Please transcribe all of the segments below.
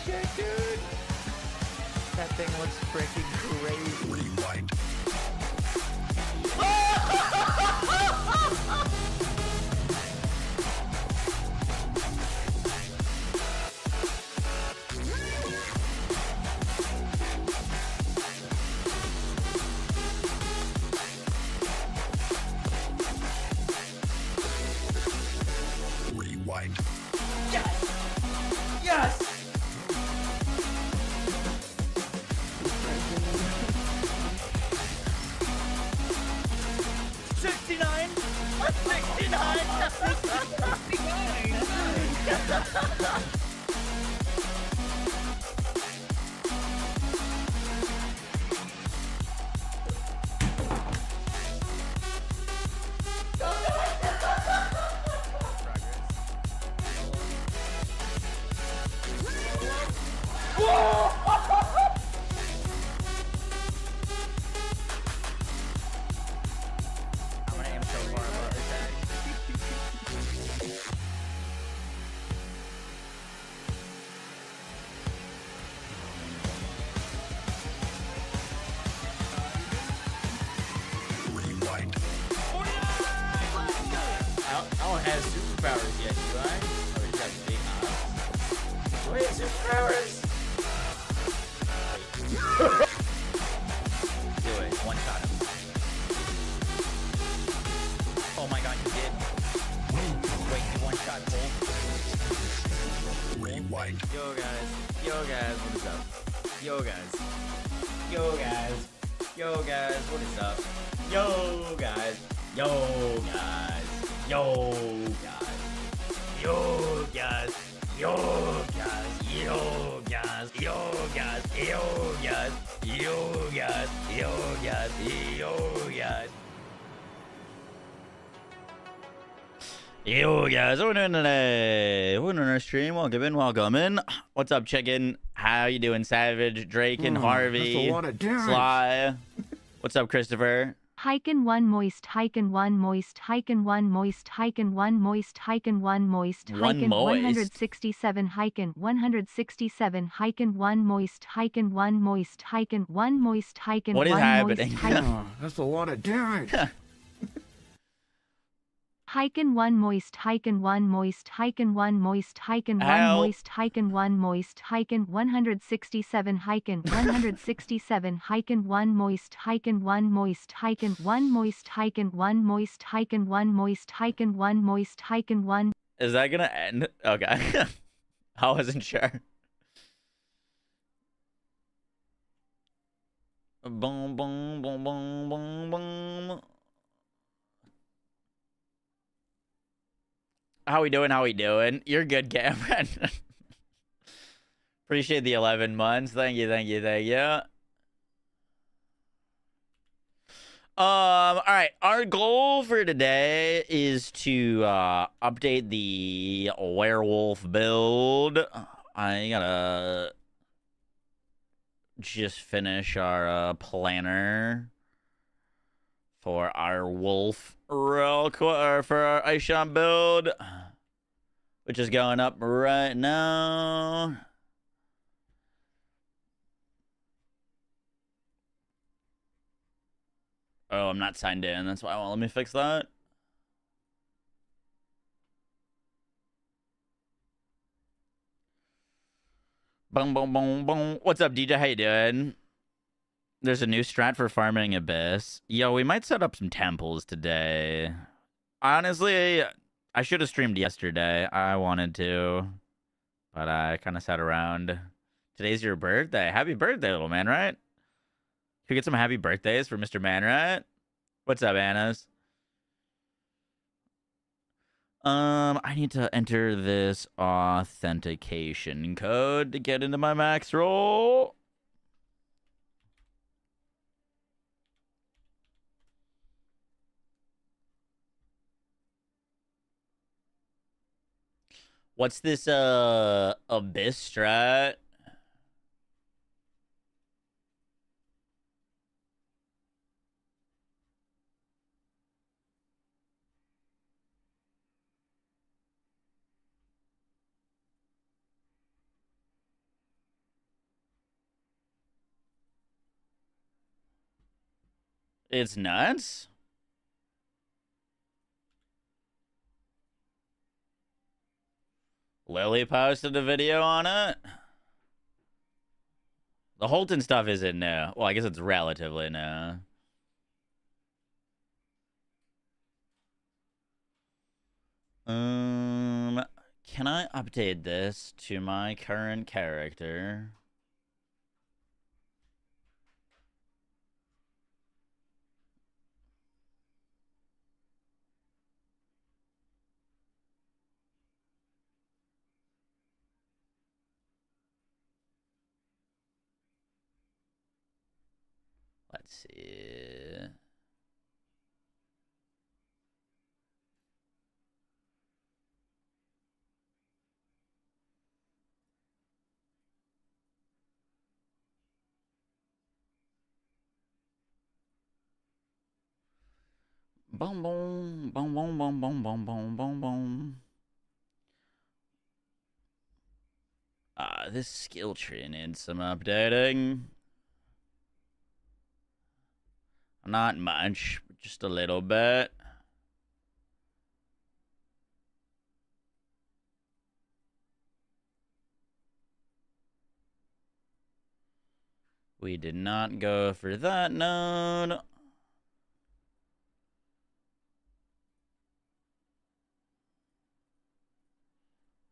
shit, dude! That thing looks freaking crazy. Rewind. Rewind. Yes! Yes! 69! 69! I'm gonna aim so far above his head. Rewind. I don't have superpowers yet, do I? Oh, he's got big eyes. Wait, superpowers! Do it. One shot him. Oh my god, you did. Wait, you one shot Cole. Rewind. Yo guys, what is up? Yo guys, what is up? Yo guys, yo guys, yo guys, yo guys, yo guys, yo guys, yo guys, yo guys, yo guys, yo guys, yo guys. Yo guys, what we're doing today? We're doing our stream. Welcome in. What's up, chicken? How you doing, Savage, Drake, and Harvey, Sly? What's up, Christopher? Hyken 1 moist, Hyken 1 moist, Hyken 1 moist, Hyken 1 moist, Hyken 1 moist, Hyken 167, Hyken 167, Hyken 1 moist, Hyken 1 moist, Hyken 1 moist, Hyken 1 moist. What is happening? That's a lot of damage. Hyken 1 moist, Hyken 1 moist, Hyken 1 moist, Hyken 1 moist, Hyken 1 moist, Hyken 167, Hyken 167, Hyken 1 moist, Hyken 1 moist, Hyken 1 moist, Hyken 1 moist, Hyken 1 moist, Hyken 1 moist, Hyken 1. Is that gonna end? Okay. I wasn't sure. Boom, boom, boom, boom, boom, boom. How we doing? You're good, Cameron. Appreciate the 11 months. Thank you. All right. Our goal for today is to update the Werewolf build. I gotta just finish our planner for our wolf real quick, for our Ice Shot build, which is going up right now. Oh, I'm not signed in. That's why I won't let me fix that. Boom, boom, boom, boom. What's up, DJ? How you doing? There's a new strat for farming Abyss. Yo, we might set up some temples today. Honestly, I should have streamed yesterday. I wanted to, but I kind of sat around. Today's your birthday. Happy birthday, little man, right? Can we get some happy birthdays for Mr. Man, right? What's up, Annas? I need to enter this authentication code to get into my max roll. What's this Abyss strat? It's nuts. Lily posted a video on it. The Holton stuff isn't new. Well, I guess it's relatively new. Can I update this to my current character? Let's see. Boom, boom, boom, boom, boom, boom, boom, boom, boom, boom. This skill tree needs some updating. Not much, just a little bit. We did not go for that node.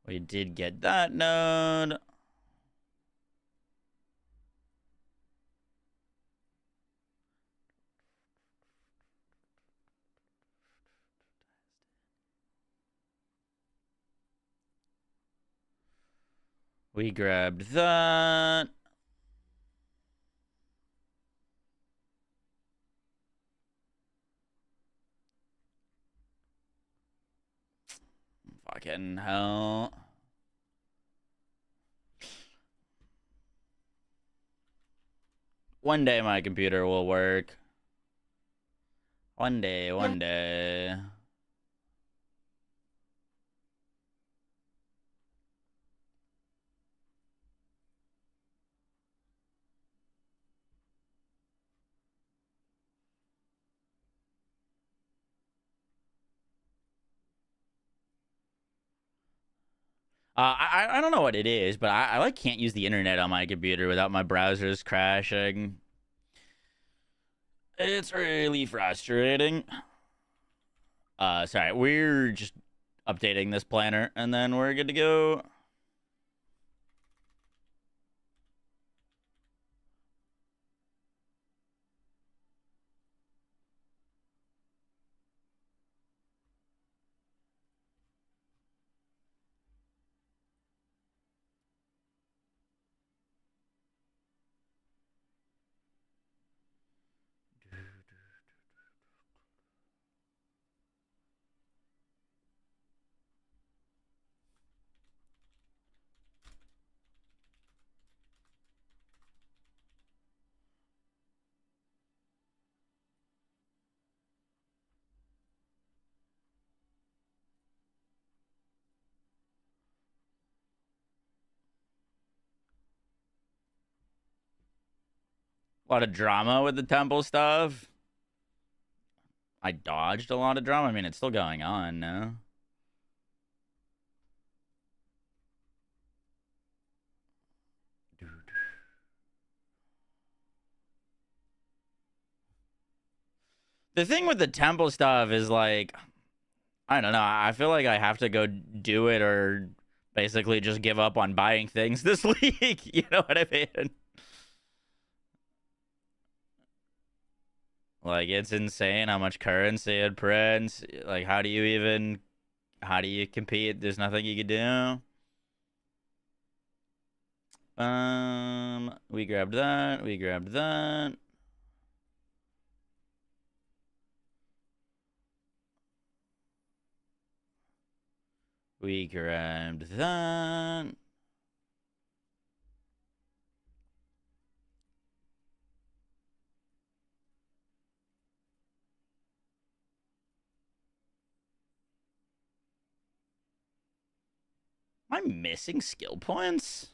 We did get that node. We grabbed that. Fucking hell. One day my computer will work. One day, one day. I don't know what it is, but I like can't use the internet on my computer without my browsers crashing. It's really frustrating. Sorry, we're just updating this planner, and then we're good to go. A lot of drama with the temple stuff. I dodged a lot of drama. I mean, it's still going on, no? The thing with the temple stuff is like, I don't know. I feel like I have to go do it or basically just give up on buying things this week. You know what I mean? Like, it's insane how much currency it prints. Like, how do you compete? There's nothing you can do. We grabbed that. We grabbed that. We grabbed that. Am I missing skill points?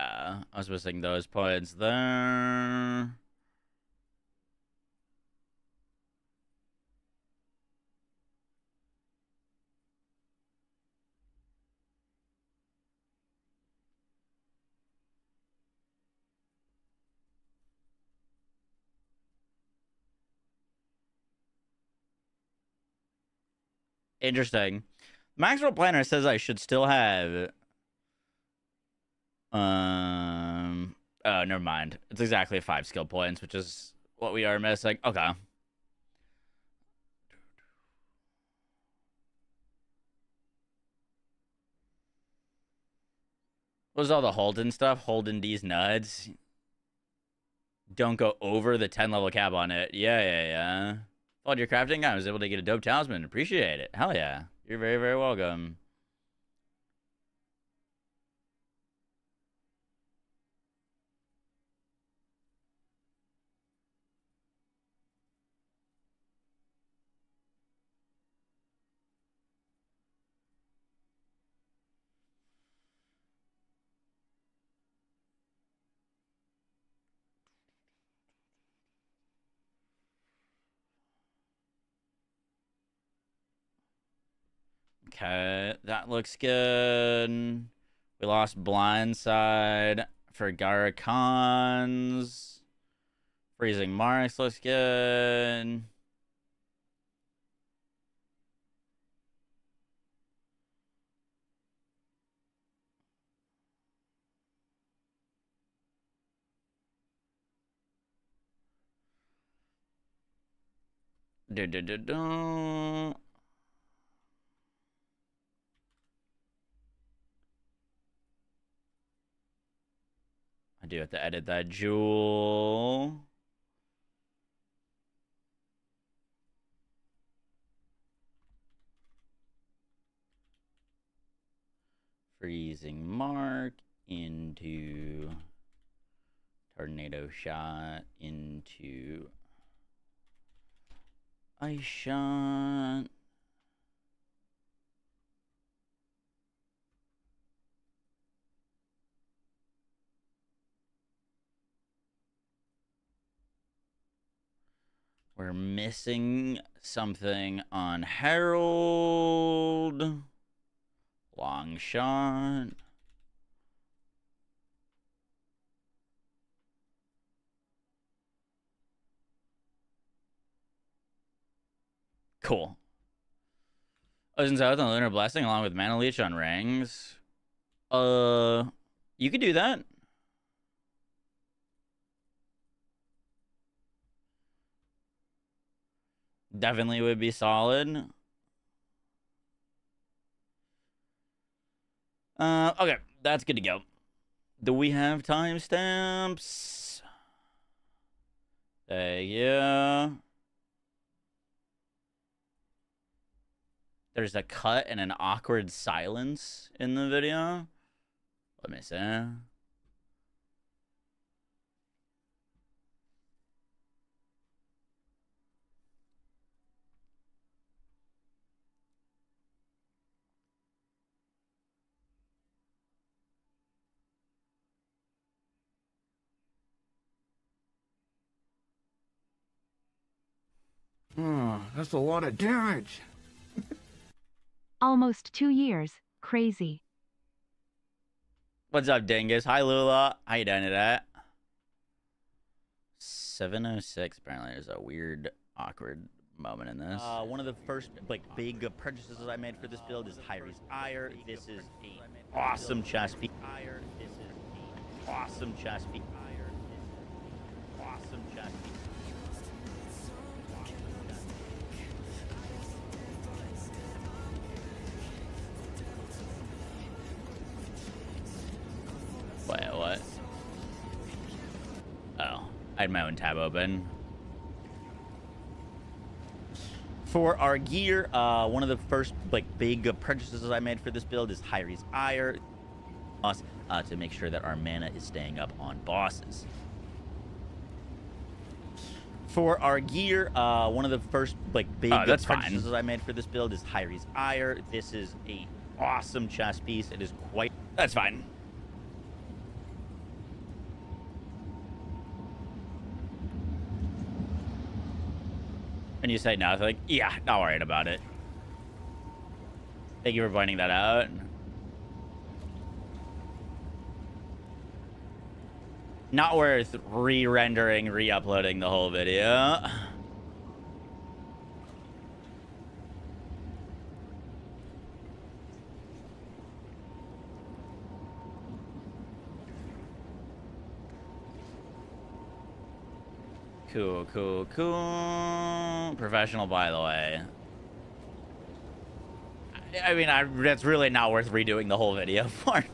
I was missing those points there. Interesting. Maxwell Planner says I should still have. Oh, never mind. It's exactly 5 skill points, which is what we are missing. Okay. What was all the Holden stuff? Holden D's nuts. Don't go over the 10 level cap on it. Yeah. Followed your crafting. I was able to get a dope talisman. Appreciate it. Hell yeah. You're very, very welcome. Okay, that looks good. We lost Blindside for Garakhan's. Freezing Marks looks good. I do have to edit that jewel. Freezing Mark into Tornado Shot into Ice Shot. We're missing something on Herald. Long shot. Cool. Ocean South and Lunar Blessing along with Mana Leech on rings. You could do that. Definitely would be solid. Okay, that's good to go. Do we have timestamps? Yeah. There's a cut and an awkward silence in the video. Let me see. Oh, that's a lot of damage. Almost 2 years. Crazy. What's up, dingus? Hi, Lula. How you doing today? 706. Apparently, there's a weird, awkward moment in this. One of the first big purchases I made for this build is Hyri's Ire. This is a awesome chest piece. Awesome chest piece. Awesome chest piece. Wait, what? Oh, I had my own tab open. For our gear, one of the first big purchases I made for this build is Hyri's Ire, to make sure that our mana is staying up on bosses. For our gear, one of the first big purchases I made for this build is Hyri's Ire. This is a awesome chess piece. It is quite. That's fine. And you say nothing? Yeah, not worried about it. Thank you for pointing that out. Not worth re-rendering, re-uploading the whole video. Cool, cool, cool. Professional, by the way. I mean, that's really not worth redoing the whole video for.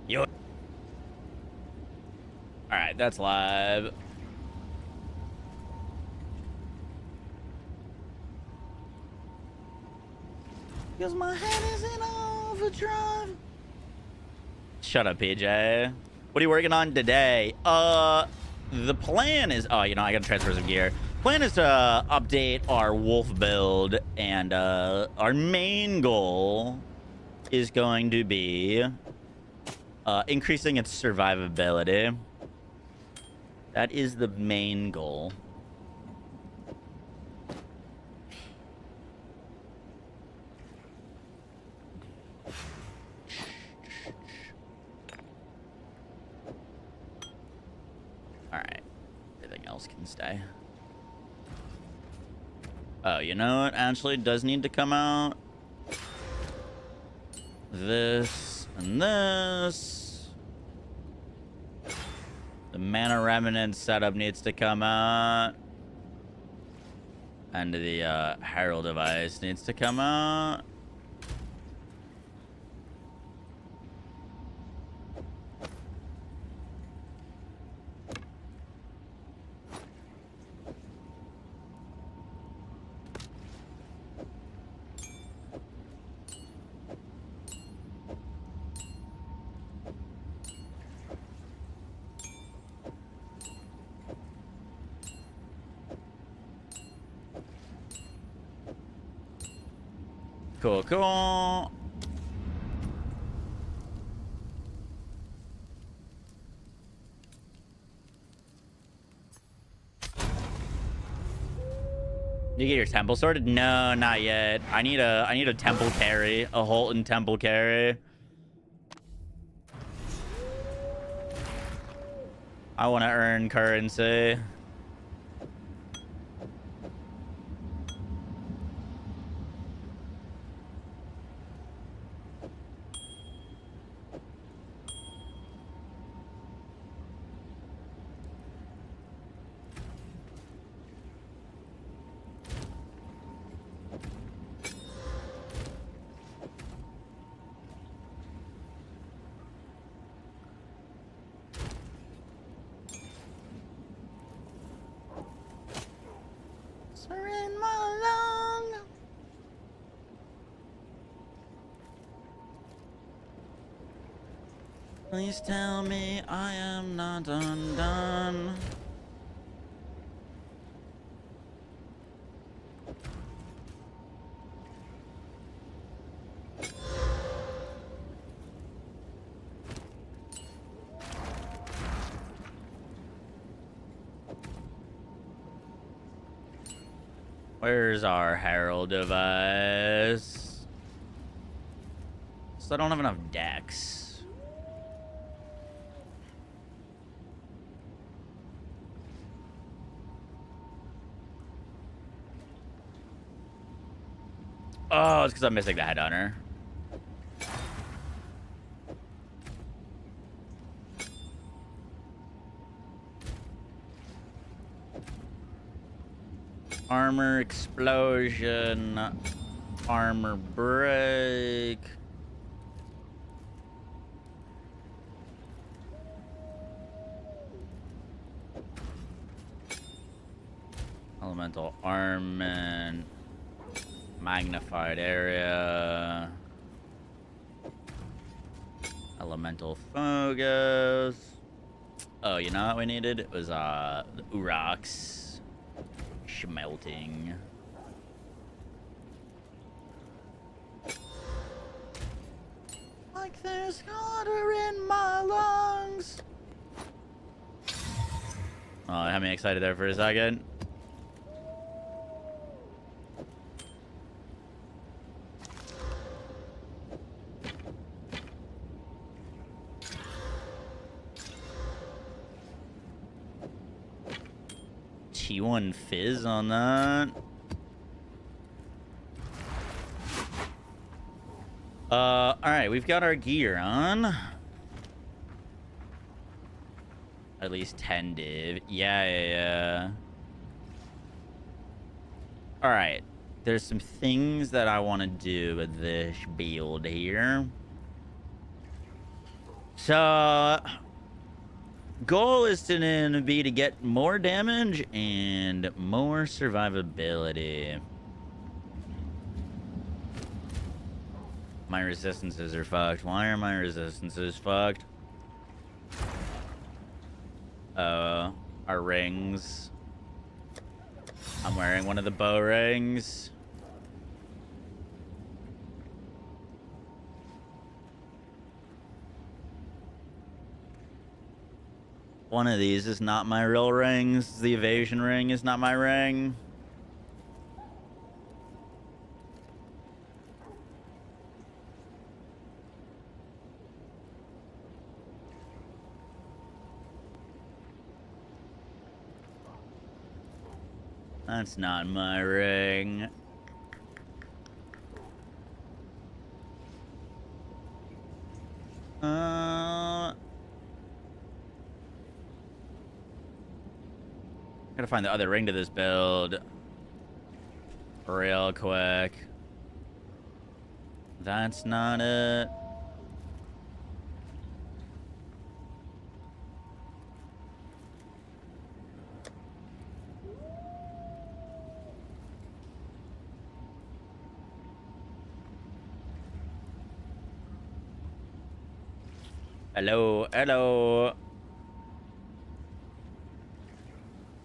Yo. All right, that's live. Because my head is in overdrive. Shut up, PJ. What are you working on today? The plan is... Oh, you know, I gotta transfer some gear. Plan is to update our wolf build, and our main goal is going to be increasing its survivability. That is the main goal. Alright. Everything else can stay. Oh, you know what? Actually, does need to come out. This and this. The Mana Remnant setup needs to come out. And the Herald device needs to come out. Cool, cool. You get your temple sorted? No, not yet. I need a temple carry, a Holton temple carry. I want to earn currency. Please tell me I am not undone. Where's our Herald device? So I don't have enough decks. Oh, it's because I'm missing the headhunter. Armor explosion. Armor break. Elemental armament. Magnified area. Elemental focus. Oh, you know what we needed? It was the Urox smelting. Like there's water in my lungs. Oh, it had me excited there for a second. T1 fizz on that. All right, we've got our gear on. At least 10 div. Yeah. All right. There's some things that I want to do with this build here. So, goal is to be to get more damage and more survivability. My resistances are fucked. Why are my resistances fucked? Our rings. I'm wearing one of the bow rings. One of these is not my real rings. The evasion ring is not my ring. That's not my ring. Gotta find the other ring to this build real quick. That's not it. Hello.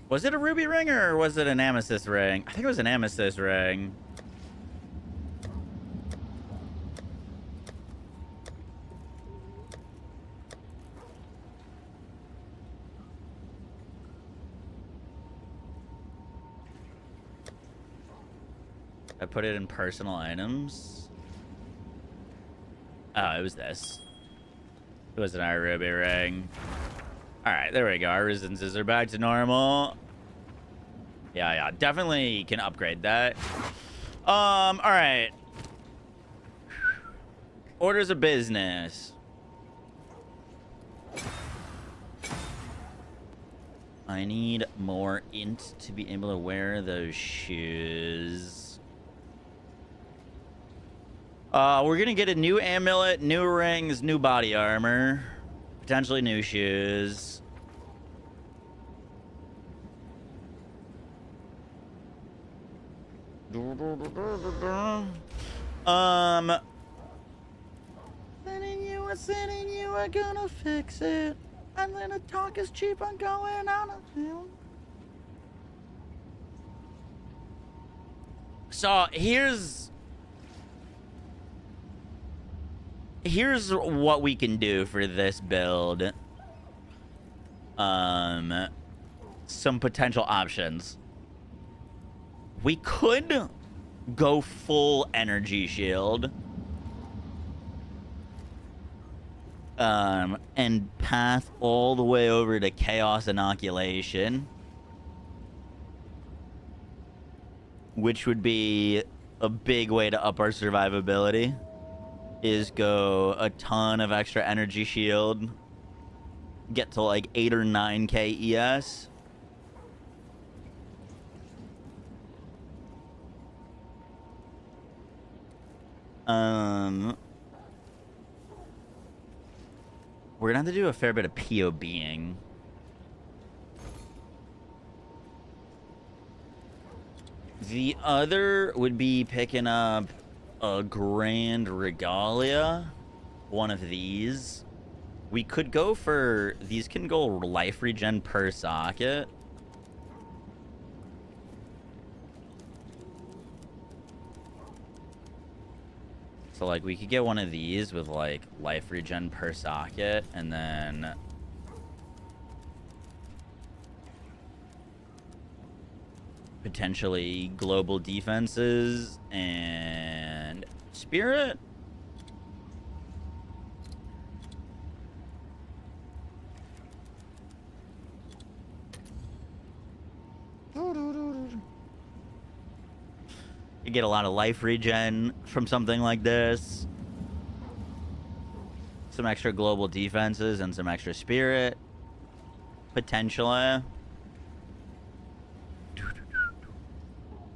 Was it a ruby ring or was it an amethyst ring? I think it was an amethyst ring. I put it in personal items. Oh, it was this. It was an ruby ring. Alright, there we go. Our resistances are back to normal. Yeah. Definitely can upgrade that. Alright. Orders of business. I need more int to be able to wear those shoes. We're gonna get a new amulet, new rings, new body armor. Potentially new shoes. Sending you, we're gonna fix it. And then the talk is cheap, I'm going on a film. So here's what we can do for this build. Some potential options. We could go full energy shield. And path all the way over to chaos inoculation. Which would be a big way to up our survivability. Is go a ton of extra energy shield. Get to like 8 or 9k ES. We're gonna have to do a fair bit of POBing. The other would be picking up a Grand Regalia. One of these. We could go for... These can go life regen per socket. So, like, we could get one of these with, like, life regen per socket, and then... potentially global defenses and spirit. You get a lot of life regen from something like this. Some extra global defenses and some extra spirit. Potentially.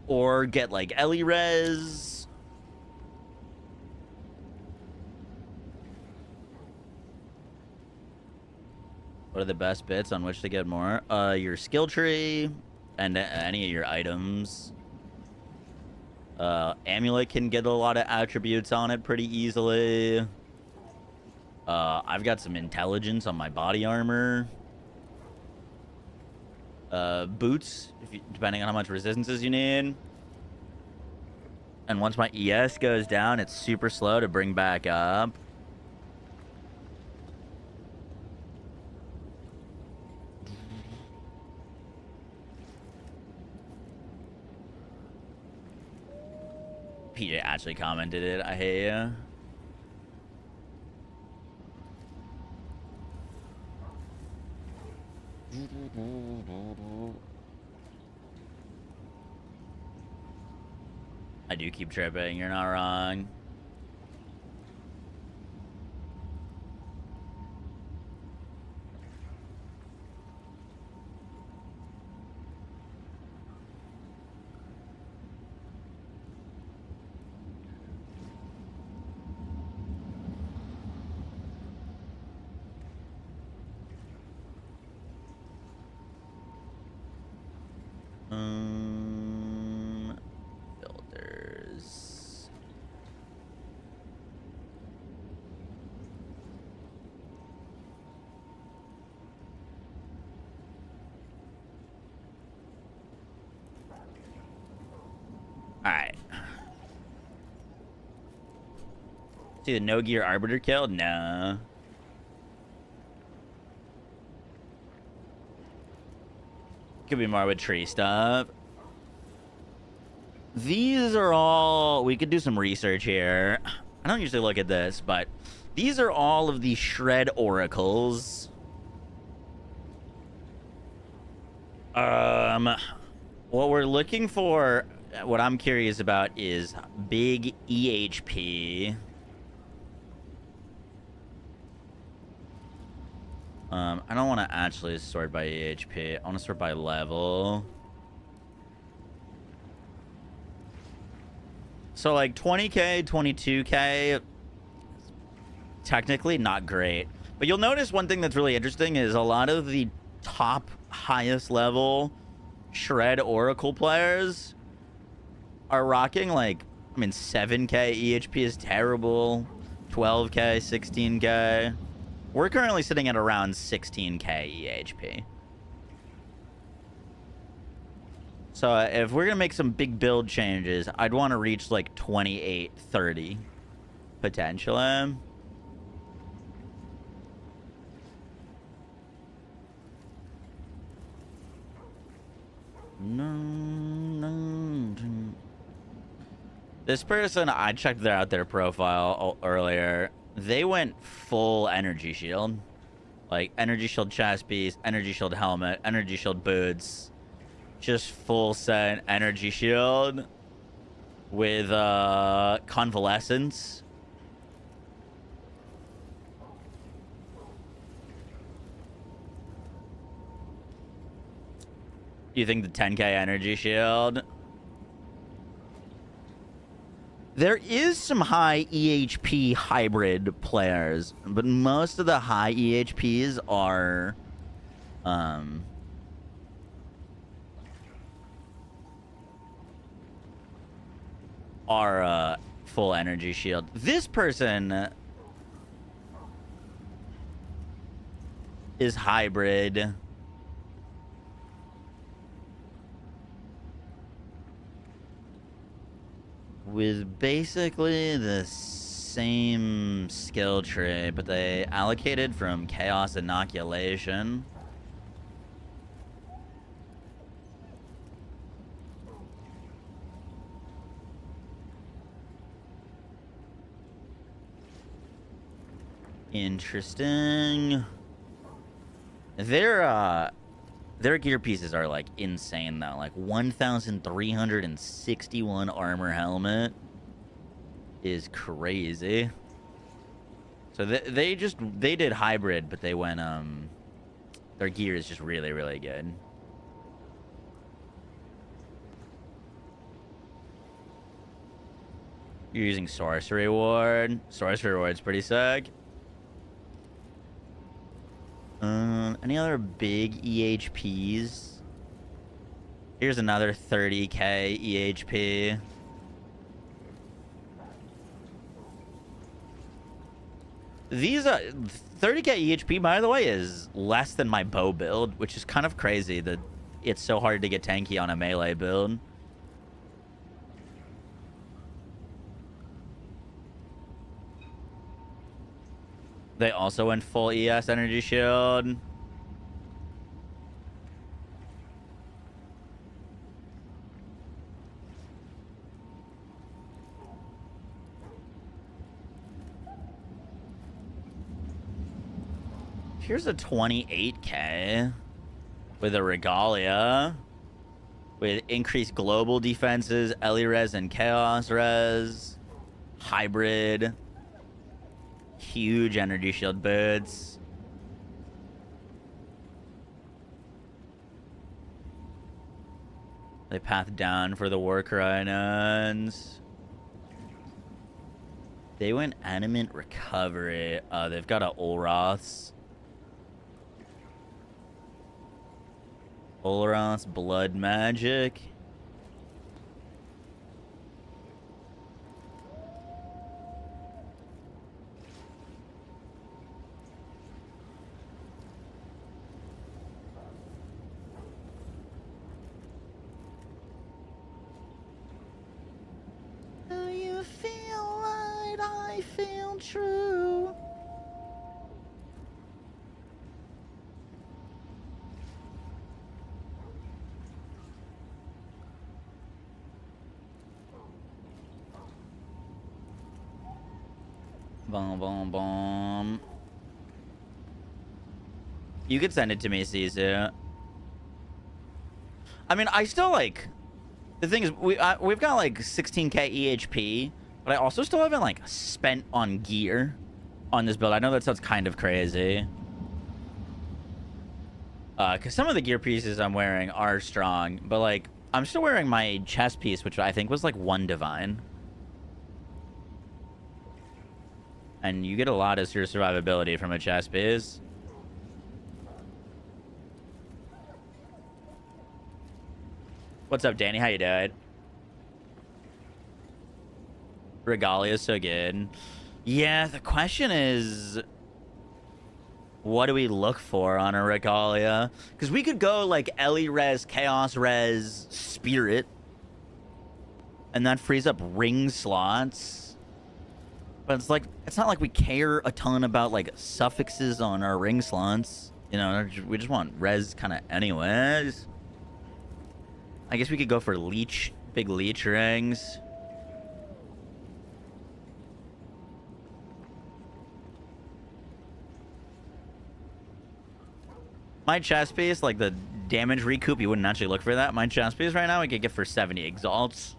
Or get like Ellie Res. What are the best bits on which to get more? Your skill tree and any of your items. Amulet can get a lot of attributes on it pretty easily. I've got some intelligence on my body armor. Boots, depending on how much resistances you need. And once my ES goes down, it's super slow to bring back up. PJ actually commented it. I hate you. I do keep tripping. You're not wrong. Builders. All right. See the no gear arbiter killed? No. Could be more with tree stuff. These are all... We could do some research here. I don't usually look at this, but these are all of the shred oracles. What we're looking for, what I'm curious about is big EHP. I don't want to actually sort by EHP. I want to sort by level. So like 20k, 22k, technically not great. But you'll notice one thing that's really interesting is a lot of the top highest level shred oracle players are rocking like, I mean, 7k EHP is terrible, 12k, 16k. We're currently sitting at around 16k EHP. So if we're going to make some big build changes, I'd want to reach like 28, 30, potentially. This person, I checked out their profile earlier. They went full energy shield. Like energy shield chest piece, energy shield helmet, energy shield boots. Just full set energy shield with convalescence. You think the 10k energy shield? There is some high EHP hybrid players, but most of the high EHPs are full energy shield. This person is hybrid. With basically the same skill tree, but they allocated from Chaos Inoculation. Interesting. Their gear pieces are like insane though. Like 1,361 armor helmet is crazy. So they did hybrid, but they went their gear is just really, really good. You're using Sorcery Ward. Sorcery Ward's pretty sick. Any other big EHPs? Here's another 30k EHP. These 30k EHP, by the way, is less than my bow build, which is kind of crazy that it's so hard to get tanky on a melee build. They also went full ES energy shield. Here's a 28k with a Regalia with increased global defenses, Ellie Res and Chaos Res, hybrid, huge energy shield boots. They path down for the Work Rhinos. They went Animate Recovery. They've got a Olroth's. Olroth's Blood Magic. Do you feel right? I feel true. Boom, boom, boom. You could send it to me, Sisu. I mean, I still like... The thing is, we've got like 16k EHP, but I also still haven't like spent on gear on this build. I know that sounds kind of crazy. Because some of the gear pieces I'm wearing are strong, but like, I'm still wearing my chest piece, which I think was like 1 divine. And you get a lot of your survivability from a chest piece. What's up, Danny? How you doing? Regalia is so good. Yeah, the question is, what do we look for on a Regalia? Because we could go like Ellie Res, Chaos Res, Spirit, and that frees up ring slots. But it's like, it's not like we care a ton about like suffixes on our ring slots. You know, we just want res kind of anyways. I guess we could go for leech, big leech rings. My chest piece, like the damage recoup, you wouldn't actually look for that. My chest piece right now, we could get for 70 exalts.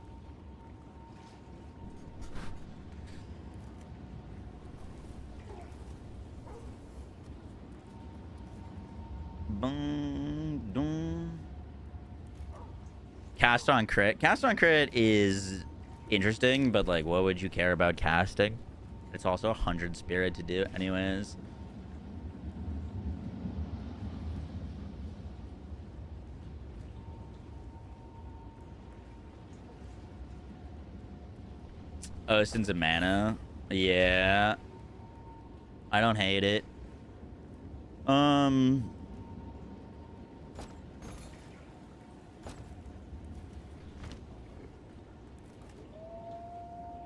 Boom, boom. Cast on crit. Cast on crit is interesting, but like, what would you care about casting? It's also 100 spirit to do anyways. Oh, since a mana. Yeah. I don't hate it. Um.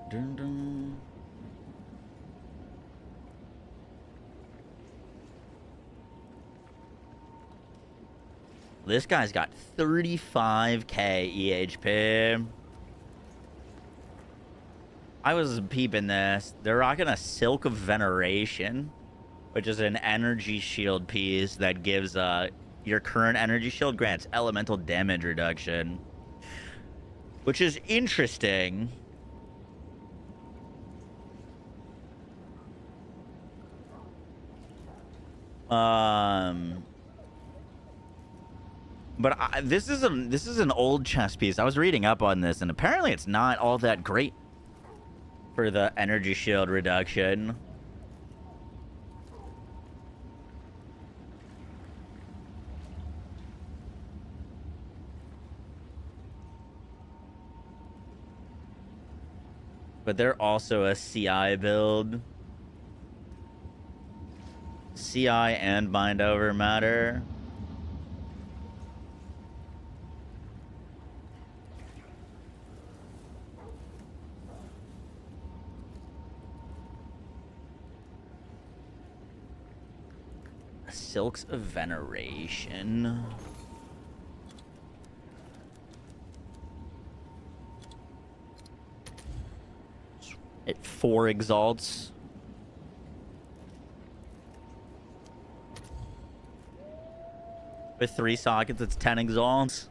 Dun, dun. This guy's got 35k EHP. I was peeping this. They're rocking a Silk of Veneration, which is an energy shield piece that gives your current energy shield grants elemental damage reduction, which is interesting. But this is an old chess piece. I was reading up on this, and apparently it's not all that great for the energy shield reduction. But they're also a CI build. CI and Mind Over Matter. Silks of Veneration. It 4 exalts. With 3 sockets, it's 10 exalts.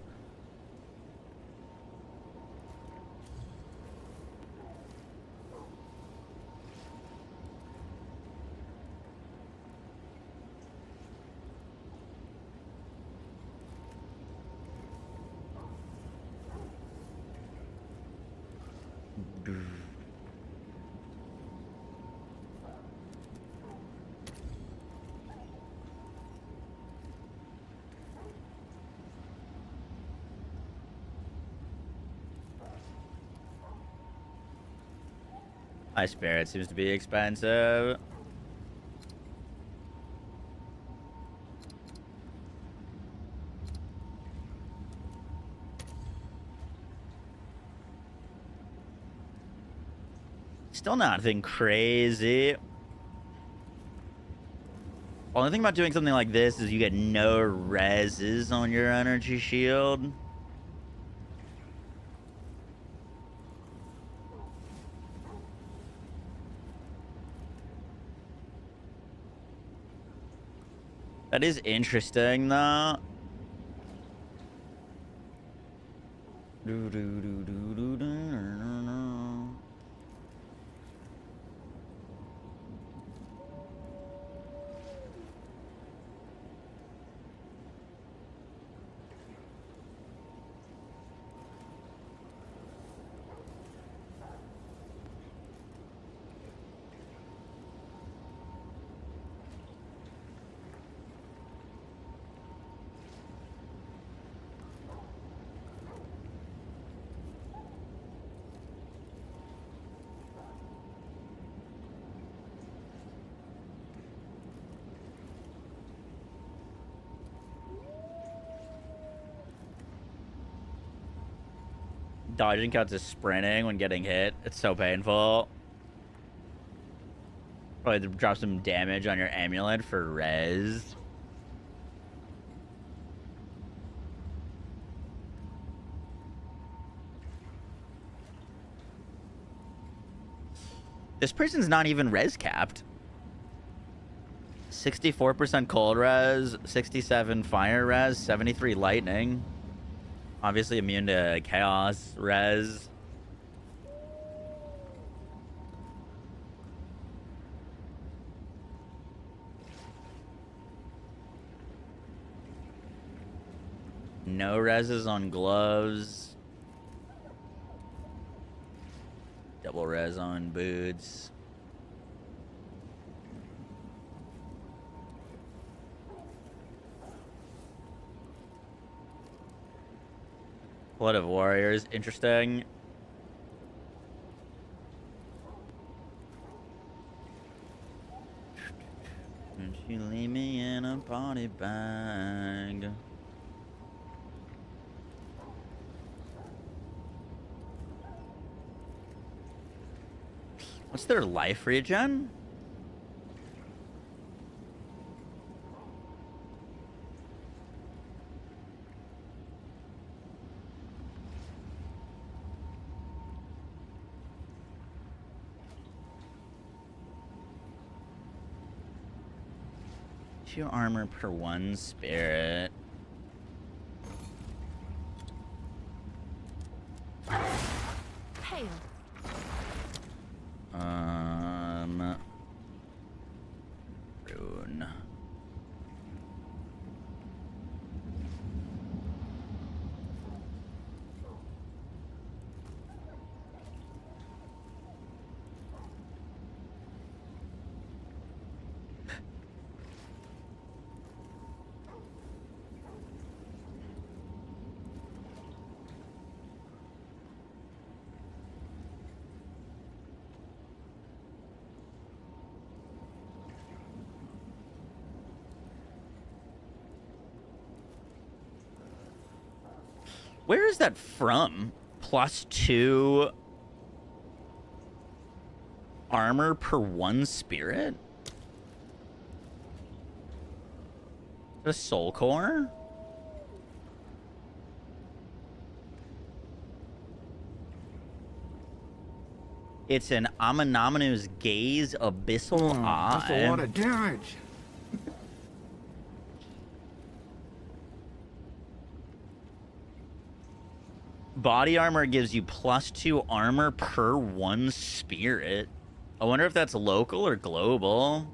My spirit seems to be expensive. Still nothing crazy. Only thing about doing something like this is you get no reses on your energy shield. That is interesting, though. Dodging counts as sprinting when getting hit. It's so painful. Probably drop some damage on your amulet for res. This person's not even res capped. 64% cold res, 67 fire res, 73 lightning. Obviously immune to chaos res. No reses on gloves. Double res on boots. Blood of Warriors, interesting. Don't you leave me in a body bag. What's their life regen? Two armor per one spirit. Hail. Rune. Where is that from? +2 armor per one spirit? The soul core? It's an Amanamu's gaze abyssal eye. That's a lot of damage. Body armor gives you +2 armor per one spirit. I wonder if that's local or global.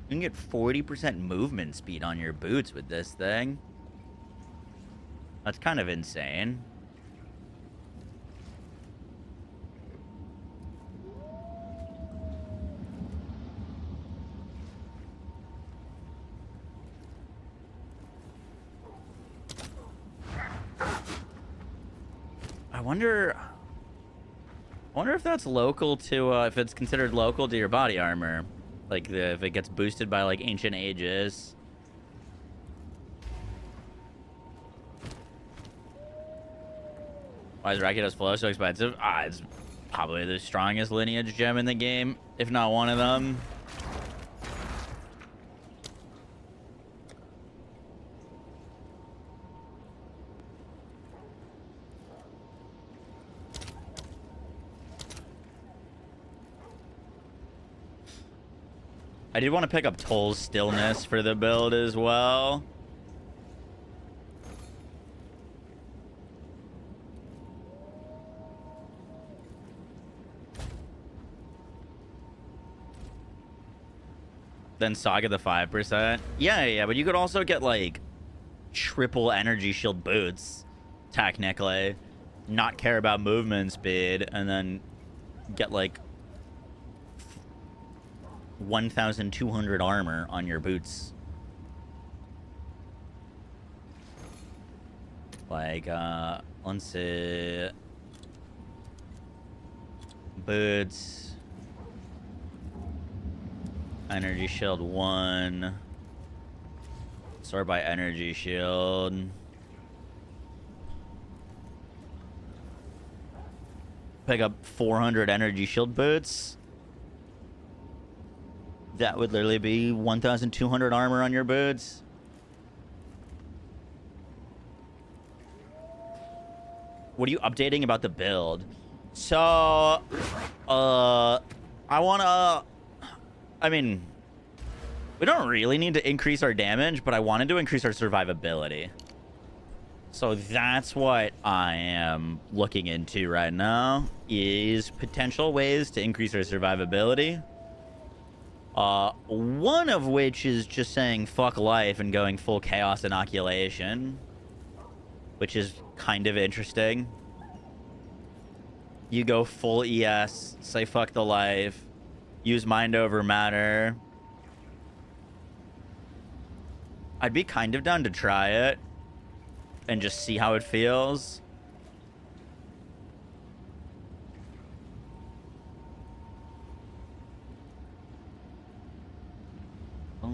You can get 40% movement speed on your boots with this thing. That's kind of insane. I wonder if that's local to, if it's considered local to your body armor. Like, if it gets boosted by, like, ancient ages. Why is Rakdos Flow so expensive? It's probably the strongest lineage gem in the game, if not one of them. I did want to pick up Toll's Stillness for the build as well. Then Saga the 5%. Yeah, but you could also get, like, triple energy shield boots, technically. Not care about movement speed, and then get, like, 1,200 armor on your boots. Like, let's see. Boots. Energy shield 1. Sort by energy shield. Pick up 400 energy shield boots. That would literally be 1,200 armor on your boots. What are you updating about the build? So, I mean, we don't really need to increase our damage, but I wanted to increase our survivability. So that's what I am looking into right now, is potential ways to increase our survivability. One of which is just saying fuck life and going full chaos inoculation, which is kind of interesting. You go full ES, say fuck the life, use mind over matter. I'd be kind of down to try it and just see how it feels.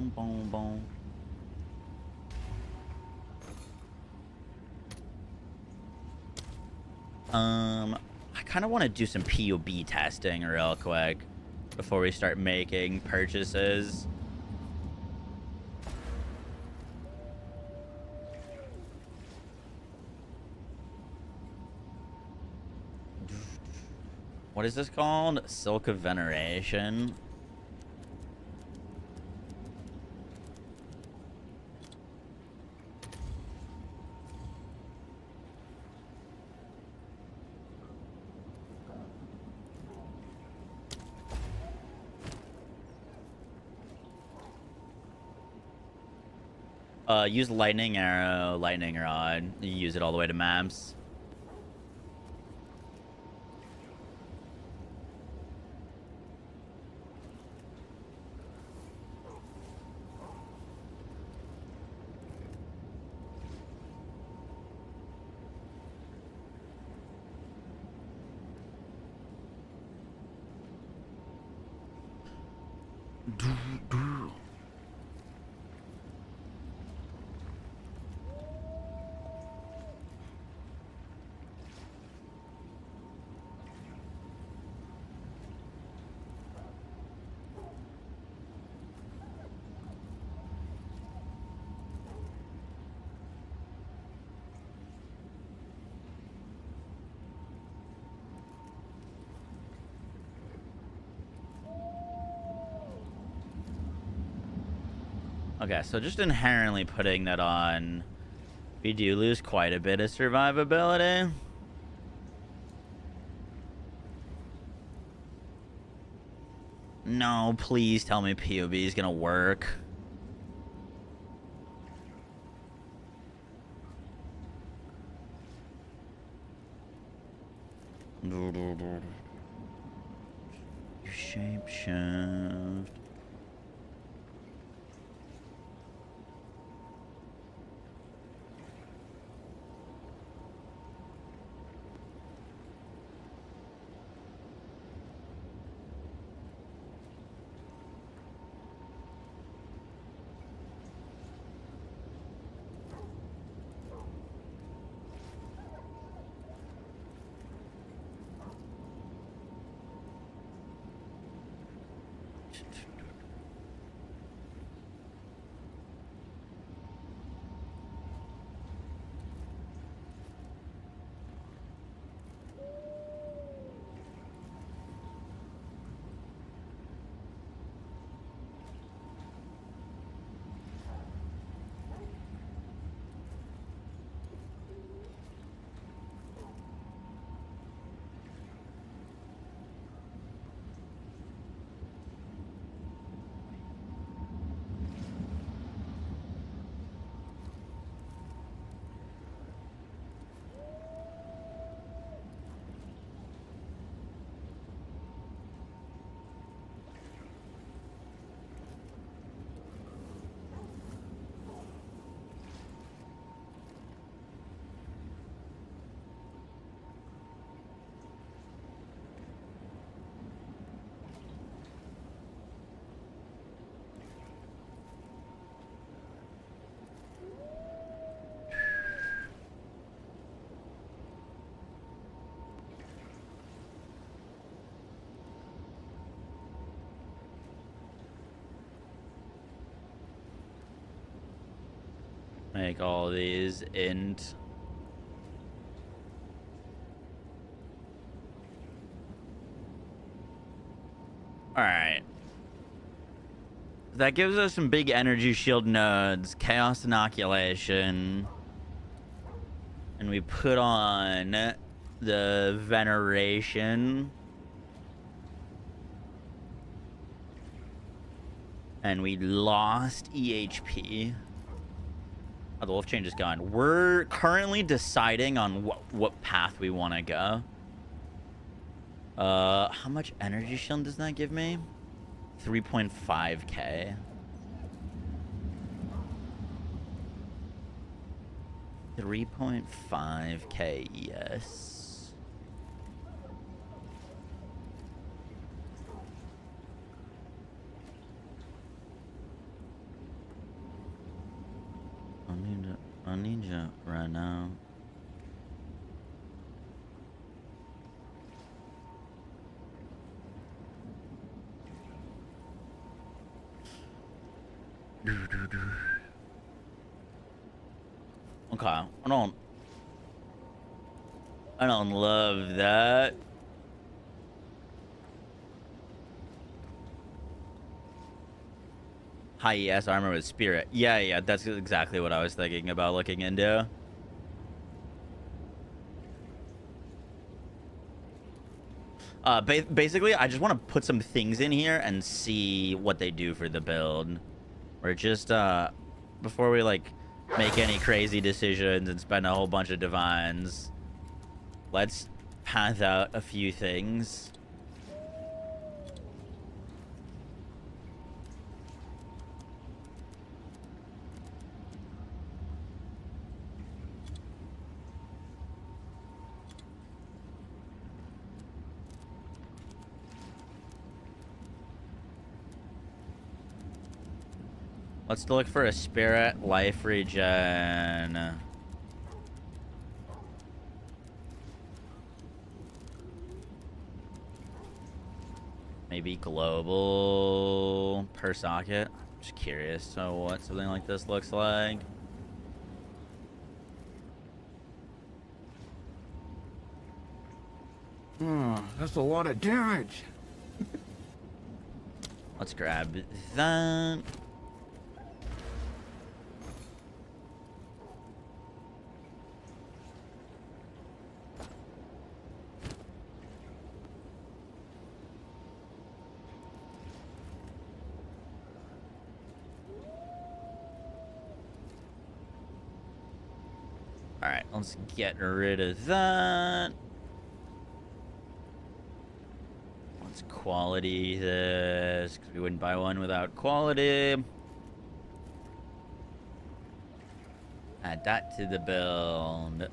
Boom, boom, boom. I kind of want to do some POB testing real quick before we start making purchases. What is this called? Silk of Veneration. Use lightning arrow, lightning rod. You use it all the way to maps. Okay, so just inherently putting that on, we do lose quite a bit of survivability. No, please tell me POB is gonna work. Shapeshift. Make all these int. Alright. That gives us some big energy shield nodes, chaos inoculation. And we put on the veneration. And we lost EHP. Oh, the wolf change is gone. We're currently deciding on what path we want to go. How much energy shield does that give me? 3.5k. 3.5k, yes. I need you right now. Okay, I don't love that. High ES armor with spirit. Yeah, that's exactly what I was thinking about looking into. Basically, I just want to put some things in here and see what they do for the build. Or just, before we, like, make any crazy decisions and spend a whole bunch of divines, let's path out a few things. Let's look for a spirit life regen. Maybe global per socket. Just curious so what something like this looks like. Oh, that's a lot of damage. Let's grab that. Alright, let's get rid of that. Let's quality this, because we wouldn't buy one without quality. Add that to the build.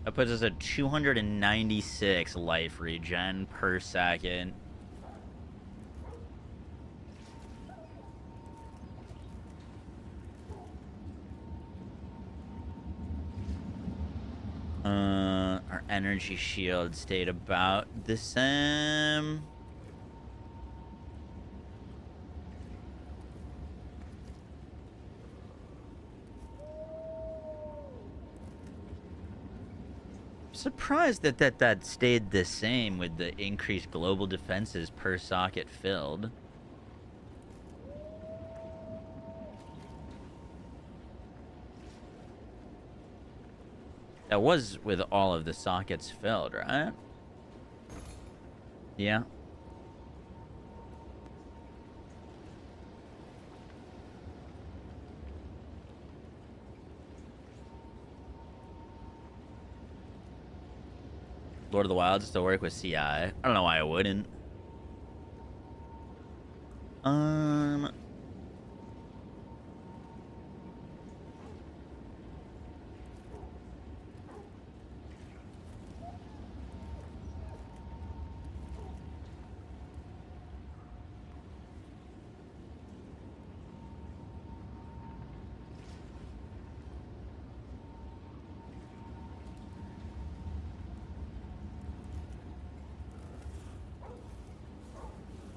That puts us at 296 life regen per second. Our energy shield stayed about the same. Surprised that stayed the same with the increased global defenses per socket filled. That was with all of the sockets filled, right? Yeah. Lord of the Wilds still work with CI. I don't know why I wouldn't.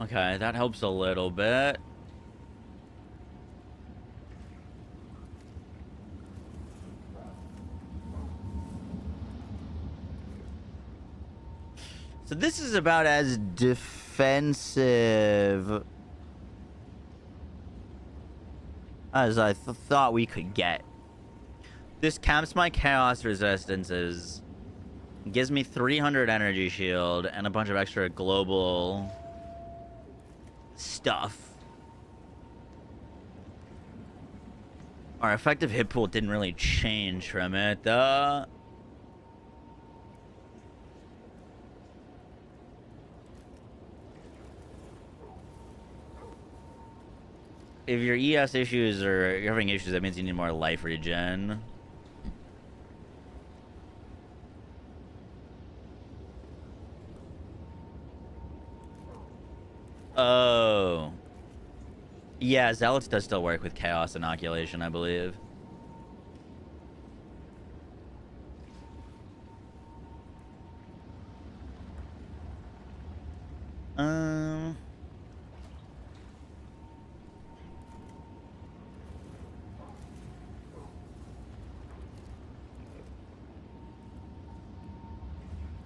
Okay, that helps a little bit. So this is about as defensive as I thought we could get. This caps my chaos resistances, gives me 300 energy shield and a bunch of extra global stuff. Our effective hit pool didn't really change from it, though. If your ES issues or you're having issues, that means you need more life regen. Oh. Yeah, Zealots does still work with Chaos Inoculation, I believe.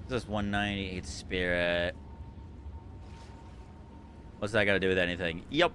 This is 198 spirit. What's that got to do with anything? Yep.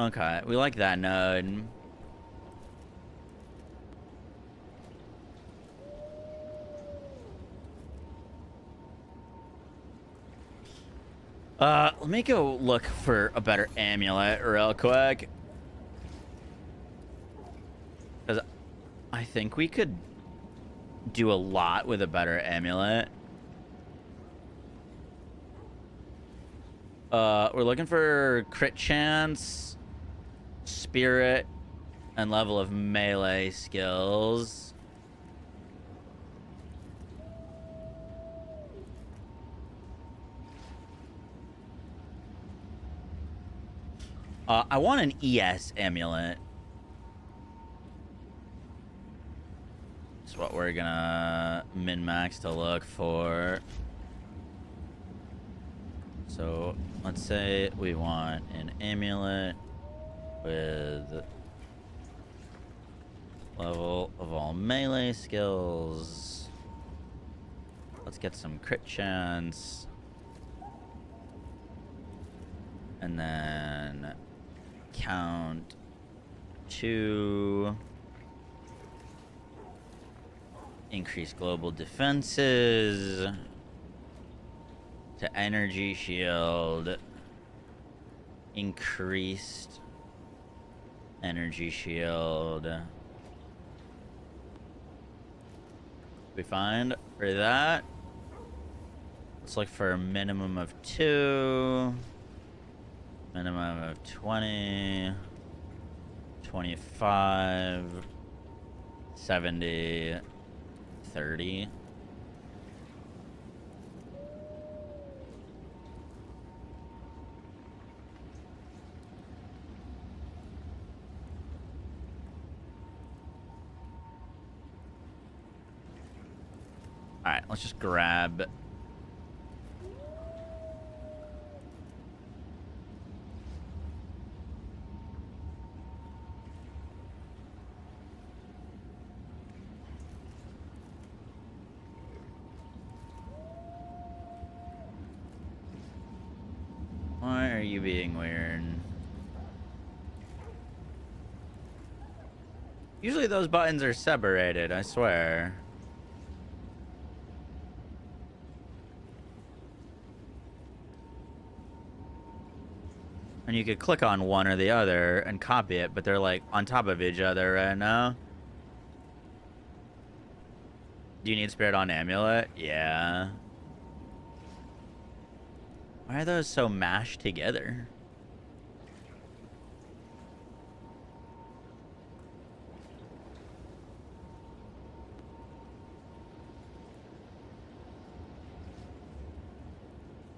Okay, we like that node. Let me go look for a better amulet real quick. Because I think we could do a lot with a better amulet. We're looking for crit chance, spirit, and level of melee skills. I want an ES amulet. That's what we're gonna min-max to look for. So let's say we want an amulet with level of all melee skills. Let's get some crit chance. And then count 2. Increase global defenses to energy shield. Increased energy shield. We find for that. Let's look for a minimum of 2. Minimum of 20, 25, 70, 30. All right, let's just grab. Why are you being weird? Usually those buttons are separated, I swear. And you could click on one or the other and copy it, but they're like on top of each other right now. Do you need spirit on amulet? Yeah. Why are those so mashed together?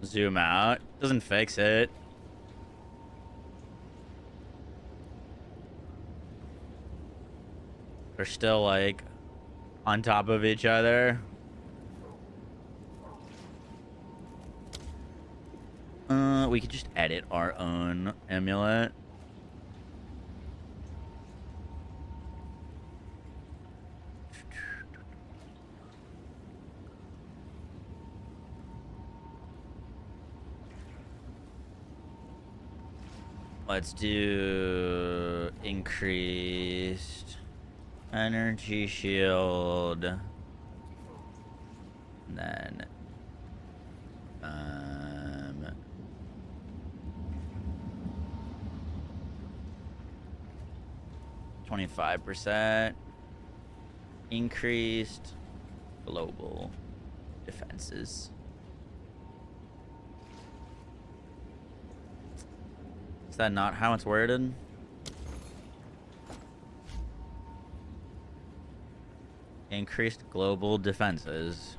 Zoom out. Doesn't fix it. They're still like on top of each other. We could just edit our own amulet. Let's do increased energy shield. And then 25% increased global defenses. Is that not how it's worded? Increased global defenses.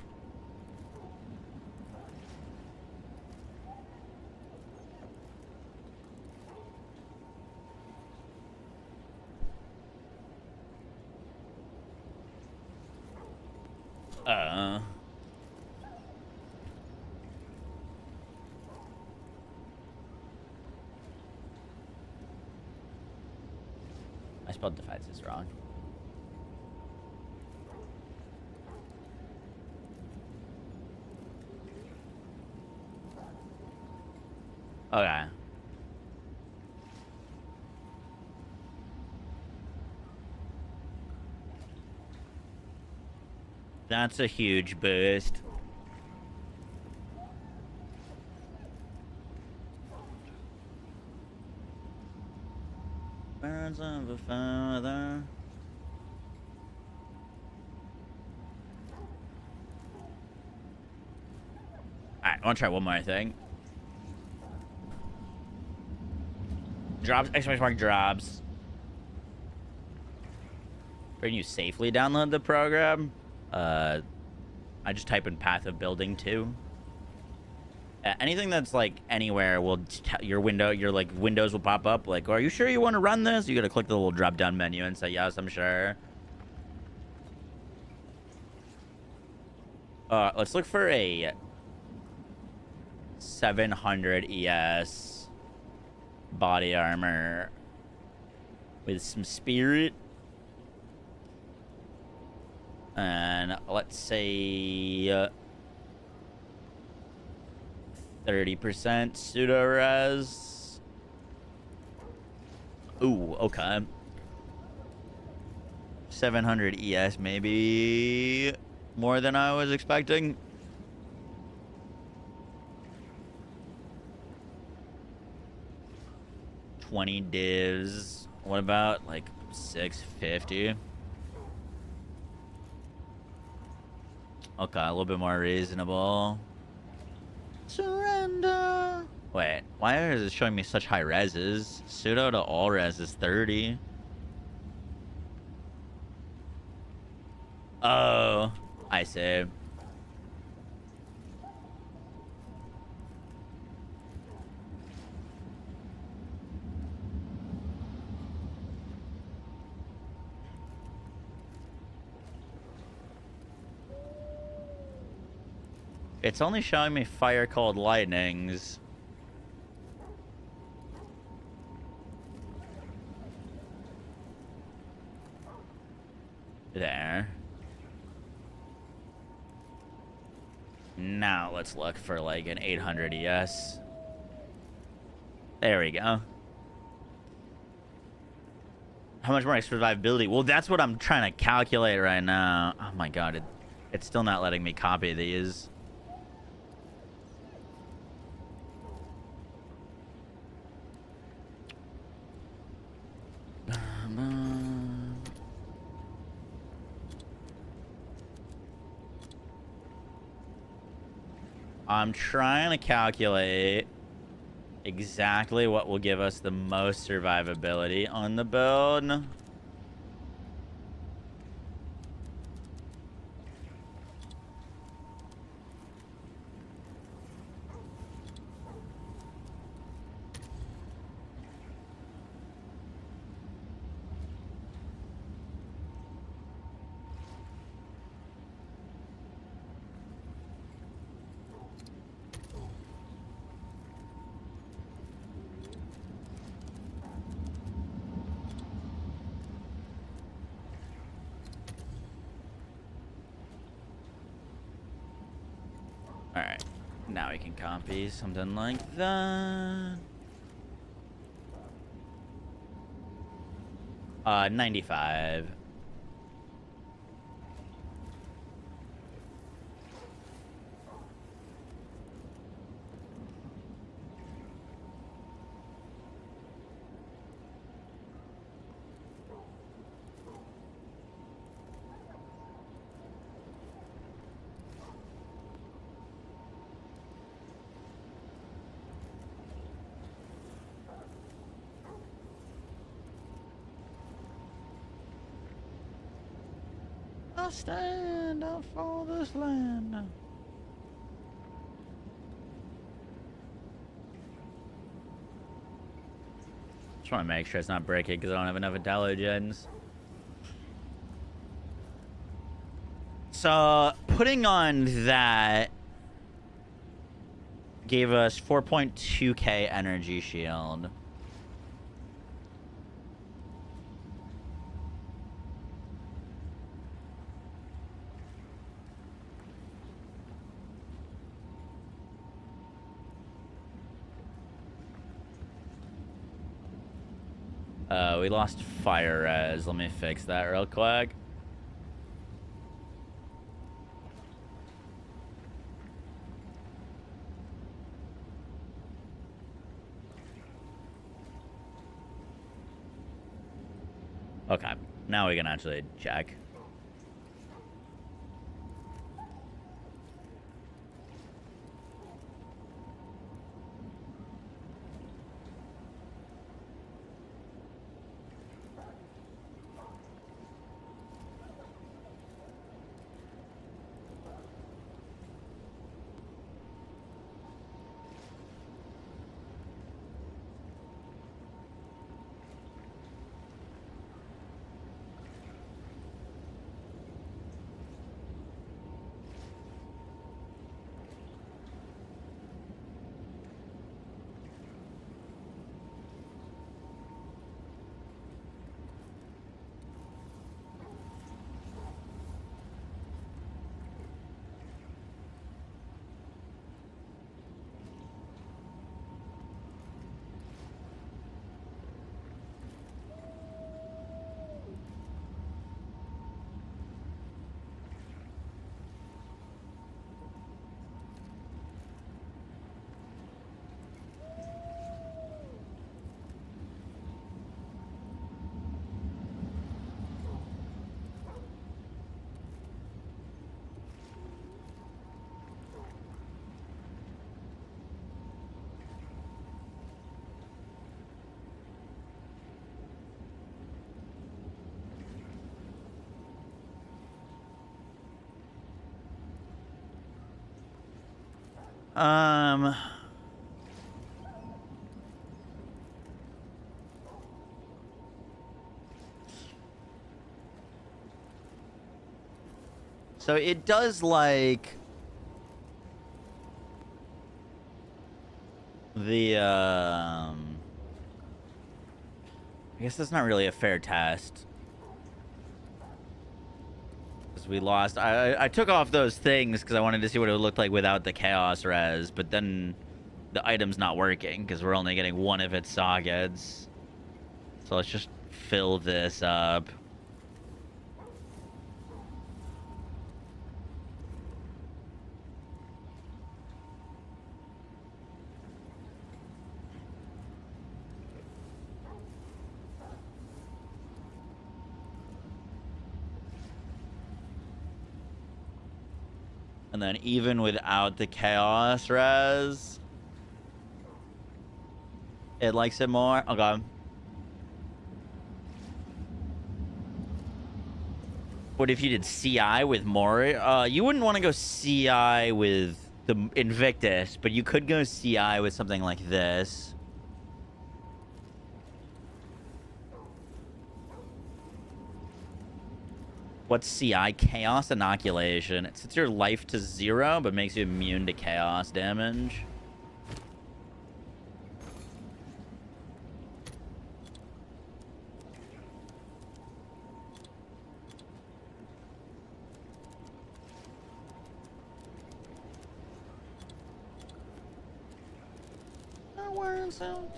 I spelled defenses wrong. Okay. That's a huge boost. Birds of a feather. Alright, I want to try one more thing. Drops, exclamation mark drops. Can you safely download the program? I just type in path of building 2. Anything that's like anywhere will your like windows will pop up like, are you sure you want to run this? You gotta click the little drop down menu and say yes, I'm sure. Let's look for a 700 ES body armor with some spirit. And let's say 30% pseudo res. Ooh, okay. 700 ES, maybe more than I was expecting. $20 divs. What about like 650? Okay, a little bit more reasonable. Surrender. Wait, why is it showing me such high reses? Pseudo to all res is 30. Oh, I see. It's only showing me fire cold lightnings. There. Now let's look for like an 800 ES. There we go. How much more survivability? Well, that's what I'm trying to calculate right now. Oh my god, it's still not letting me copy these. I'm trying to calculate exactly what will give us the most survivability on the build. Alright, now we can copy something like that. 95. I'll stand up for this land. Just want to make sure it's not breaking because I don't have enough intelligence. So putting on that gave us 4.2k energy shield. We lost fire res. Let me fix that real quick. Okay, now we can actually check. So it does like the I guess that's not really a fair test. Because we lost. I took off those things because I wanted to see what it would look like without the chaos res, but then the item's not working because we're only getting one of its sockets. So let's just fill this up. And then even without the chaos res, it likes it more. Okay. What if you did CI with more? You wouldn't want to go CI with the Invictus, but you could go CI with something like this. What's CI? Chaos Inoculation. It sets your life to 0, but makes you immune to chaos damage. Not wearing sound.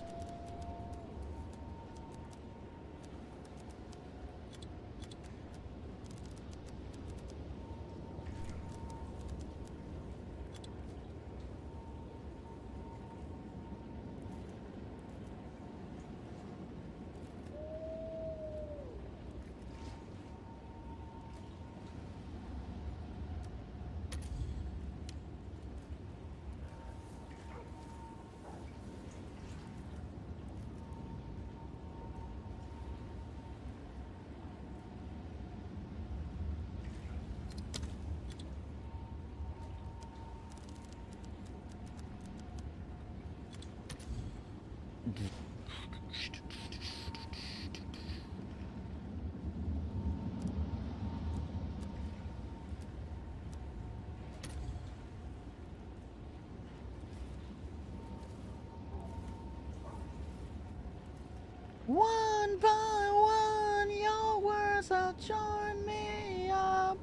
so join me up.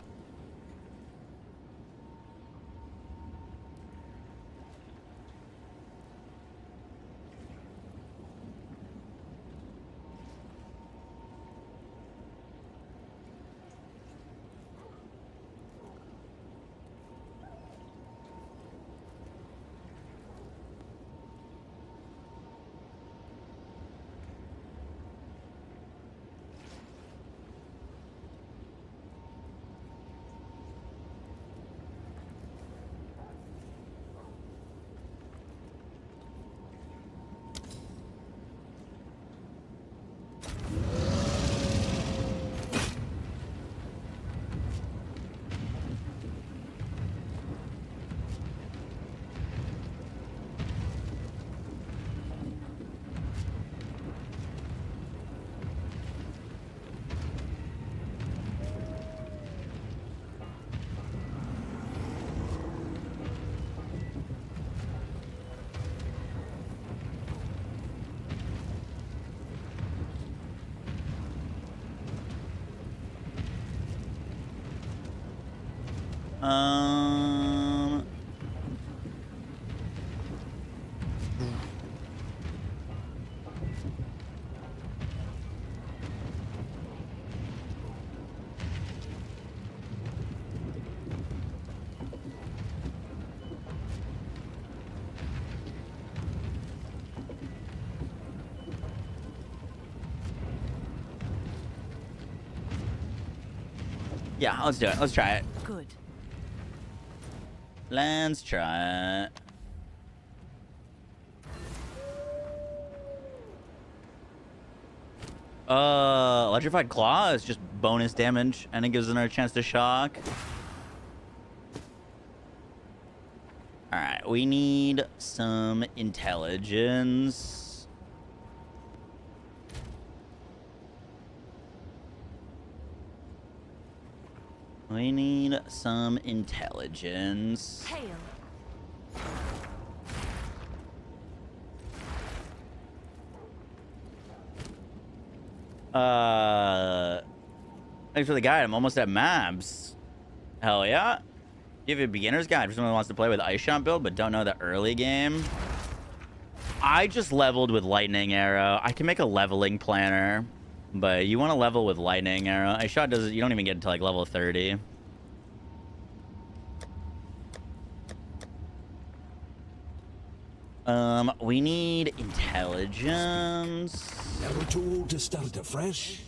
Um. Yeah, let's do it. Let's try it. Good. Let's try it. Electrified Claw is just bonus damage, and it gives another chance to shock. Alright, we need some intelligence. We need some intelligence. Hail. Thanks for the guide. I'm almost at Mabs. Hell yeah. Give you a beginner's guide for someone who wants to play with Ice Shot build but don't know the early game. I just leveled with Lightning Arrow. I can make a leveling planner, but you want to level with Lightning Arrow. Ice Shot does. You don't even get to like level 30. We need intelligence. Never too old to start afresh.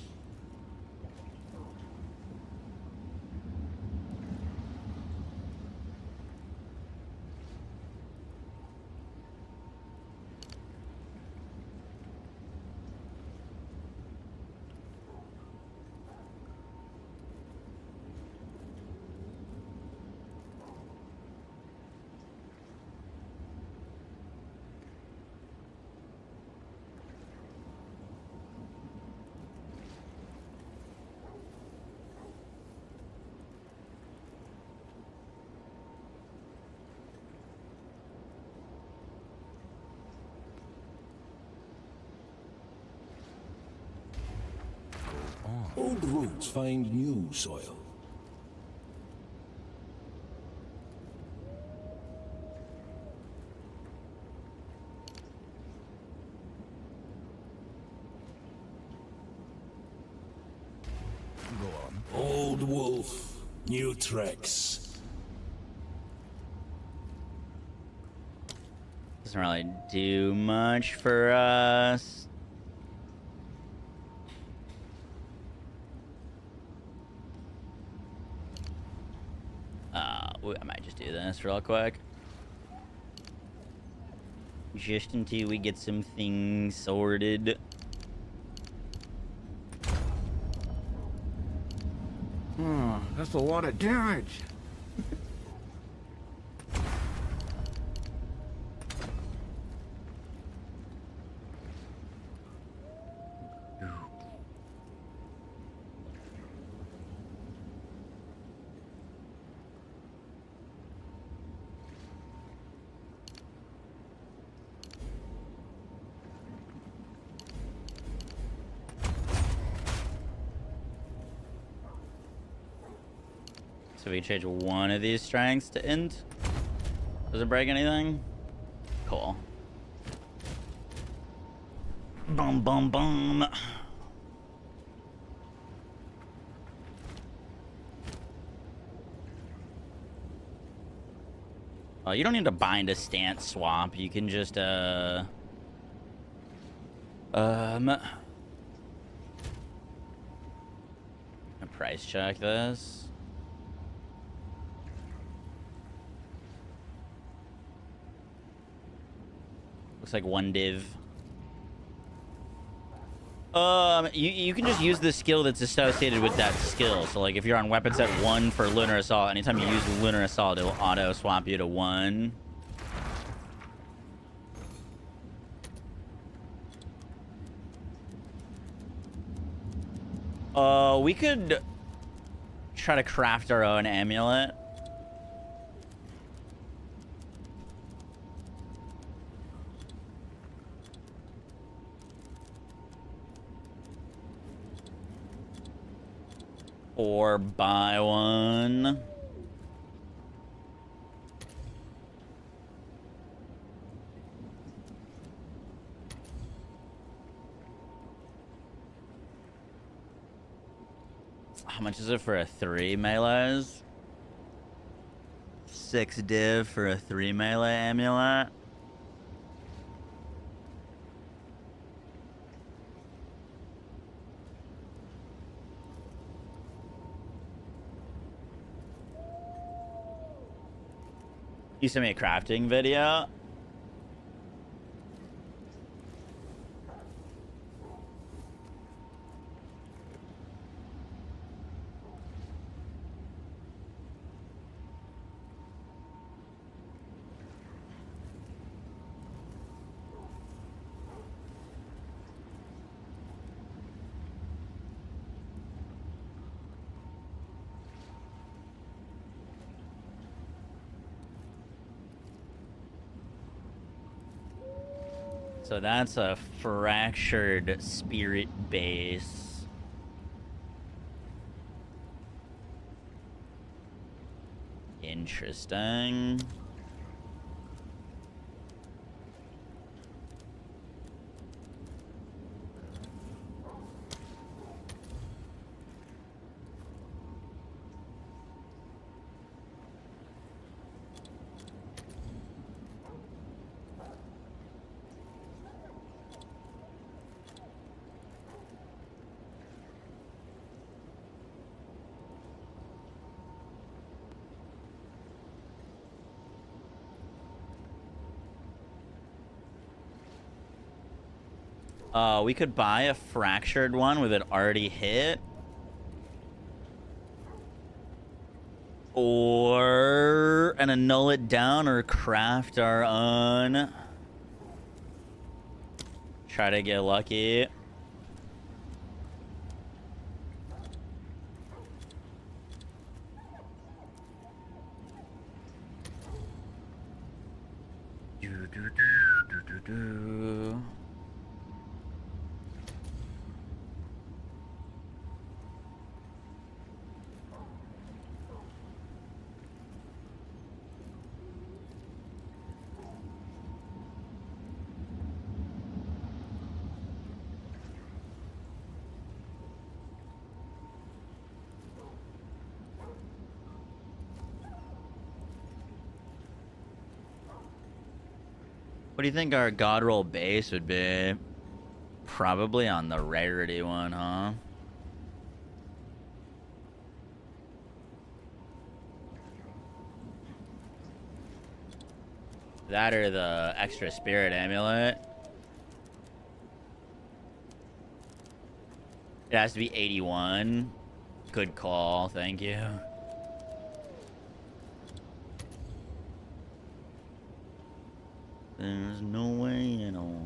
Old roots find new soil. Go on. Old wolf, new tracks. Doesn't really do much for us. I might just do this real quick. Just until we get some things sorted. That's a lot of damage. So we change one of these strengths to int. Does it break anything? Cool. Boom, boom, boom. Oh, you don't need to bind a stance swap. You can just, price check this. Looks like one div. You can just use the skill that's associated with that skill. So like if you're on weapon set 1 for Lunar Assault, anytime you use Lunar Assault, it'll auto swap you to 1. We could try to craft our own amulet. Or buy one. How much is it for a 3 melees? 6 div for a 3 melee amulet. You sent me a crafting video. So that's a fractured spirit base. Interesting. We could buy a fractured one with it already hit. Or annul it down or craft our own. Try to get lucky. What do you think our god roll base would be? Probably on the rarity one, huh? That or the extra spirit amulet. It has to be 81. Good call, thank you. There's no way at all.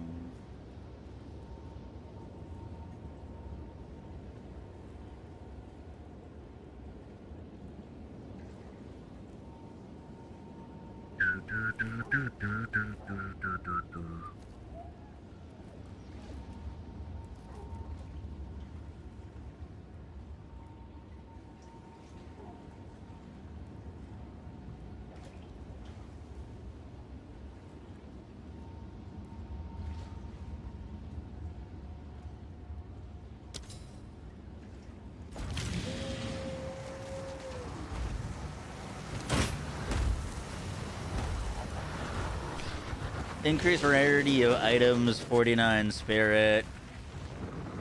Increase rarity of items, 49 spirit.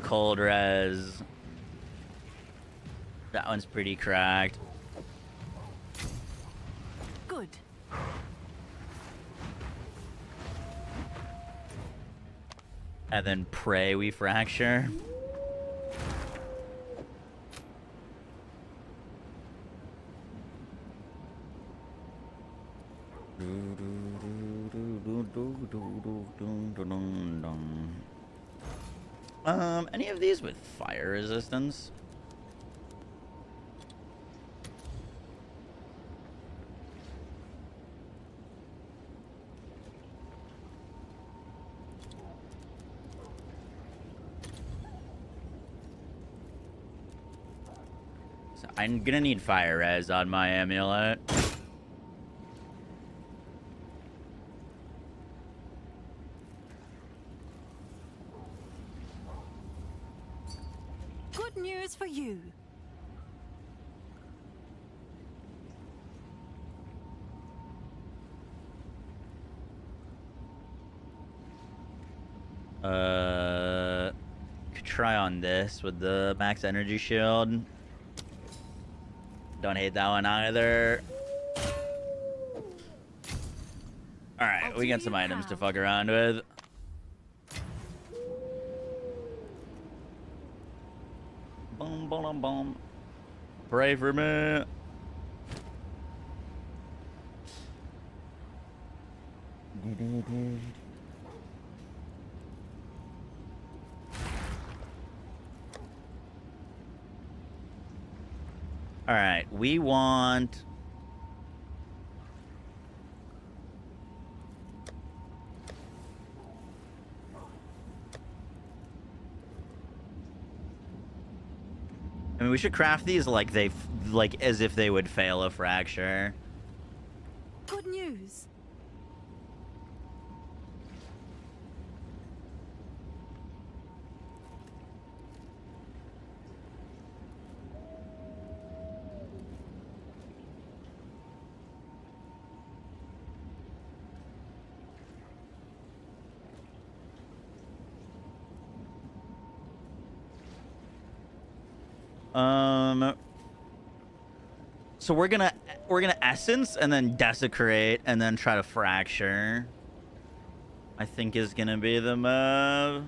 Cold res. That one's pretty cracked. Good. And then pray we fracture. Any of these with fire resistance? So I'm gonna need fire res on my amulet. Good news for you. Could try on this with the max energy shield. Don't hate that one either. Alright, we got some items to fuck around with. Boom, boom, boom. Pray for me. All right, we want... I mean, we should craft these like as if they would fail a fracture. Good news. So we're gonna essence and then desecrate and then try to fracture. I think is gonna be the move.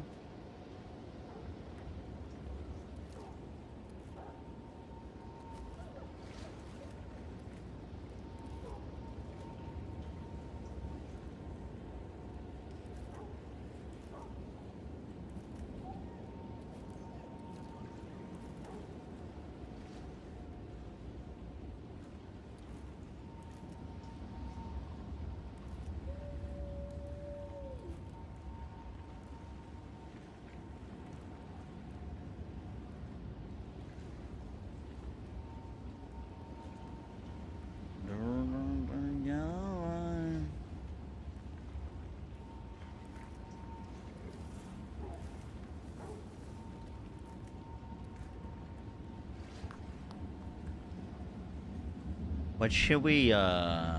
What should we, I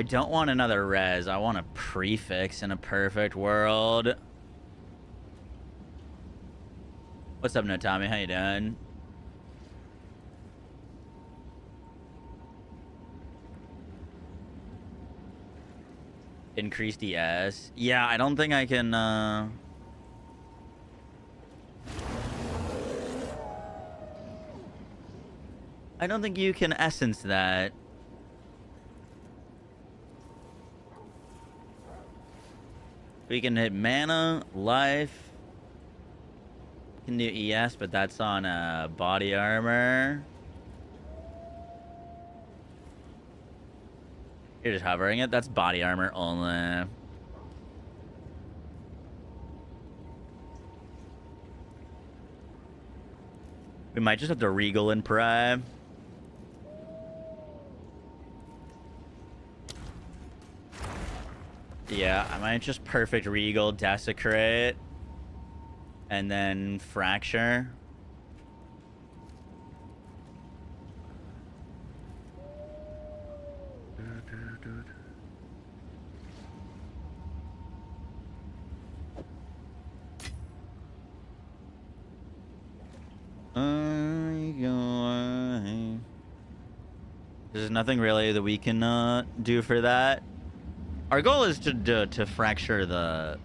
don't want another res. I want a prefix in a perfect world. What's up, Notami? How you doing? Increase DS. Yeah, I don't think I can, I don't think you can essence that. We can hit mana, life. We can do ES, but that's on body armor. You're just hovering it. That's body armor only. We might just have to regal and prime. Yeah, I might just perfect regal, desecrate, and then fracture. there's nothing really that we can do for that. Our goal is to fracture the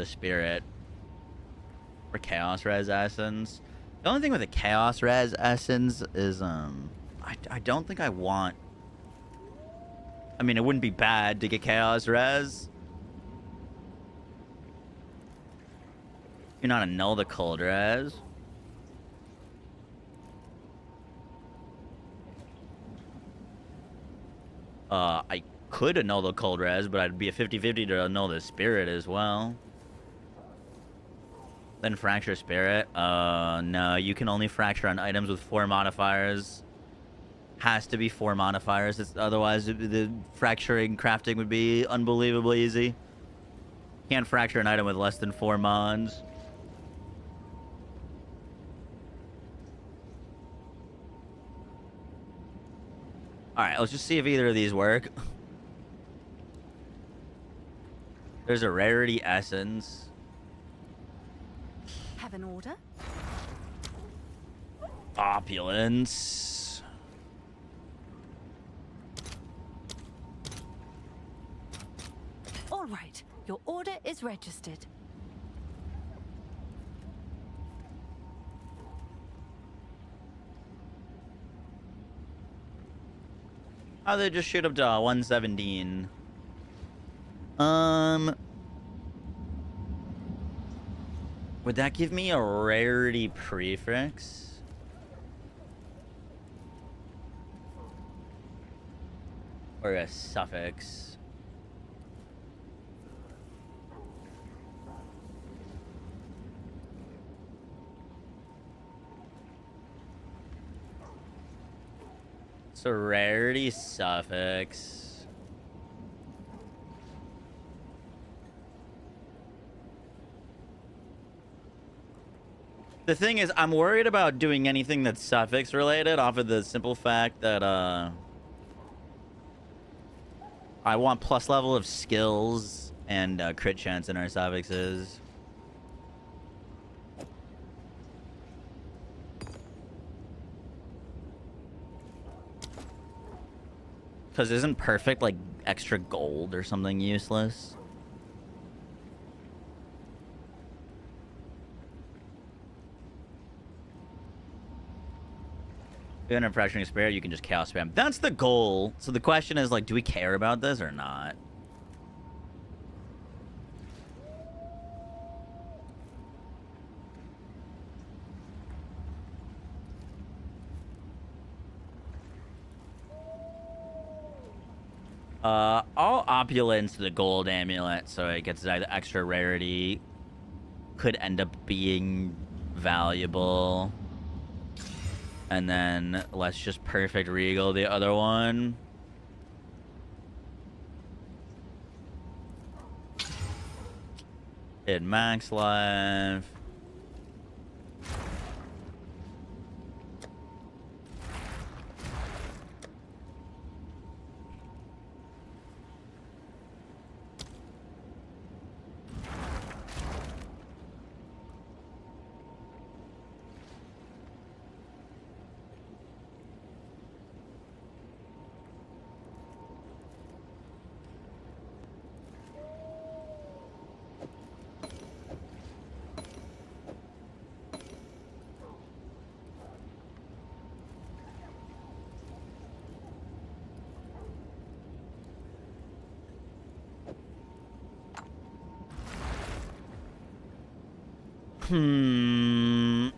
spirit or chaos res essence. The only thing with the chaos res essence is I don't think I want. I mean, it wouldn't be bad to get chaos res. You're not annul the cold res. I could annul the cold res, but I'd be a 50-50 to annul the spirit as well. Then fracture spirit. No, you can only fracture on items with 4 modifiers. Has to be 4 modifiers. Otherwise, the fracturing crafting would be unbelievably easy. Can't fracture an item with less than 4 mods. Alright, let's just see if either of these work. There's a rarity essence. Have an order? Opulence. All right. Your order is registered. Oh, they just shoot up to 117. Would that give me a rarity prefix? Or a suffix? So rarity suffix. The thing is, I'm worried about doing anything that's suffix related off of the simple fact that I want plus level of skills and crit chance in our suffixes. Because isn't perfect like extra gold or something useless? Even in fracturing spirit, you can just chaos spam. That's the goal. So the question is, like, do we care about this or not? I'll opulence the gold amulet so it gets that extra rarity. Could end up being valuable. And then let's just perfect regal the other one. Hit max life. Do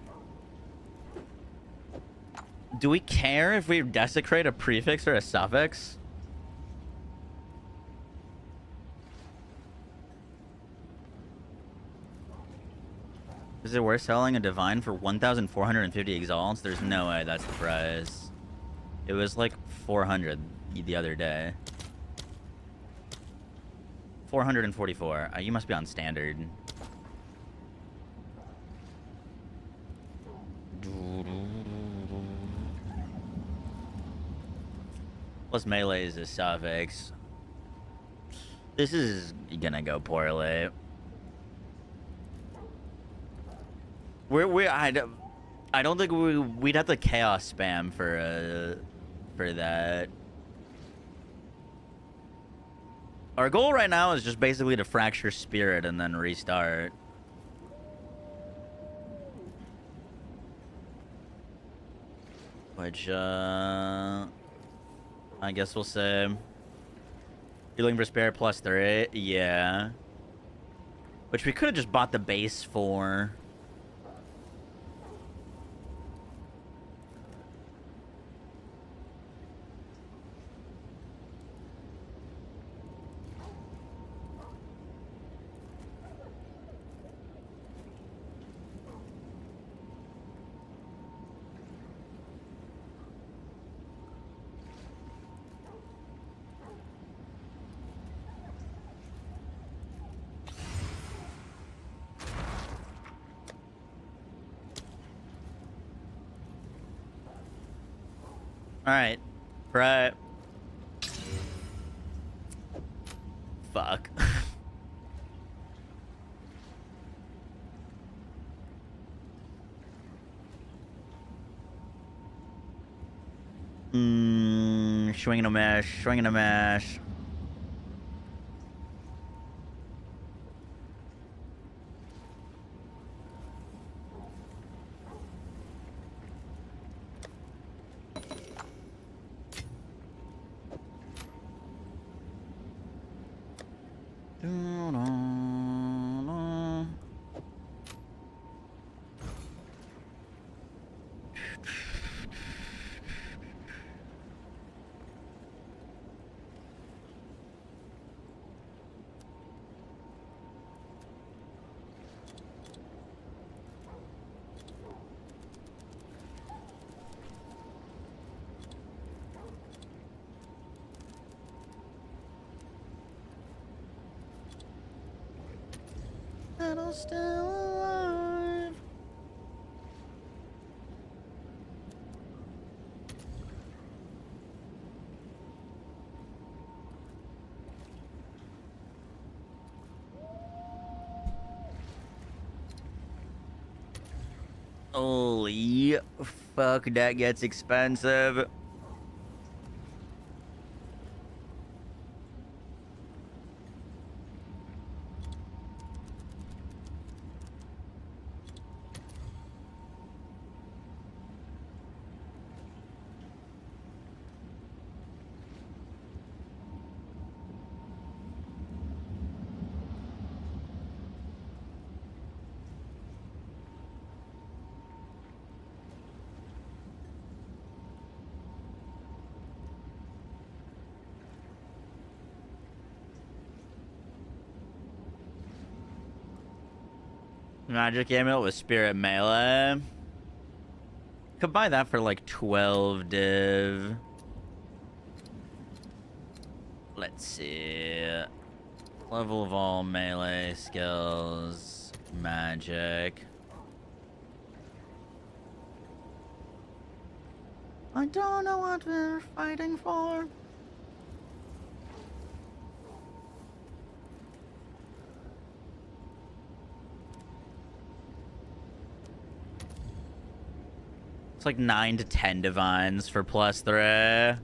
we care if we desecrate a prefix or a suffix? Is it worth selling a divine for 1,450 exalts? There's no way that's the price. It was like 400 the other day. 444. You must be on standard. Plus melee is a suffix. This is gonna go poorly. I don't think we'd have to chaos spam for for that. Our goal right now is just basically to fracture spirit and then restart. Which, I guess we'll say... You're looking for spirit +3? Yeah. Which we could have just bought the base for. Alright. Right. Fuck. Swinging a mesh, swinging a mesh. Still alive. Holy fuck, that gets expensive. Magic amulet with spirit melee. Could buy that for like 12 div. Let's see. Level of all melee skills. Magic. I don't know what we're fighting for. It's like 9 to 10 divines for +3.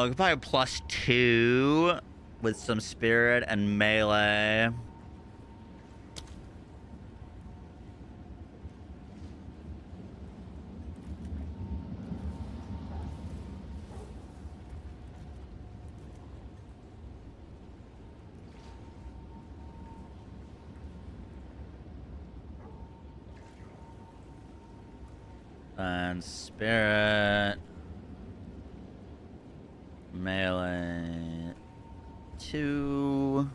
Could probably +2 with some spirit and melee. And spirit. Melee 2.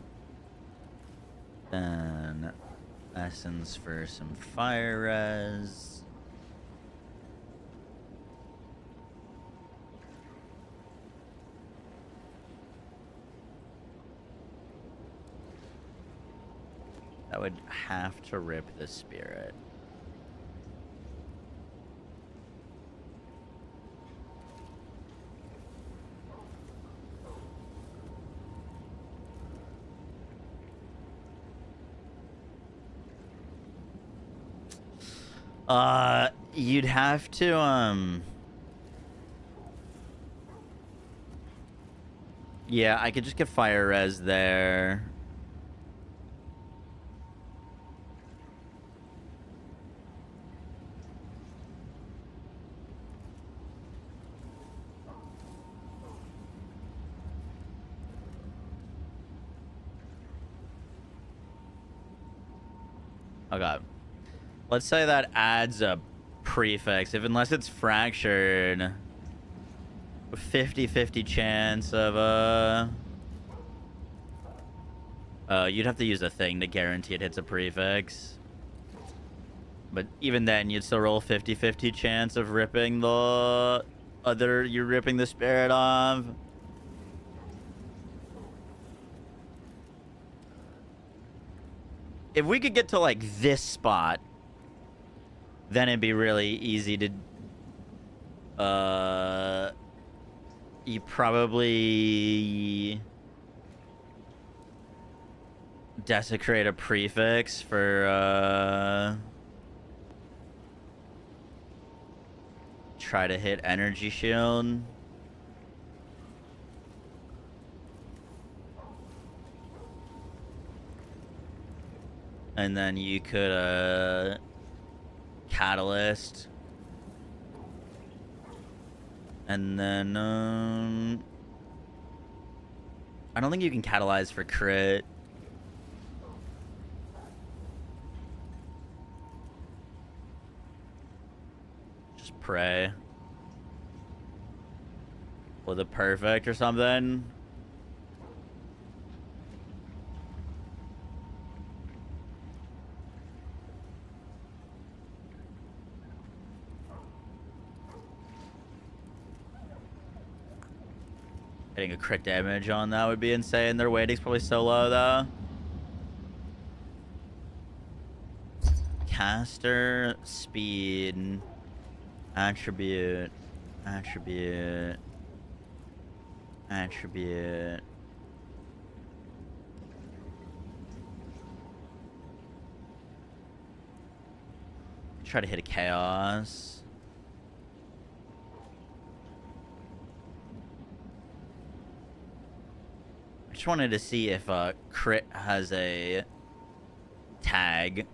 Then essence for some fire res. That would have to rip the spirit. You'd have to, yeah, I could just get fire res there. Okay. Let's say that adds a prefix. Unless it's fractured. 50-50 chance of, you'd have to use a thing to guarantee it hits a prefix. But even then, you'd still roll 50-50 chance of ripping the other... You're ripping the spirit off. If we could get to, like, this spot, then it'd be really easy to... You probably... desecrate a prefix for, try to hit energy shield. And then you could, catalyst. And then, I don't think you can catalyze for crit. Just pray. With a perfect or something. Getting a crit damage on that would be insane. Their weighting's probably so low, though. Caster, speed, attribute, attribute, attribute. Try to hit a chaos. Just wanted to see if crit has a tag.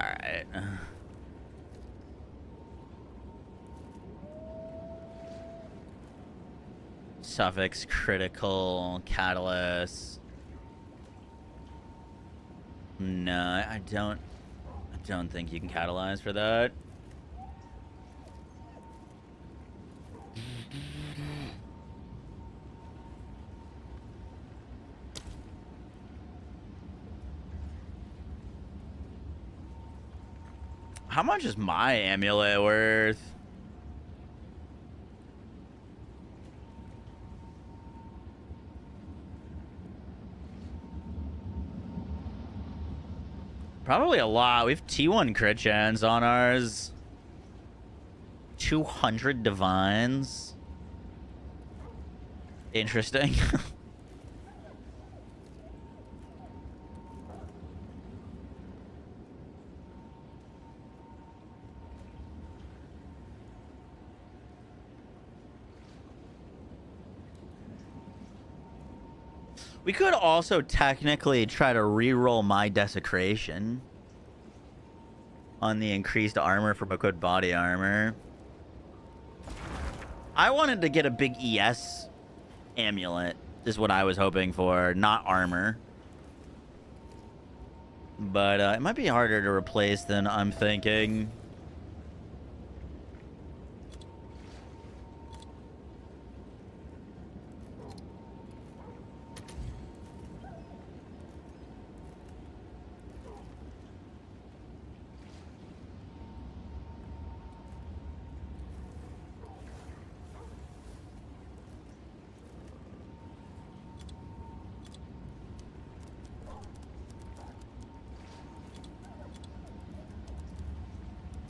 All right. Suffix, critical, catalyst. No, I don't think you can catalyze for that. How much is my amulet worth? Probably a lot. We have T1 crit chance on ours. 200 divines. Interesting. We could also technically try to re-roll my desecration on the increased armor from a good body armor. I wanted to get a big ES amulet, is what I was hoping for, not armor. But it might be harder to replace than I'm thinking.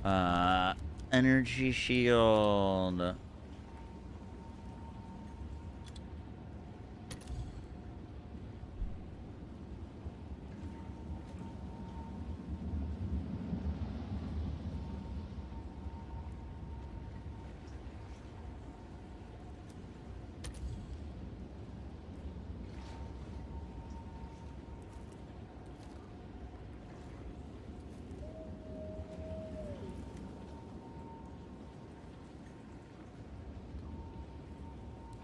Energy shield.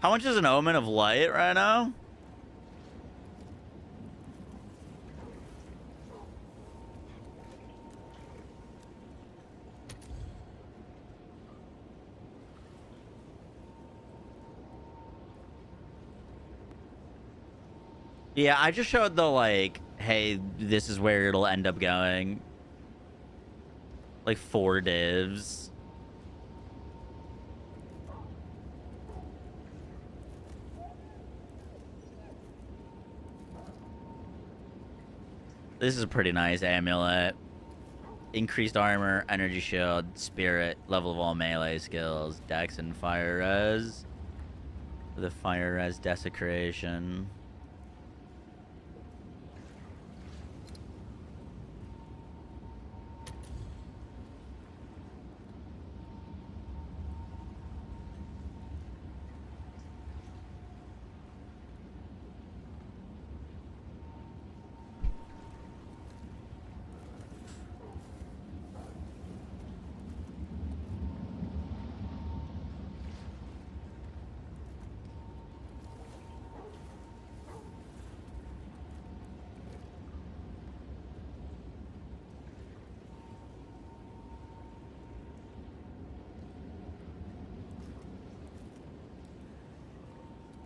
How much is an omen of light right now? Yeah, I just showed the, like, hey, this is where it'll end up going. Like 4 divs. This is a pretty nice amulet. Increased armor, energy shield, spirit, level of all melee skills, dex and fire res. The fire res desecration.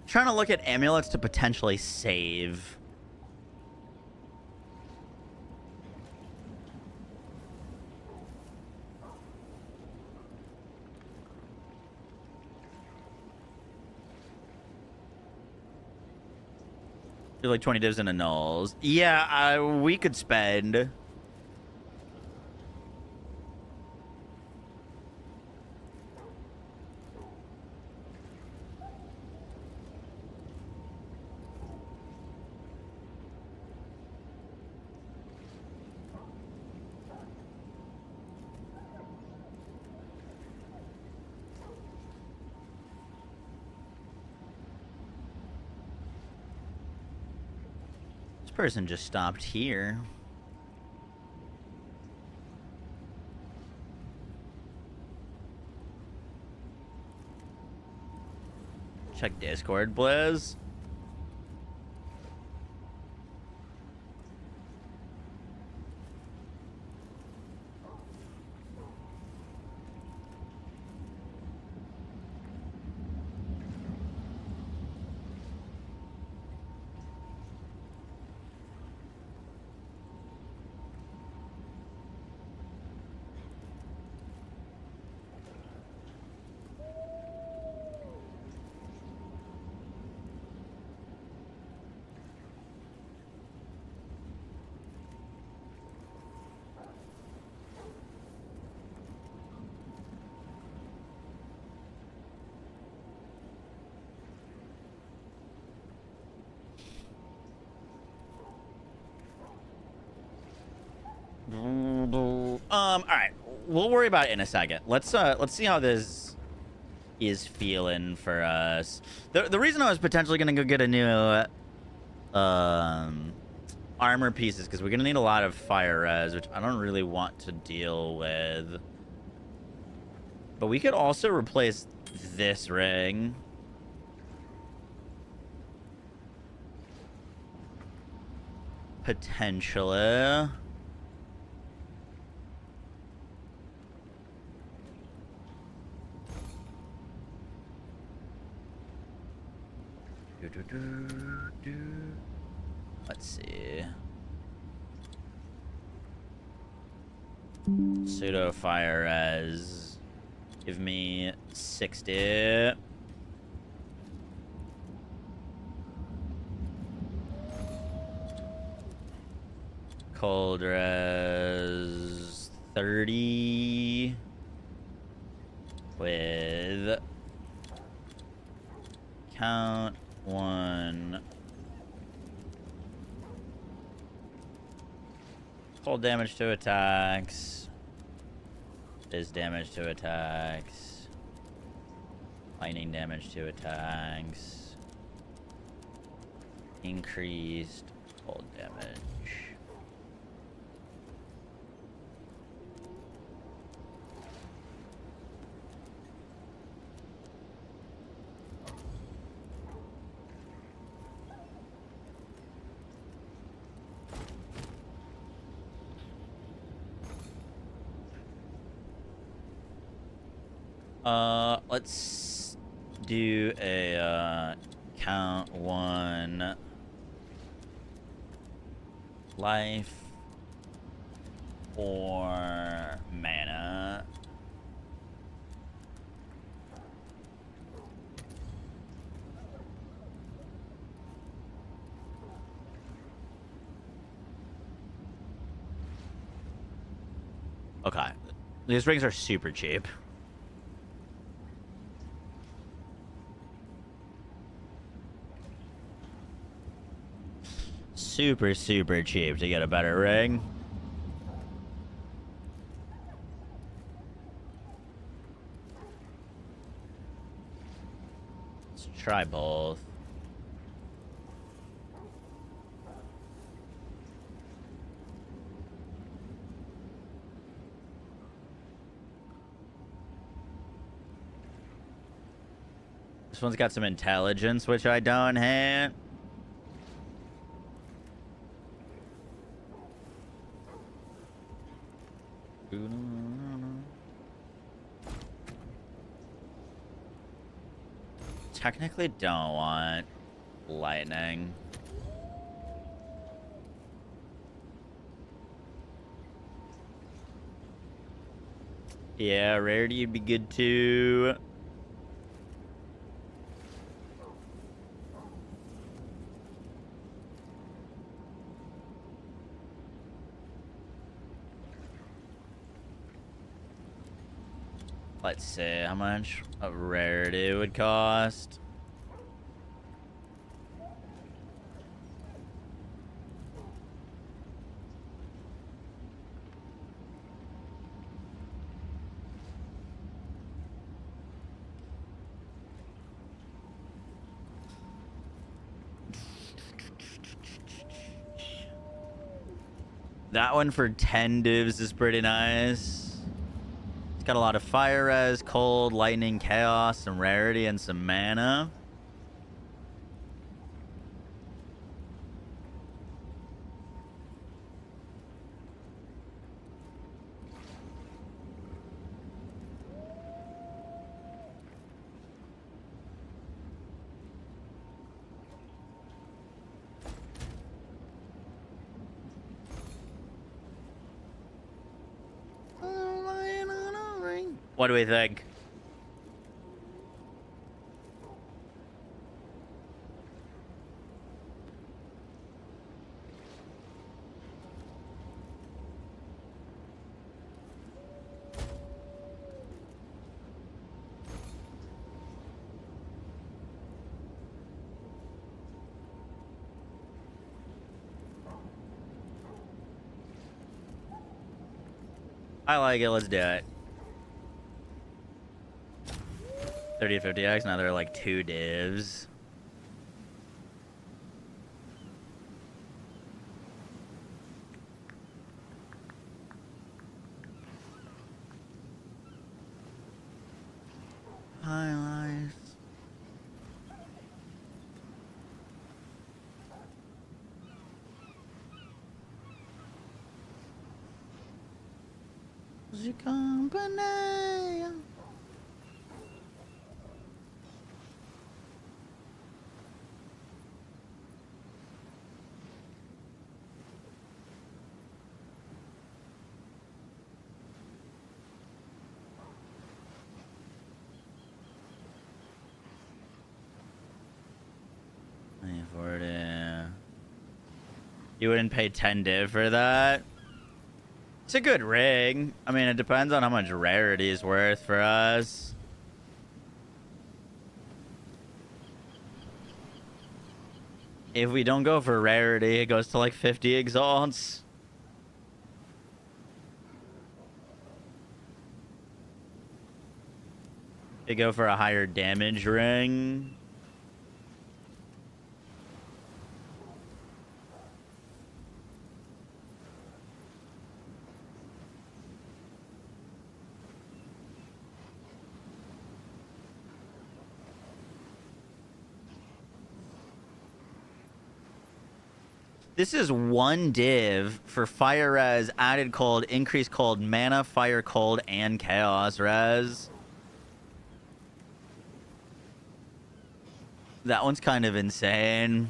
Trying to look at amulets to potentially save. Do like 20 divs into nulls. Yeah, we could spend. Person just stopped here. Check Discord, Blizz. All right, we'll worry about it in a second. Let's see how this is feeling for us. The reason I was potentially gonna go get a new armor piece is because we're gonna need a lot of fire res, which I don't really want to deal with. But we could also replace this ring. Potentially. Let's see. Pseudo fire res. Give me 60. Cold res 30 with count 1. Cold damage to attacks. Is damage to attacks. Lightning damage to attacks. Increased cold damage. Let's do a count 1 life or mana. Okay. These rings are super cheap. Super, super cheap to get a better ring. Let's try both. This one's got some intelligence, which I don't have. Technically don't want lightning. Yeah, rarity would be good too. Let's see how much a rarity would cost. That one for 10 divs is pretty nice. It's got a lot of fire res, cold, lightning, chaos, some rarity, and some mana. What do we think? I like it. Let's do it. 30 to 50x. Now there are like 2 divs. Highlights. The company. You wouldn't pay 10 div for that? It's a good rig. I mean, it depends on how much rarity is worth for us. If we don't go for rarity, it goes to like 50 exalts. They go for a higher damage ring. This is one div for fire res, added cold, increased cold, mana, fire cold, and chaos res. That one's kind of insane.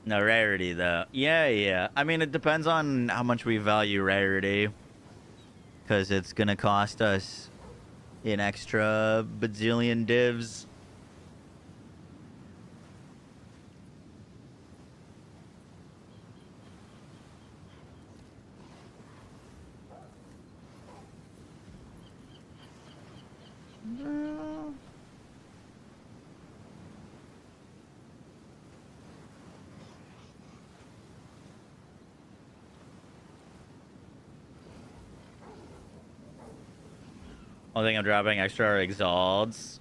No rarity though. Yeah. I mean, it depends on how much we value rarity. Because it's going to cost us an extra bazillion divs. Only thing I'm dropping extra are exalts.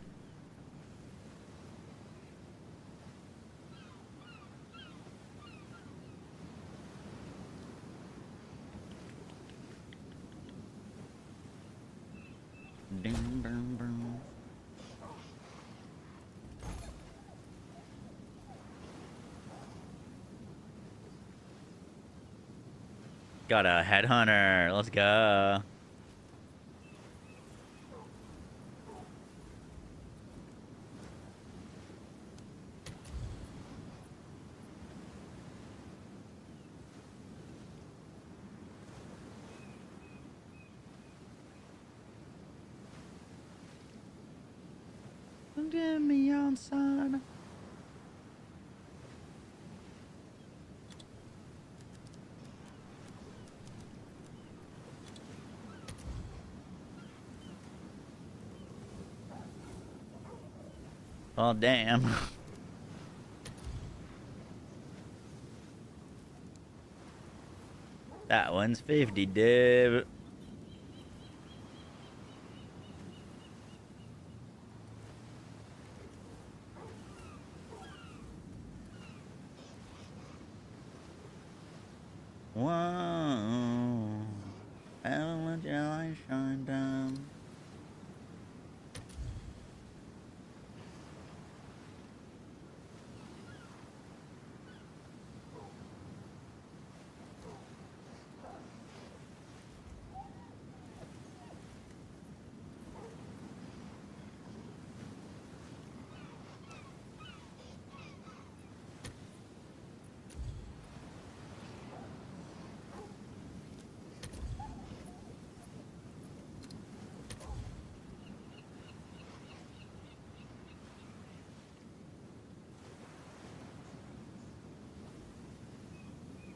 Got a headhunter. Let's go. Get me outside. Oh, damn. That one's 50, div. Whoa. I'll let your light shine down.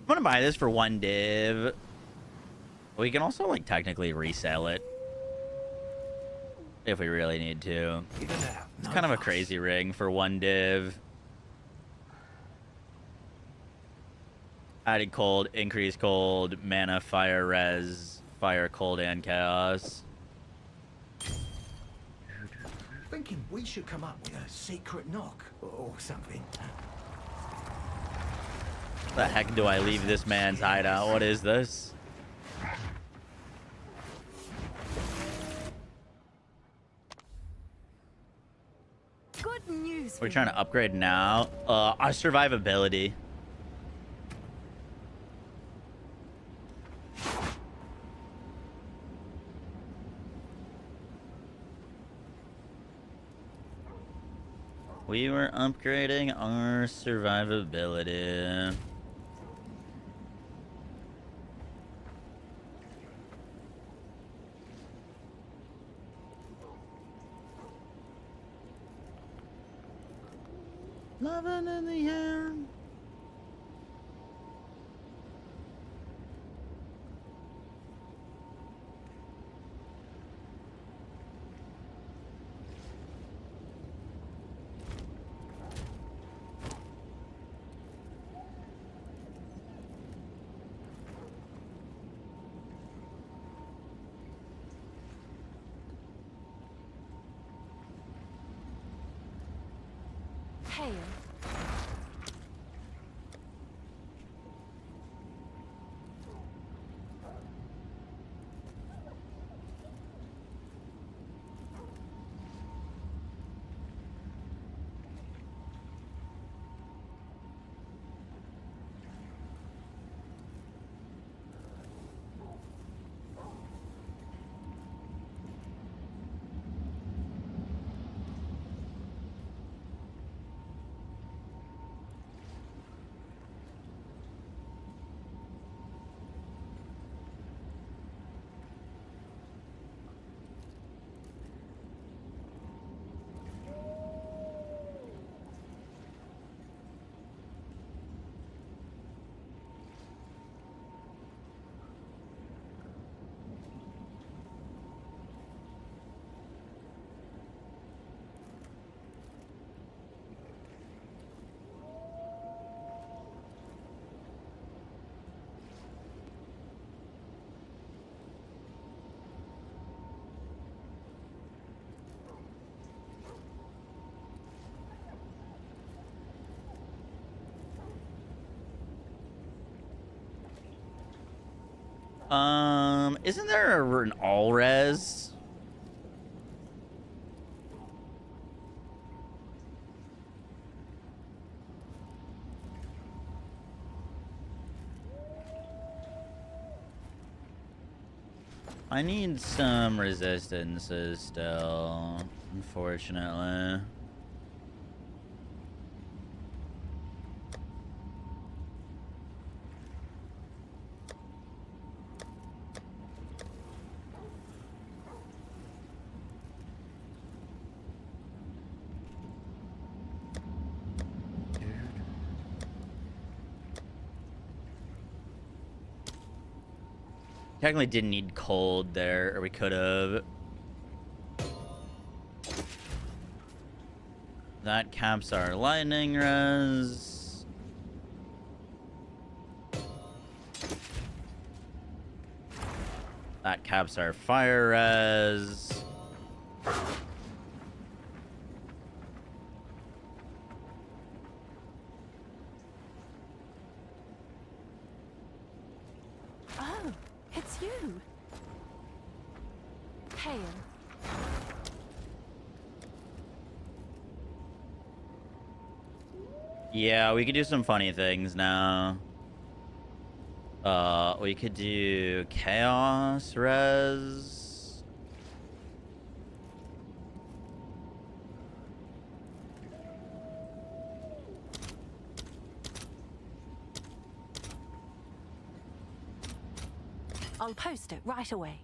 I'm gonna buy this for one div. We can also, like, technically resell it if we really need to. It's kind of a crazy ring for one div. Added cold, increased cold, mana, fire res, fire cold, and chaos. Thinking we should come up with a secret knock or something. The heck do I leave this man's hideout? What is this? Good news. We're trying to upgrade now. Our survivability. We were upgrading our survivability. Loving in the air. Hail. Isn't there an all res? I need some resistances still, unfortunately. Technically didn't need cold there, or we could have. That caps our lightning res. That caps our fire res. Oh, it's you. Hail. Yeah, we could do some funny things now. We could do chaos res. I'll post it right away.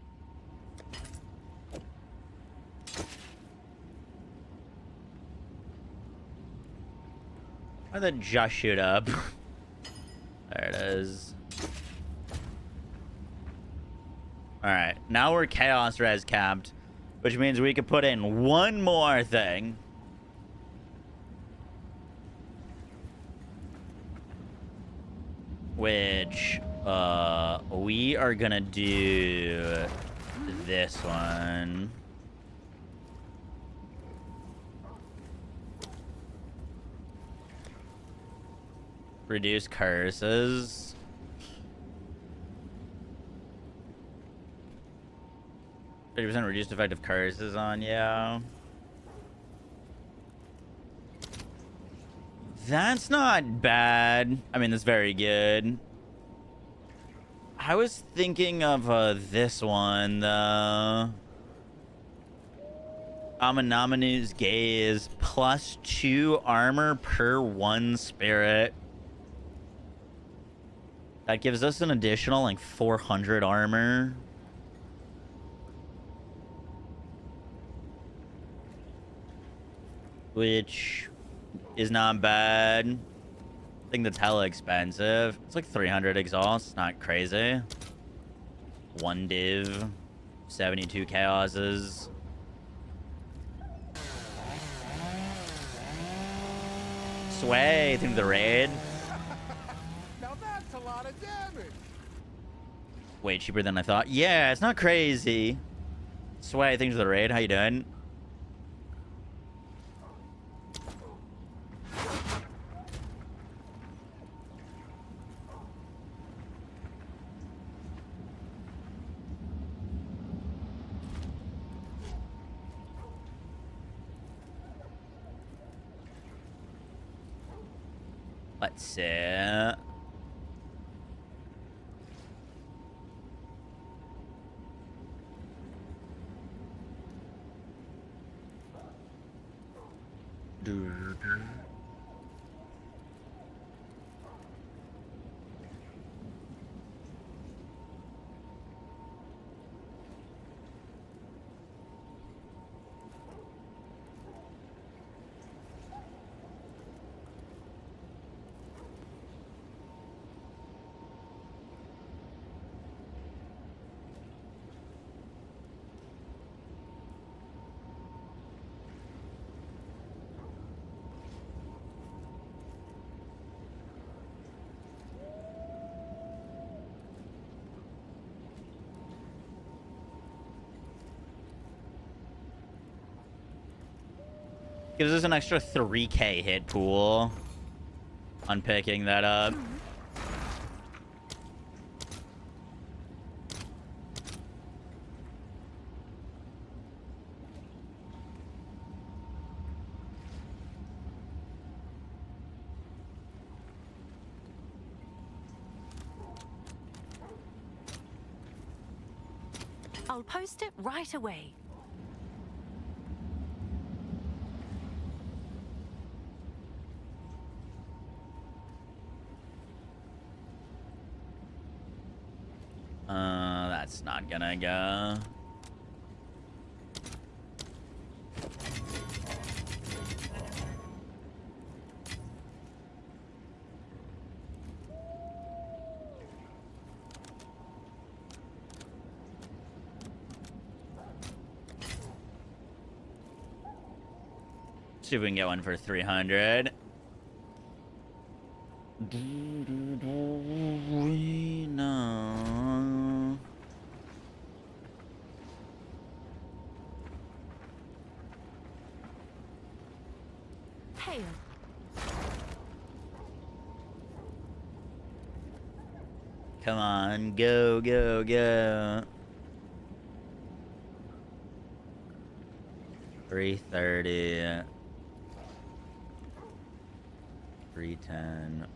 Why did that just shoot up? There it is. Alright, now we're chaos res capped, which means we could put in one more thing. Which, we are gonna do this one. Reduce curses. %, reduced effective curses on, yeah. That's not bad. I mean, that's very good. I was thinking of this one, though. Amanamu's Gaze, +2 armor per 1 spirit. That gives us an additional, like, 400 armor. Which is not bad. I think that's hella expensive. It's like 300 exalts. Not crazy. 1 div. 72 chaoses. Sway through the raid. Now that's a lot of damage. Way cheaper than I thought. Yeah, it's not crazy. Sway, thanks for the raid. How you doing? Let's see. Gives us an extra 3k hit pool on picking that up. I'll post it right away. That's not gonna go. See if we can get one for 300. We know. Hail. Come on, go, go, go. 330. 310.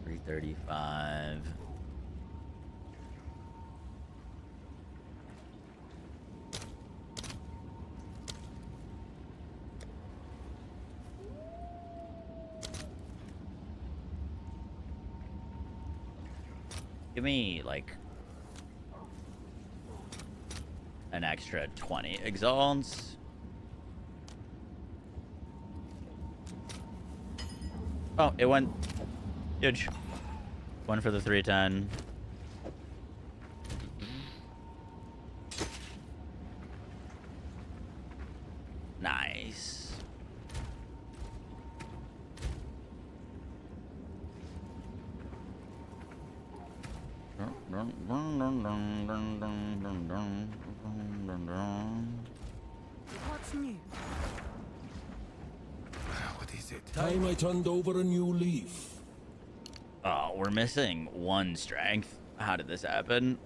335. Give me like an extra 20 exalts. Oh, it went huge. One for the 310. Nice. What's new? What is it? Time I turned over a new leaf. Oh, we're missing 1 strength. How did this happen?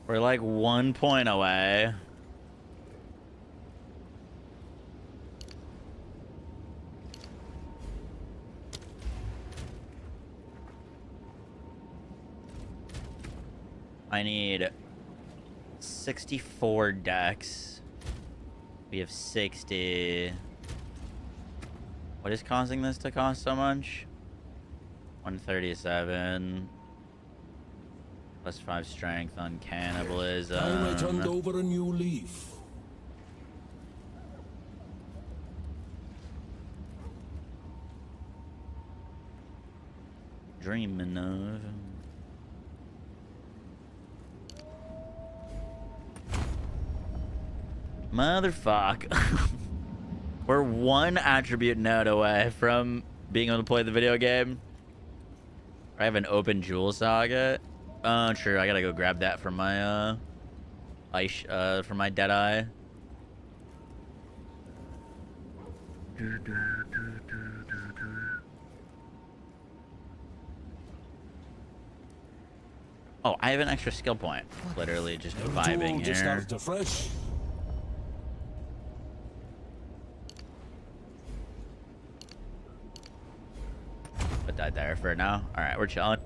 We're like 1 point away. I need 64 decks. We have 60. What is causing this to cost so much? 137. +5 strength on I cannibalism. turned over a new leaf. Dreaming of. Motherfuck. We're one attribute node away from being able to play the video game. I have an open jewel socket. Oh, true. I gotta go grab that from my ice from my dead eye. Oh, I have an extra skill point. Literally just vibing Just here. started afresh. Put that there for now. All right, we're chilling.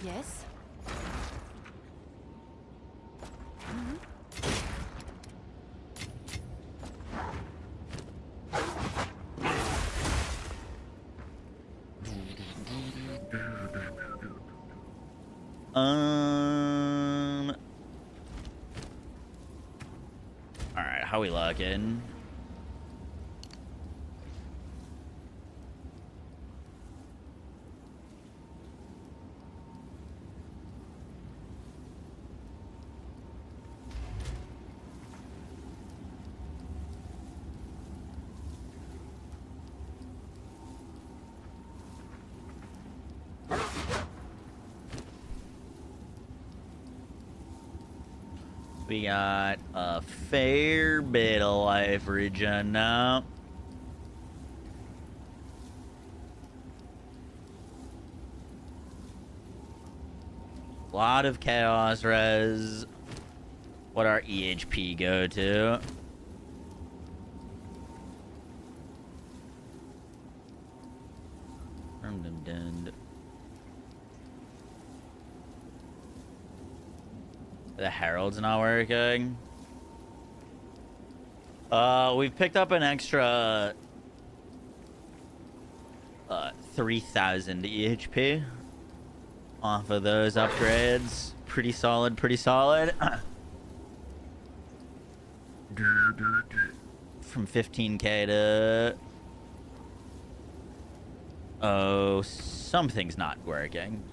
Yes. All right, how we looking? We got a fair bit of life regen now. A lot of chaos res. What our EHP go to? The Herald's not working. We've picked up an extra 3,000 EHP off of those upgrades. Pretty solid, pretty solid. From 15k to... Oh, something's not working.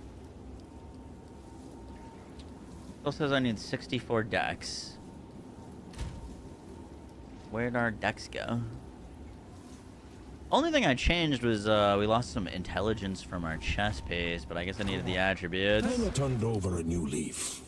Still says I need 64 decks. Where'd our decks go? Only thing I changed was we lost some intelligence from our chess piece, but I guess I needed the attributes. I turned over a new leaf.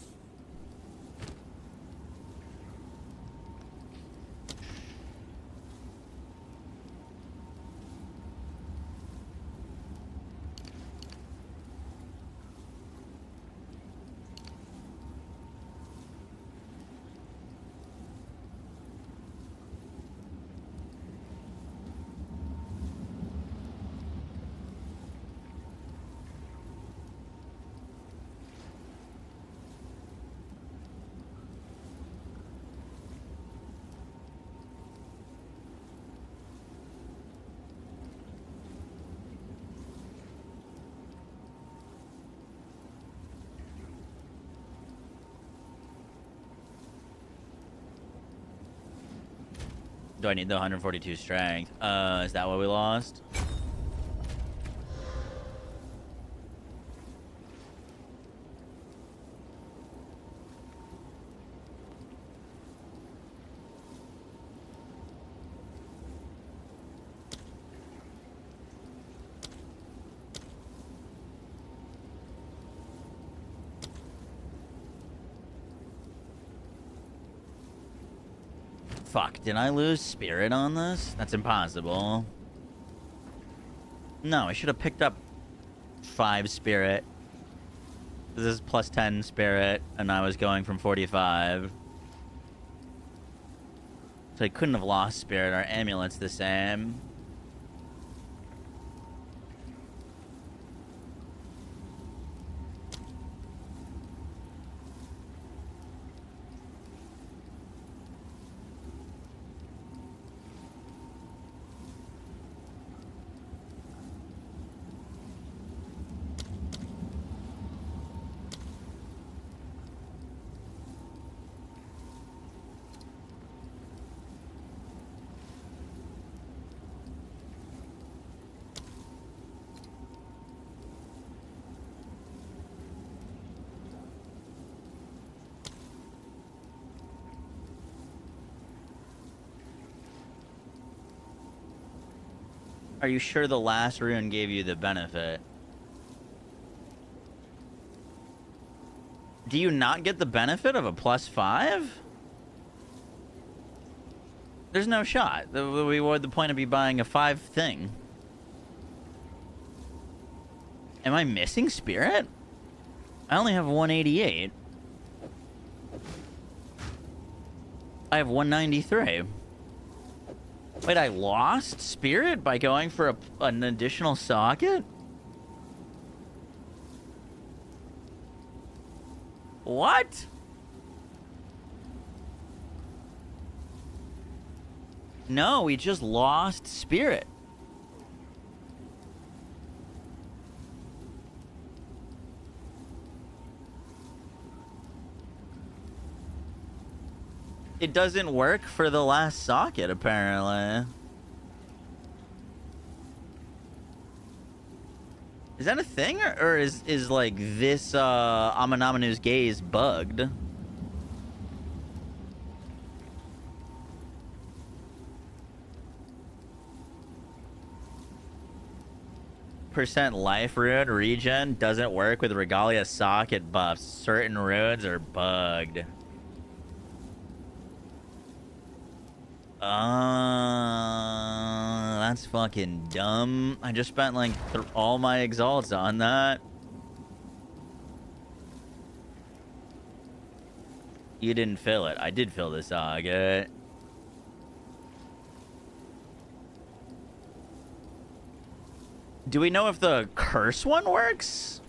Do I need the 142 strength? Is that what we lost? Fuck, did I lose spirit on this? That's impossible. No, I should have picked up 5 spirit. This is plus 10 spirit, and I was going from 45. So I couldn't have lost spirit. Our amulet's the same. Are you sure the last rune gave you the benefit? Do you not get the benefit of a +5? There's no shot. What would the point of me buying a 5 thing? Am I missing spirit? I only have 188. I have 193. Wait, I lost spirit by going for an additional socket? What? No, we just lost spirit. It doesn't work for the last socket, apparently. Is that a thing, or is like this Amanamanu's gaze bugged? % life rune regen doesn't work with Regalia socket buffs. Certain runes are bugged. That's fucking dumb. I just spent like all my exalts on that. You didn't fill it. I did fill the socket. Do we know if the curse one works?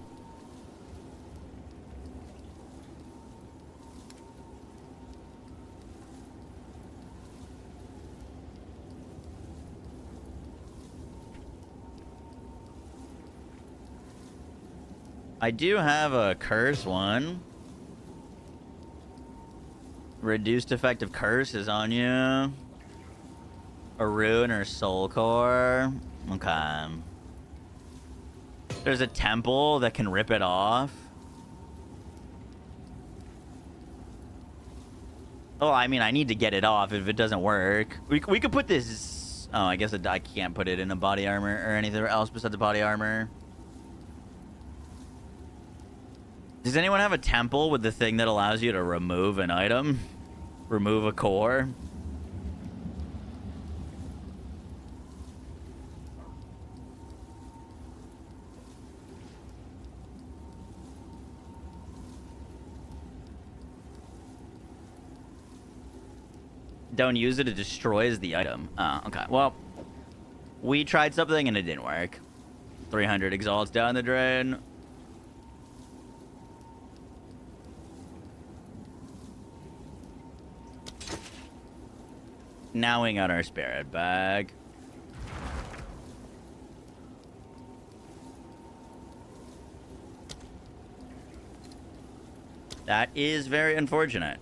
I do have a curse one. Reduced effective curses on you. A rune or soul core. Okay. There's a temple that can rip it off. Oh, I mean, I need to get it off if it doesn't work. We could put this... Oh, I guess I can't put it in a body armor or anything else besides the body armor. Does anyone have a temple with the thing that allows you to remove an item? Remove a core? Don't use it, it destroys the item. Oh, okay. Well, we tried something and it didn't work. 300 exalts down the drain. Now we got our spirit bag. That is very unfortunate.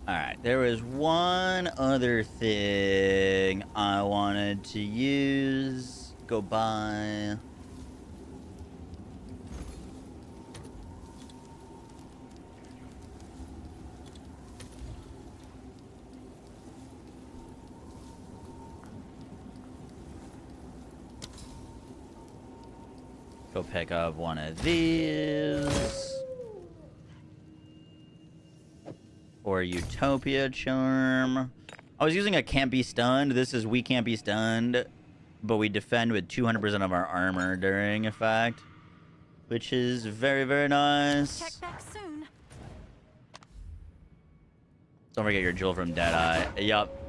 Alright, there was one other thing I wanted to use. Go buy. Go pick up one of these. Or Utopia Charm. I was using a Can't Be Stunned. This is We Can't Be Stunned. but we defend with 200% of our armor during effect, which is very, very nice. Check back soon. Don't forget your jewel from Deadeye. Yup.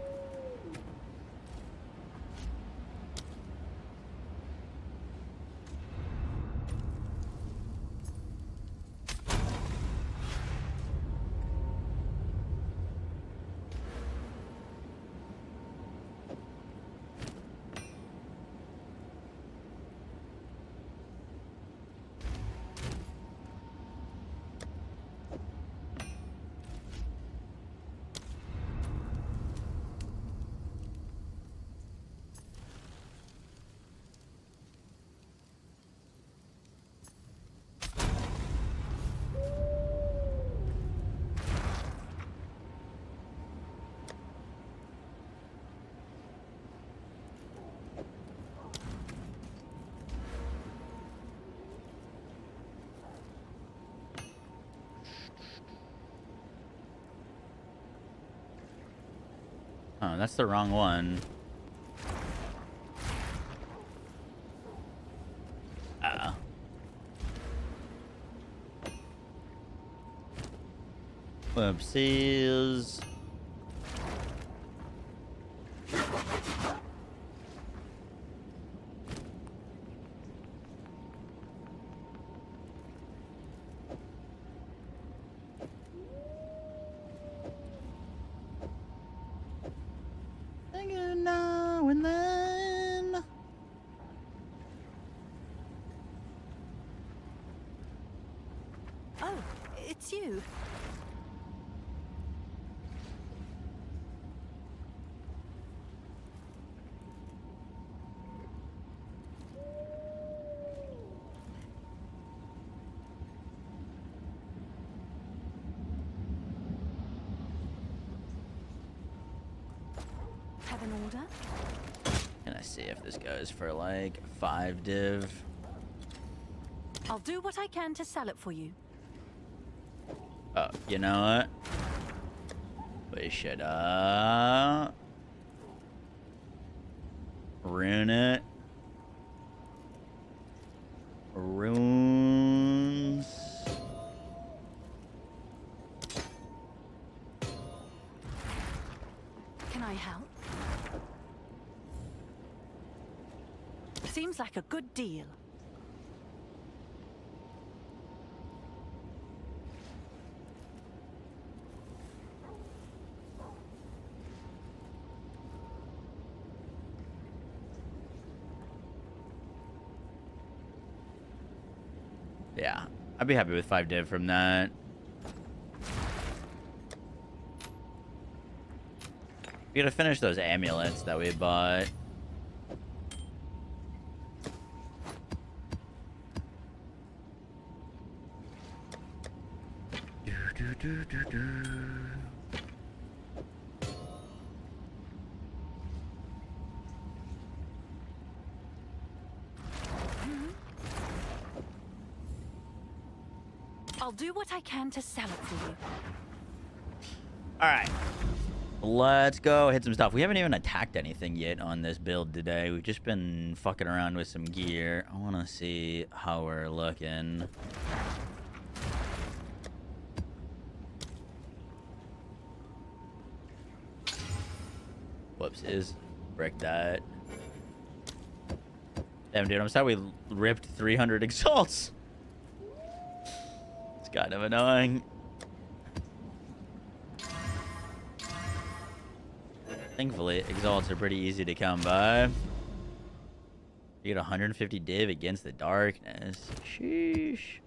Oh, that's the wrong one. Whoopsies. Now and then. Oh, it's you. Have an order? Can I see if this goes for like 5 div? I'll do what I can to sell it for you. Oh, you know what? We should rune it. Runes. Can I help? Seems like a good deal. Yeah, I'd be happy with 5 div from that. We gotta finish those amulets that we bought. I'll do what I can to sell it for you. All right, let's go hit some stuff. We haven't even attacked anything yet on this build today. We've just been fucking around with some gear. I want to see how we're looking. Whoops, is brick that. Damn, dude, I'm sad we ripped 300 exalts. It's kind of annoying. Thankfully, exalts are pretty easy to come by. You get 150 div against the darkness. Sheesh.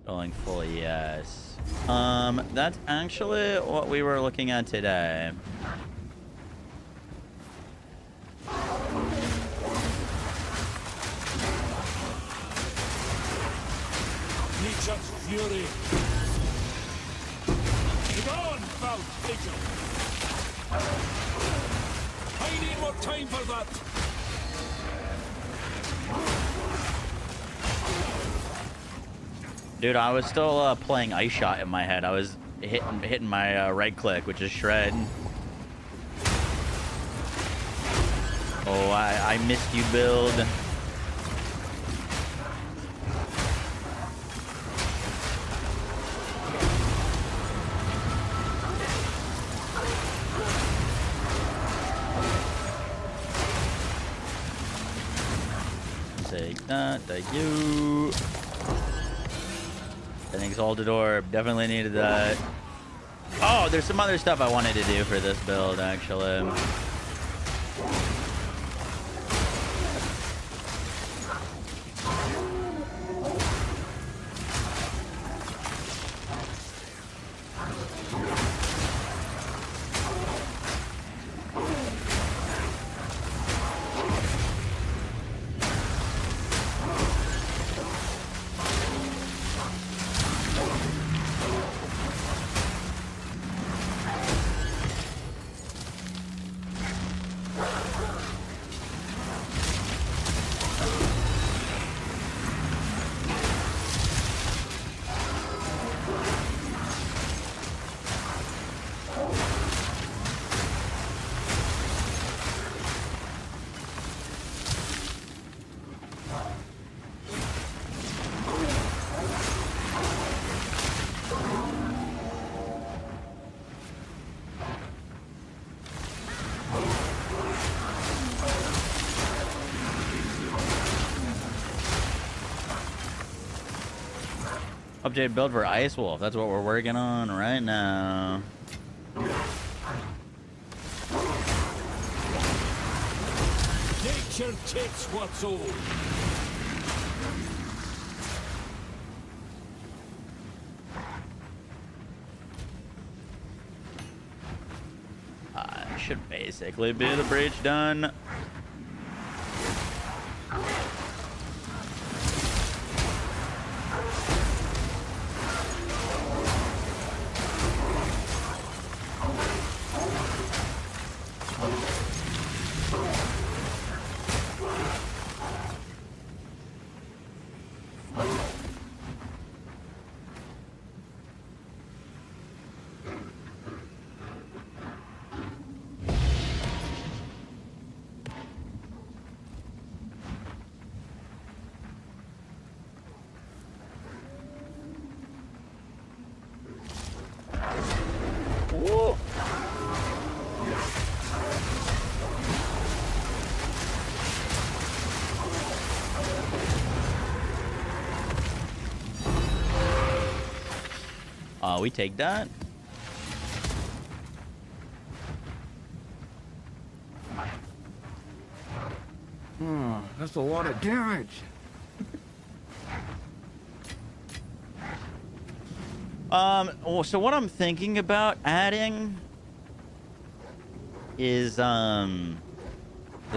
Going full, yes. That's actually what we were looking at today. Nature's fury. Get on, foul vigil. I need more time for that. Dude, I was still playing Ice Shot in my head. I was hitting my right click, which is shred. Oh, I missed you, build. Take that, thank you. An exalted orb, definitely needed that. Oh, there's some other stuff I wanted to do for this build, actually. Update build for Ice Wolf. That's what we're working on right now. Nature takes what's old. Should basically be the breach done. We take that. Oh, that's a lot of damage. Well, so what I'm thinking about adding is the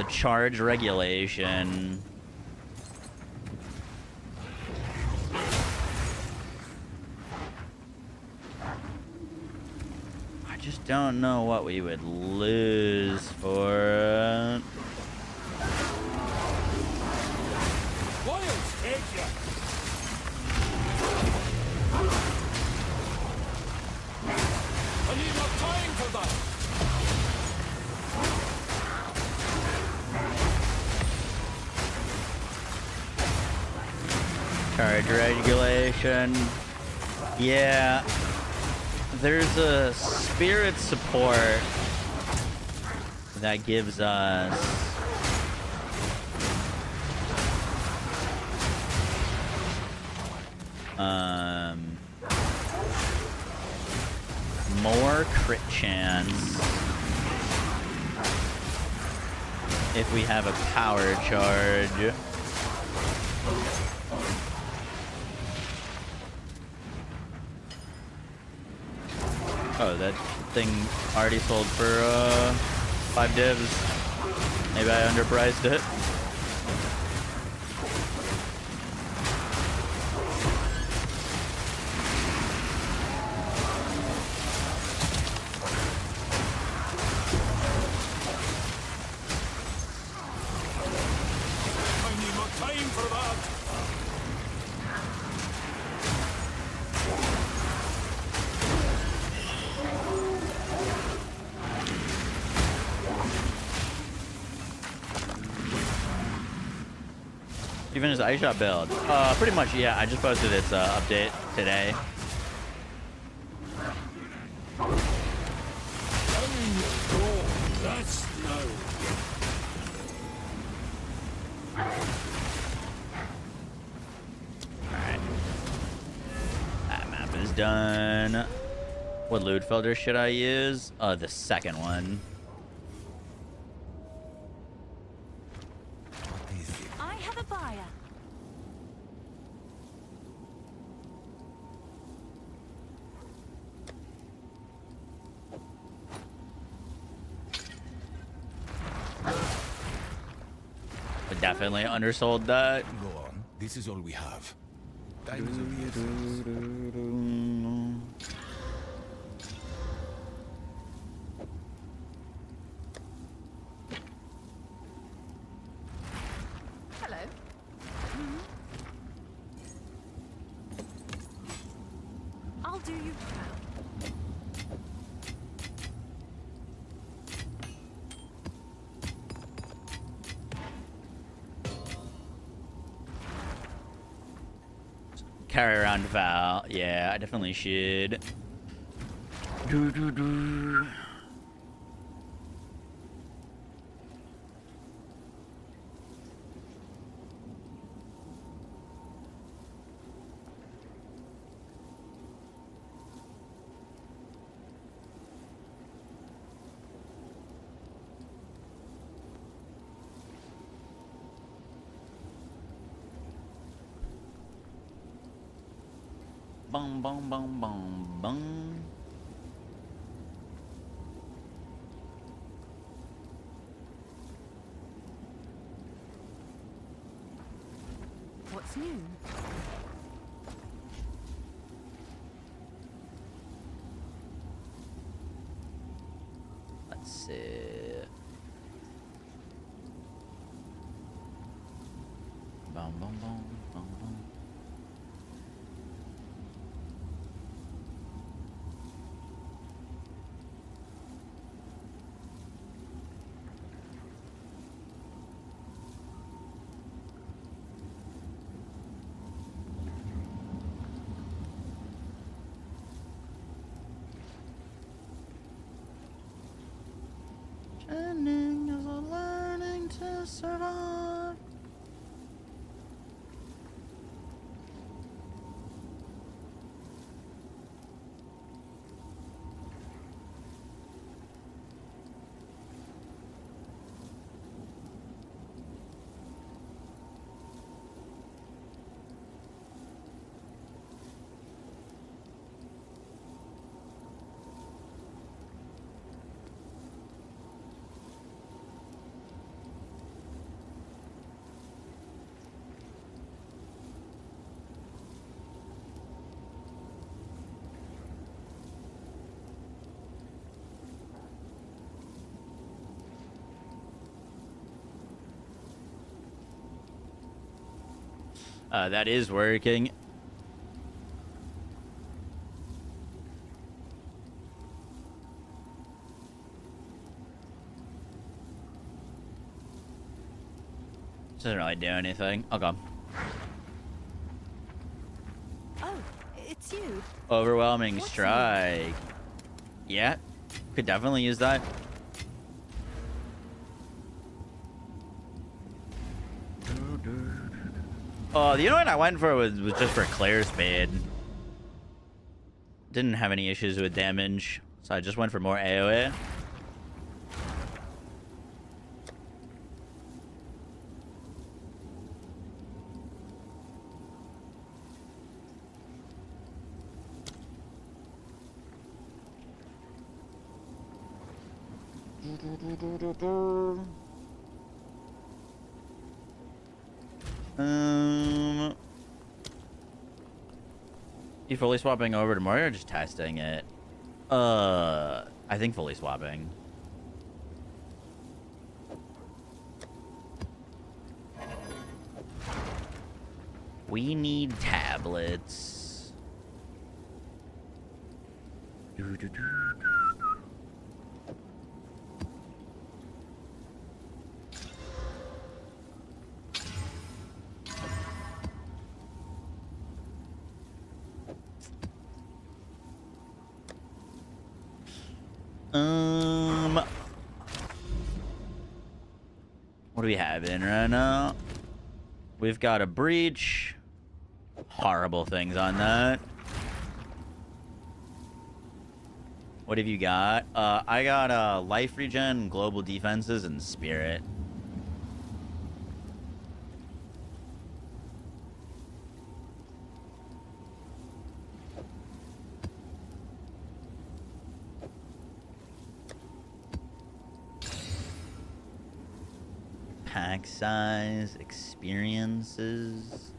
charge regulation. Just don't know what we would lose for it. Wild take ya. I need more time for that. Charge regulation. Yeah. There's a spirit support that gives us more crit chance if we have a power charge. Oh, that thing already sold for 5 divs. Maybe I underpriced it. I need more time for that. You finished the ice shot build? Pretty much, yeah. I just posted its update today. That's no. Alright. That map is done. What loot filter should I use? The second one. I have a buyer. I definitely undersold that. Go on. This is all we have. Time is of the essence. Hello. I'll do you proud. Carry around Val. Yeah, I definitely should. Bong, bong, bong, bong, bong. What's new? Let's see. Bong, bong, bong, bong, bong. Training is a learning to survive. That is working. Doesn't really do anything. Okay. Oh, it's you. Overwhelming What's new? strike. Yeah, could definitely use that. Oh, the one I went for was just for clear speed. Didn't have any issues with damage, so I just went for more AoE. You fully swapping over to Mario or just testing it? I think fully swapping. We need tablets. What do we have in right now? We've got a breach. Horrible things on that. What have you got? I got life regen, global defenses, and spirit. Pack size, experiences.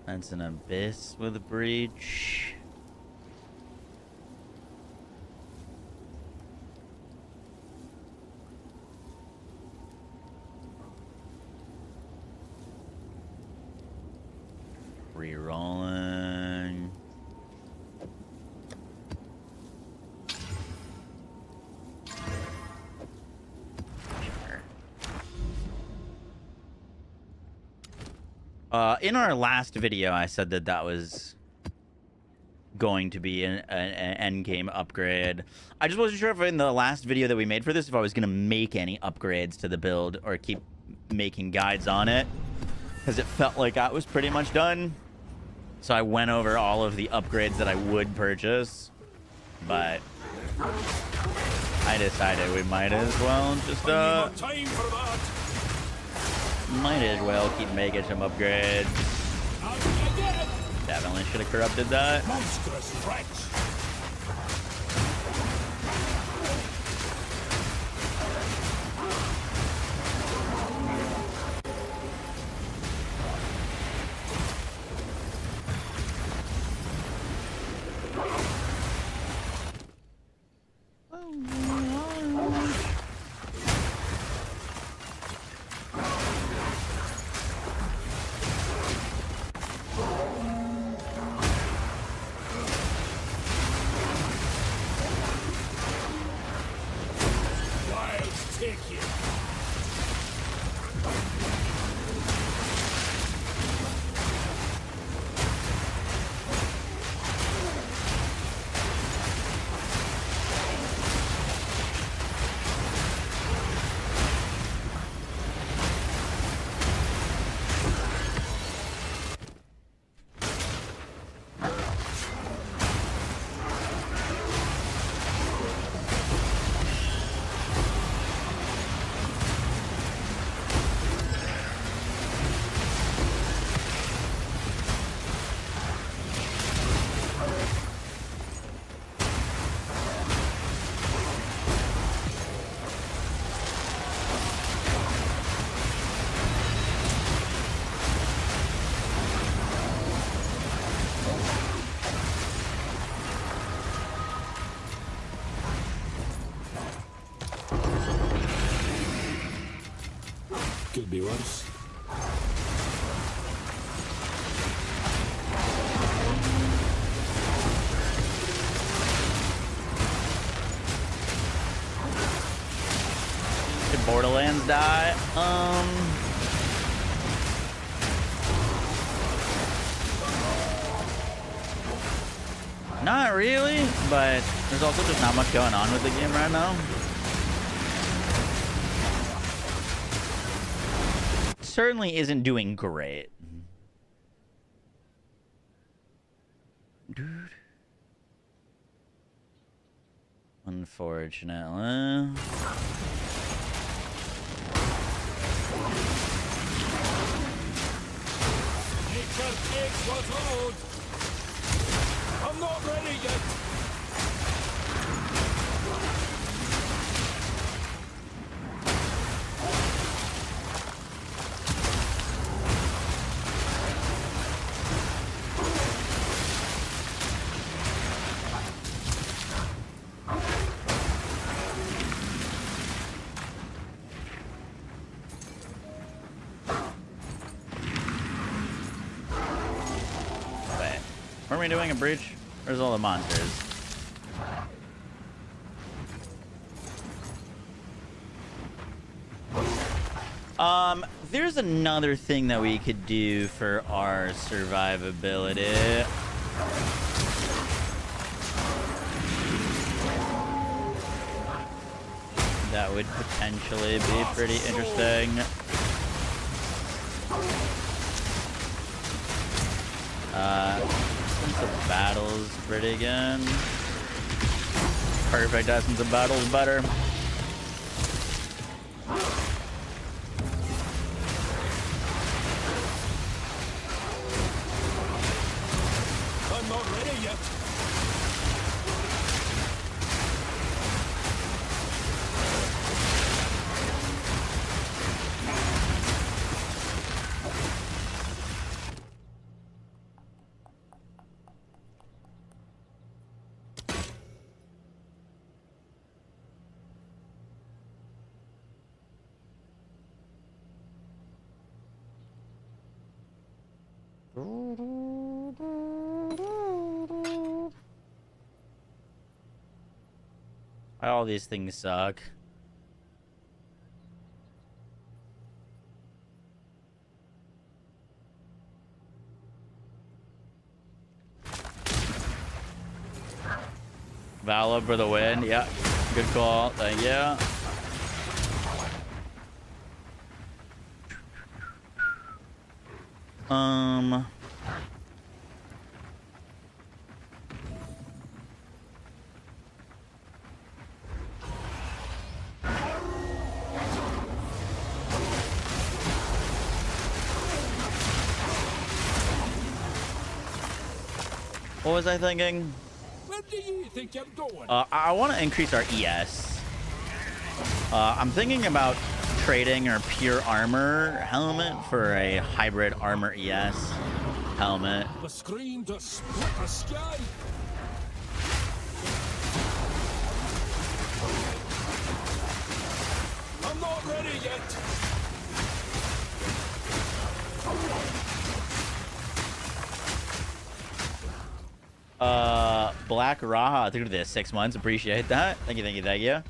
That's an abyss with a breach. Rerolling. In our last video, I said that that was going to be an end game upgrade. I just wasn't sure if in the last video that we made for this, if I was going to make any upgrades to the build or keep making guides on it, because it felt like I was pretty much done. So I went over all of the upgrades that I would purchase, but I decided we might as well just Time for that. might as well keep making some upgrades. How did you get it? Definitely should have corrupted that. Monstrous threats. Could be worse. Did Borderlands die? Not really, but there's also just not much going on with the game right now. Certainly isn't doing great. Dude. Unfortunately. Nature takes what's owed. I'm not ready yet. Weren't we doing a breach? Where's all the monsters? There's another thing that we could do for our survivability. That would potentially be pretty interesting. Essence of Battle's pretty good. Perfect. Essence of Battle's better. I'm not ready yet. All these things suck. Valor for the win. Yeah, good call. Thank you. What was I thinking? Where do you think you're going? I want to increase our ES. I'm thinking about trading our pure armor helmet for a hybrid armor ES helmet. The screen to split the sky. I'm not ready yet. Black Raha through this 6 months. Appreciate that. Thank you, thank you, thank you.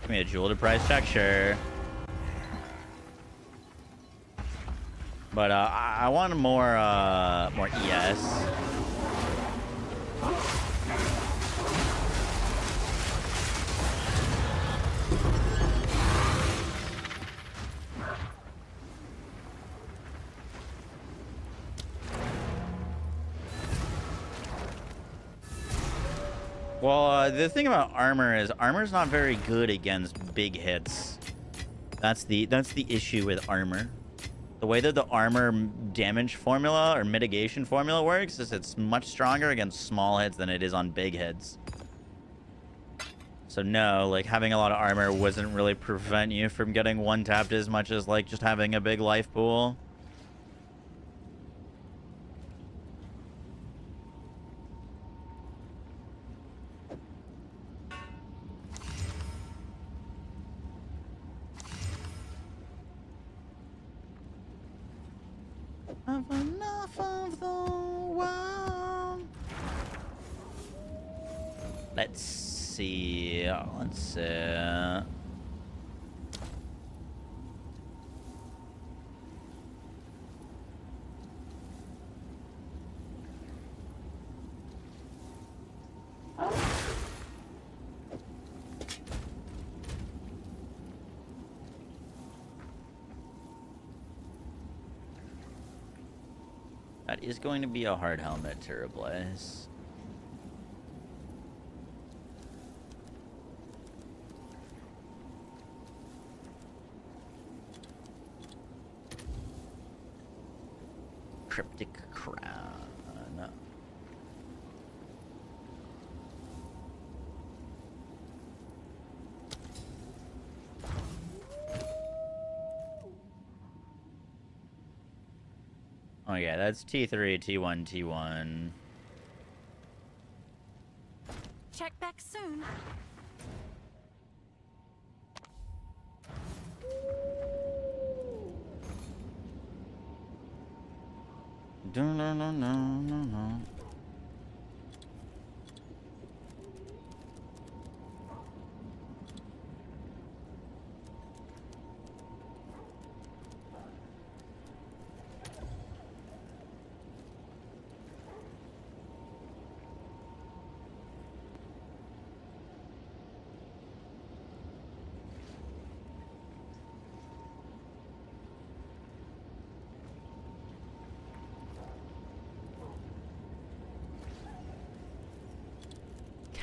Give me a jewel to price check, sure. But I want more ES. Well, the thing about armor is armor's not very good against big hits. That's the issue with armor. The way that the armor damage formula or mitigation formula works is it's much stronger against small hits than it is on big hits. So no, like having a lot of armor wasn't really prevent you from getting one tapped as much as like just having a big life pool. I've enough of the world. Let's see. Let's see. That is going to be a hard helmet to replace. Cryptic crown. Oh yeah, that's T3, T1, T1. Check back soon. No.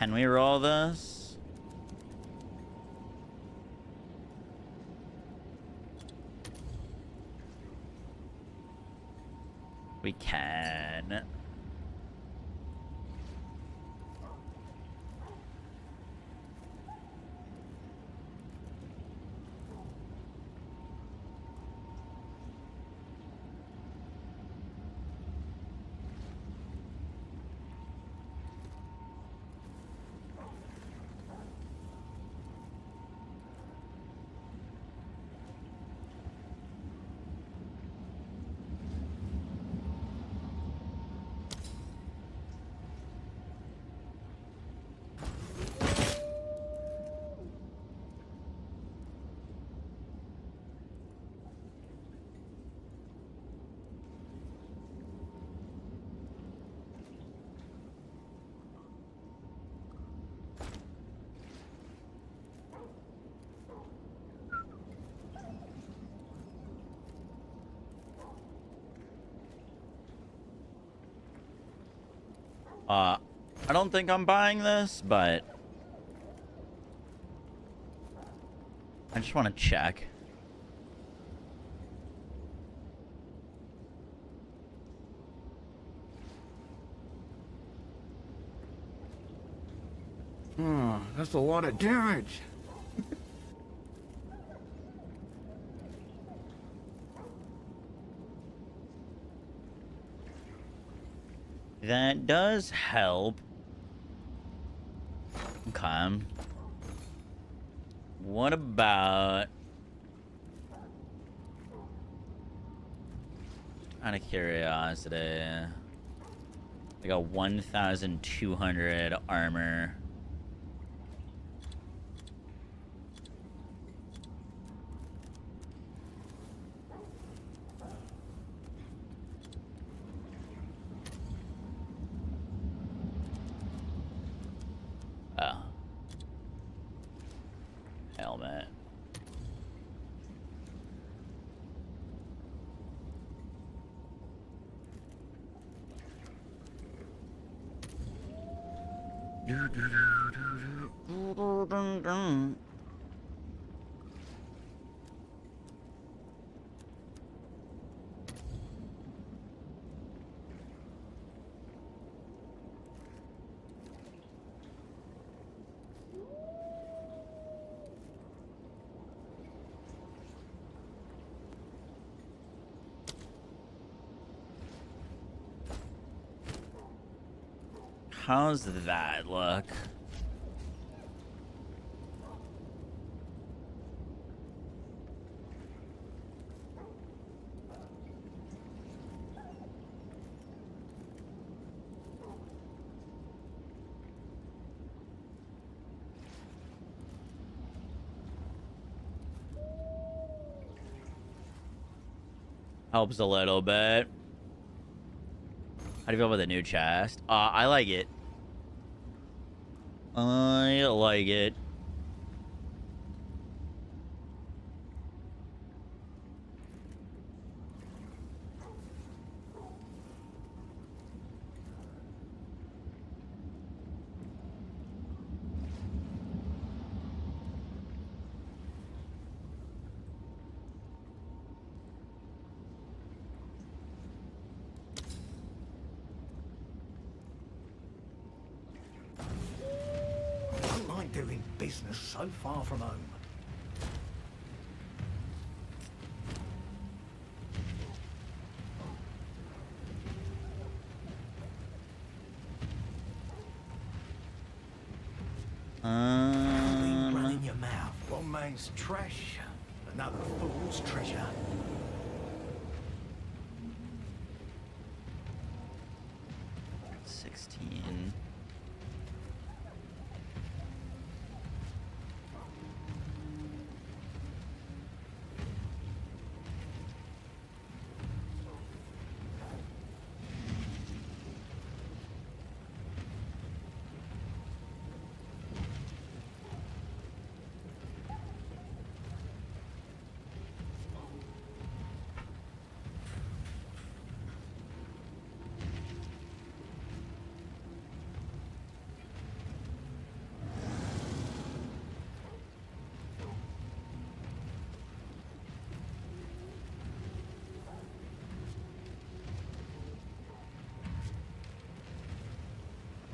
Can we roll this? We can. I don't think I'm buying this, but I just want to check. Oh, that's a lot of damage. That does help. Okay. What about... Out of curiosity. I got 1,200 armor. Oh. Helmet. How's that look? Helps a little bit. How do you feel about the new chest? I like it. I like it. Doing business so far from home. Running your mouth. One man's trash, another fool's treasure.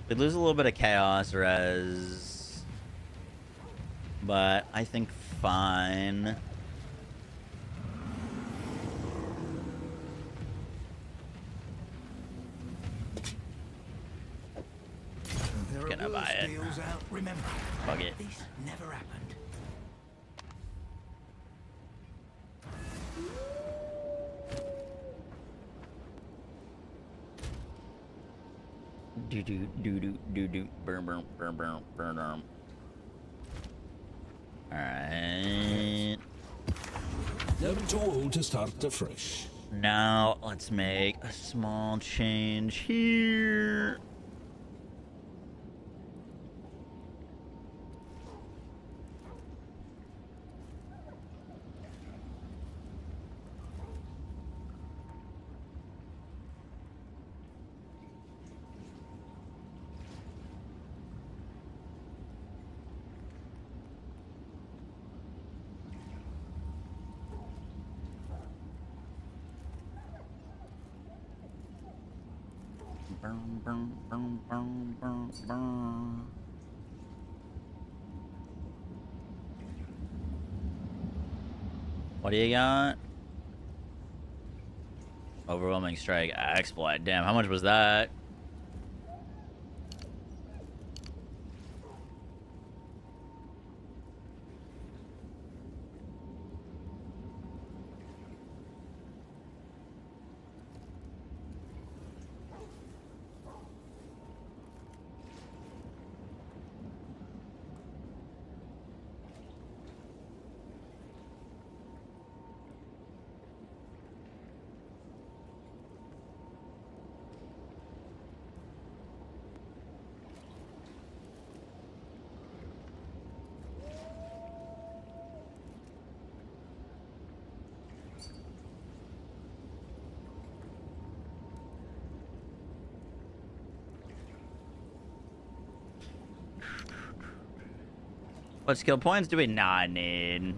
We lose a little bit of chaos res, but I think fine. There are Gonna buy worse it. deals out. Remember, Fuck it. this never happened. Do do do do do do burn burn burn burn burn burn. Alright. Never too old to start afresh. Now let's make a small change here. Burn, burn, burn, burn, burn, burn. What do you got? Overwhelming strike exploit. Damn, how much was that? What skill points do we not need?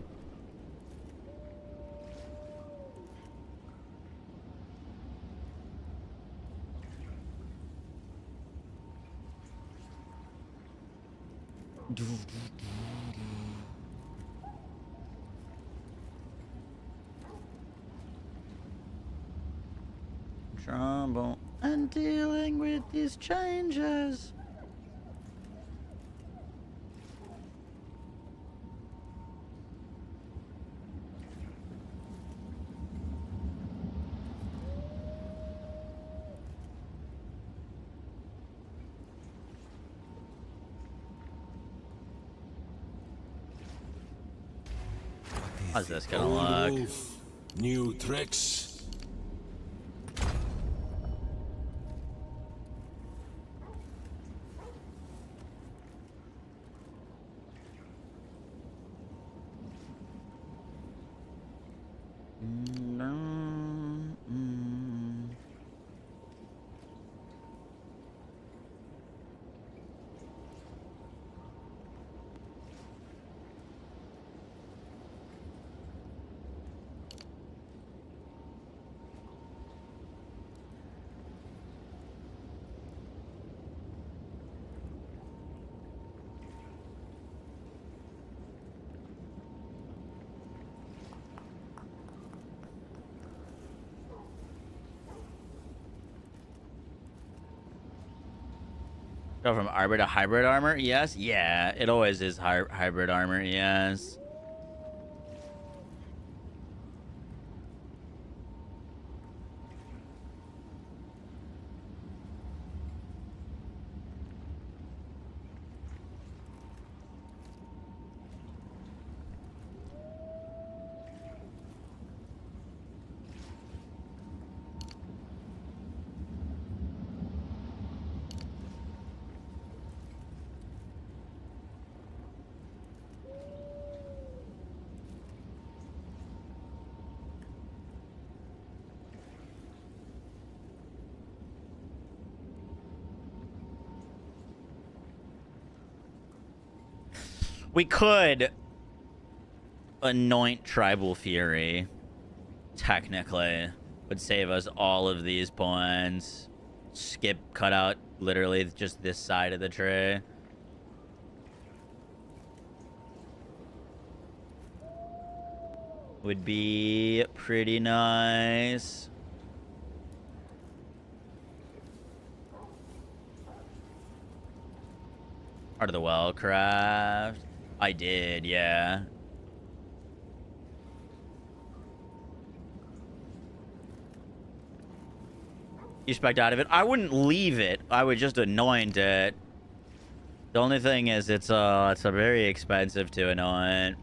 Trouble and dealing with these changes. How's this gonna look? Werewolf, new tricks. Go from arbor to hybrid armor? Yes. Yeah, it always is hybrid armor. Yes. We could anoint Tribal Fury. Technically. Would save us all of these points. skip cut out literally just this side of the tray. Would be pretty nice. Art of the Well craft. I did, yeah. You spec'd out of it. I wouldn't leave it. I would just anoint it. The only thing is it's a very expensive to anoint.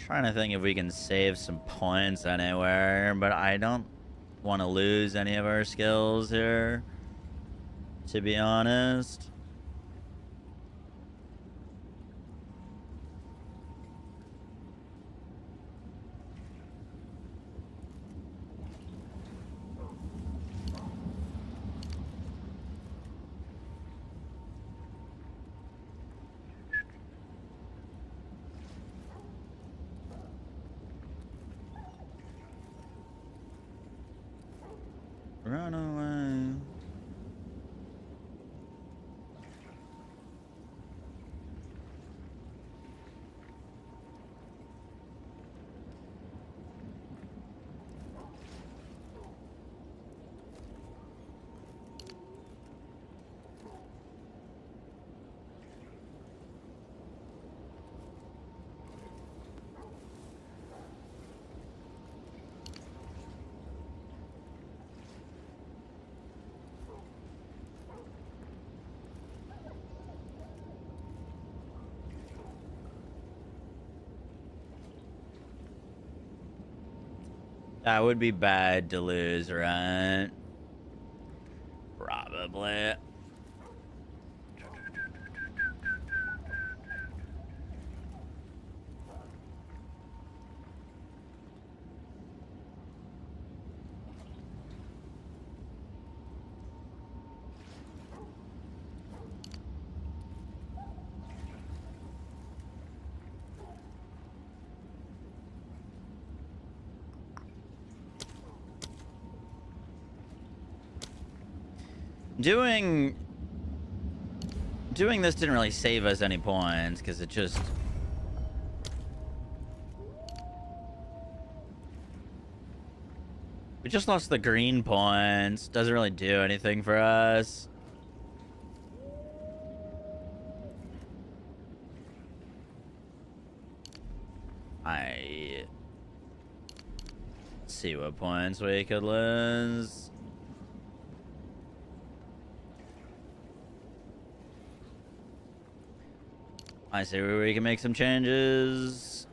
Trying to think if we can save some points anywhere, but I don't want to lose any of our skills here, to be honest. Run away. That would be bad to lose, right? Probably. Doing this didn't really save us any points because it just we just lost the green points. Doesn't really do anything for us. Let's see what points we could lose. I see where we can make some changes.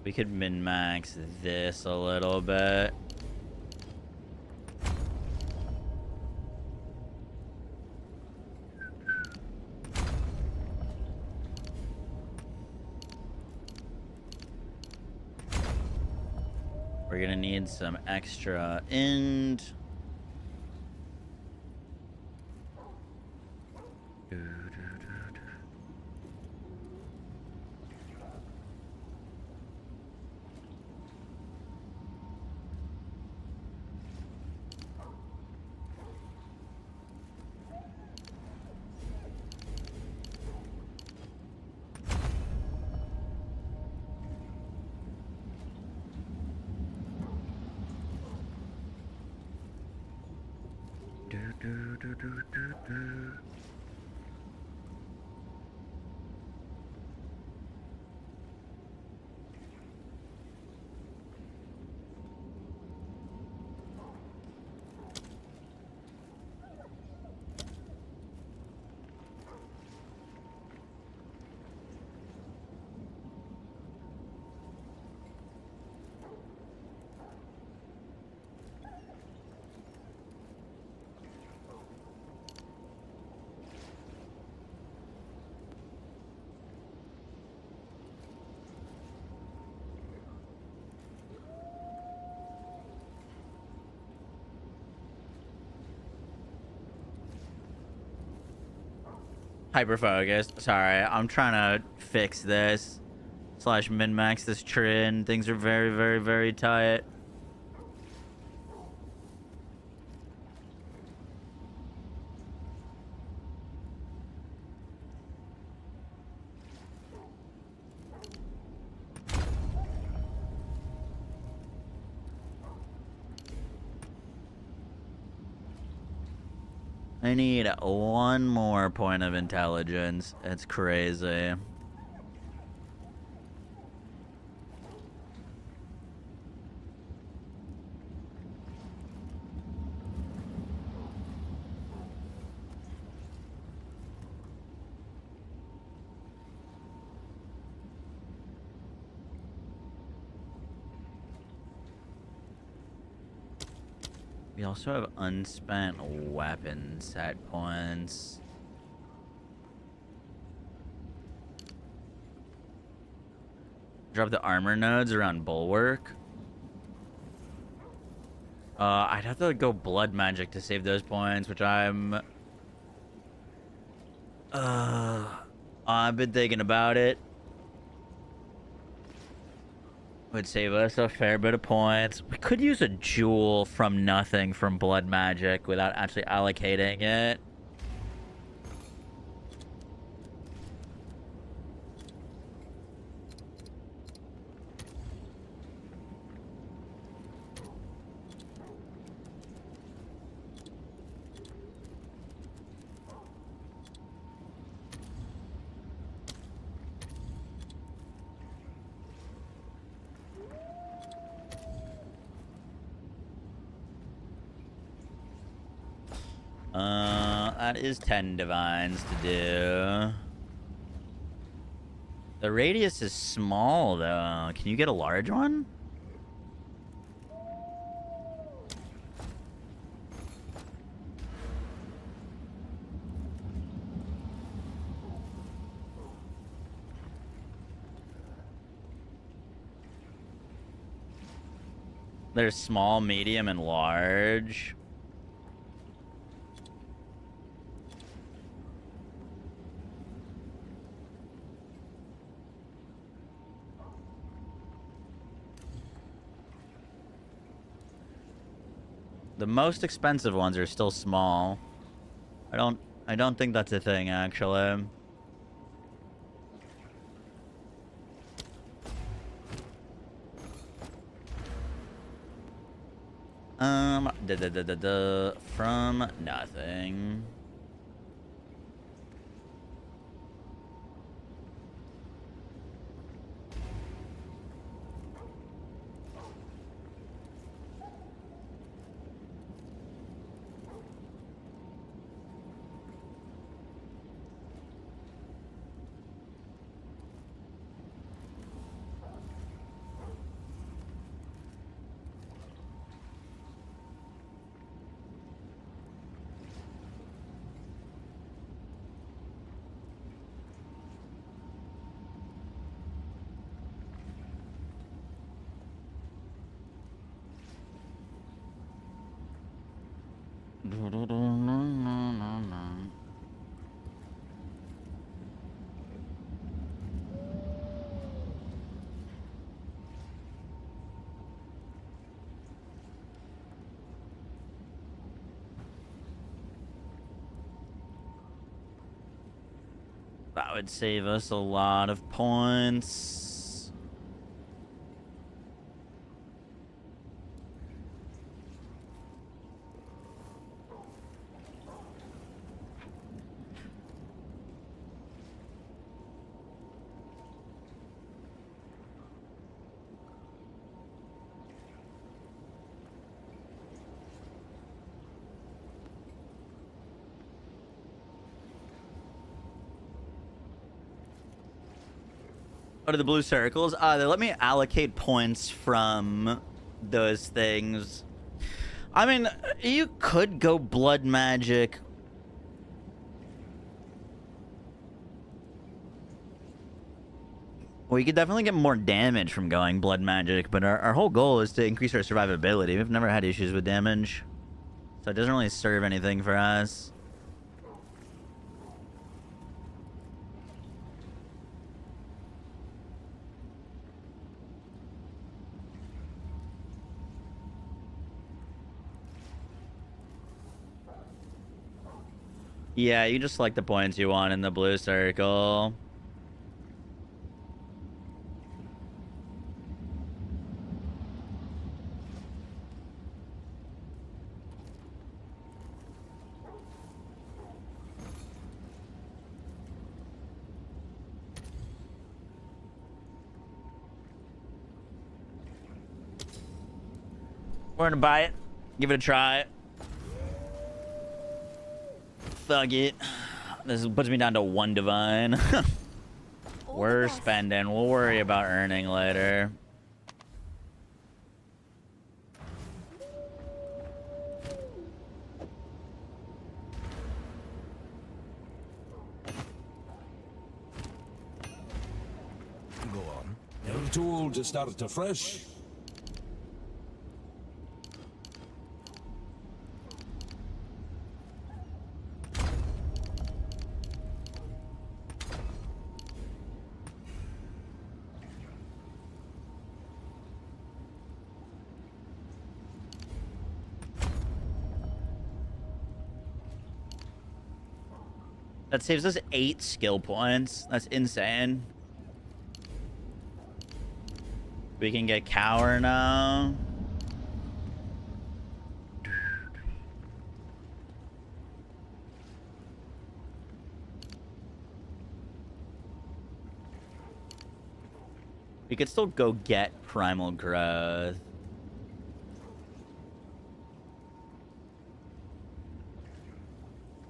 We could min-max this a little bit. We're gonna need some extra end. Hyper focused. Sorry, I'm trying to fix this. Slash min-max this Trin. Things are very, very, very tight. I need one more point of intelligence. It's crazy. We also have unspent weapon set points. Drop the armor nodes around Bulwark. I'd have to go blood magic to save those points, which I've been thinking about it. Would save us a fair bit of points. We could use a jewel from nothing from blood magic without actually allocating it. That is 10 divines to do. The radius is small, though. Can you get a large one? There's small, medium, and large. The most expensive ones are still small. I don't think that's a thing, actually. From nothing. That would save us a lot of points. What are the blue circles? They let me allocate points from those things. I mean, you could go blood magic. Well, you could definitely get more damage from going blood magic, but our whole goal is to increase our survivability. We've never had issues with damage, so it doesn't really serve anything for us. Yeah, you just select the points you want in the blue circle. We're gonna buy it. Give it a try. Fuck it. This puts me down to 1 divine. All We're the best. spending. We'll worry about earning later. Go on. Never too old to start afresh. That saves us 8 skill points. That's insane. We can get Cower now. We could still go get Primal Growth.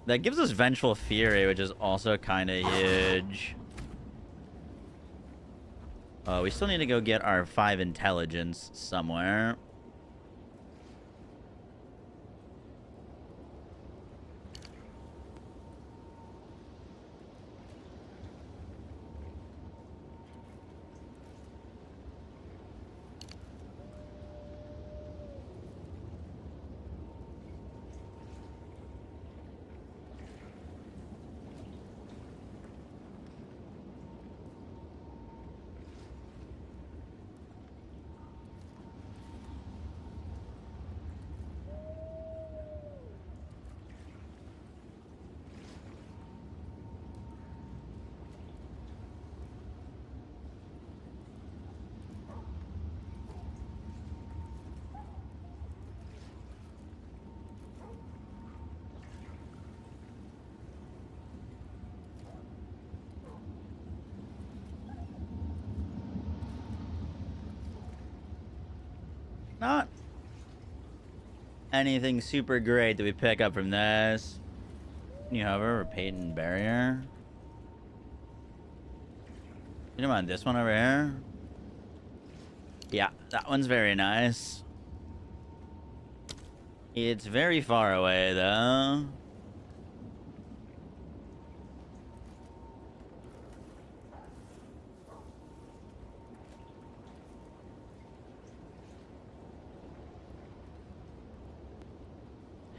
That gives us Vengeful Fury, which is also kind of huge. We still need to go get our 5 intelligence somewhere. Not anything super great that we pick up from this. You hover, Patent Barrier. You don't mind this one over here? Yeah, that one's very nice. It's very far away, though.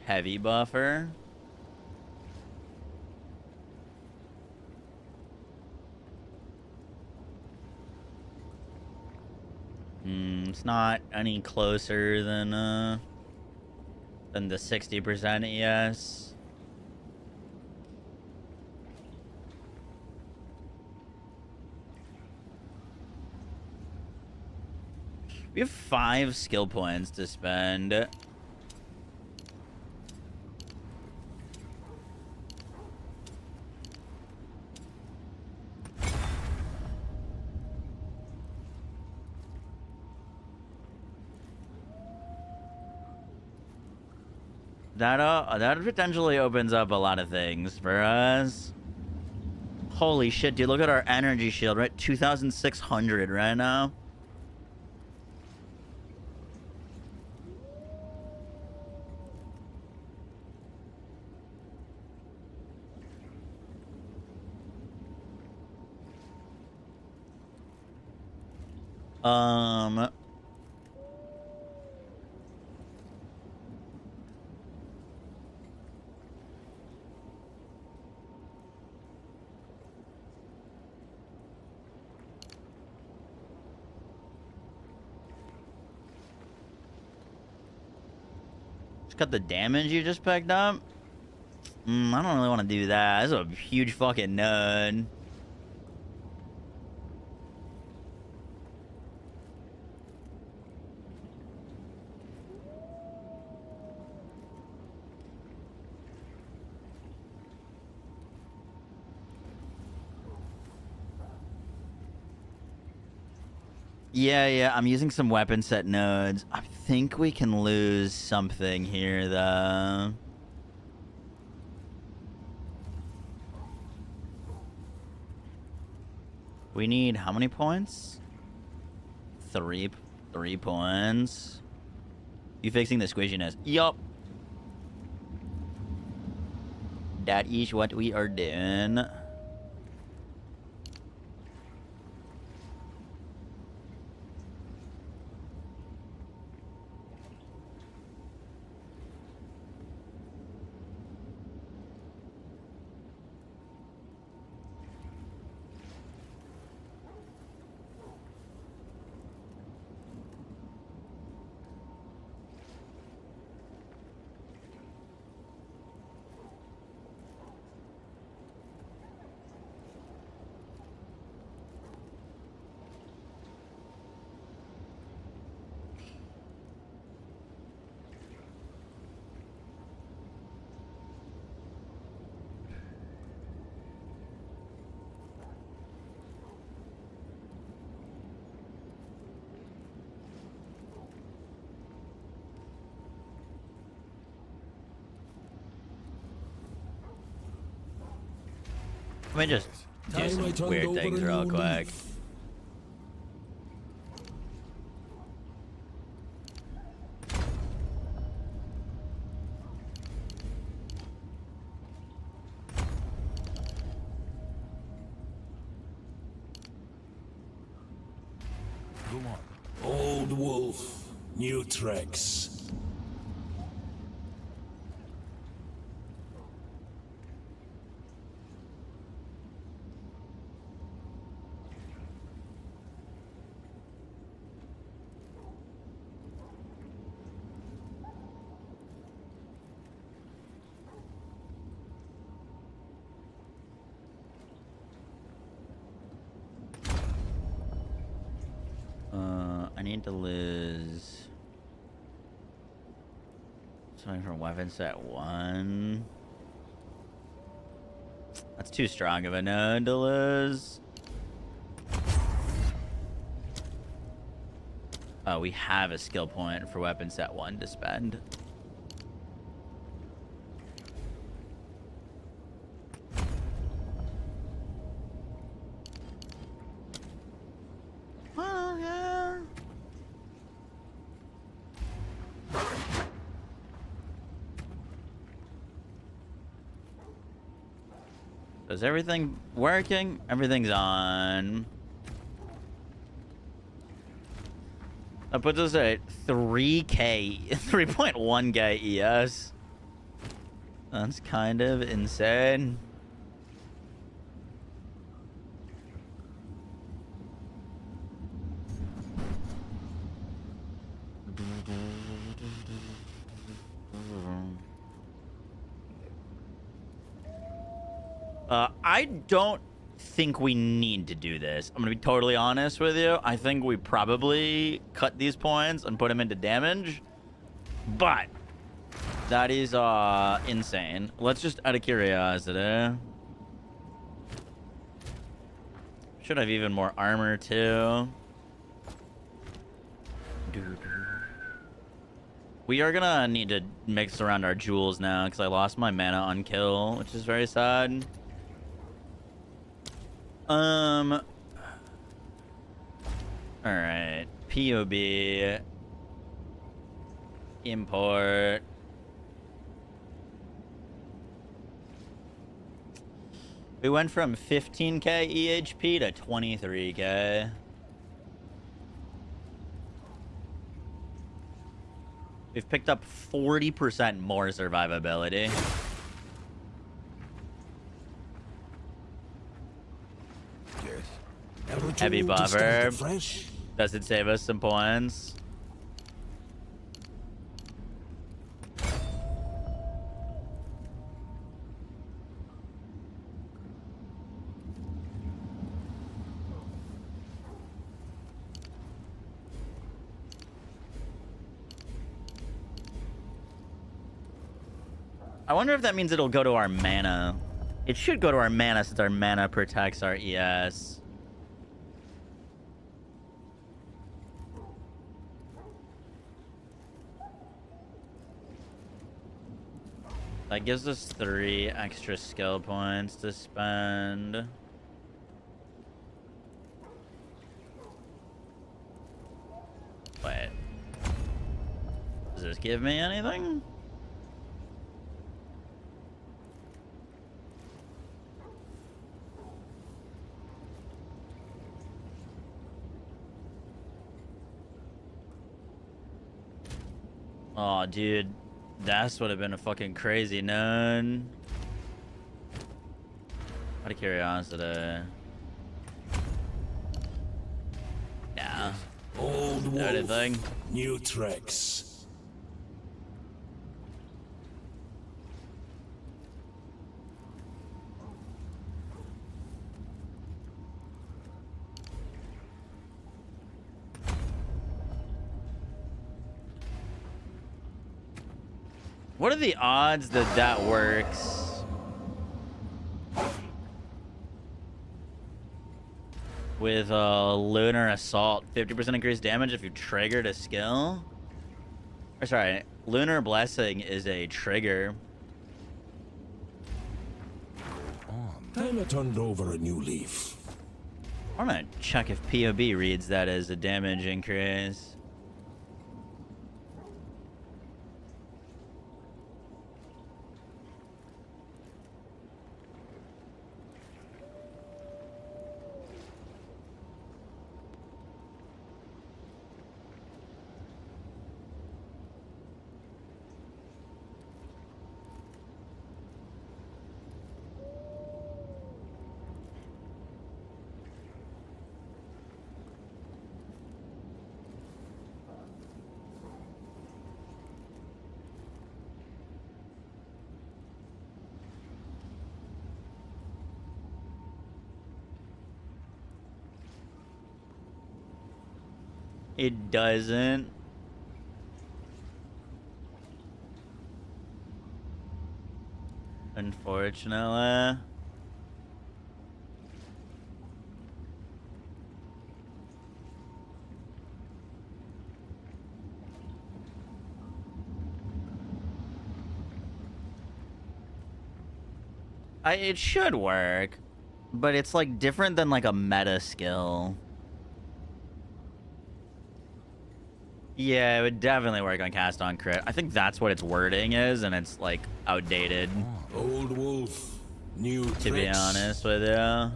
Heavy buffer. It's not any closer than the 60% ES. We have 5 skill points to spend. That potentially opens up a lot of things for us. Holy shit, dude, look at our energy shield, right? 2,600 right now. Got the damage you just picked up. I don't really want to do that. This is a huge fucking node. Yeah, I'm using some weapon set nodes. I think we can lose something here, though. We need how many points? Three points. You fixing the squishiness? Yup. That is what we are doing. Let me just do some weird things real quick. Old wolf, new tracks. I need to lose something from weapon set 1. That's too strong of a node to lose. Oh, we have a skill point for weapon set 1 to spend. Is everything working? Everything's on. That puts us at 3K, 3.1K ES. That's kind of insane. I don't think we need to do this. I'm gonna be totally honest with you. I think we probably cut these points and put them into damage. But that is insane. Let's just out of curiosity. Should have even more armor too. We are gonna need to mix around our jewels now because I lost my mana on kill, which is very sad. All right. POB. Import. We went from 15K EHP to 23K. We've picked up 40% more survivability. Heavy buffer. Does it save us some points? I wonder if that means it'll go to our mana. It should go to our mana since our mana protects our ES. That gives us 3 extra skill points to spend. Wait. Does this give me anything? Oh, dude. That would have been a fucking crazy none. Out of curiosity. Yeah. Old wolf, Anything? new tricks. What are the odds that that works? With Lunar Assault, 50% increased damage if you triggered a skill? Or sorry, Lunar Blessing is a trigger. Time I turned over a new leaf. I'm gonna check if POB reads that as a damage increase. It doesn't. Unfortunately. It should work, but it's like different than like a meta skill. Yeah, it would definitely work on cast on crit. I think that's what its wording is, and it's like outdated. Old wolf, new tricks. To be honest with you.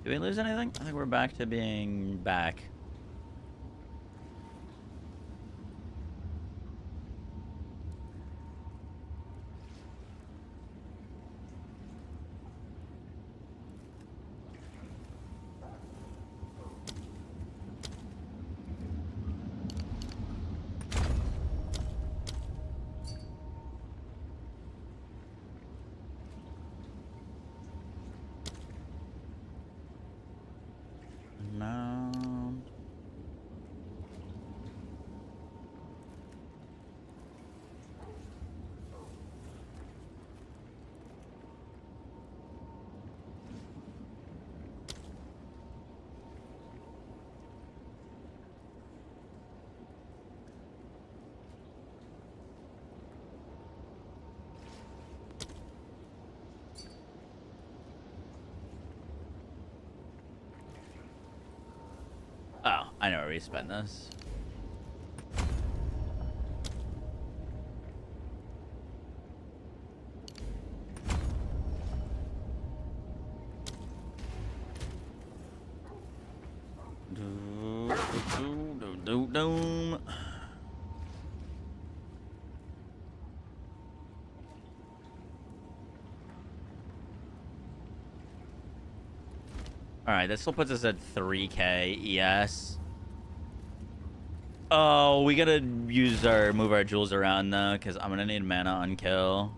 Did we lose anything? I think we're back to being back. No. Oh, I know where we spend this. All right, that still puts us at 3K ES. Oh, we gotta move our jewels around though, because I'm gonna need mana on kill.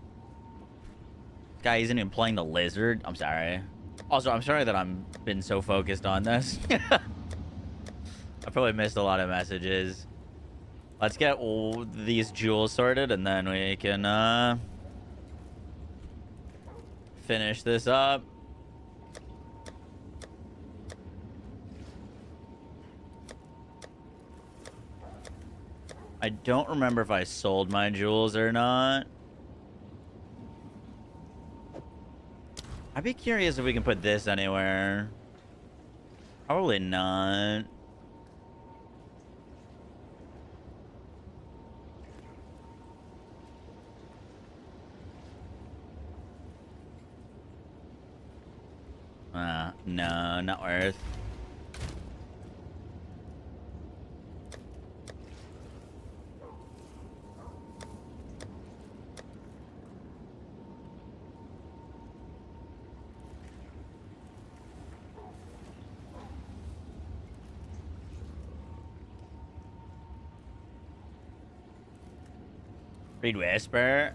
Guy isn't even playing the lizard. I'm sorry. Also, I'm sorry that I'm been so focused on this. I probably missed a lot of messages. Let's get all these jewels sorted, and then we can finish this up. I don't remember if I sold my jewels or not. I'd be curious if we can put this anywhere. Probably not. No, not worth. Read Whisper.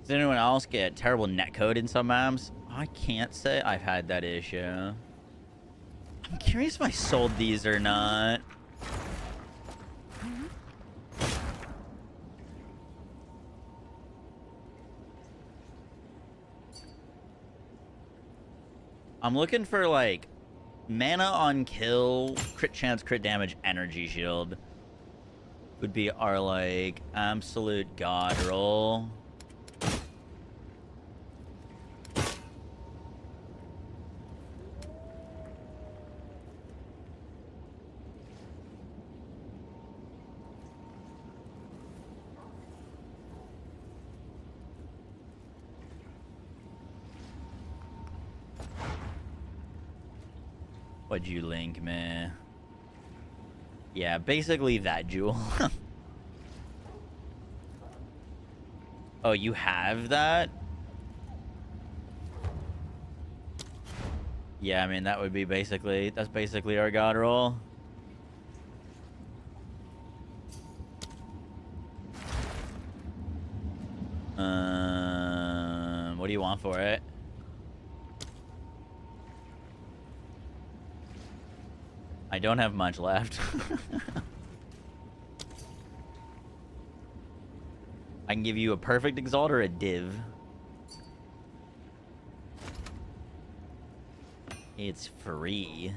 Does anyone else get terrible netcode in some maps? I can't say I've had that issue. I'm curious if I sold these or not. I'm looking for like mana on kill, crit chance, crit damage, energy shield would be our like absolute god roll. What'd you link me? Yeah, basically that jewel. Oh, you have that? Yeah, I mean, that would be basically... That's basically our god roll. What do you want for it? I don't have much left. I can give you a perfect exalt or a div. It's free.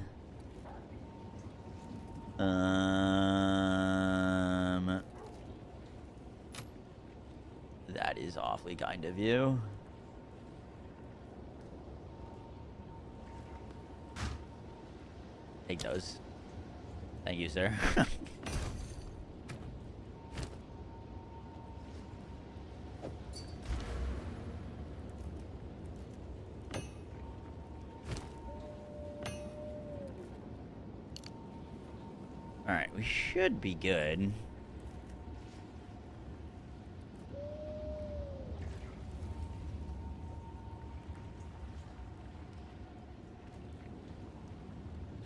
That is awfully kind of you. Take those. Thank you, sir. Alright, we should be good.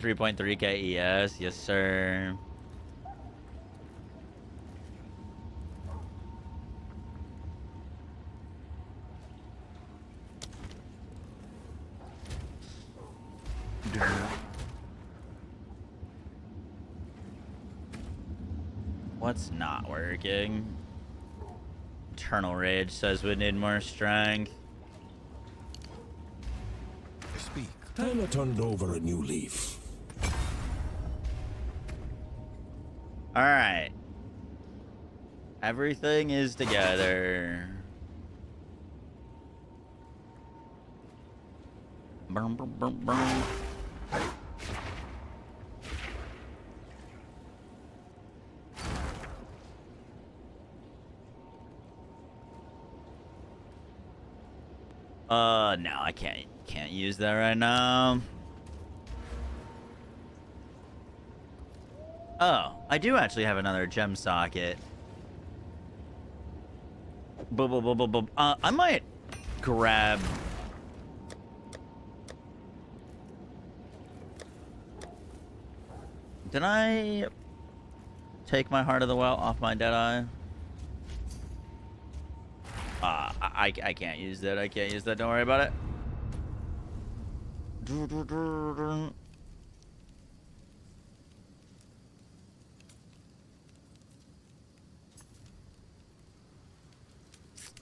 $3.3K ES, yes sir. What's not working? Eternal Rage says we need more strength. Speak. Tyler turned over a new leaf. Alright. Everything is together. Brum, brum, brum, brum. No, I can't use that right now. Oh, I do actually have another gem socket. I might grab. Did I take my Heart of the Well off my Deadeye? I can't use that. I can't use that. Don't worry about it.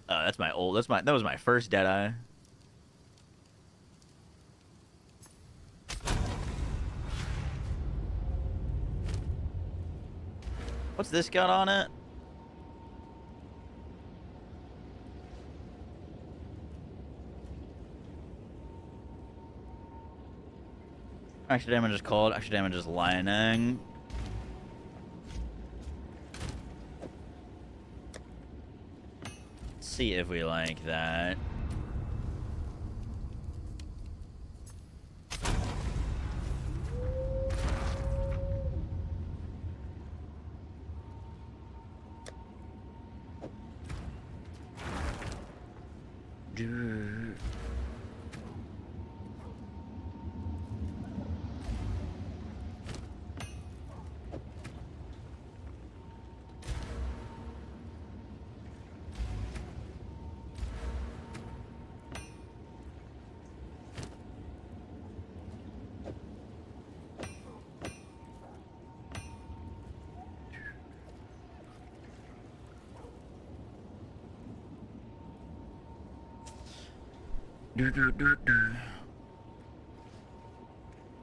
That's my old. That was my first Deadeye. What's this got on it? Extra damage is cold. Extra damage is lightning. Let's see if we like that.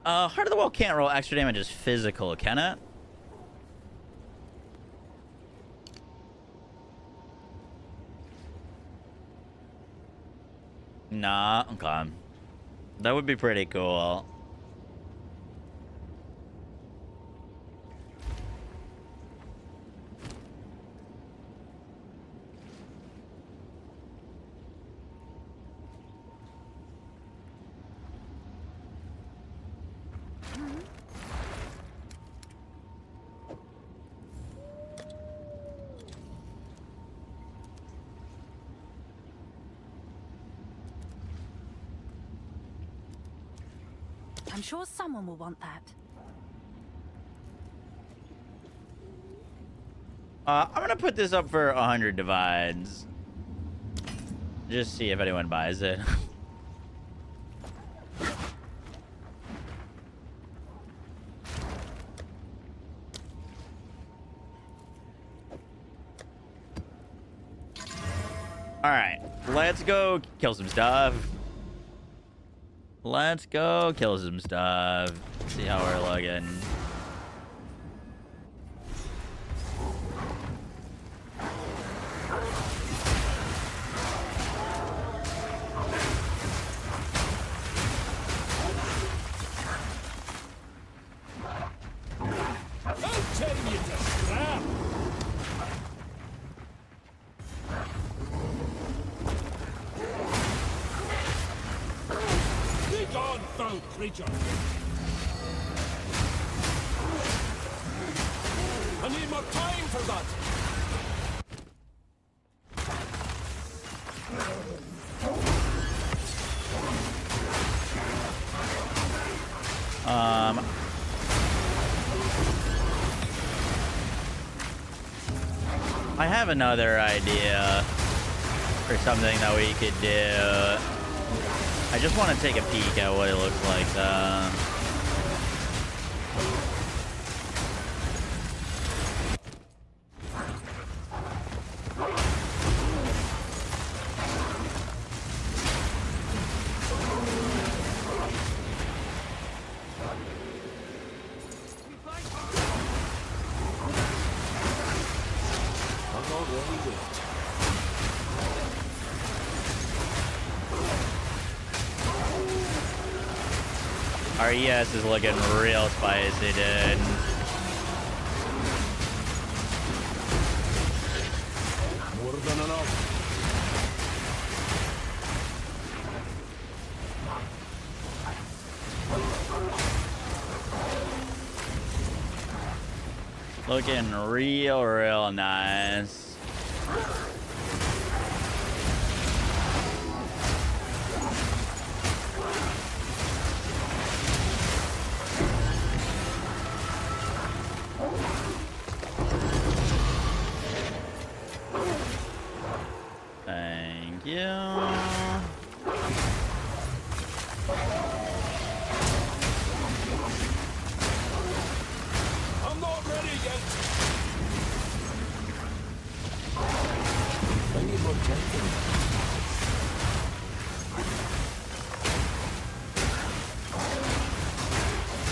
Heart of the Well can't roll extra damage as physical, can it? Nah, okay. That would be pretty cool. I'm sure someone will want that. I'm gonna put this up for 100 divides. Just see if anyone buys it. Alright, let's go kill some stuff. Let's go kill some stuff. See how we're looking. I'm telling you to scrap. Gone, foul creature! I need more time for that! I have another idea for something that we could do. I just want to take a peek at what it looks like. Our ES is looking real spicy, dude. More than enough. Looking real nice. Thank you. I'm not ready yet. I need more time.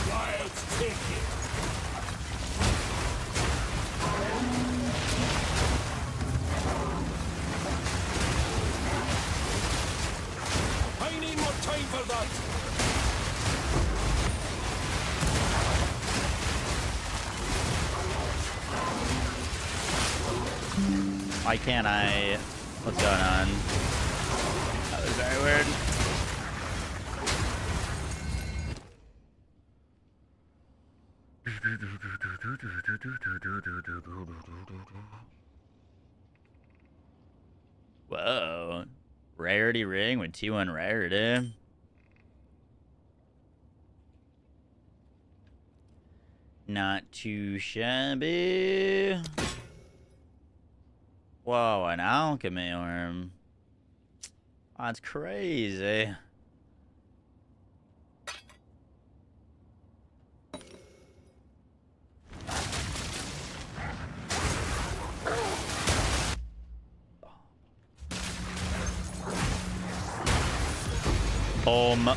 Wild ticket. I need more time for that. Why can't I? What's going on? That was very weird. Whoa. Rarity ring with T1 rarity. Not too shabby. Whoa, an alchemy orb. That's crazy. Boom.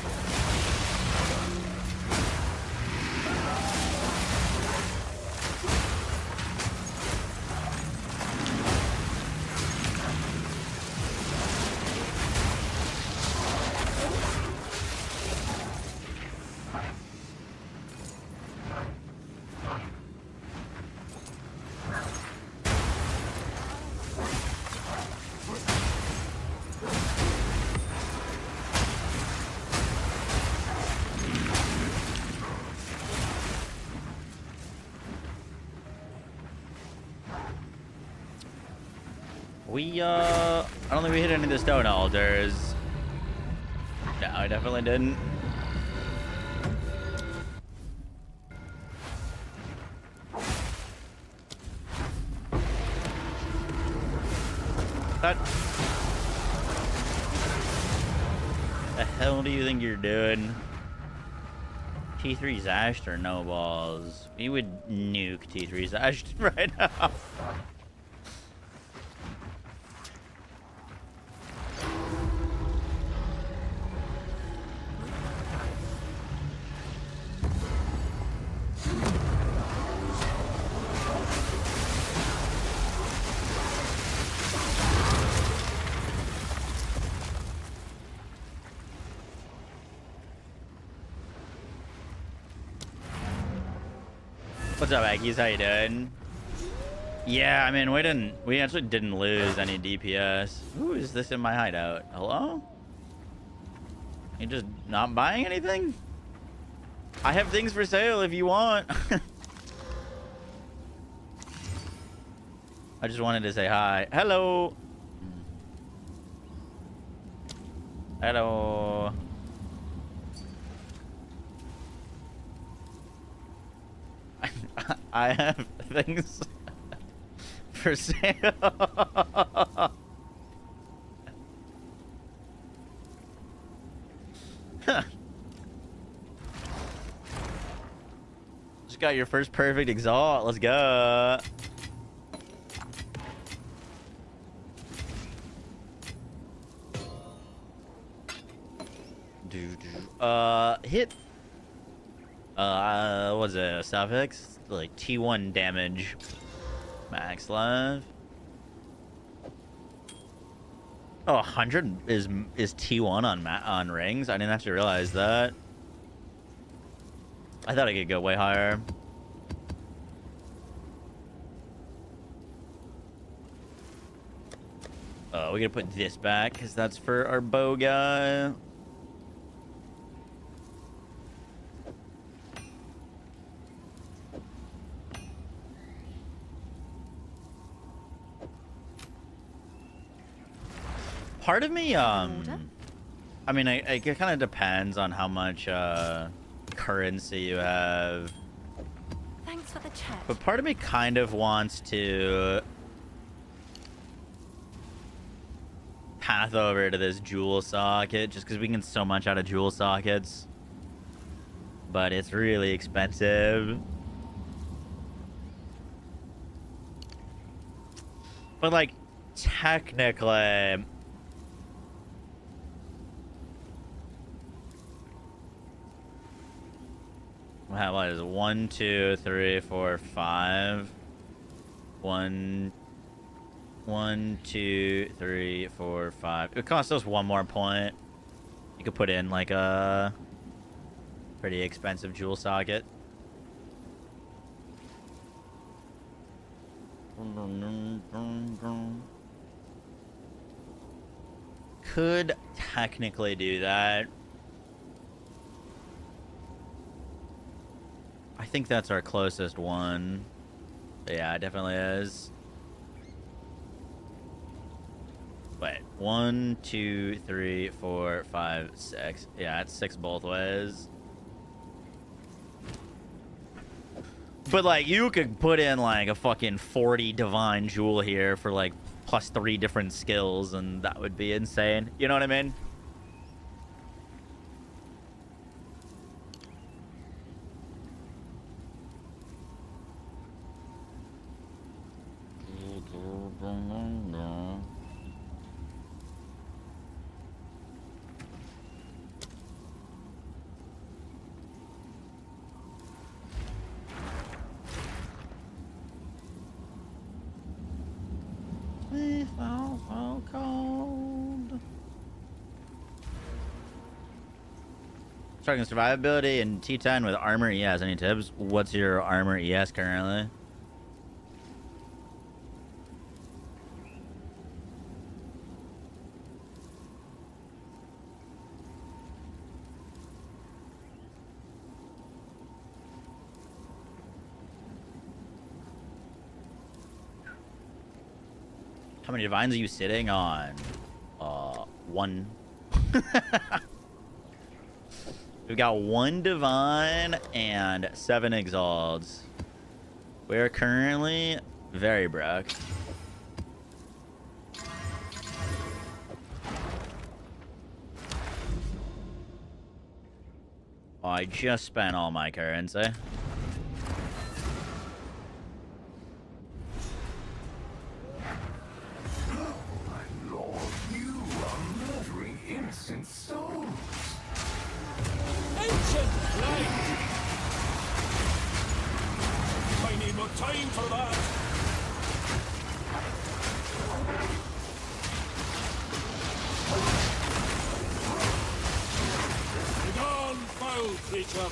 I don't think we hit any of the stone altars. No, I definitely didn't. What the hell do you think you're doing? T3 Zashed or no balls? We would nuke T3 Zashed right now. What's up, Aggies? How you doing? Yeah, I mean, we actually didn't lose any DPS. Who is this in my hideout? Hello? You just not buying anything? I have things for sale if you want. I just wanted to say hi. Hello. Hello. I have things for sale. Just got your first perfect exalt. Let's go. Hit. What's it? Suffix? Like T1 damage. Max life. Oh, 100 is T1 on rings. I didn't actually realize that. I thought I could go way higher. Oh, we're gonna put this back because that's for our bow guy. Part of me, I mean, it kind of depends on how much currency you have. Thanks for the chat. But part of me kind of wants to path over to this jewel socket just because we can get so much out of jewel sockets. But it's really expensive. But like, technically, what is it? 1, 2, 3, 4, 5. 1, 2, 3, 4, 5. It costs us 1 more point. You could put in like a pretty expensive jewel socket. Could technically do that. I think that's our closest one. Yeah, it definitely is. Wait, 1, 2, 3, 4, 5, 6. Yeah, it's 6 both ways. But like, you could put in like a fucking 40 divine jewel here for like plus 3 different skills, and that would be insane. You know what I mean? We felt so cold. Starting survivability and T10 with armor ES. Any tips? What's your armor ES currently? How many divines are you sitting on? 1. We've got 1 divine and 7 exalts. We're currently very broke. Oh, I just spent all my currency. Ancient light! I need more time for that! Begone, foul creature!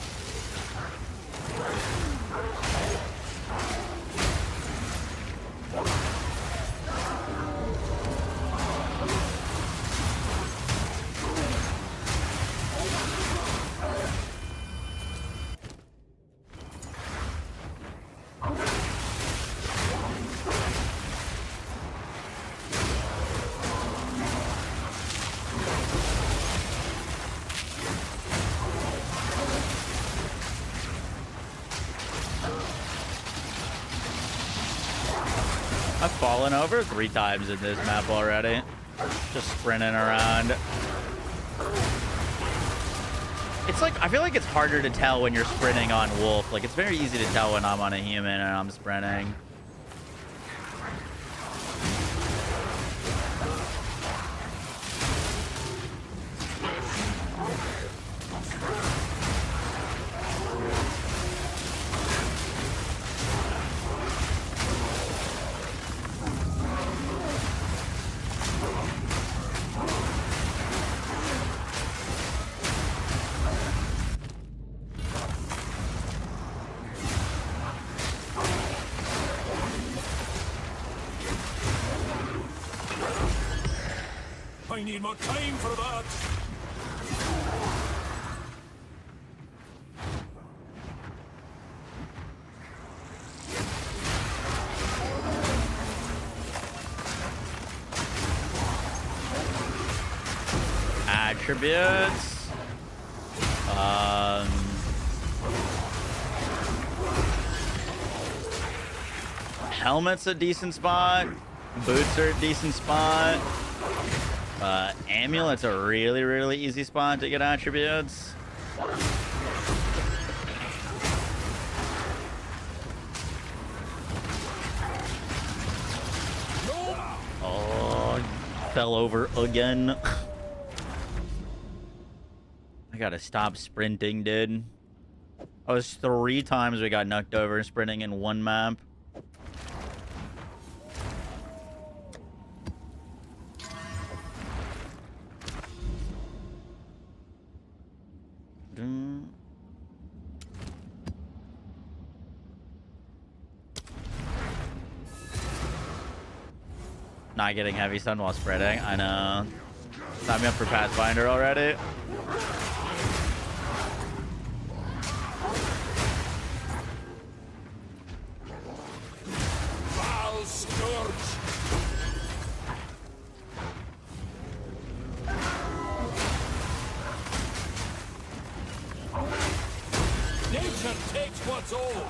I've fallen over 3 times in this map already. Just sprinting around. It's like, I feel like it's harder to tell when you're sprinting on Wolf. Like, it's very easy to tell when I'm on a human and I'm sprinting. I need more time for that. Attributes. Helmet's a decent spot. Boots are a decent spot. Amulet's a really, really easy spot to get attributes. Oh, fell over again. I gotta stop sprinting, dude. That was 3 times we got knocked over sprinting in one map. Not getting heavy stun while spreading. I know. Sign me up for Pathfinder already. Foul scourge. Nature takes what's old.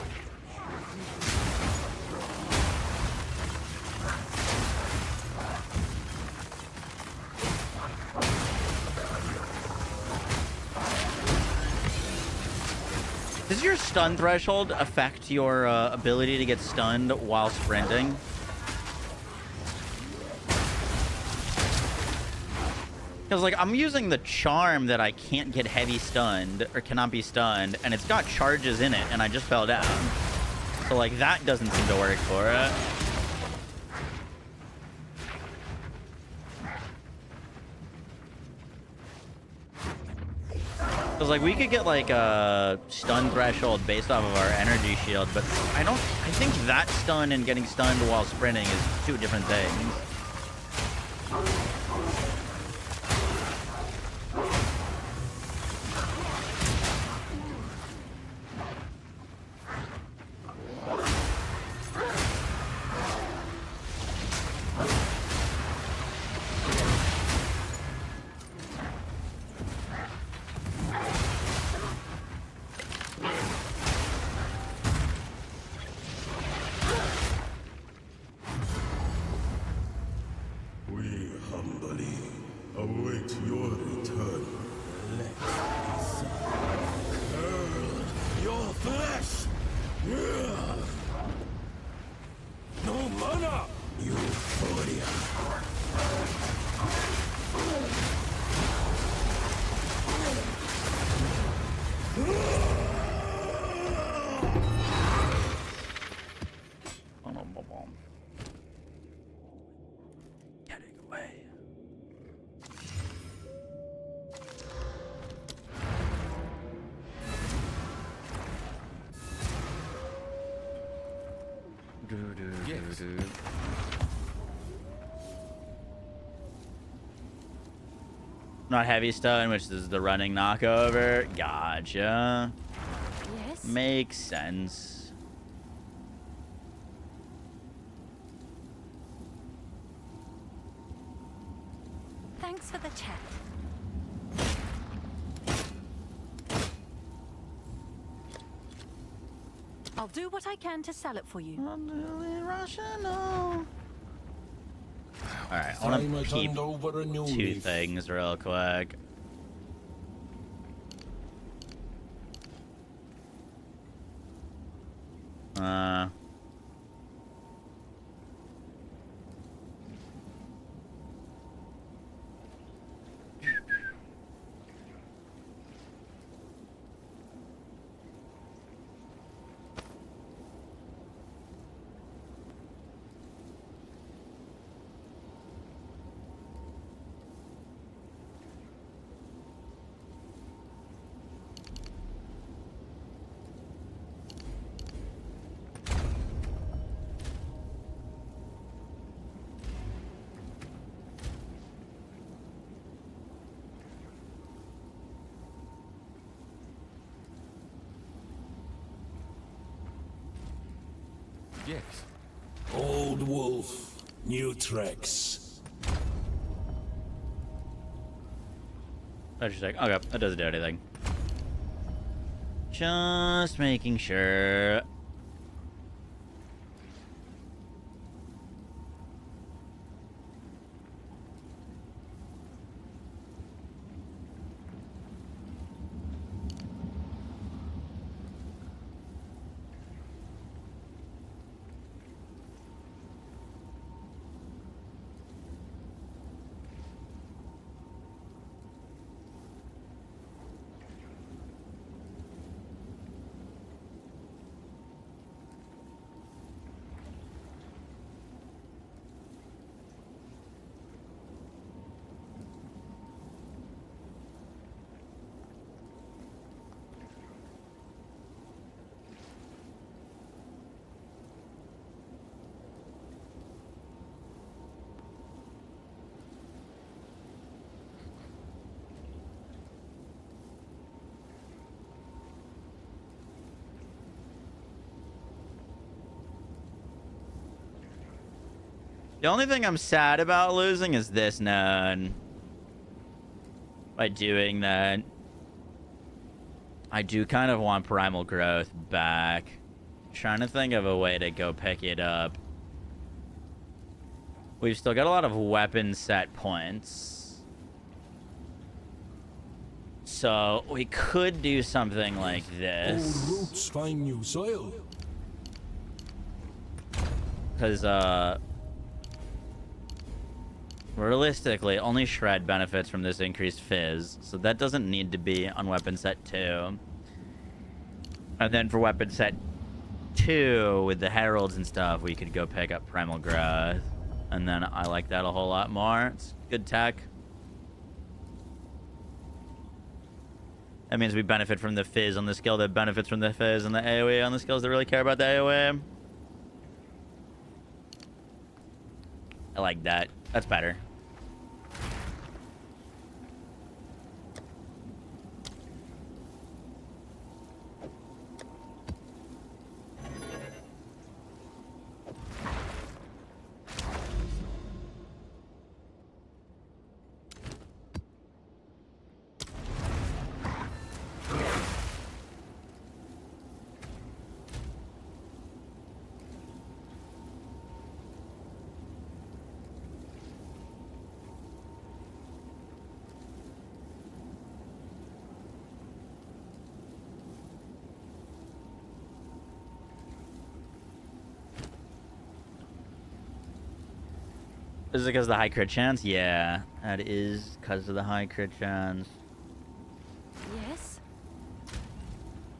Does your stun threshold affect your ability to get stunned while sprinting? Because, like, I'm using the charm that I can't get heavy stunned, or cannot be stunned, and it's got charges in it, and I just fell down. So, like, that doesn't seem to work for it. Because, like, we could get, like, a stun threshold based off of our energy shield, but I think that stun and getting stunned while sprinting is 2 different things. We humbly await your return. Let me see. Curl your flesh! No mana. Euphoria. Getting away. Not heavy stun, which is the running knockover. Gotcha. Yes? Makes sense. Thanks for the chat. I'll do what I can to sell it for you. Alright, I want Time to I peep turned over a new 2 leaf. things real quick. yes. Old wolf, new tracks. Oh, she's like, okay, that doesn't do anything. Just making sure. The only thing I'm sad about losing is this node. By doing that, I do kind of want Primal Growth back. Trying to think of a way to go pick it up. We've still got a lot of weapon set points. So we could do something like Old this. roots find new soil. Because, realistically, only Shred benefits from this increased fizz, so that doesn't need to be on weapon set 2. And then for weapon set 2, with the heralds and stuff, we could go pick up Primal Growth. And then I like that a whole lot more. It's good tech. That means we benefit from the fizz on the skill that benefits from the fizz, and the AoE on the skills that really care about the AoE. I like that. That's better. Is it because of the high crit chance? Yeah, that is because of the high crit chance. Yes?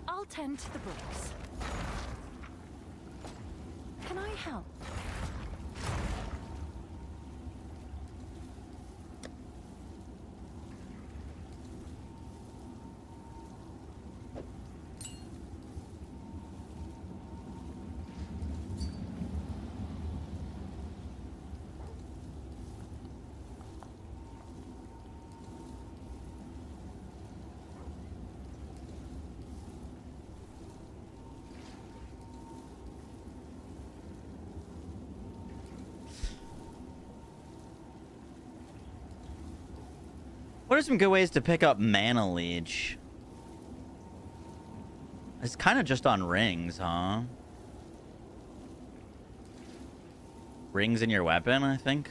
I'll tend to the bricks. Can I help? What are some good ways to pick up Mana Leech? It's kind of just on rings, huh? Rings in your weapon, I think.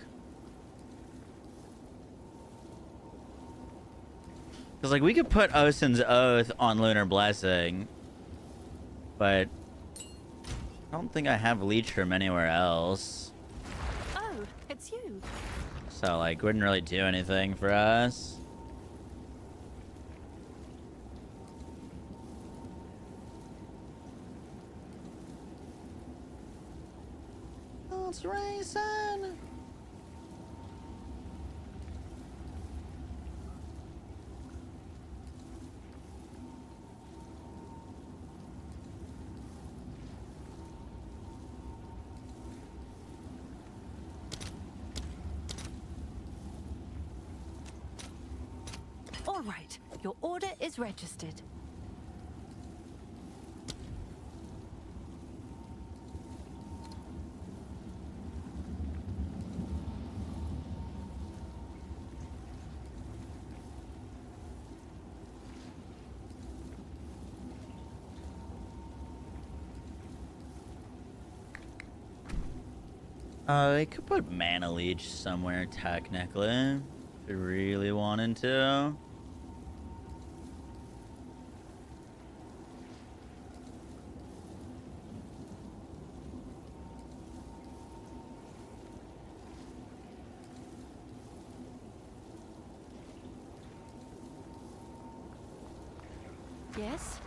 Because, like, we could put Osin's Oath on Lunar Blessing, but I don't think I have Leech from anywhere else. Oh, it's you. So, like, wouldn't really do anything for us. It's racing. All right, your order is registered. I could put Mana Leech somewhere technically, if we really wanted to. Yes?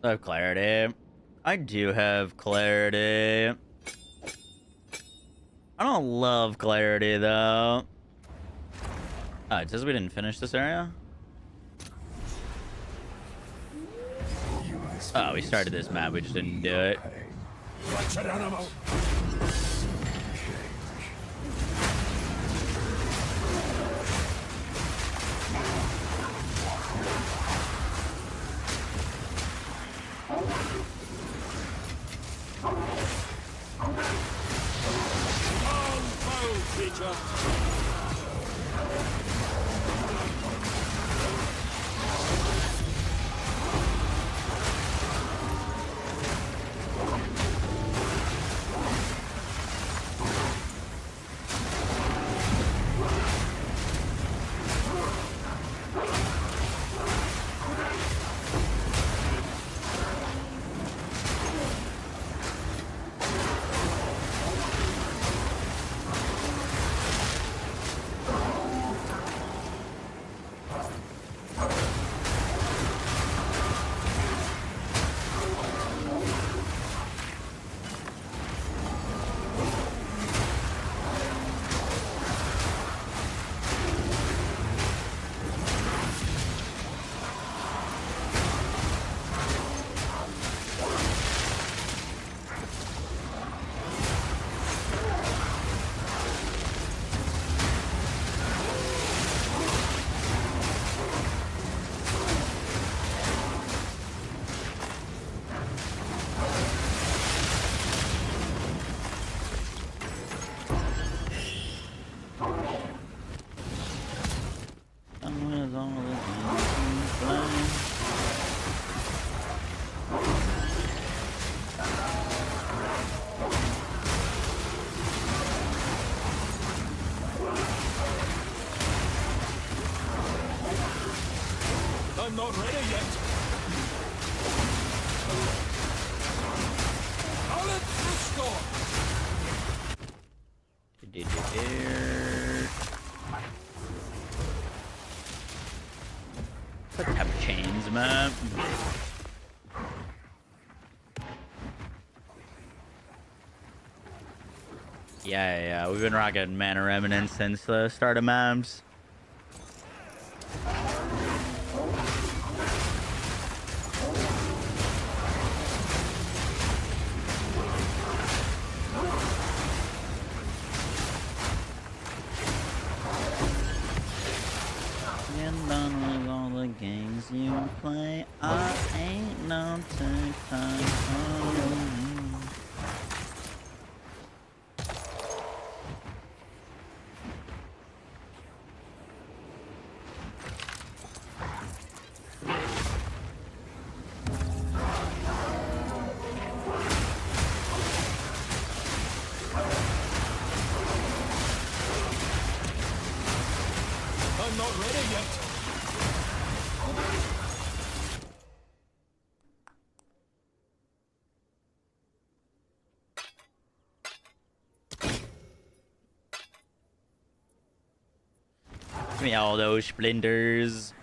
I have clarity. I do have clarity. I don't love clarity though. Oh, it says we didn't finish this area? Oh, we started this map, we just didn't do it. Wretched animal! Unfold, creature. I'm not ready yet. Balance restore. Let's have chains, man. Yeah. We've been rocking Mana Remnant since the start of maps. Games you play, I ain't no TikTok. I'm not ready yet. Give me all those splinters.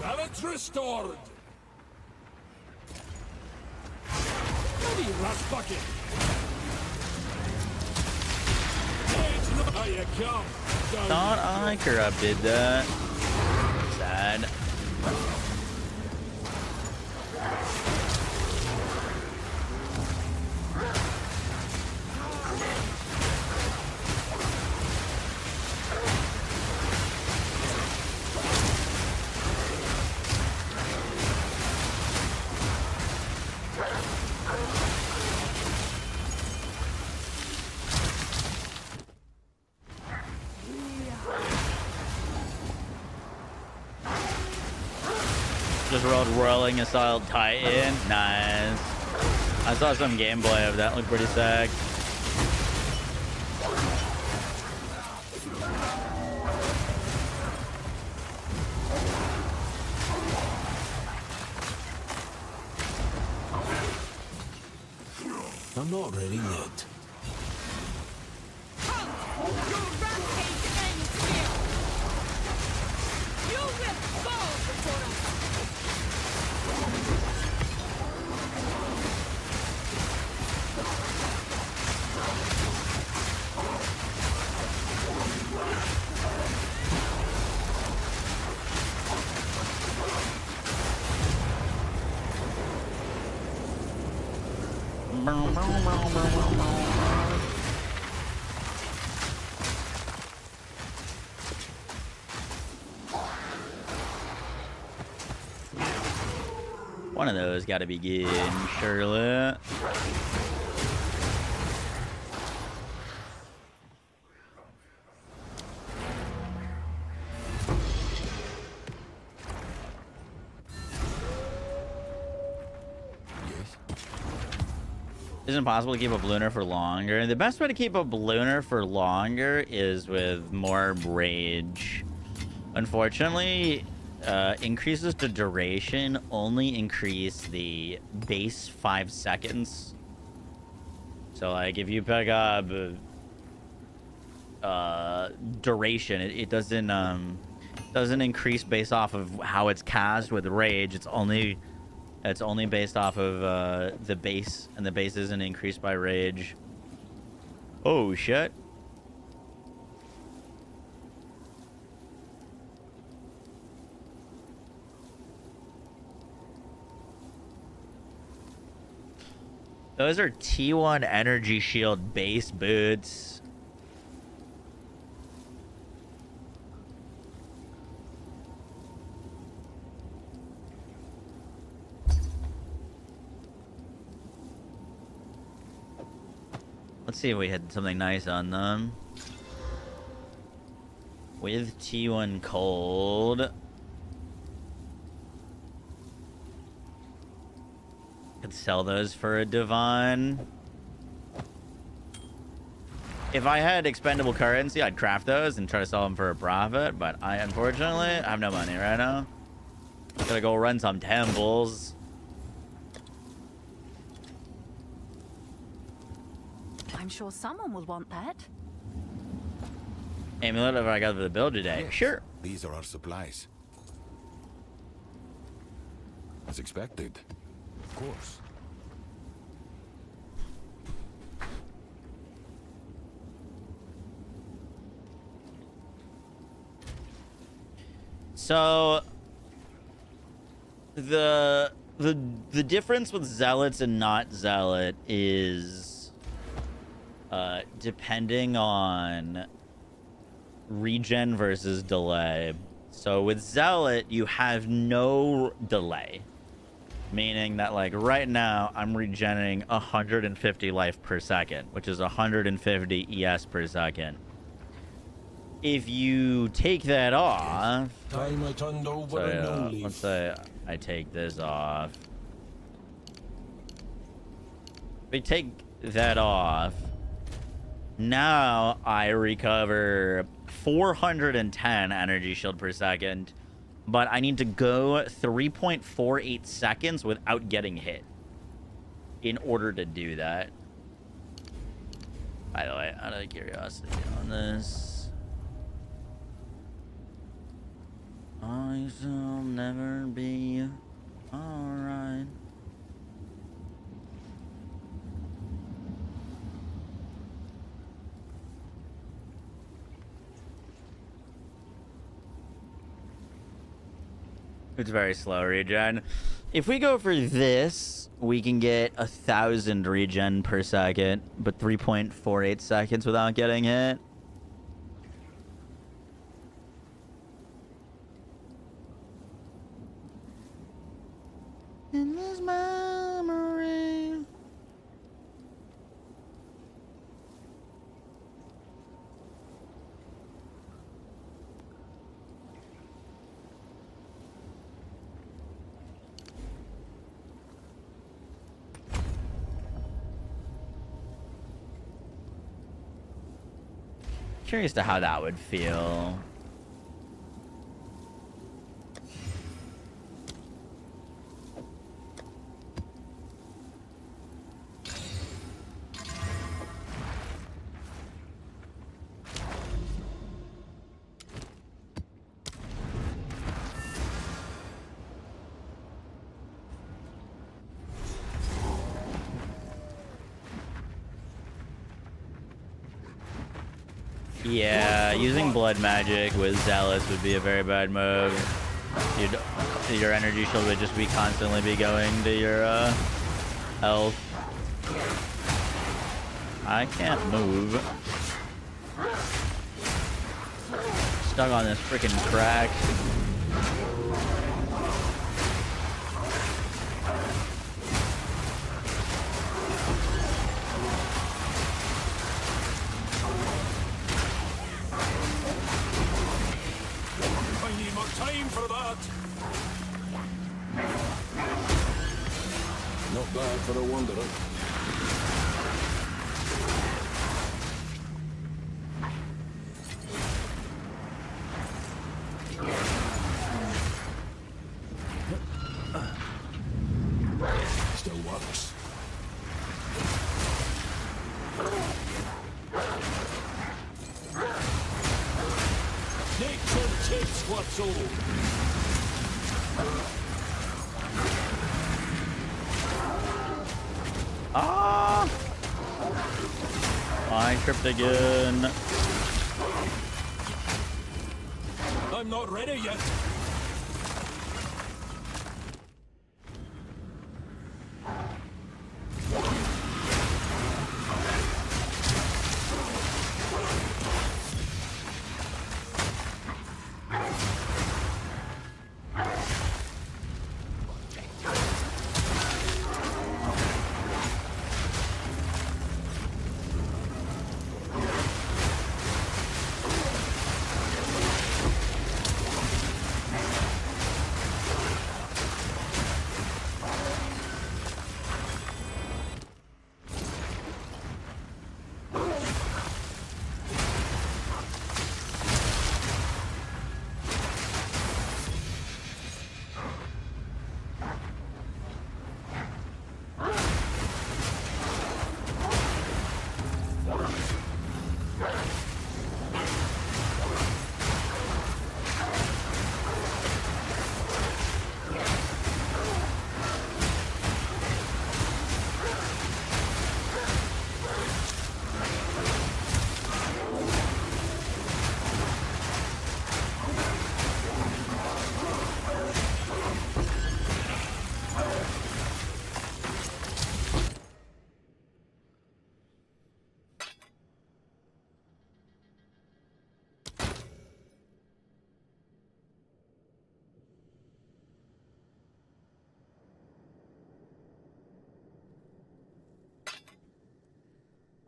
Balance restored. Ready, rat bucket. Here you come. Down Thought I corrupted that. Sad. Just rolled Whirling Assault Titan. Nice. I saw some gameplay of that. Looked pretty sick. I'm not ready yet. Your rampage ends here. You will fall before us. One of those got to be good, Charlotte. Isn't possible to keep up Lunar for longer. The best way to keep up Lunar for longer is with more rage. Unfortunately, increases to duration only increase the base 5 seconds. So like if you pick up duration, it doesn't increase based off of how it's cast with rage. It's only based off of the base, and the base isn't increased by rage. Oh shit. Those are T1 energy shield base boots. Let's see if we had something nice on them. With T1 cold. Could sell those for a Divine. If I had expendable currency, I'd craft those and try to sell them for a profit, but I unfortunately have no money right now. Gotta go run some temples. I'm sure someone will want that. Amulet if I got for the build today. Yes, Sure. These are our supplies. As expected. Of course. So the difference with zealots and not zealot is depending on regen versus delay. So with zealot you have no delay, meaning that like right now I'm regenerating 150 life per second, which is 150 ES per second. If you take that off, Time I turned over a no so leaf. let's say I take this off. If we take that off, now I recover 410 energy shield per second, but I need to go 3.48 seconds without getting hit in order to do that. By the way, out of curiosity on this, I shall never be alright. It's very slow regen. If we go for this, we can get 1,000 regen per second, but 3.48 seconds without getting hit. In this memory. Curious to how that would feel. Yeah, using blood magic with Zealous would be a very bad move. Your energy shield would just be constantly be going to your health. I can't move. Stuck on this freaking crack. Time for that. Not bad for a wanderer. Still works. Nature takes what's owed. Ah! I tripped again. I'm not ready yet.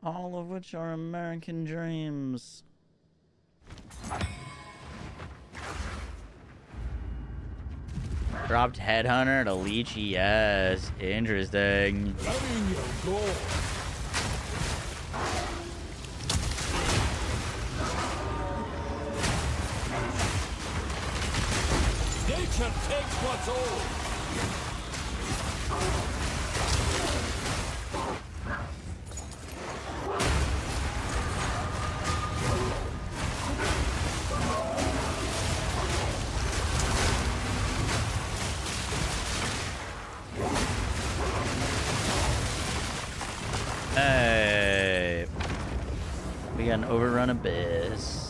All of which are American dreams. Dropped Headhunter to Leech, yes. Interesting. Letting you go. Nature takes what's owed. Hey, we got an overrun abyss.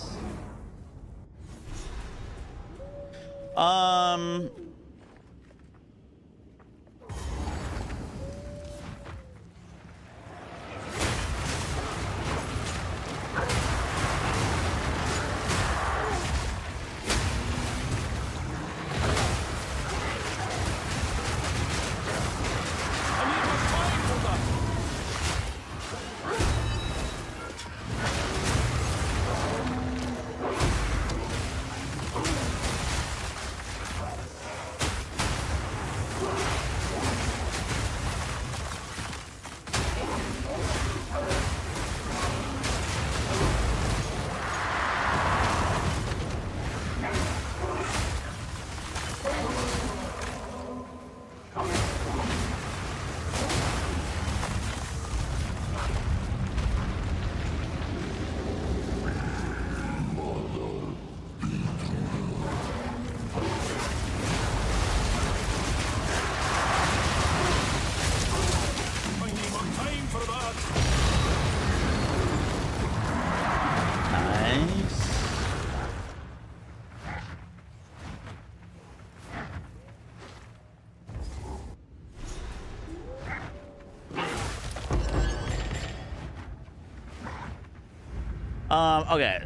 Okay.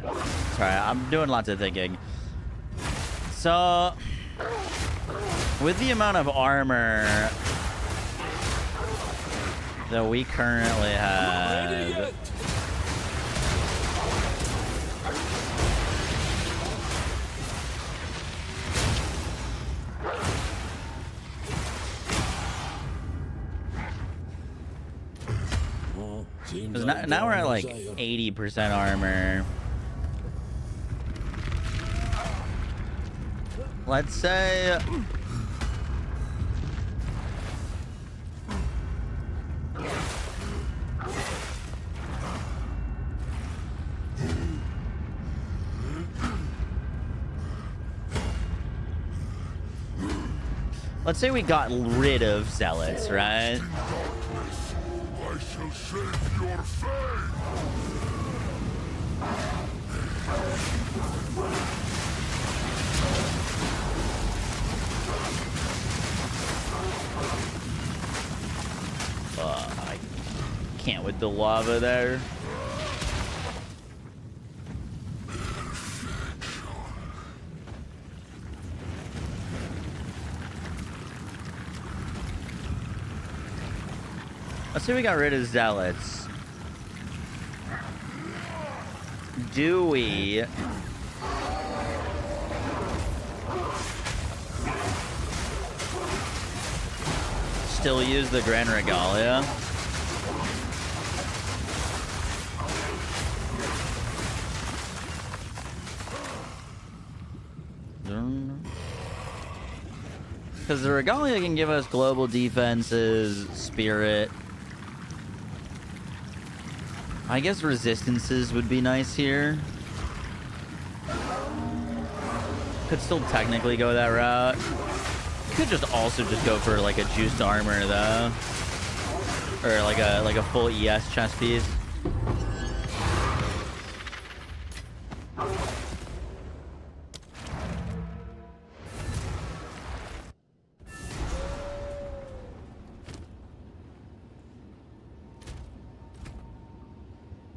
Sorry, I'm doing lots of thinking. So, with the amount of armor that we currently have, because now we're at like 80% armor. Let's say we got rid of zealots, right? I shall shave your face! I can't with the lava there. Let's say we got rid of zealots. Do we still use the Grand Regalia? Because the Regalia can give us global defenses, spirit. I guess resistances would be nice here. Could still technically go that route. Could just also just go for like a juiced armor though, or like a full ES chest piece.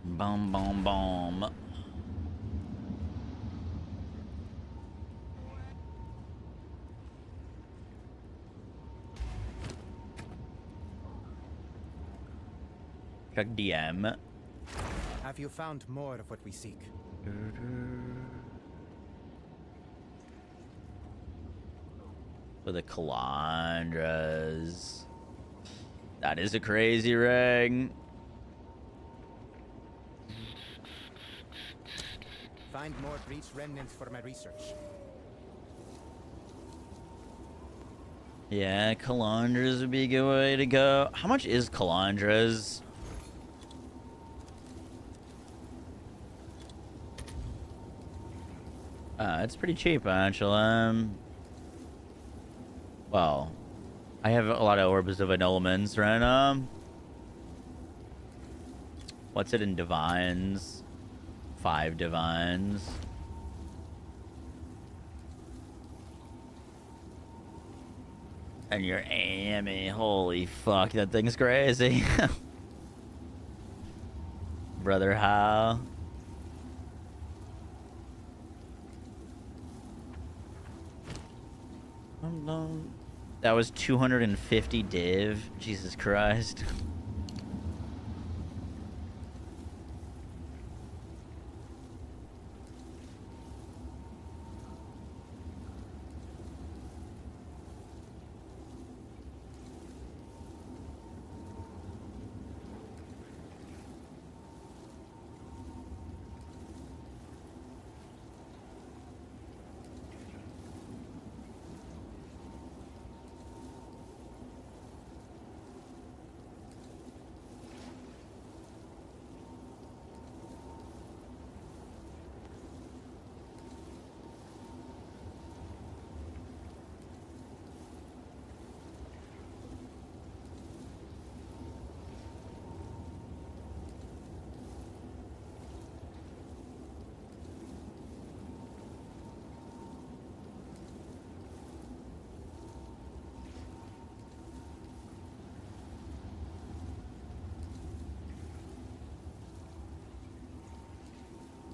Boom, boom, boom. Check DM. Have you found more of what we seek? For the Calandras. That is a crazy ring. Find more breach remnants for my research. Yeah, Calandras would be a good way to go. How much is Calandras? It's pretty cheap, actually. Well, I have a lot of orbs of annulments right now. What's it in divines? 5 divines. And you're Amy. Holy fuck, that thing's crazy. Brother, how? That was 250 div. Jesus Christ.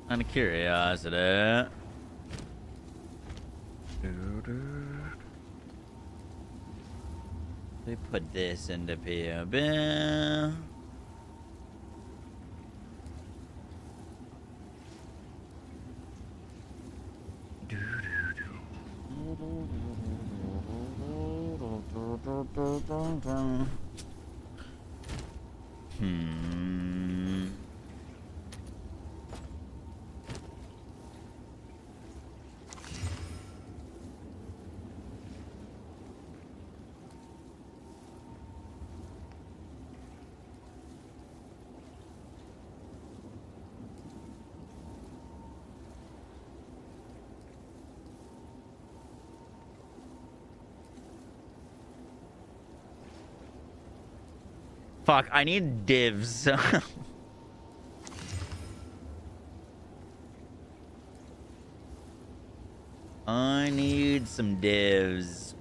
Out of curiosity. We put this into POB. Fuck, I need divs. I need some divs.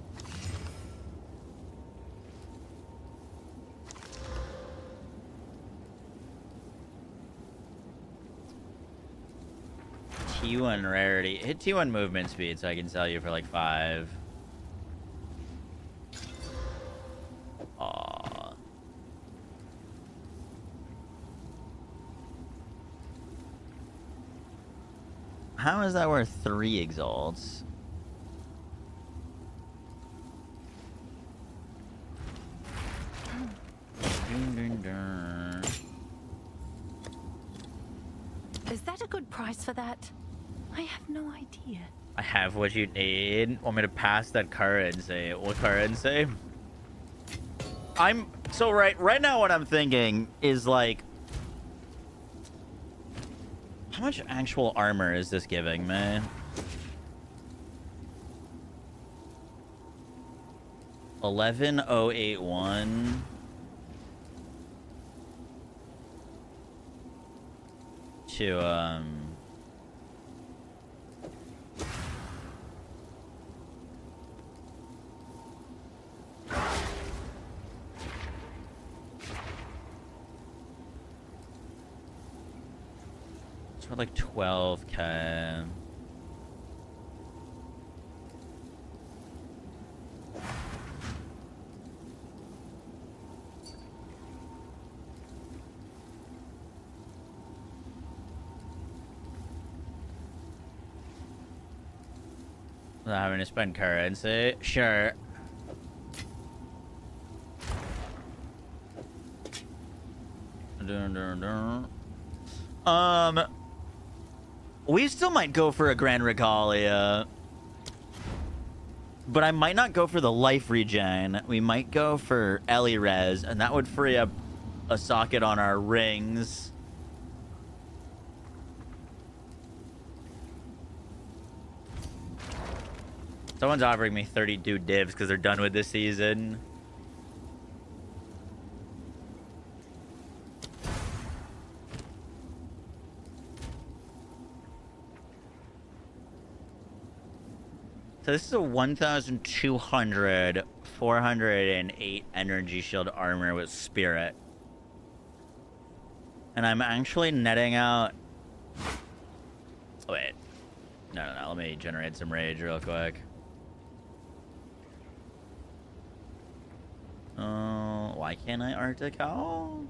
T1 rarity. Hit T1 movement speed so I can sell you for like 5. Aww. How is that worth 3 exalts? Is that a good price for that? I have no idea. I have what you need. Want me to pass that currency? What currency? I'm so right now what I'm thinking is like, how much actual armor is this giving me? $11,081 to for like 12K. Without having to spend currency. Sure. We still might go for a Grand Regalia. But I might not go for the life regen. We might go for Ellie Res, and that would free up a socket on our rings. Someone's offering me 32 divs because they're done with this season. So this is a 1,200, 408 energy shield armor with spirit. And I'm actually netting out... Oh, wait. No. Let me generate some rage real quick. Why can't I Arctic Owl?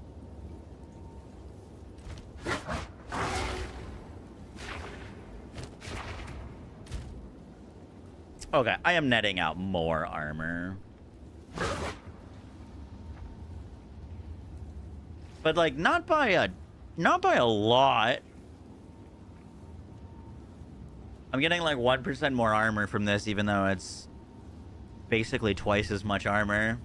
Okay, I am netting out more armor. But like not by a lot. I'm getting like 1% more armor from this, even though it's basically twice as much armor.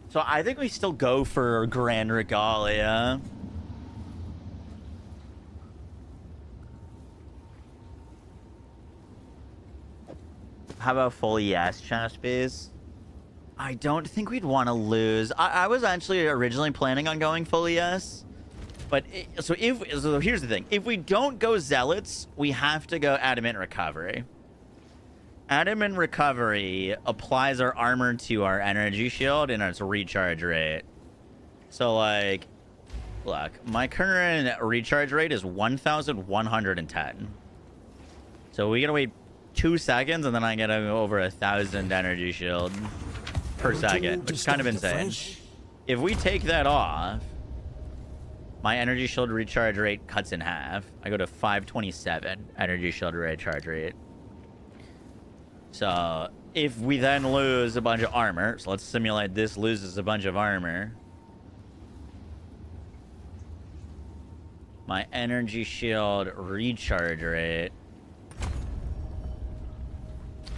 So I think we still go for Grand Regalia. How about full yes, chest piece? I don't think we'd want to lose. I was actually originally planning on going full yes. But so here's the thing. If we don't go Zealots, we have to go Adamant Recovery. Adamant Recovery applies our armor to our energy shield and its recharge rate. So, like, look, my current recharge rate is 1,110. So we gotta wait 2 seconds, and then I get over 1,000 energy shield per second, which is kind of insane. If we take that off, my energy shield recharge rate cuts in half. I go to 527 energy shield recharge rate. So if we then lose a bunch of armor, so let's simulate this loses a bunch of armor. My energy shield recharge rate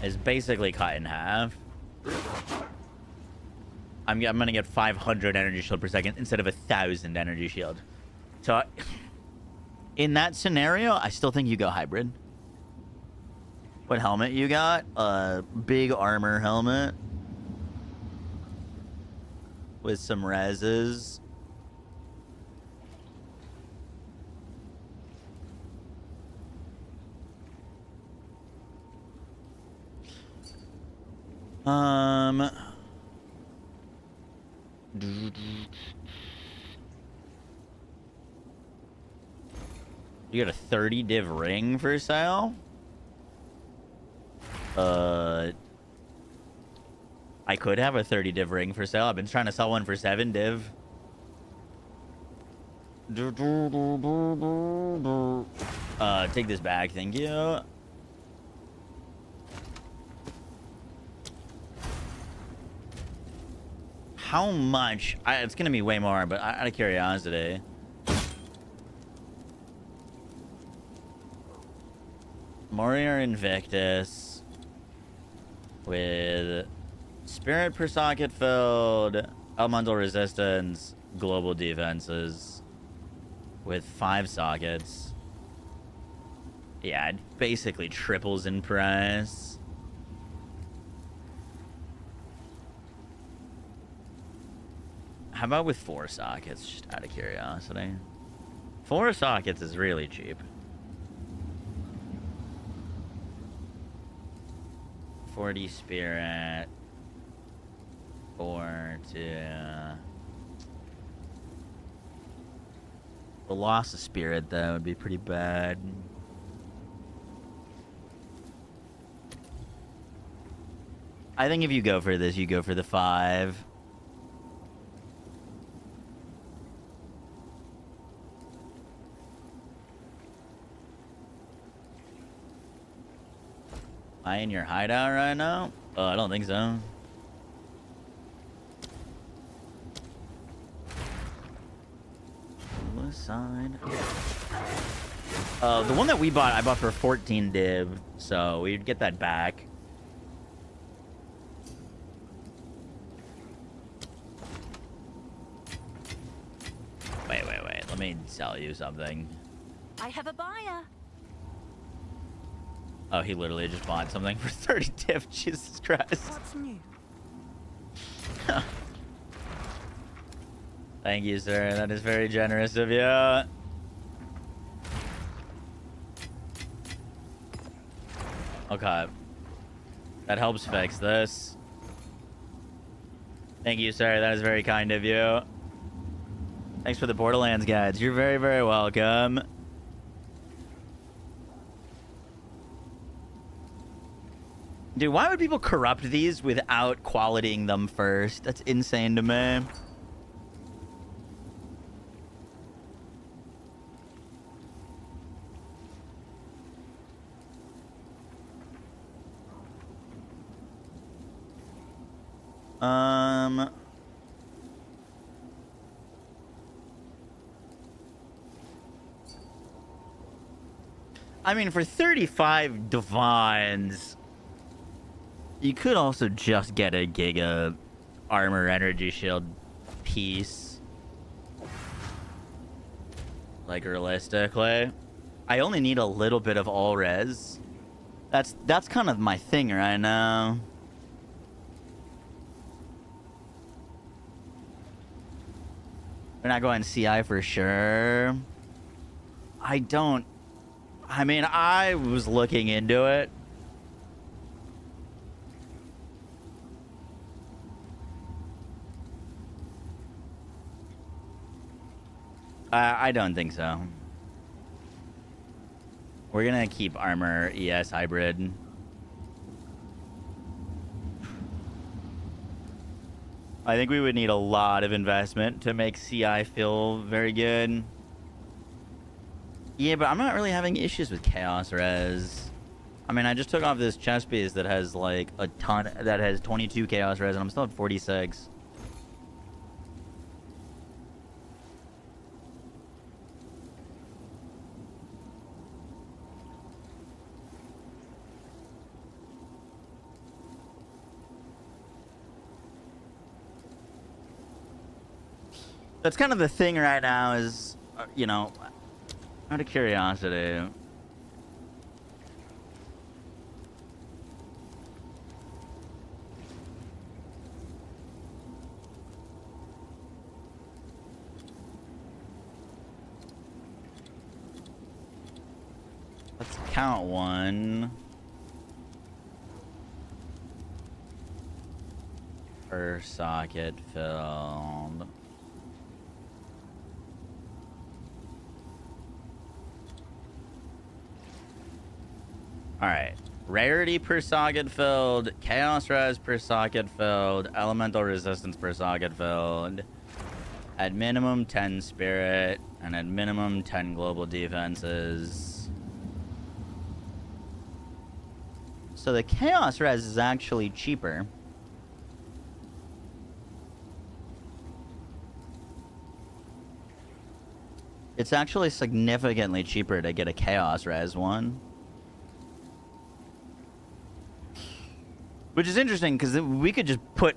is basically cut in half. I'm gonna get 500 energy shield per second instead of 1,000 energy shield. So in that scenario, I still think you go hybrid. What helmet you got? Big armor helmet with some reses. You got a 30 div ring for sale? I could have a 30 div ring for sale. I've been trying to sell one for 7 div. Take this back, thank you. How much? It's gonna be way more, but out of curiosity. Warrior Invictus with Spirit per socket filled, elemental resistance, global defenses with 5 sockets. Yeah, it basically triples in price. How about with 4 sockets, just out of curiosity? 4 sockets is really cheap. 40 spirit. 4 to... The loss of spirit, though, would be pretty bad. I think if you go for this, you go for the 5. Am I in your hideout right now? Oh, I don't think so. Side. The one that we bought, I bought for 14 div, so we'd get that back. Wait. Let me sell you something. I have a buyer. Oh, he literally just bought something for 30 div. Jesus Christ. What's new? Thank you, sir. That is very generous of you. Okay. That helps fix this. Thank you, sir. That is very kind of you. Thanks for the Borderlands guides. You're very, very welcome. Dude, why would people corrupt these without qualitying them first? That's insane to me. I mean, for 35 divines, you could also just get a Giga armor energy shield piece. Like, realistically, I only need a little bit of all res. That's kind of my thing right now. We're not going CI for sure. I mean, I was looking into it. I don't think so. We're gonna keep armor ES hybrid. I think we would need a lot of investment to make CI feel very good. Yeah, but I'm not really having issues with Chaos Res. I mean, I just took off this chest piece that has like a ton, that has 22 Chaos Res, and I'm still at 46. That's kind of the thing right now is, you know, out of curiosity. Let's count one. Per socket filled. Alright. Rarity per socket filled, Chaos Res per socket filled, Elemental Resistance per socket filled. At minimum 10 Spirit, and at minimum 10 Global Defenses. So the Chaos Res is actually cheaper. It's actually significantly cheaper to get a Chaos Res one. Which is interesting, because we could just put...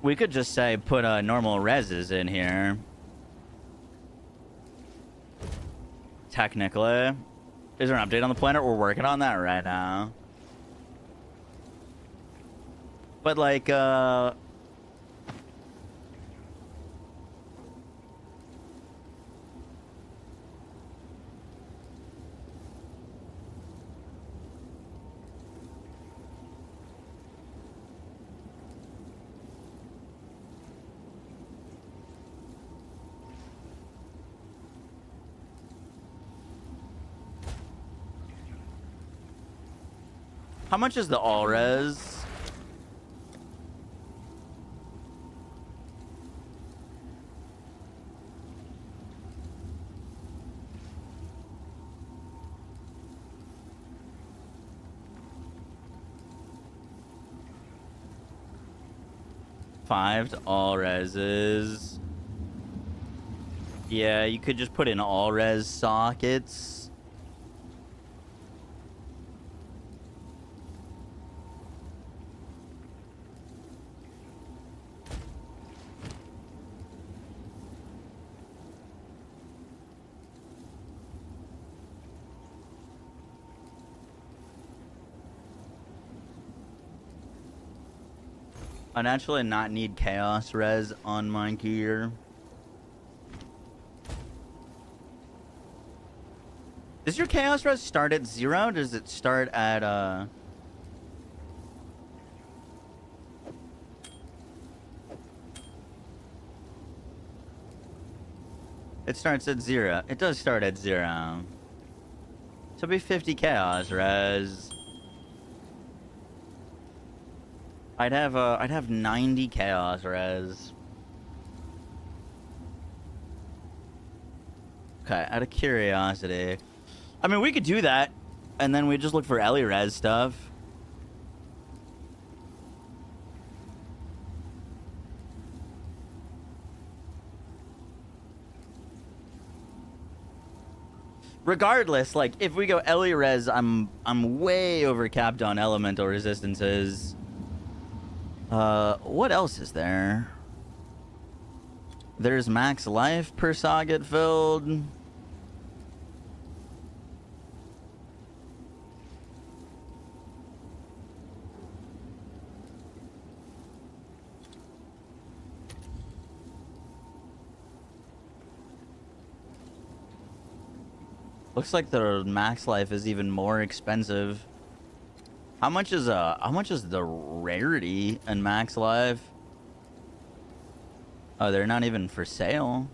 We could just say put normal reses in here. Technically. Is there an update on the planet? We're working on that right now. But like, how much is the all res? Five to all reses. Yeah, you could just put in all res sockets. I'd actually not need Chaos Res on my gear. Does your Chaos Res start at 0? Does it start at, It starts at 0. It does start at 0. So it'll be 50 Chaos Res. I'd have 90 Chaos Res. Okay, out of curiosity. I mean, we could do that, and then we just look for Ellie Res stuff. Regardless, like, if we go Ellie Res, I'm way over capped on elemental resistances. What else is there? There's max life per socket filled. Looks like the max life is even more expensive. How much is the rarity and max life? Oh, they're not even for sale.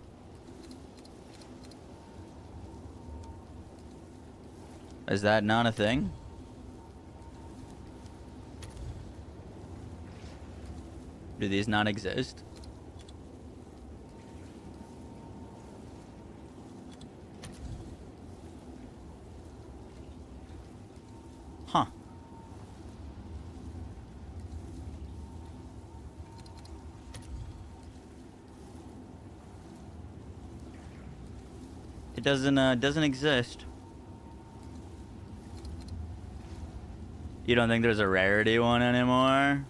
Is that not a thing? Do these not exist? Huh. It doesn't exist. You don't think there's a rarity one anymore?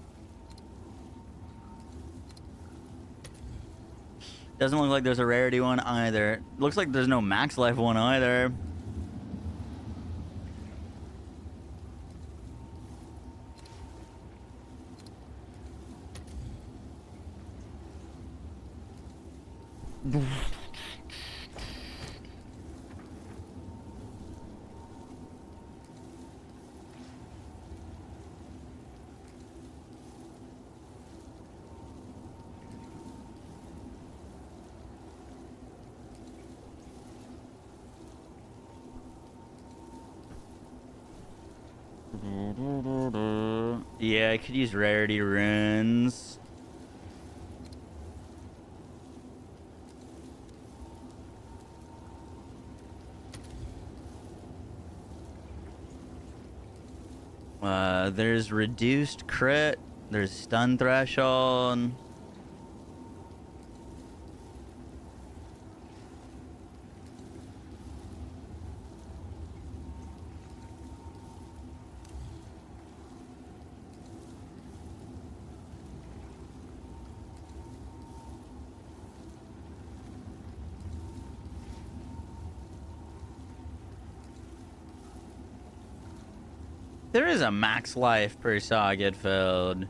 Doesn't look like there's a rarity one either. Looks like there's no max life one either. Yeah, I could use rarity runes. There's reduced crit. There's stun threshold. There is a max life per saw get filled.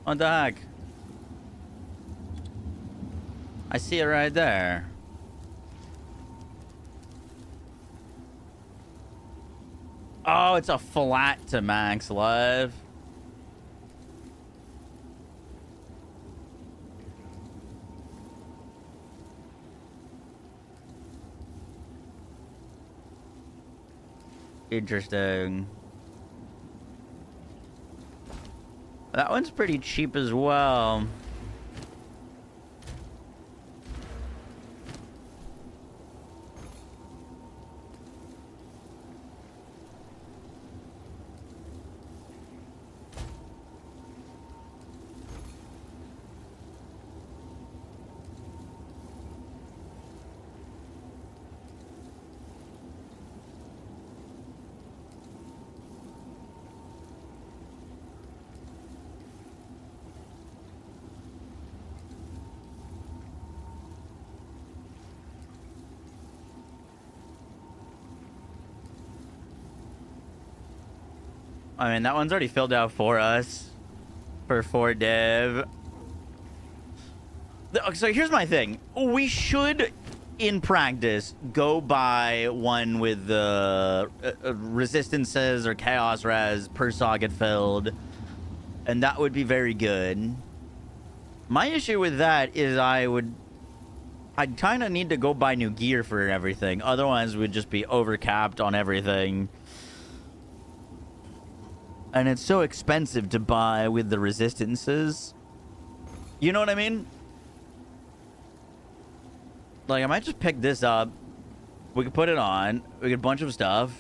What the heck? I see it right there. Oh, it's a flat to max life. Interesting. That one's pretty cheap as well. I mean, that one's already filled out for us. For 4 div. So here's my thing. We should, in practice, go by one with the resistances or chaos res per saw get filled. And that would be very good. My issue with that is I'd kind of need to go buy new gear for everything. Otherwise, we'd just be overcapped on everything. And it's so expensive to buy with the resistances. You know what I mean? Like, I might just pick this up. We could put it on. We get a bunch of stuff.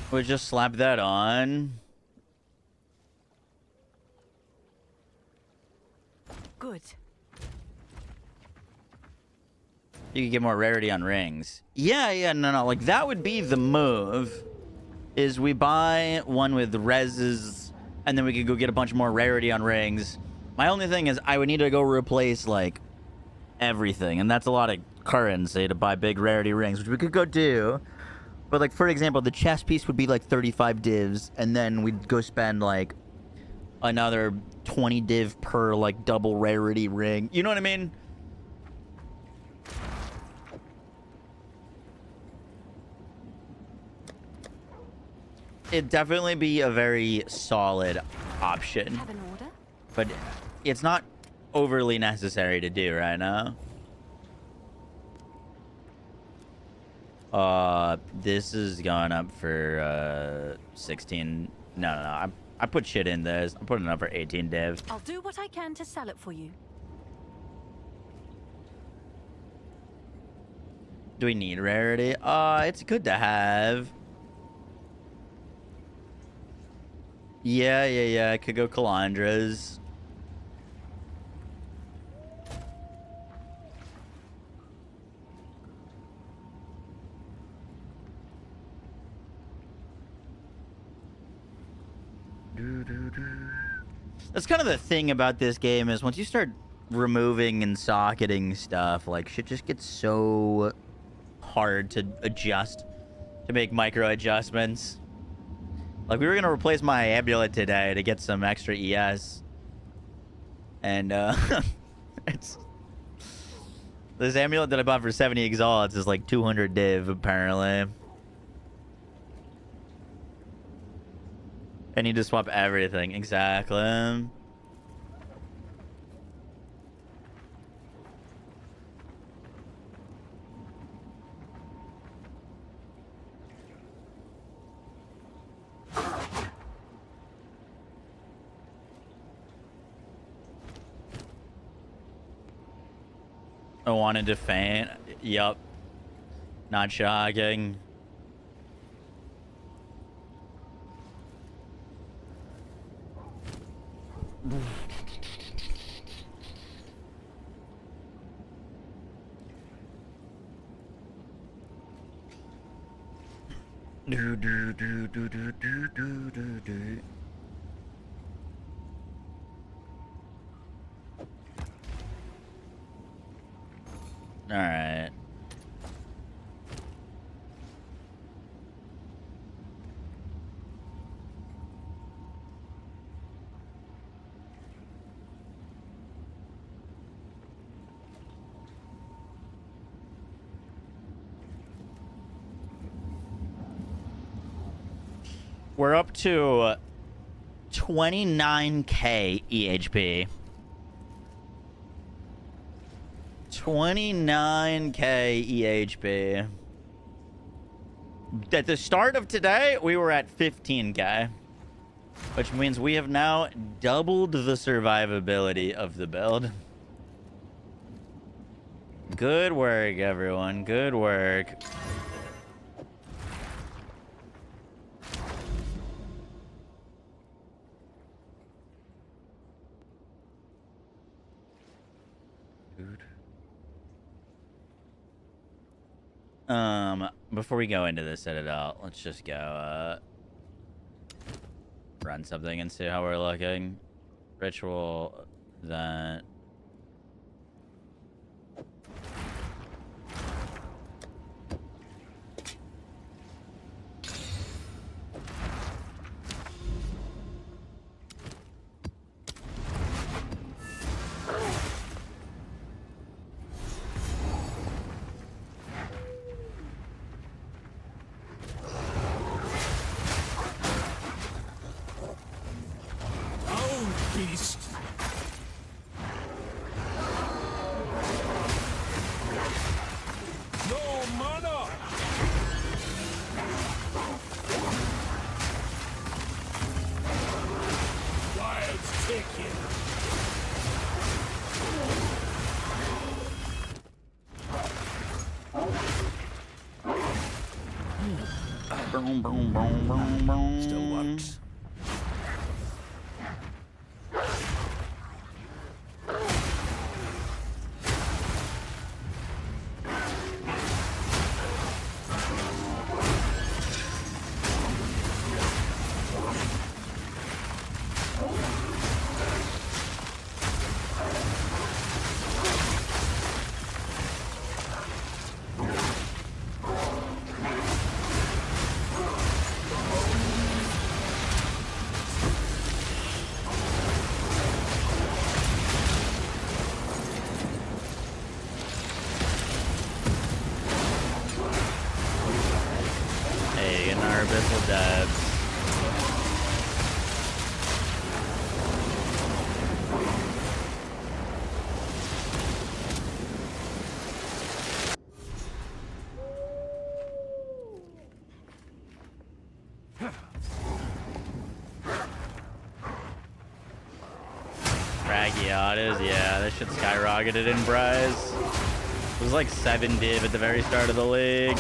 We just slap that on. Good. You could get more rarity on rings. Yeah, no. Like, that would be the move. Is we buy one with reses, and then we could go get a bunch more rarity on rings. My only thing is I would need to go replace, like, everything. And that's a lot of currency to buy big rarity rings, which we could go do. But, like, for example, the chest piece would be, like, 35 divs, and then we'd go spend, like, another 20 div per, like, double rarity ring. You know what I mean? it'd definitely be a very solid option, Have an order? but it's not overly necessary to do right now. This is going up for 16. No. I put shit in this. I'm putting it up for 18 div. I'll do what I can to sell it for you. Do we need rarity? It's good to have. Yeah. I could go Calandras. That's kind of the thing about this game is once you start removing and socketing stuff, like shit just gets so hard to adjust, to make micro adjustments. Like we were gonna replace my amulet today to get some extra ES, and it's this amulet that I bought for 70 exalts is like 200 div apparently. I need to swap everything. Exactly. I wanted to faint. Yup. Not shocking. All right. We're up to 29k EHP. 29k EHP. At the start of today, we were at 15k, which means we have now doubled the survivability of the build. Good work, everyone. Good work. Before we go into this Citadel, let's just go, run something and see how we're looking. Ritual, that... Still works. Hey, getting our abyssal depths. Rakiatas, yeah, that shit skyrocketed in price. It was like 7 div at the very start of the league.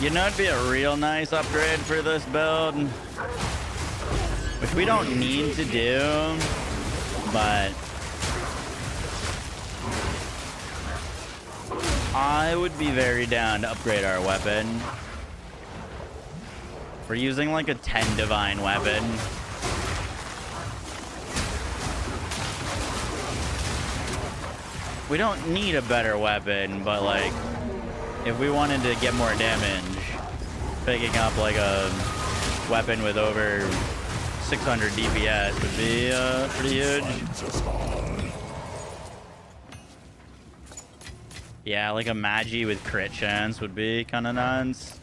You know, it'd be a real nice upgrade for this build, which we don't need to do, but I would be very down to upgrade our weapon. We're using like a 10 divine weapon. We don't need a better weapon, but like, if we wanted to get more damage, picking up like a weapon with over 600 DPS would be pretty huge. Yeah, like a Magi with crit chance would be kind of nuts.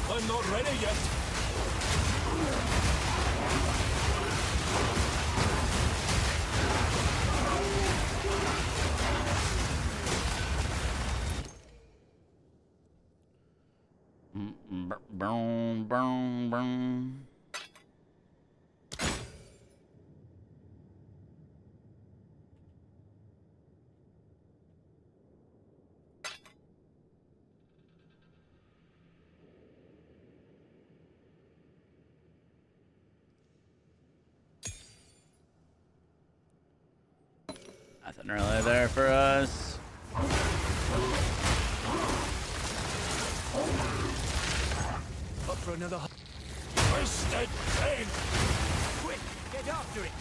I'm not ready yet. Boom, boom, boom. Nothing really there for us. Up for another. Twisted pain. Quick, get after it.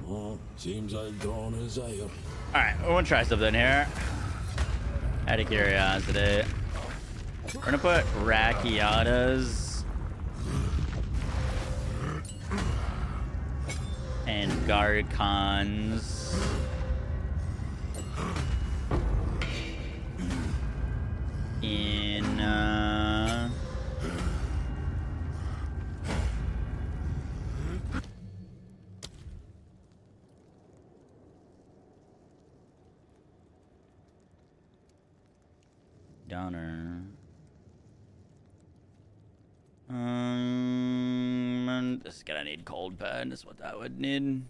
Oh, seems I've drawn his ire. All right, I want to try something here. Out of curiosity, we're gonna put Rakiatas and Garcons in Donner. This is gonna need cold pen, is what that would need.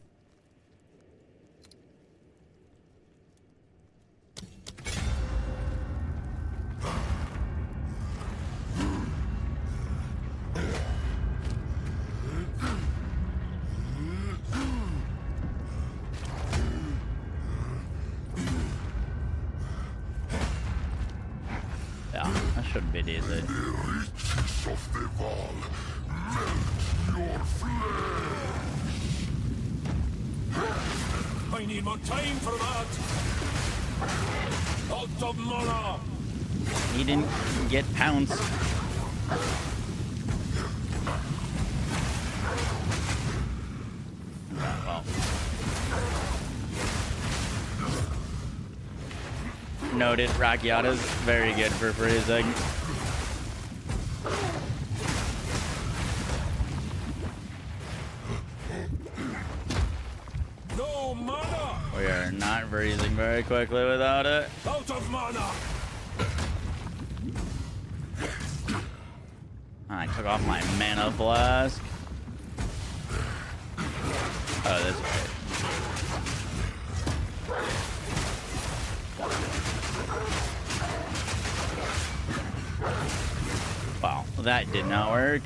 Yeah, that shouldn't be easy. The riches of the wall melt your flesh. need more time for that. Lots of mana. He didn't get pounced. Well. Noted. Rakiata's very good for freezing. No mana. We are not freezing very quickly without it. Out of mana. I took off my mana flask. Oh, that's right. Wow, that did not work.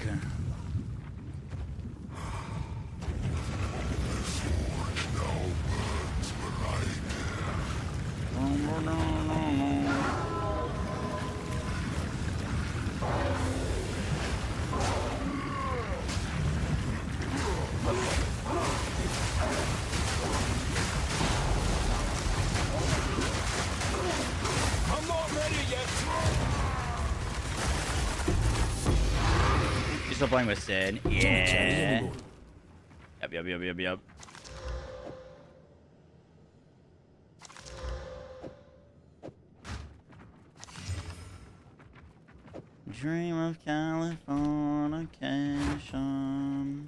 I'm not ready yet. You still playing with Sid? Yeah. Yep. Dream of Californication.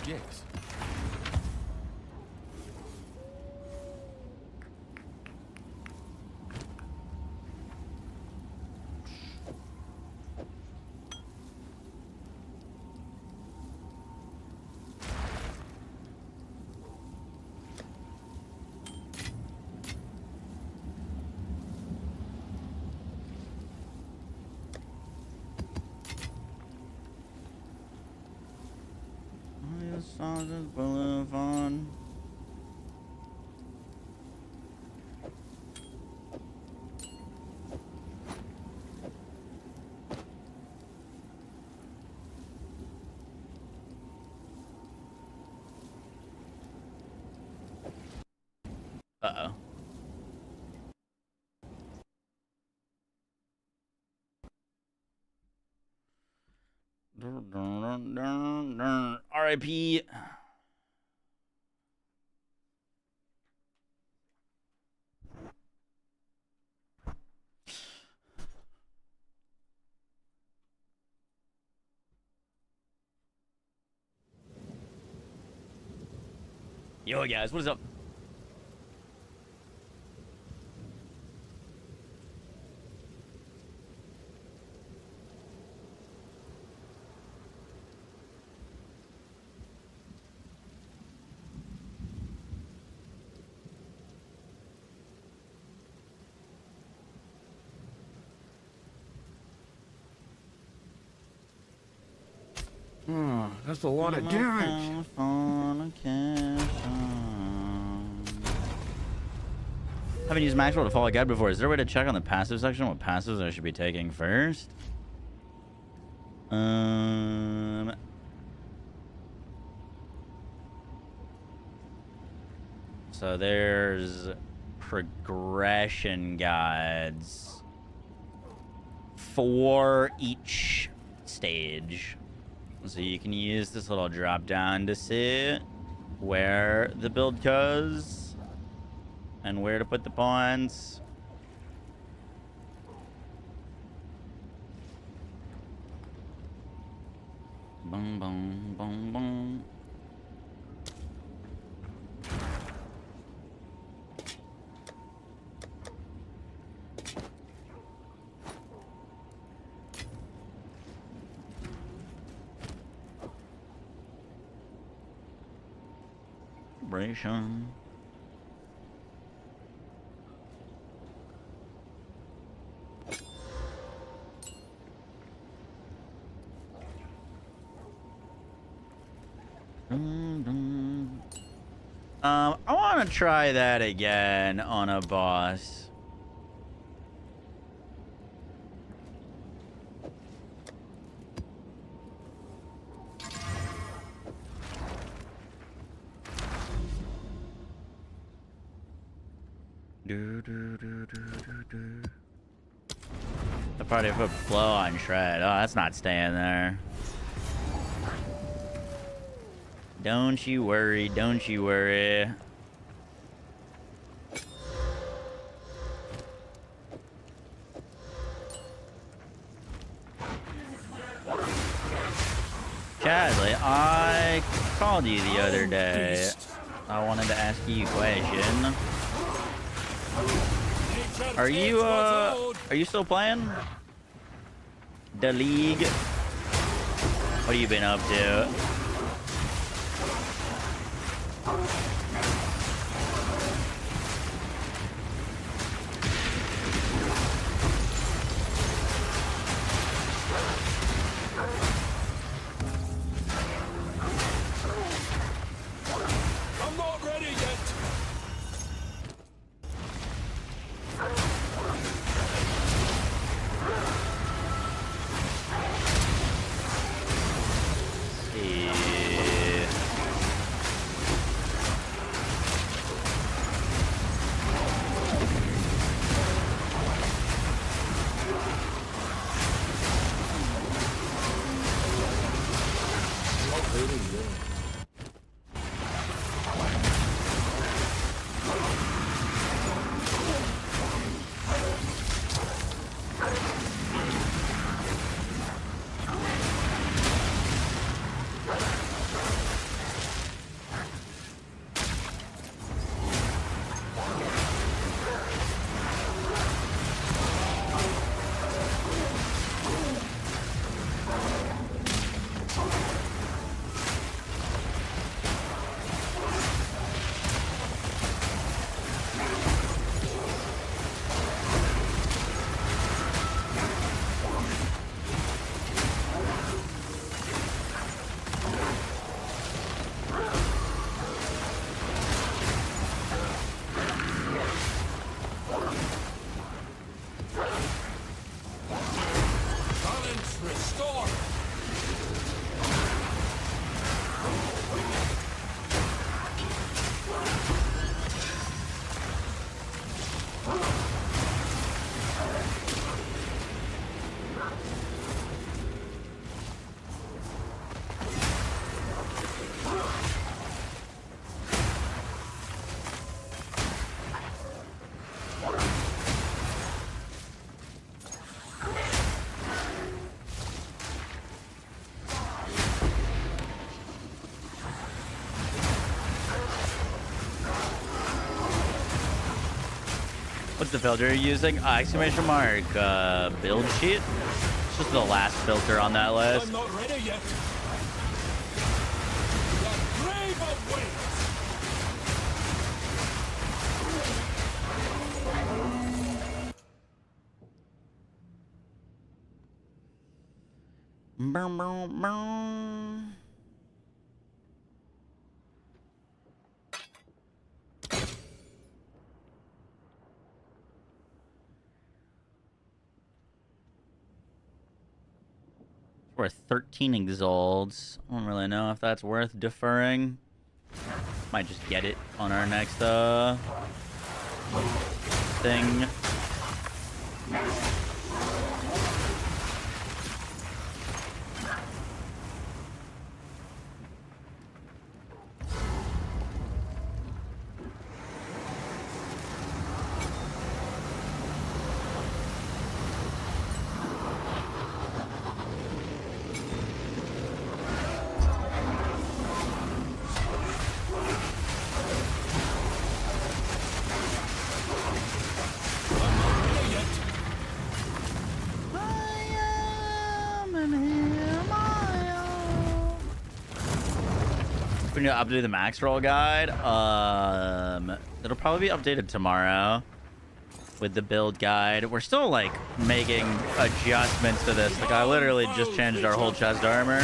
Yes. Boulevard. Uh-oh. R.I.P. Yo, guys, what is up? That's a lot of damage. Haven't used Maxwell to follow a guide before. Is there a way to check on the passive section what passives I should be taking first? So there's progression guides for each stage. So you can use this little drop down to see where the build goes and where to put the points. Boom, boom, boom, boom. Vibration. I want to try that again on a boss. The party put blow on shred. Oh, that's not staying there. Don't you worry. Don't you worry. Chadley, I called you the other day. I wanted to ask you a question. Are you still playing the league? What have you been up to? I'm not ready yet. Balance restored. What's the filter you're using? Exclamation mark, build sheet. It's just the last filter on that list. I'm not ready yet. The grave awaits. Boom, boom, boom. Worth 13 exalts. I don't really know if that's worth deferring. Might just get it on our next thing. We need to update the max roll guide. It'll probably be updated tomorrow with the build guide. We're still like making adjustments to this. Like I literally just changed our whole chest armor.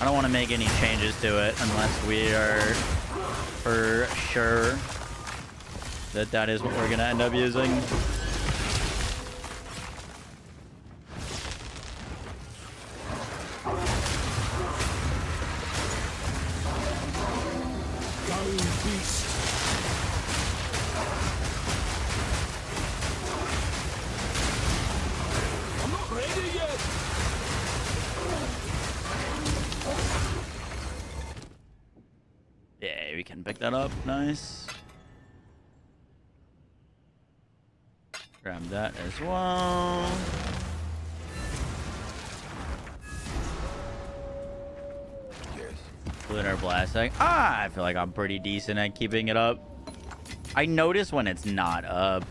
I don't want to make any changes to it unless we are for sure that that is what we're gonna end up using. that up. Nice. Grab that as well. Lunar blasting. I feel like I'm pretty decent at keeping it up. I notice when it's not up.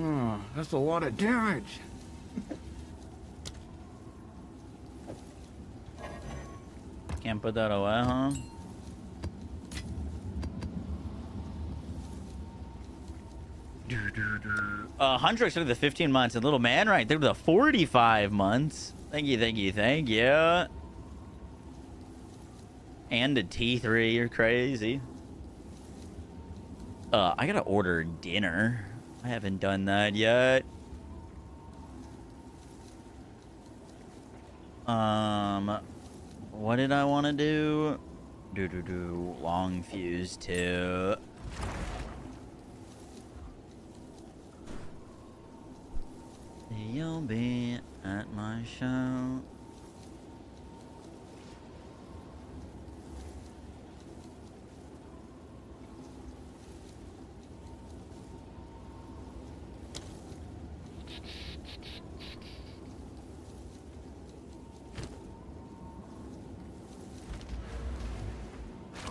Oh, that's a lot of damage. Can't put that away, huh? Huntrix took the 15 months, and Little Man right there the 45 months. Thank you, thank you, thank you. And a T3, you're crazy. I gotta order dinner. I haven't done that yet. What did I want to do? Long fuse too. You'll be at my show.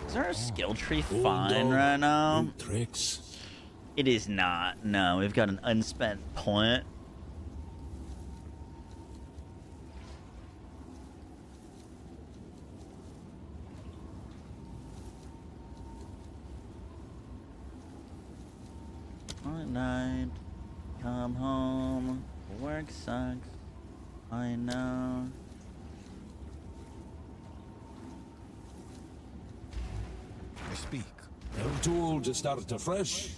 Is our skill tree fine right now? Tricks. It is not. No, we've got an unspent point. At night, come home, work sucks, I know. I speak. I'm told to start afresh.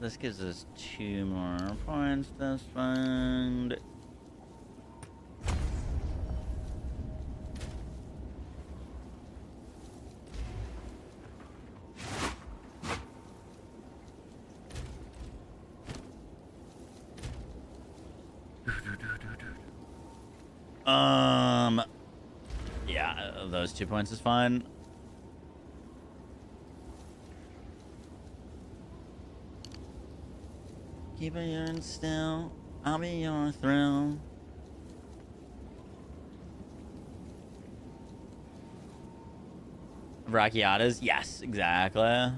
This gives us 2 more points to spend. Yeah, those 2 points is fine. Keep it urine still. I'll be your thrill. Brachiotas? Yes, exactly.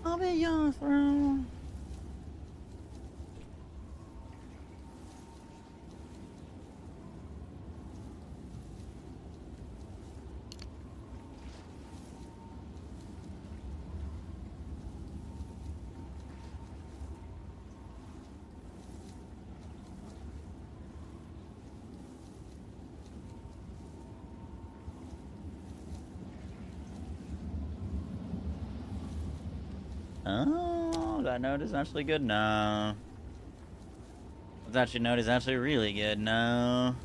I'll be your thrill. Oh, that note is actually good now. That note is actually really good now.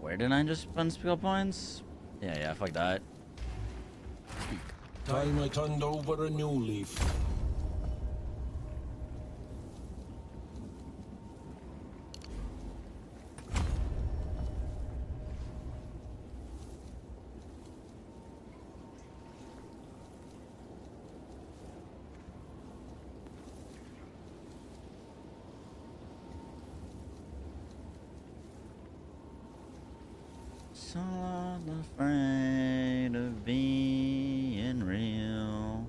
Where did I just spend skill points? Yeah, fuck that. Time I turned over a new leaf. So afraid of being real.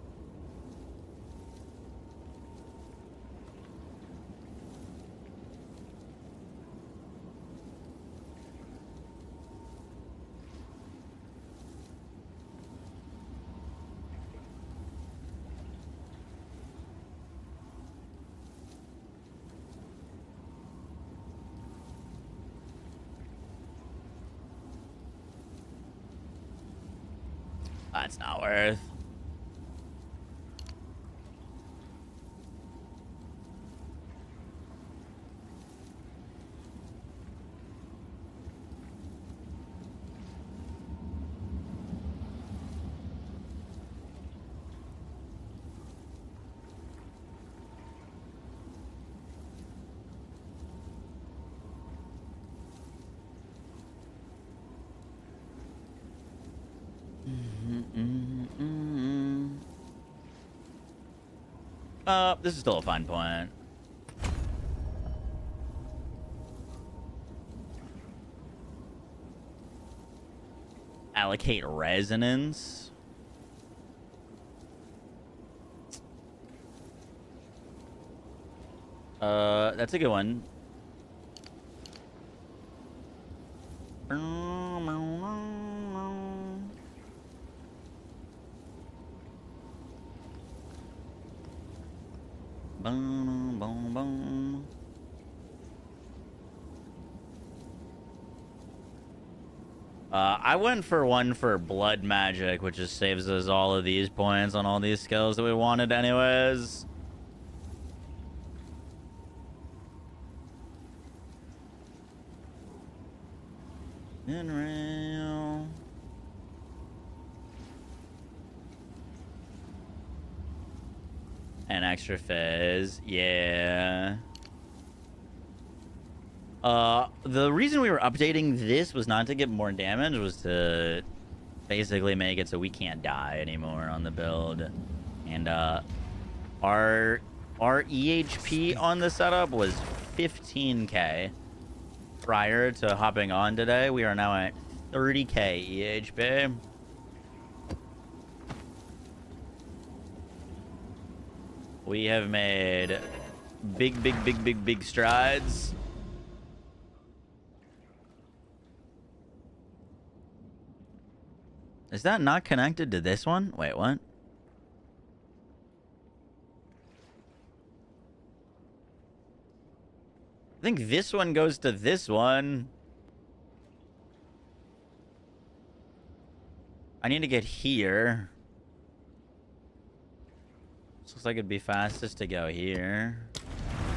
That's not worth. This is still a fine point. Allocate resonance. That's a good one. Boom, boom, boom. I went for one for blood magic, which just saves us all of these points on all these skills that we wanted anyways. In real. And extra fizz, yeah. The reason we were updating this was not to get more damage, was to basically make it so we can't die anymore on the build. And our EHP on the setup was 15k prior to hopping on today. We are now at 30k EHP. We have made big strides. Is that not connected to this one? Wait, what? I think this one goes to this one. I need to get here. This looks like it'd be fastest to go here.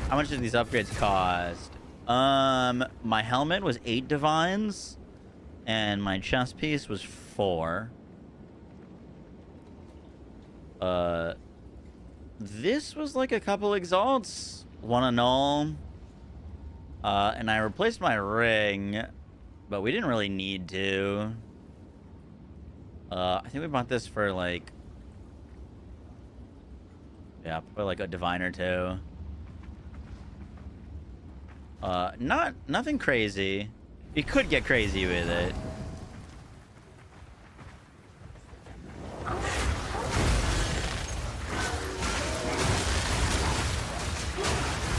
How much do these upgrades cost? My helmet was 8 divines, and my chest piece was 4. This was like a couple exalts, 1 annul. And I replaced my ring, but we didn't really need to. I think we bought this for like, yeah, probably like a divine or 2. Nothing crazy. You could get crazy with it.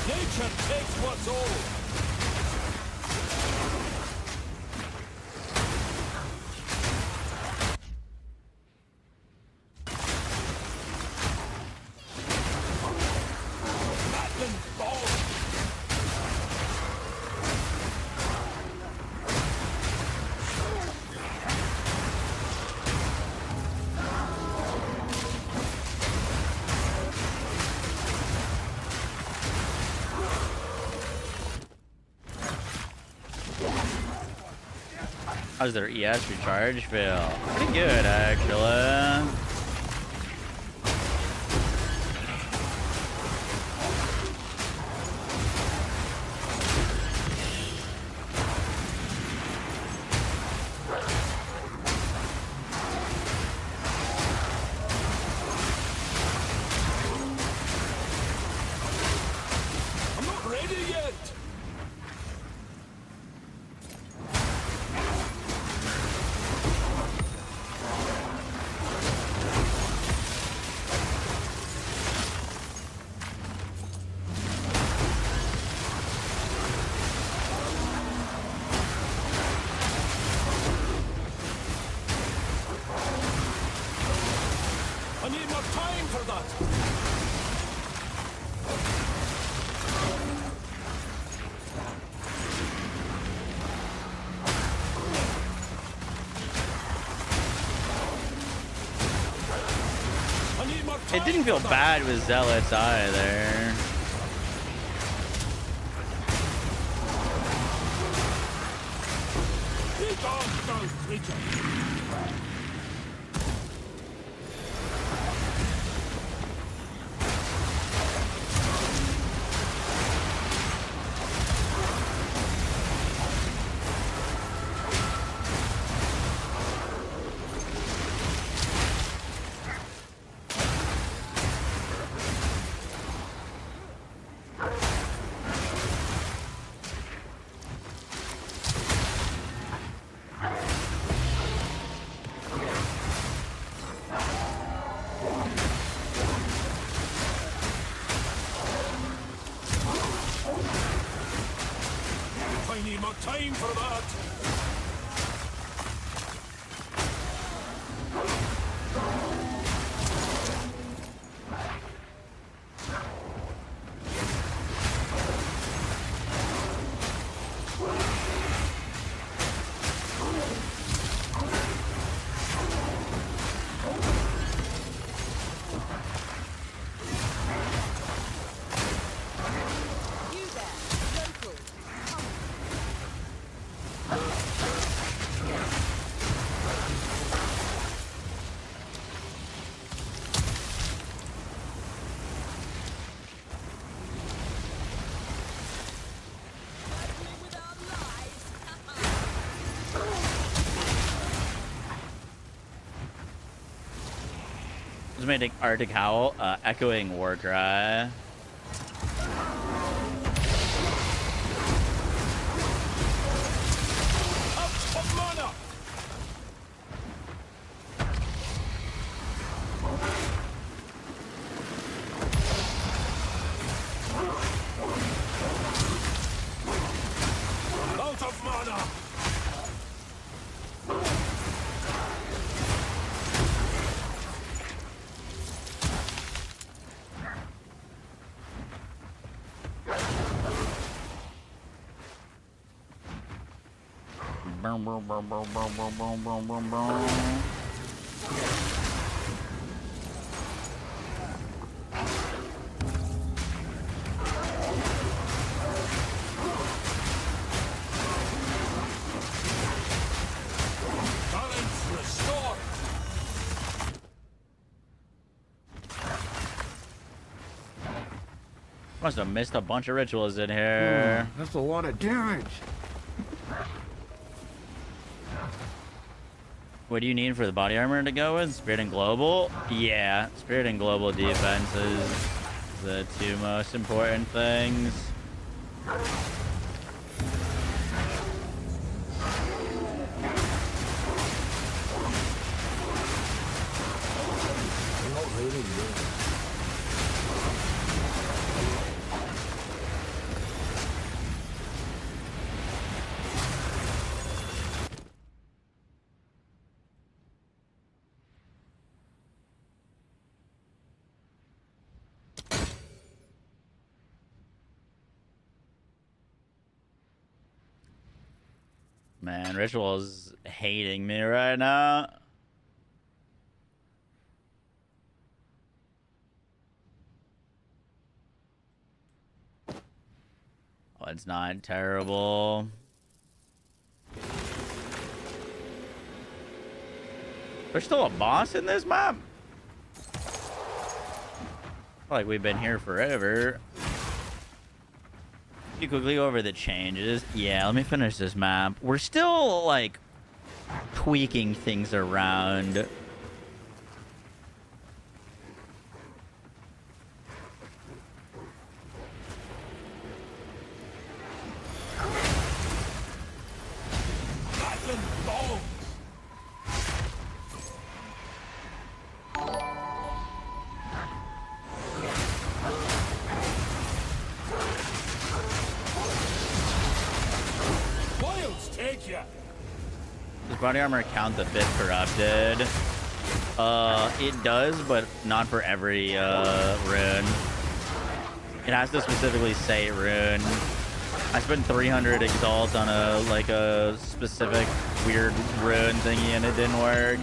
Nature takes what's old. How's their ES recharge feel? Pretty good, actually. I'm not ready yet. I need more time for that. It didn't feel bad with Zealots either. Be gone, foul creature. I need more time for that. Just made an Arctic Howl, echoing war cry. Out of mana. Out of mana. Boom, boom, boom, boom, boom, boom, boom, boom, boom, boom. Balance restored. Must have missed a bunch of rituals in here. That's a lot of damage. What do you need for the body armor to go with? Spirit and Global? Yeah, Spirit and Global defense is the two most important things. Man, Ritual's hating me right now. Oh, it's not terrible. There's still a boss in this map? I feel like we've been here forever. You quickly go over the changes. Yeah, let me finish this map. We're still, like, tweaking things around. Battling bombs. Wilds take ya. Does body armor count the 5th corrupted? It does, but not for every rune. It has to specifically say rune. I spent 300 exalt on a specific weird rune thingy and it didn't work.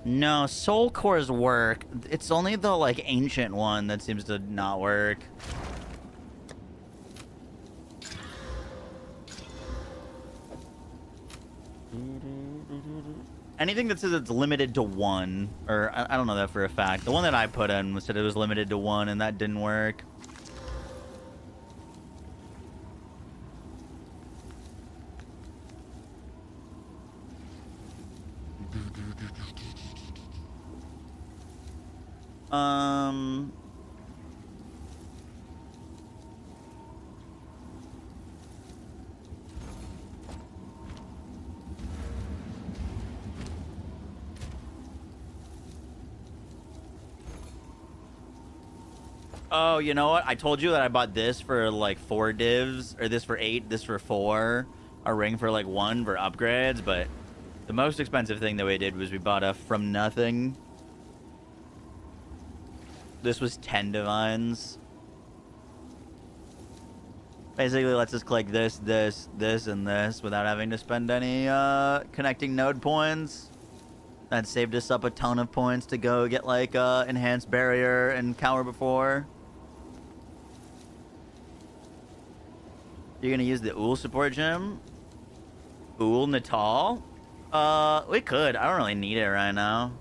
No, soul cores work. It's only the like ancient one that seems to not work. Anything that says it's limited to one, or I don't know that for a fact. The one that I put in said it was limited to one, and that didn't work. Oh, you know what? I told you that I bought this for like 4 divs, or this for 8, this for 4, a ring for like 1 for upgrades, but the most expensive thing that we did was we bought a from nothing. This was 10 divines. Basically lets us click this, this, this, and this without having to spend any connecting node points. That saved us up a ton of points to go get like enhanced barrier and cower before. You're gonna use the Uul support gem? Uul Natal? We could. I don't really need it right now.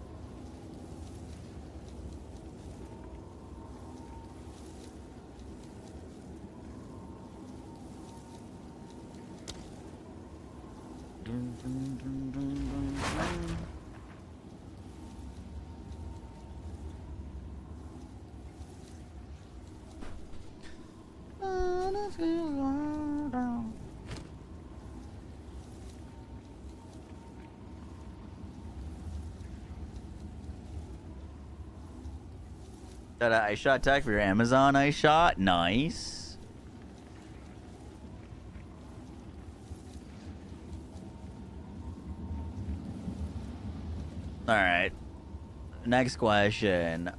That ice shot tag for your Amazon ice shot? Nice. Alright. Next question.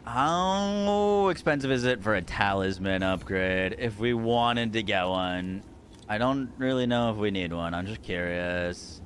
How expensive is it for a talisman upgrade if we wanted to get one? I don't really know if we need one. I'm just curious.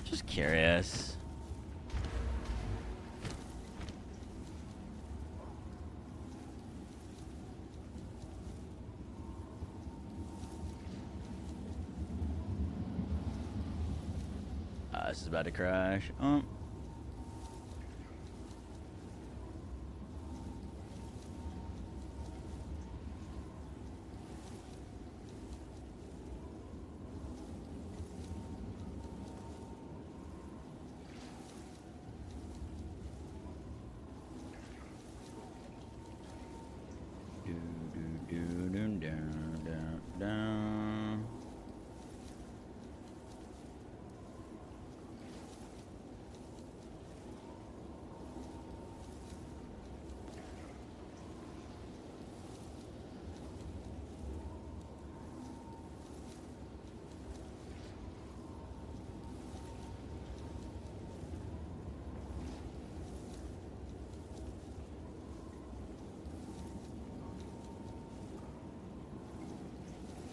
Just curious. This is about to crash. Oh.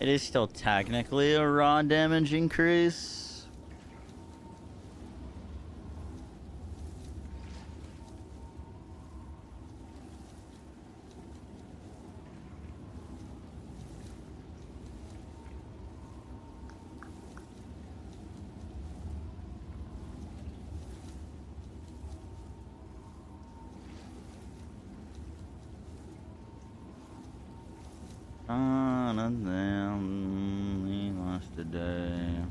It is still technically a raw damage increase. Nothing. We lost today.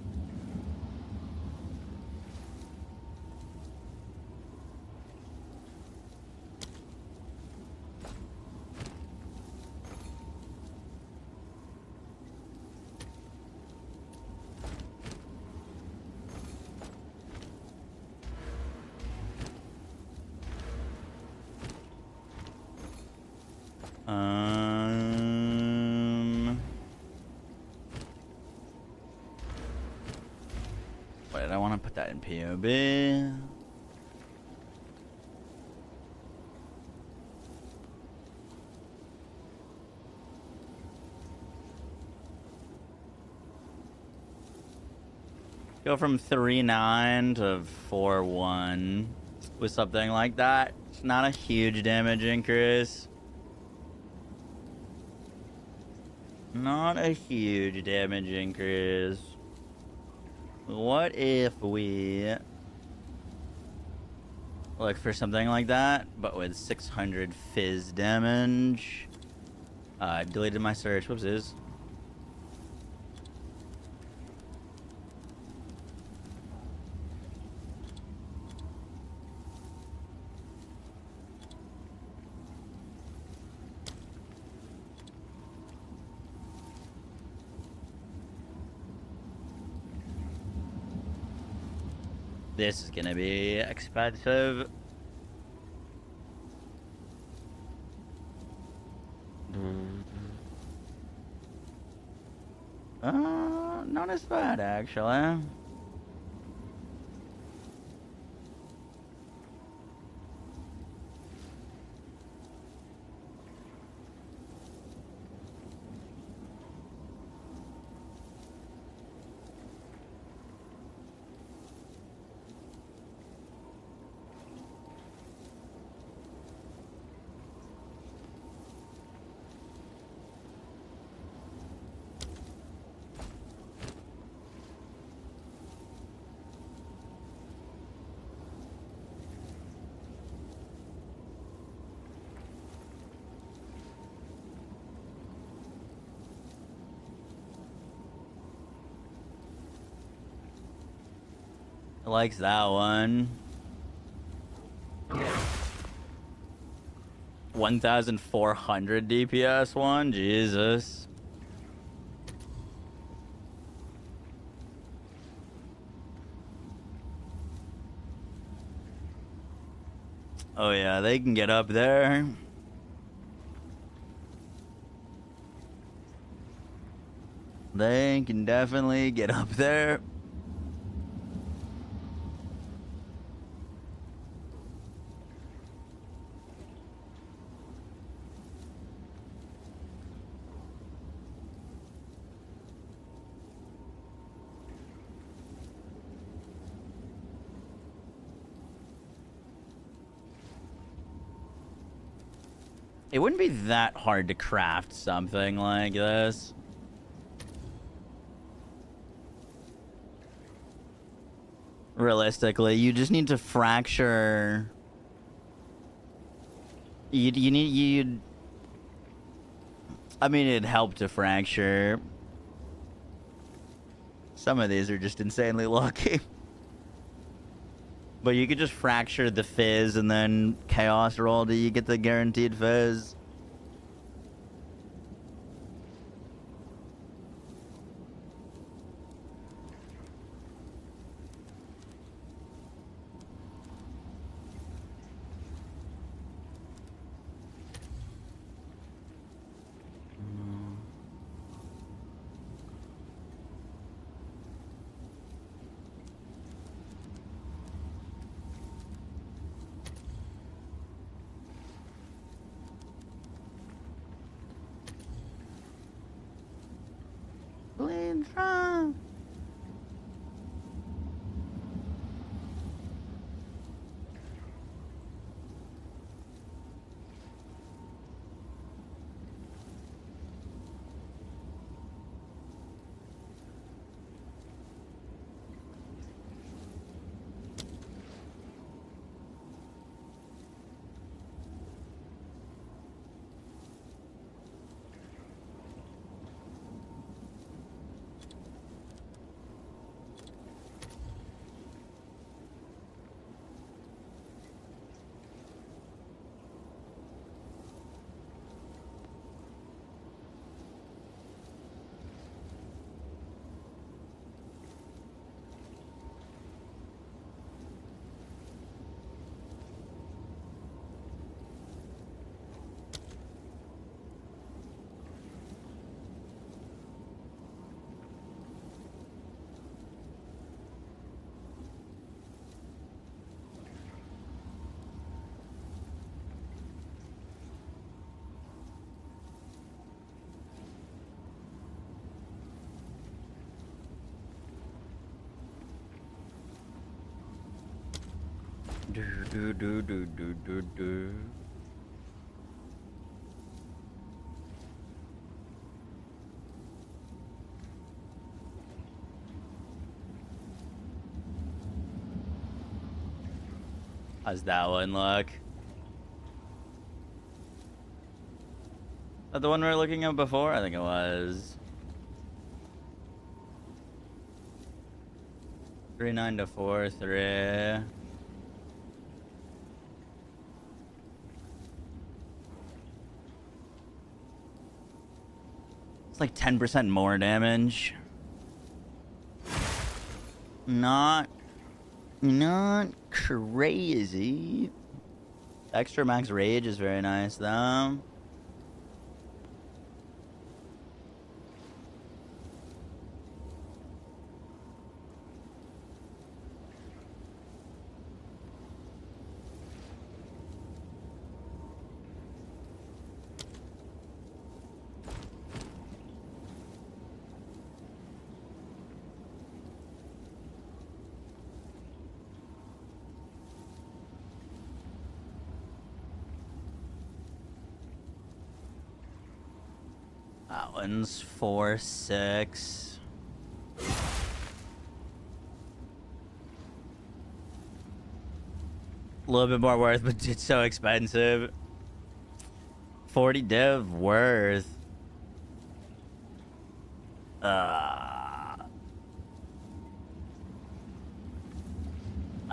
Wait, I want to put that in POB. Go from 3-9 to 4-1 with something like that. It's not a huge damage increase. Not a huge damage increase. What if we look for something like that, but with 600 fizz damage? I deleted my search. Whoopsies. This is gonna be expensive. Not as bad actually. Likes that one. 1,400 DPS one? Jesus. Oh yeah, they can get up there. They can definitely get up there. It wouldn't be that hard to craft something like this. Realistically, you just need to fracture. You'd I mean, it'd help to fracture. Some of these are just insanely lucky. But you could just fracture the fizz and then chaos roll till you get the guaranteed fizz. Bleed from. Do, do, do, do, do, do. How's that one look? Is that the one we were looking at before? I think it was. 3.9 to 4.3. It's like 10% more damage. Not crazy. Extra max rage is very nice though. That one's 4.6. A little bit more worth, but it's so expensive. 40 div worth. I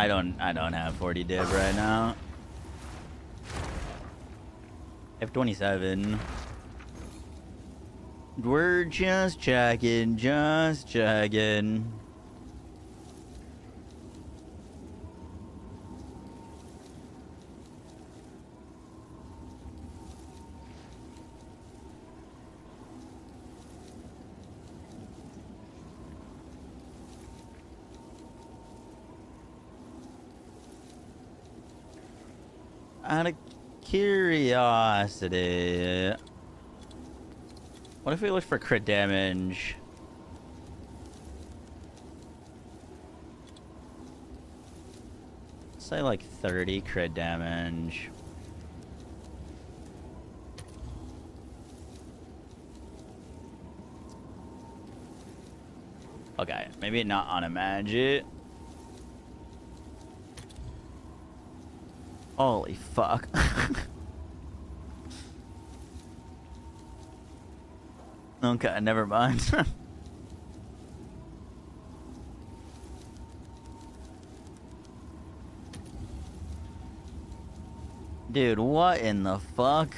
don't have 40 div right now. F27. We're just checking, just checking. Out of curiosity, what if we look for crit damage? Say like 30 crit damage. Okay, maybe not on a magic. Holy fuck. Okay, never mind. Dude, what in the fuck?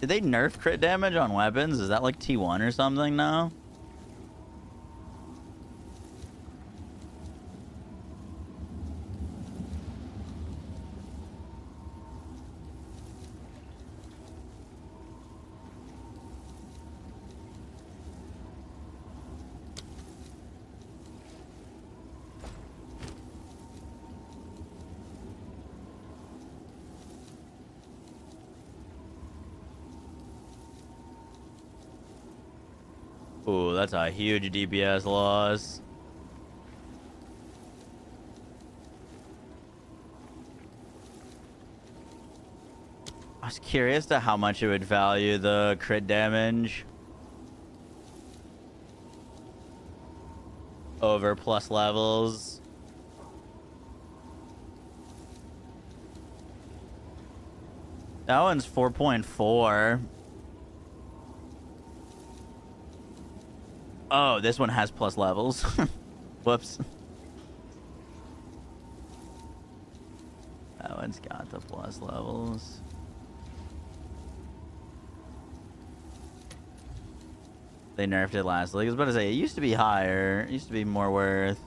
Did they nerf crit damage on weapons? Is that like T1 or something now? Ooh, that's a huge DPS loss. I was curious to how much it would value the crit damage over plus levels. That one's 4.4. Oh, this one has plus levels. Whoops. That one's got the plus levels. They nerfed it last league. I was about to say, it used to be higher. It used to be more worth.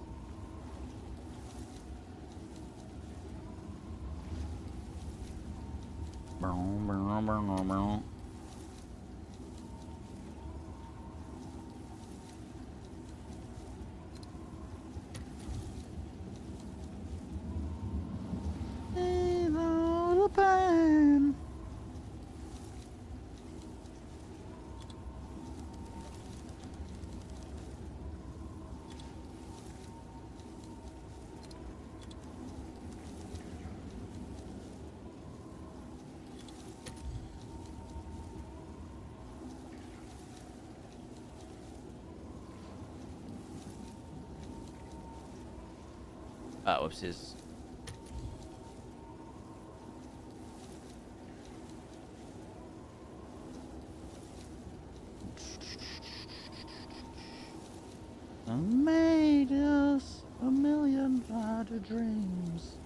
Oh, whoopsies. I made us a million bad dreams.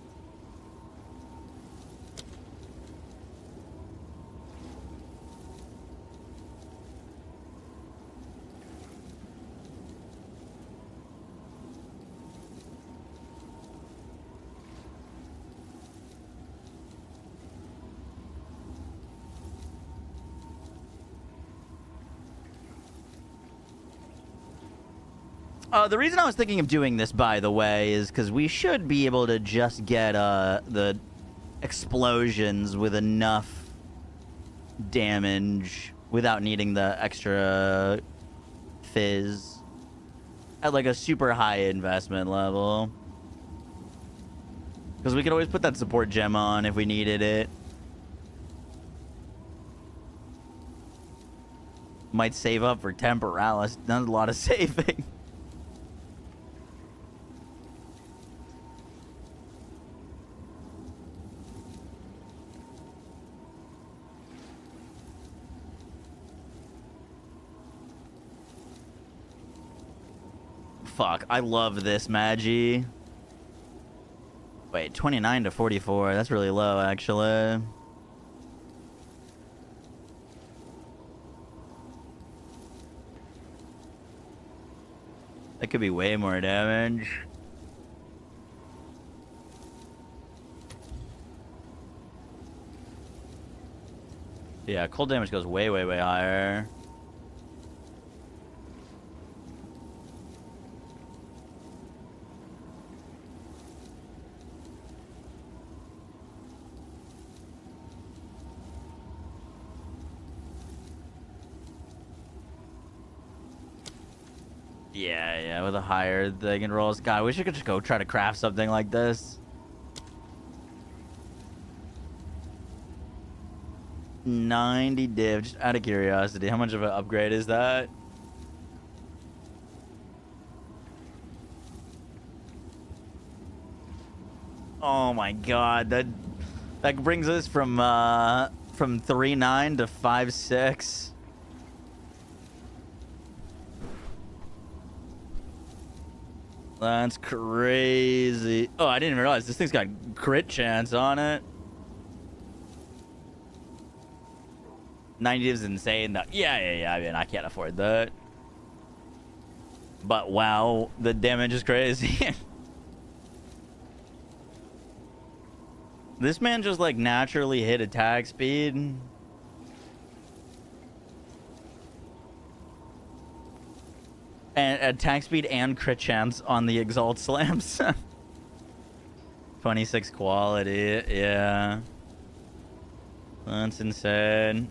The reason I was thinking of doing this, by the way, is because we should be able to just get the explosions with enough damage without needing the extra fizz at like a super high investment level. Because we could always put that support gem on if we needed it. Might save up for Temporalis. That's a lot of saving. Fuck, I love this Magi. Wait, 29 to 44. That's really low, actually. That could be way more damage. Yeah, cold damage goes way, way, way higher. Yeah, with a higher thing and rolls. God, I wish I could just go try to craft something like this. 90 div, just out of curiosity. How much of an upgrade is that? Oh my god, that brings us from 3.9 to 5.6. That's crazy. Oh, I didn't even realize this thing's got crit chance on it. 90 is insane though. Yeah. I mean, I can't afford that. But wow, the damage is crazy. This man just like naturally hit attack speed. And attack speed and crit chance on the Exalt slams. 26 quality, yeah. That's insane.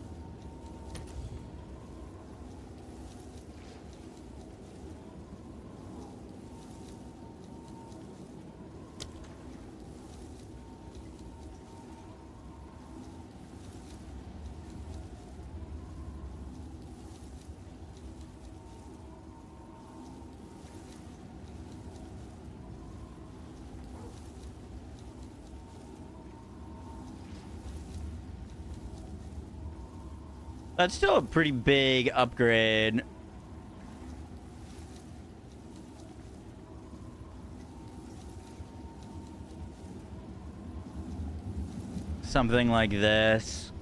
That's still a pretty big upgrade. Something like this.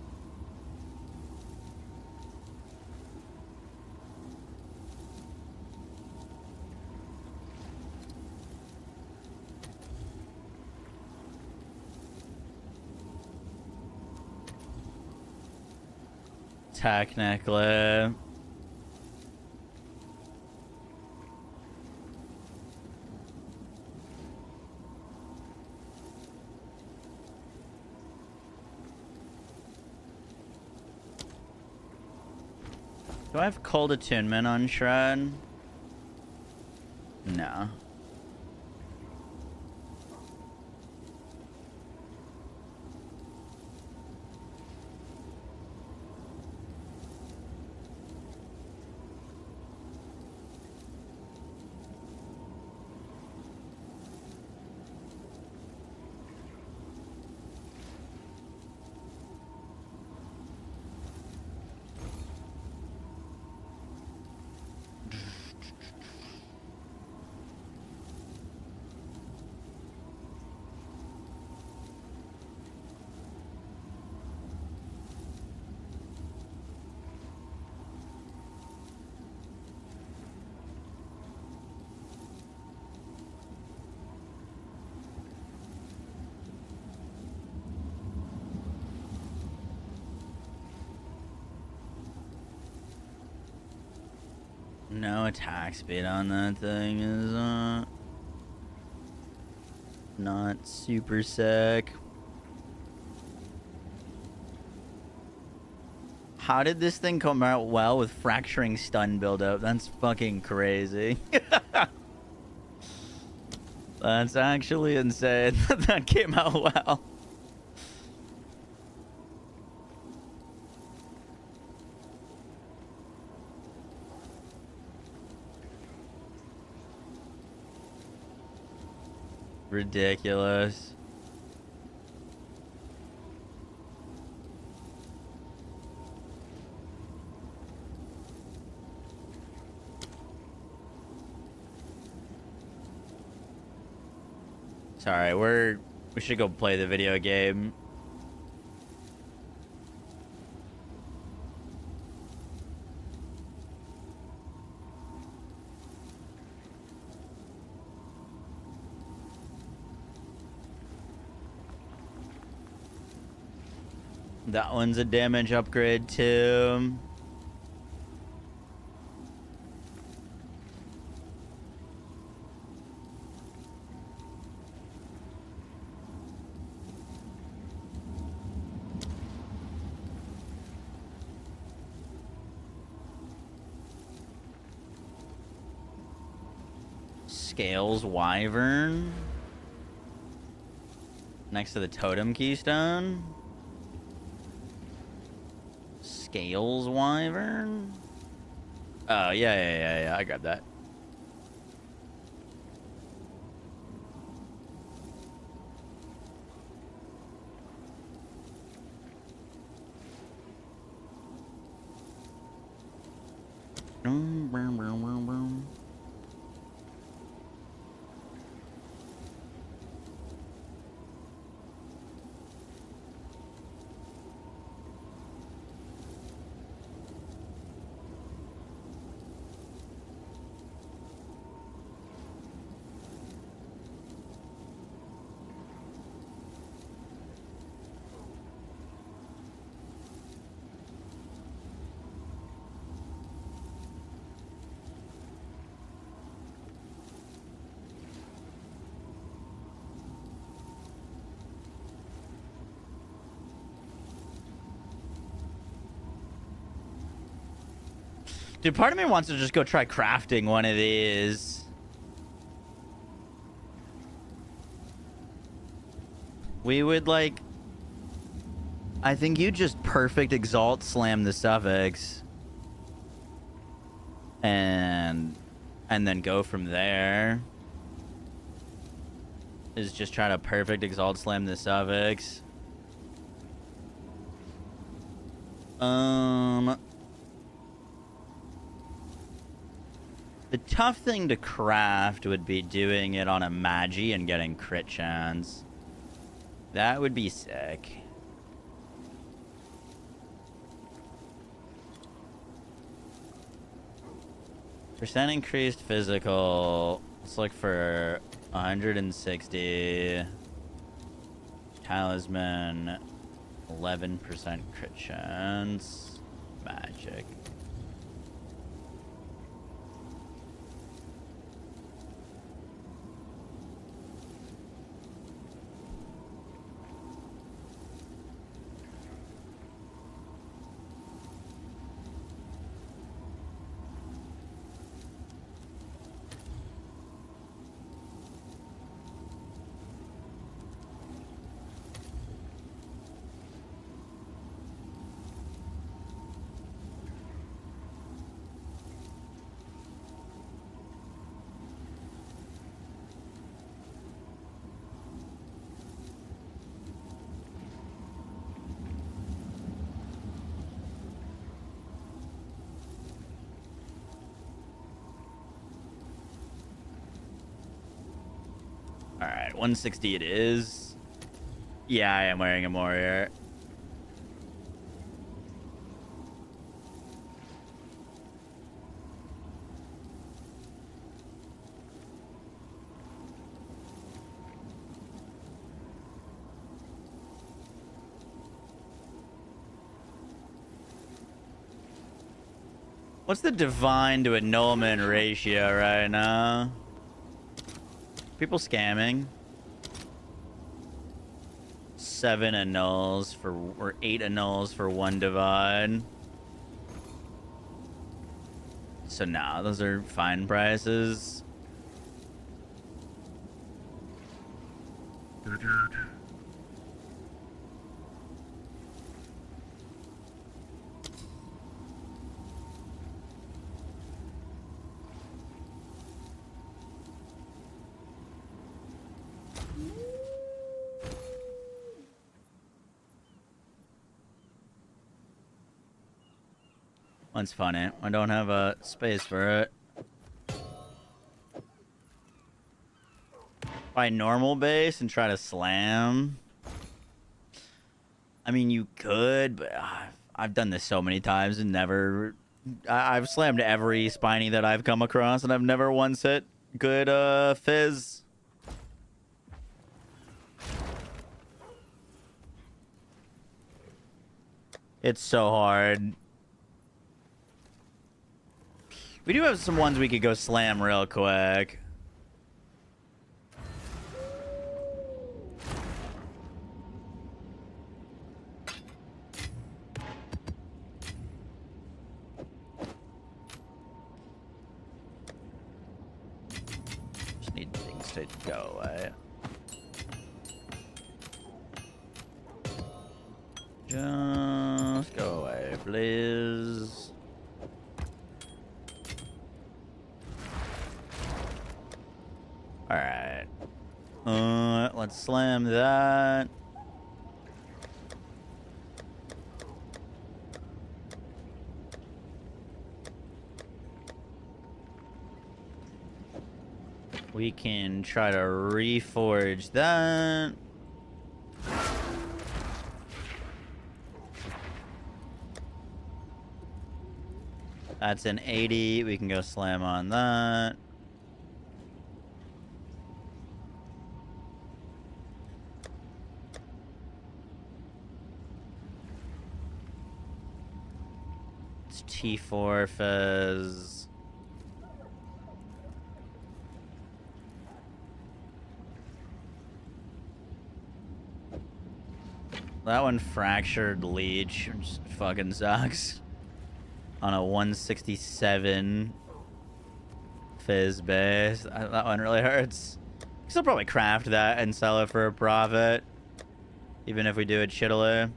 Technically. Do I have cold attunement on Shred? No. No attack speed on that thing is not super sick. How did this thing come out well with fracturing stun buildup? That's fucking crazy. That's actually insane that that came out well. Ridiculous. Sorry, we should go play the video game. That one's a damage upgrade too. Scales Wyvern. Next to the Totem Keystone. Scales Wyvern. Oh, yeah. I grabbed that. Dude, part of me wants to just go try crafting one of these. We would, like... I think you just perfect Exalt slam the suffix. And then go from there. Is just try to perfect Exalt slam the suffix. The tough thing to craft would be doing it on a Magi and getting crit chance. That would be sick. Percent increased physical. Let's look for 160. Talisman. 11% crit chance. Magic. Alright, 160 it is. Yeah, I am wearing a warrior. What's the divine to annulment ratio right now? People scamming. 7 annuls for, or 8 annuls for 1 divine. So nah, those are fine prices. One's funny. I don't have a space for it. Buy normal base and try to slam. I mean, you could, but I've done this so many times and never. I've slammed every spiny that I've come across, and I've never once hit good fizz. It's so hard. We do have some ones we could go slam real quick. Just need things to go away. Just go away, please. Alright. Let's slam that. We can try to reforge that. That's an 80. We can go slam on that. It's T4 fizz. That one fractured leech, which fucking sucks. On a 167 fizz base. That one really hurts. Still probably craft that and sell it for a profit. Even if we do it shittily.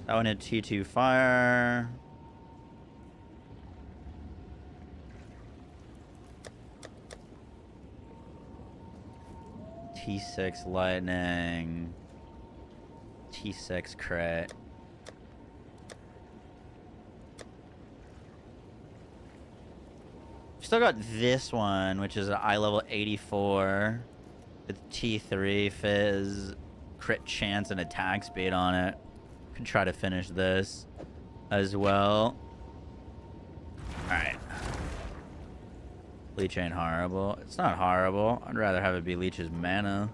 That one hit T2 fire. T6 lightning. T6 crit. Still got this one, which is an eye level 84 with T3 fizz, crit chance, and attack speed on it. Could try to finish this as well. Alright. Leech ain't horrible. It's not horrible. I'd rather have it be Leech's mana.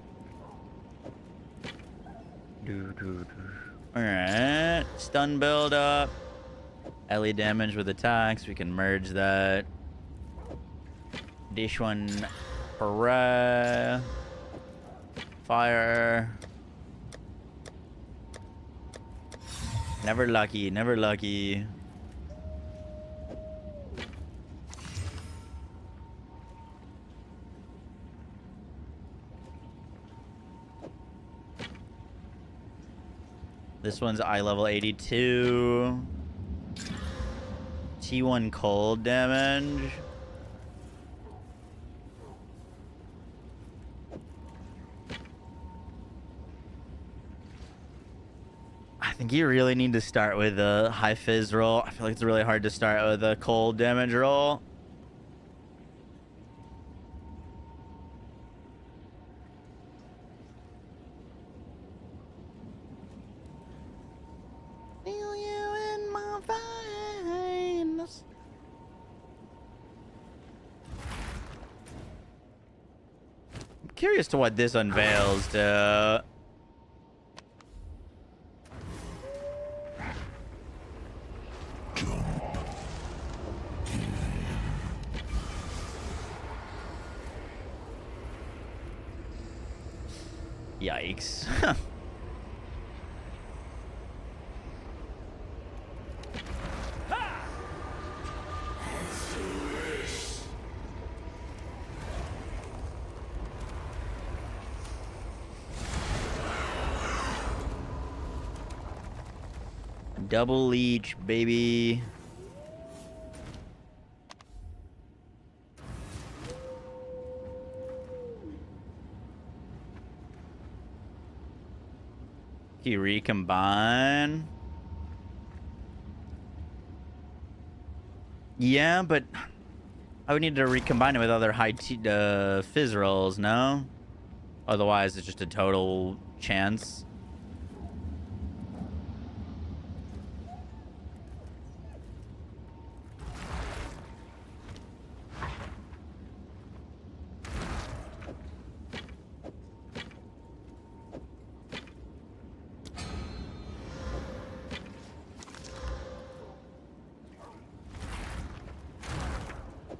Alright. Stun build up. LE damage with attacks. We can merge that. Dish one. Hooray. Fire. Never lucky. Never lucky. This one's eye level 82. T1 cold damage. I think you really need to start with a high fizz roll. I feel like it's really hard to start with a cold damage roll. Feel you in my veins. I'm curious to what this unveils to. Yikes. Double leech, baby. Can you recombine? Yeah, but I would need to recombine it with other high fizz rolls, no? Otherwise, it's just a total chance.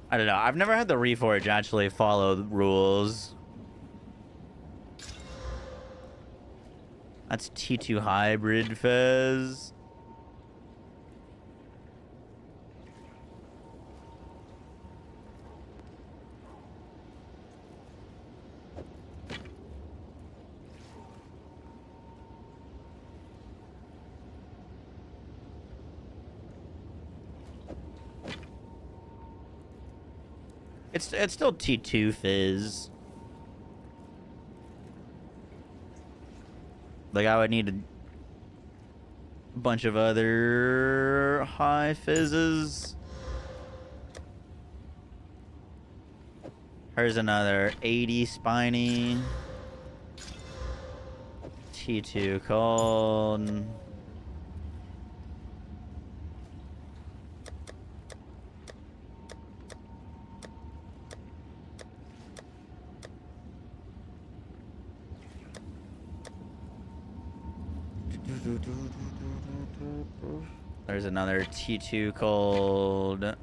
I don't know. I've never had the Reforge actually follow the rules. That's T2 hybrid fizz. It's still T2 fizz. Like I would need a bunch of other high fizzes. Here's another 80 spiny. T2 cold. There's another T2 cold.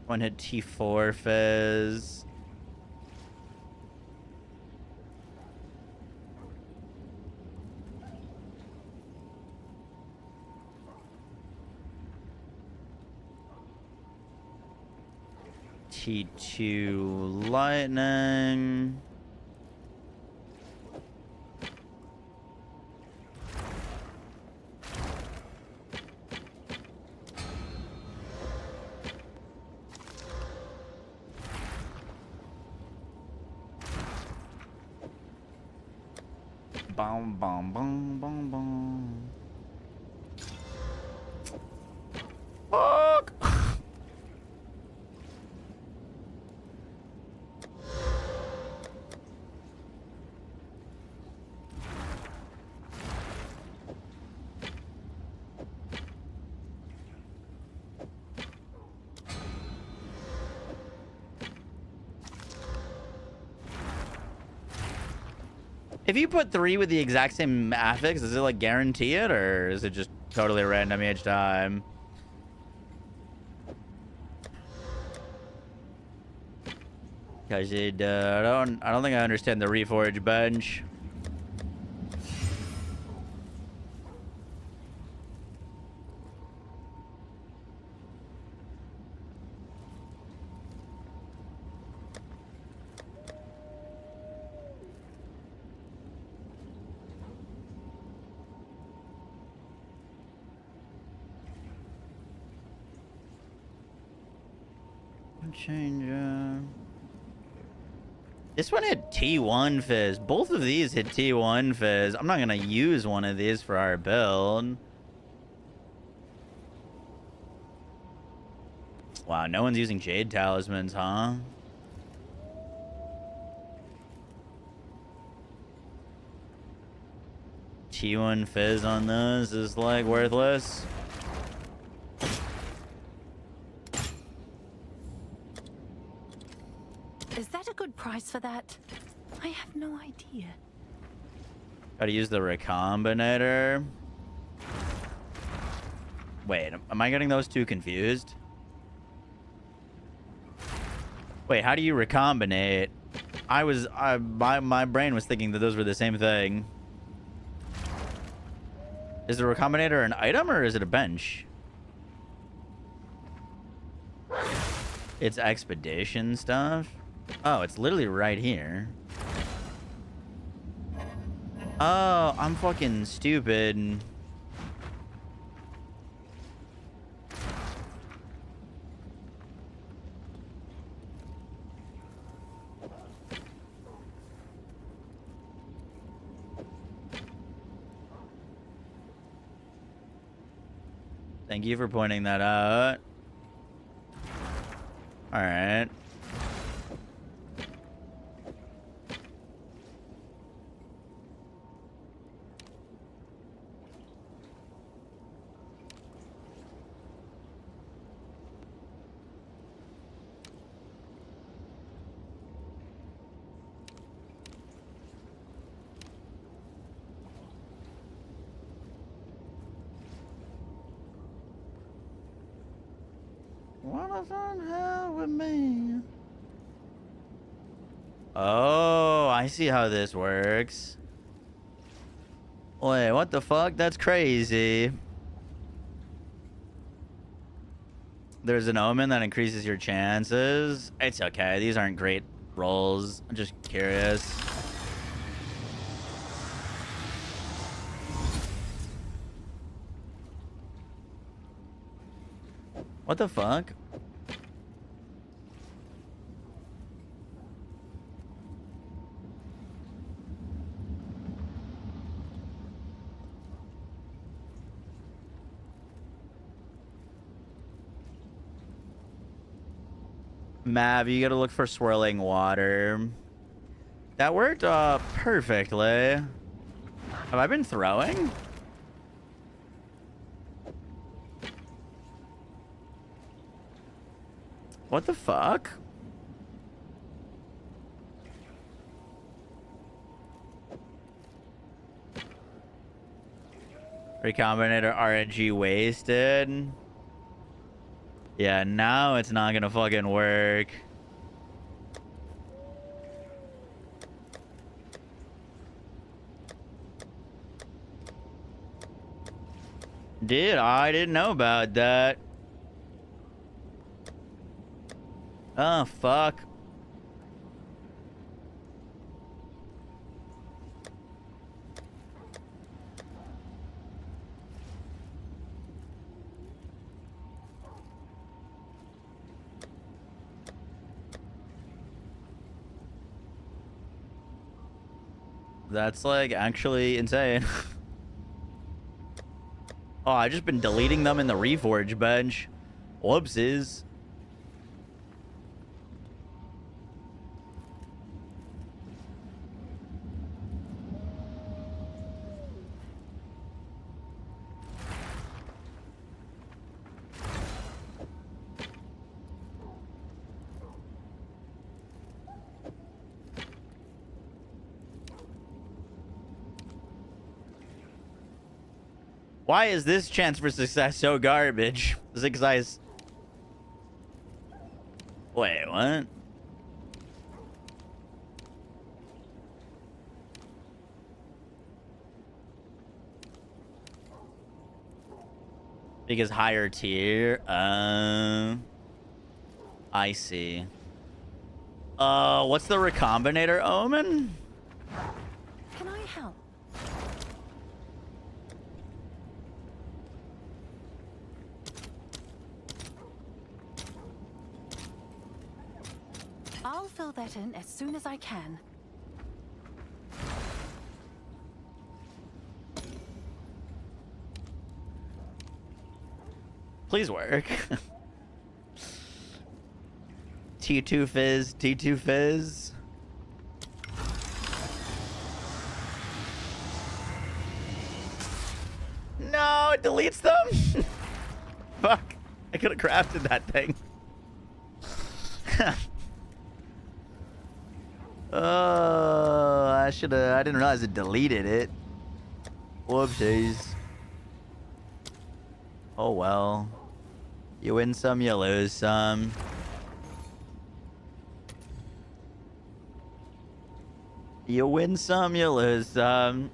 One hit T4 fizz. T2 lightning. Bum, bum, bum, bum, bum. Fuck! If you put 3 with the exact same affix, does it like guarantee it, or is it just totally random each time? Cause it, I don't think I understand the Reforge bench. Change. This one hit T1 fizz. Both of these hit T1 fizz. I'm not gonna use one of these for our build. Wow, no one's using Jade Talismans, huh? T1 fizz on those is like worthless. Is that a good price for that? I have no idea. Gotta use the Recombinator. Wait, am I getting those two confused? Wait, how do you recombinate? My brain was thinking that those were the same thing. Is the recombinator an item or is it a bench? It's expedition stuff. Oh, it's literally right here. Oh, I'm fucking stupid. Thank you for pointing that out. All right. What is on hell with me? Oh, I see how this works. Wait, what the fuck? That's crazy. There's an omen that increases your chances. It's okay. These aren't great rolls. I'm just curious. What the fuck? Mav, you gotta look for swirling water. That worked perfectly. Have I been throwing? What the fuck? Recombinator RNG wasted. Yeah, now it's not gonna fucking work. Dude, I didn't know about that. Oh, fuck. That's like actually insane. Oh, I've just been deleting them in the Reforge bench. Whoopsies. Why is this chance for success so garbage? Zigzag's. Wait, what? Because higher tier. I see. What's the recombinator omen? Can I help? I'll fill that in as soon as I can. Please work. T2 fizz, T2 fizz. No, it deletes them. Fuck. I could have crafted that thing. Oh, I didn't realize it deleted it. Whoopsies. Oh well. You win some, you lose some. You win some, you lose some.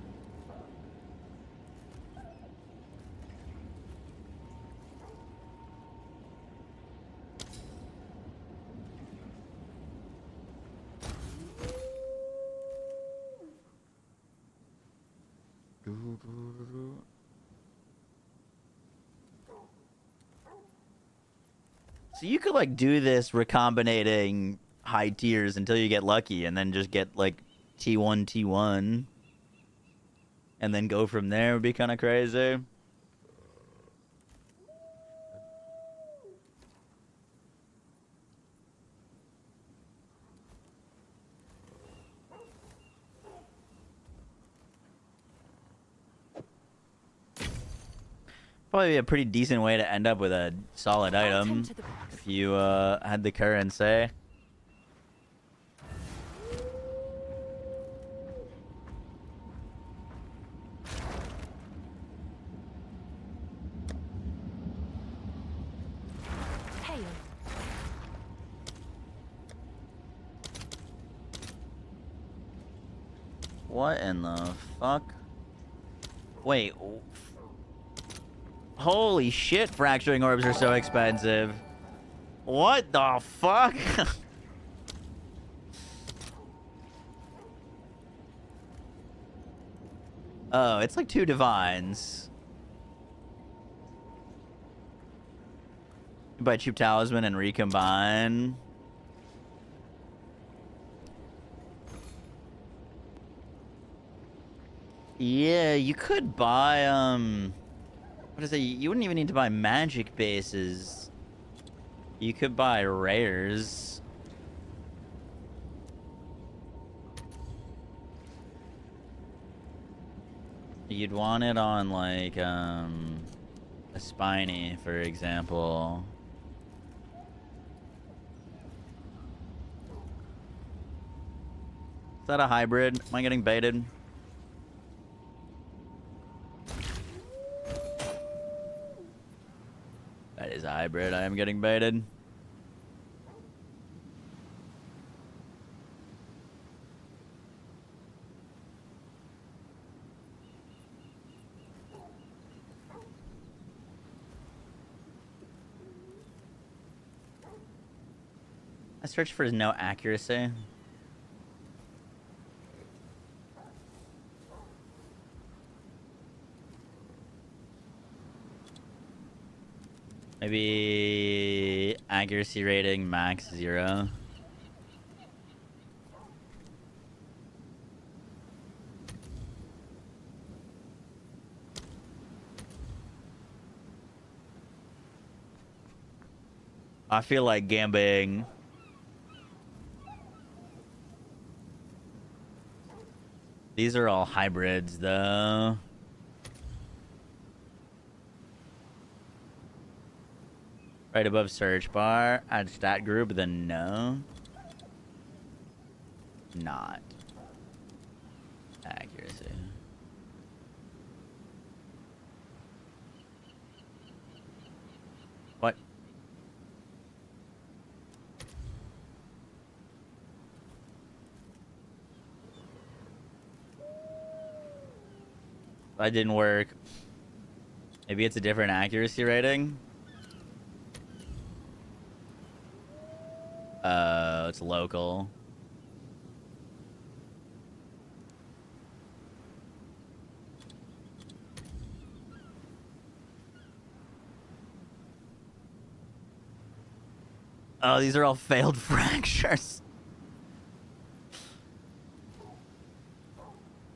So you could like do this recombinating high tiers until you get lucky and then just get like T1 T1 and then go from there. Would be kind of crazy. Probably be a pretty decent way to end up with a solid item if you had the currency. Hail. What in the fuck? Wait. Holy shit, fracturing orbs are so expensive. What the fuck? Oh, it's like 2 divines. You buy cheap talisman and recombine. Yeah, you could buy what is it? You wouldn't even need to buy magic bases. You could buy rares. You'd want it on like a spiny, for example. Is that a hybrid? Am I getting baited? That is a hybrid. I am getting baited. I searched for no accuracy. Maybe accuracy rating max 0. I feel like gambling. These are all hybrids, though. Right above search bar. Add stat group, then no. Not. Accuracy. What? That didn't work. Maybe it's a different accuracy rating. It's local. Oh, these are all failed fractures.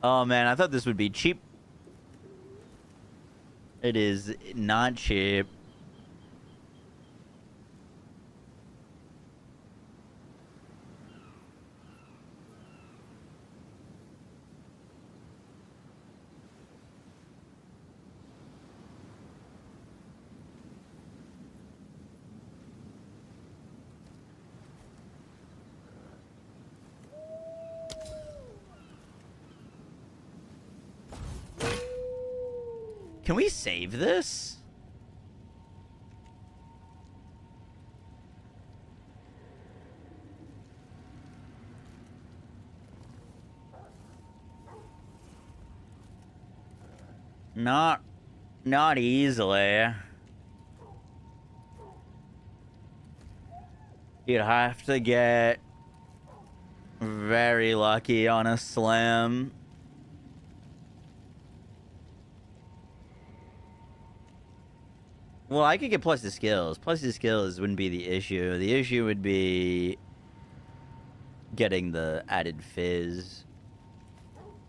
Oh man, I thought this would be cheap. It is not cheap. Can we save this? Not easily. You'd have to get very lucky on a slam. Well, I could get plus the skills. Plus the skills wouldn't be the issue. The issue would be getting the added fizz,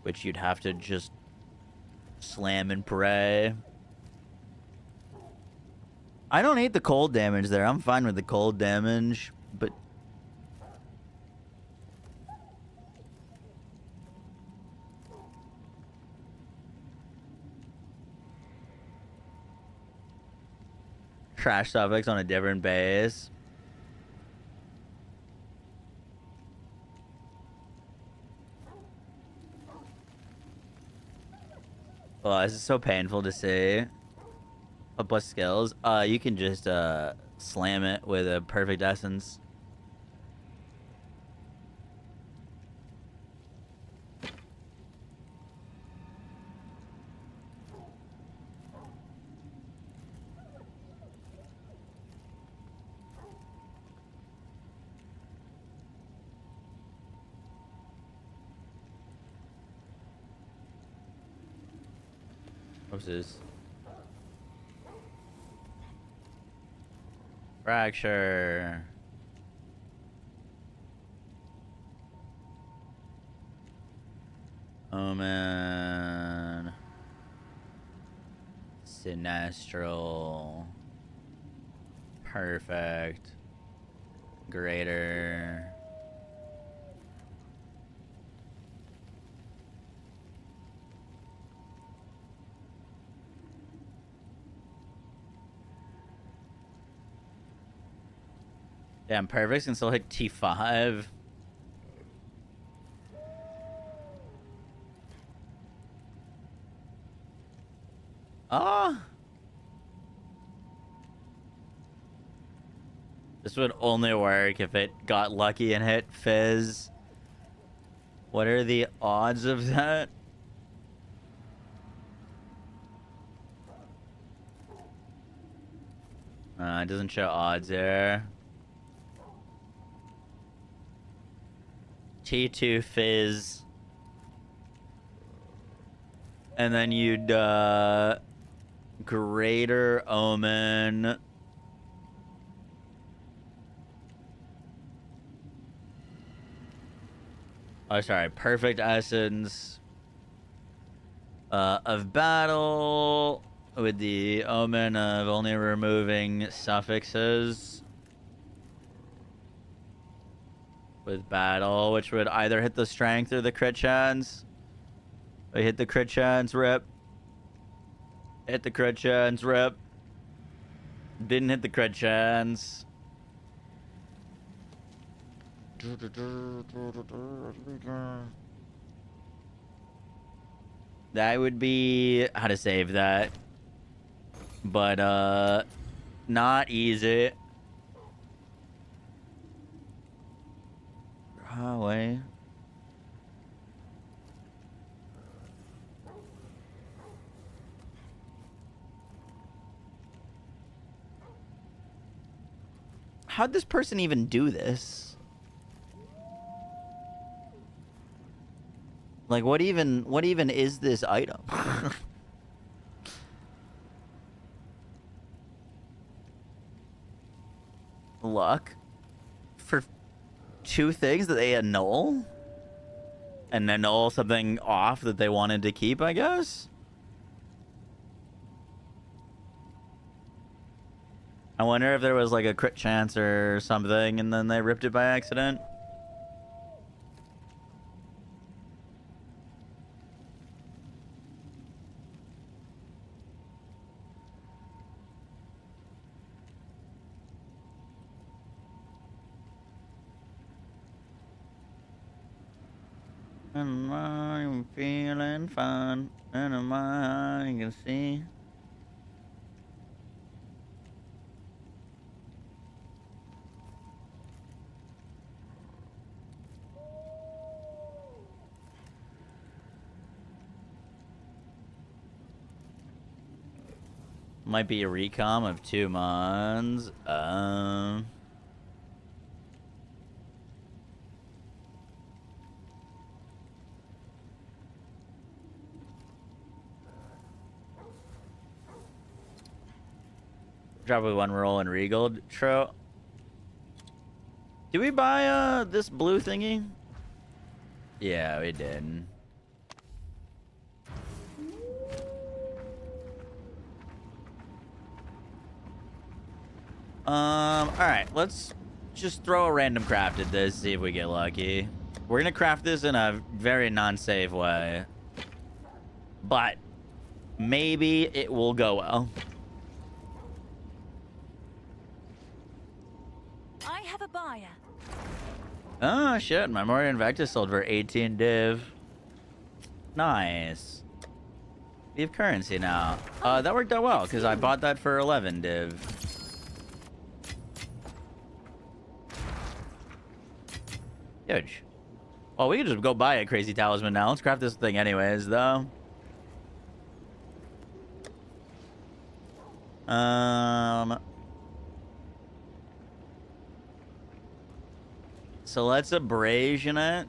which you'd have to just slam and pray. I don't hate the cold damage there. I'm fine with the cold damage, but trash suffix on a different base. Oh, this is so painful to see. Oh, plus skills. You can just slam it with a perfect essence. What's this? Fracture. Omen. Sinestral. Perfect. Greater. Damn, perfect can still hit T5. Ah. This would only work if it got lucky and hit Fizz. What are the odds of that? It doesn't show odds there. T2 Fizz. And then you'd, Greater Omen. Oh, sorry. Perfect Essence of Battle with the Omen of only removing suffixes. With Battle, which would either hit the Strength or the crit chance. We hit the crit chance, rip. Hit the crit chance, rip. Didn't hit the crit chance. That would be how to save that. But, not easy. Highway. How'd this person even do this? Like, what even is this item? Luck for two things that they annul? And annul something off that they wanted to keep, I guess? I wonder if there was like a crit chance or something and then they ripped it by accident. And I'm feeling fine, and I can see. Might be a recom of 2 months. Drop with 1 roll and regold. True. Did we buy this blue thingy? Yeah, we did. Alright, let's just throw a random craft at this, see if we get lucky. We're gonna craft this in a very non-safe way. But maybe it will go well. I have a buyer. Oh shit, my Morian Vector sold for 18 div. Nice. We have currency now. That worked out well, because I bought that for 11 div. Huge. Oh, we can just go buy a crazy talisman now. Let's craft this thing anyways, though. So let's abrasion it.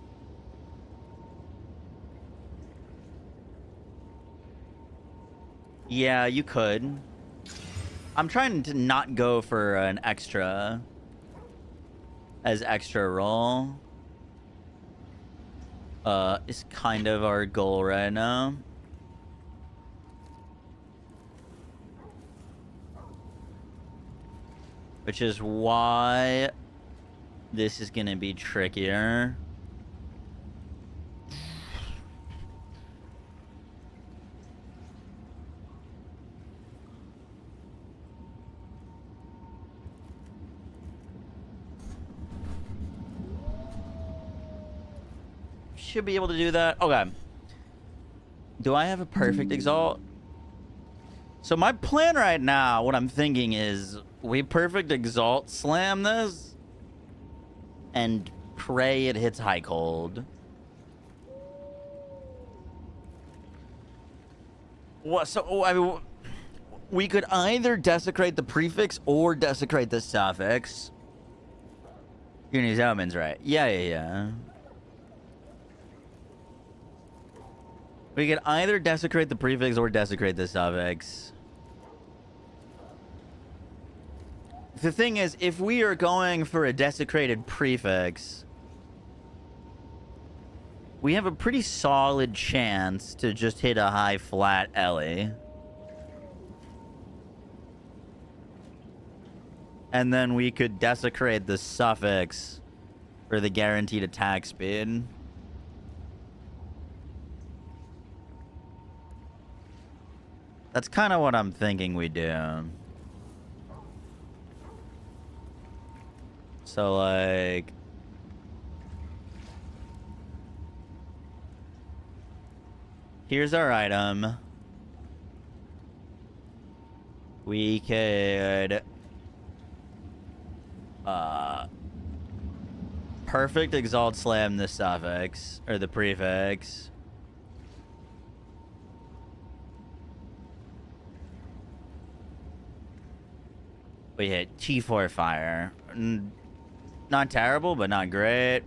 Yeah, you could. I'm trying to not go for an extra as extra roll. Is kind of our goal right now. Which is why this is gonna be trickier. Should be able to do that. Okay. Do I have a perfect exalt? So my plan right now, what I'm thinking is we perfect exalt slam this and pray it hits high cold. What? So I mean, we could either desecrate the prefix or desecrate the suffix. Goonies Omens, right? Yeah. We could either desecrate the prefix or desecrate the suffix. The thing is, if we are going for a desecrated prefix, we have a pretty solid chance to just hit a high flat Ellie. And then we could desecrate the suffix for the guaranteed attack speed. That's kind of what I'm thinking we do. So, like... here's our item. We could... perfect exalt slam the suffix, or the prefix. We hit T4 fire. Not terrible, but not great.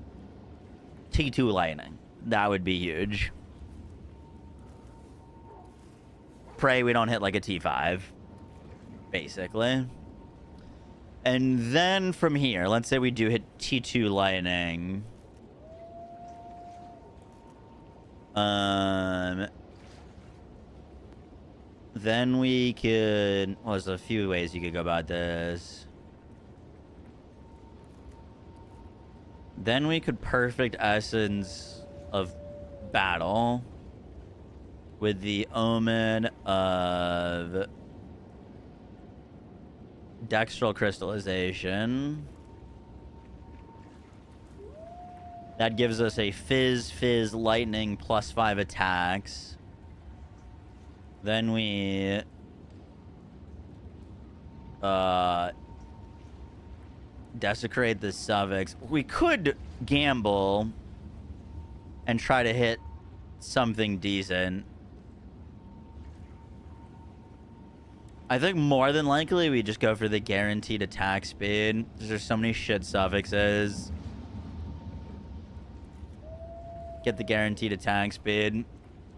T2 lightning. That would be huge. Pray we don't hit like a T5. Basically. And then from here, let's say we do hit T2 lightning. Then we could... well, there's a few ways you could go about this. Then we could perfect essence of battle with the omen of dextral crystallization. That gives us a fizz lightning +5 attacks. Then we desecrate the suffix. We could gamble and try to hit something decent. I think more than likely we just go for the guaranteed attack speed. There's so many shit suffixes. Get the guaranteed attack speed.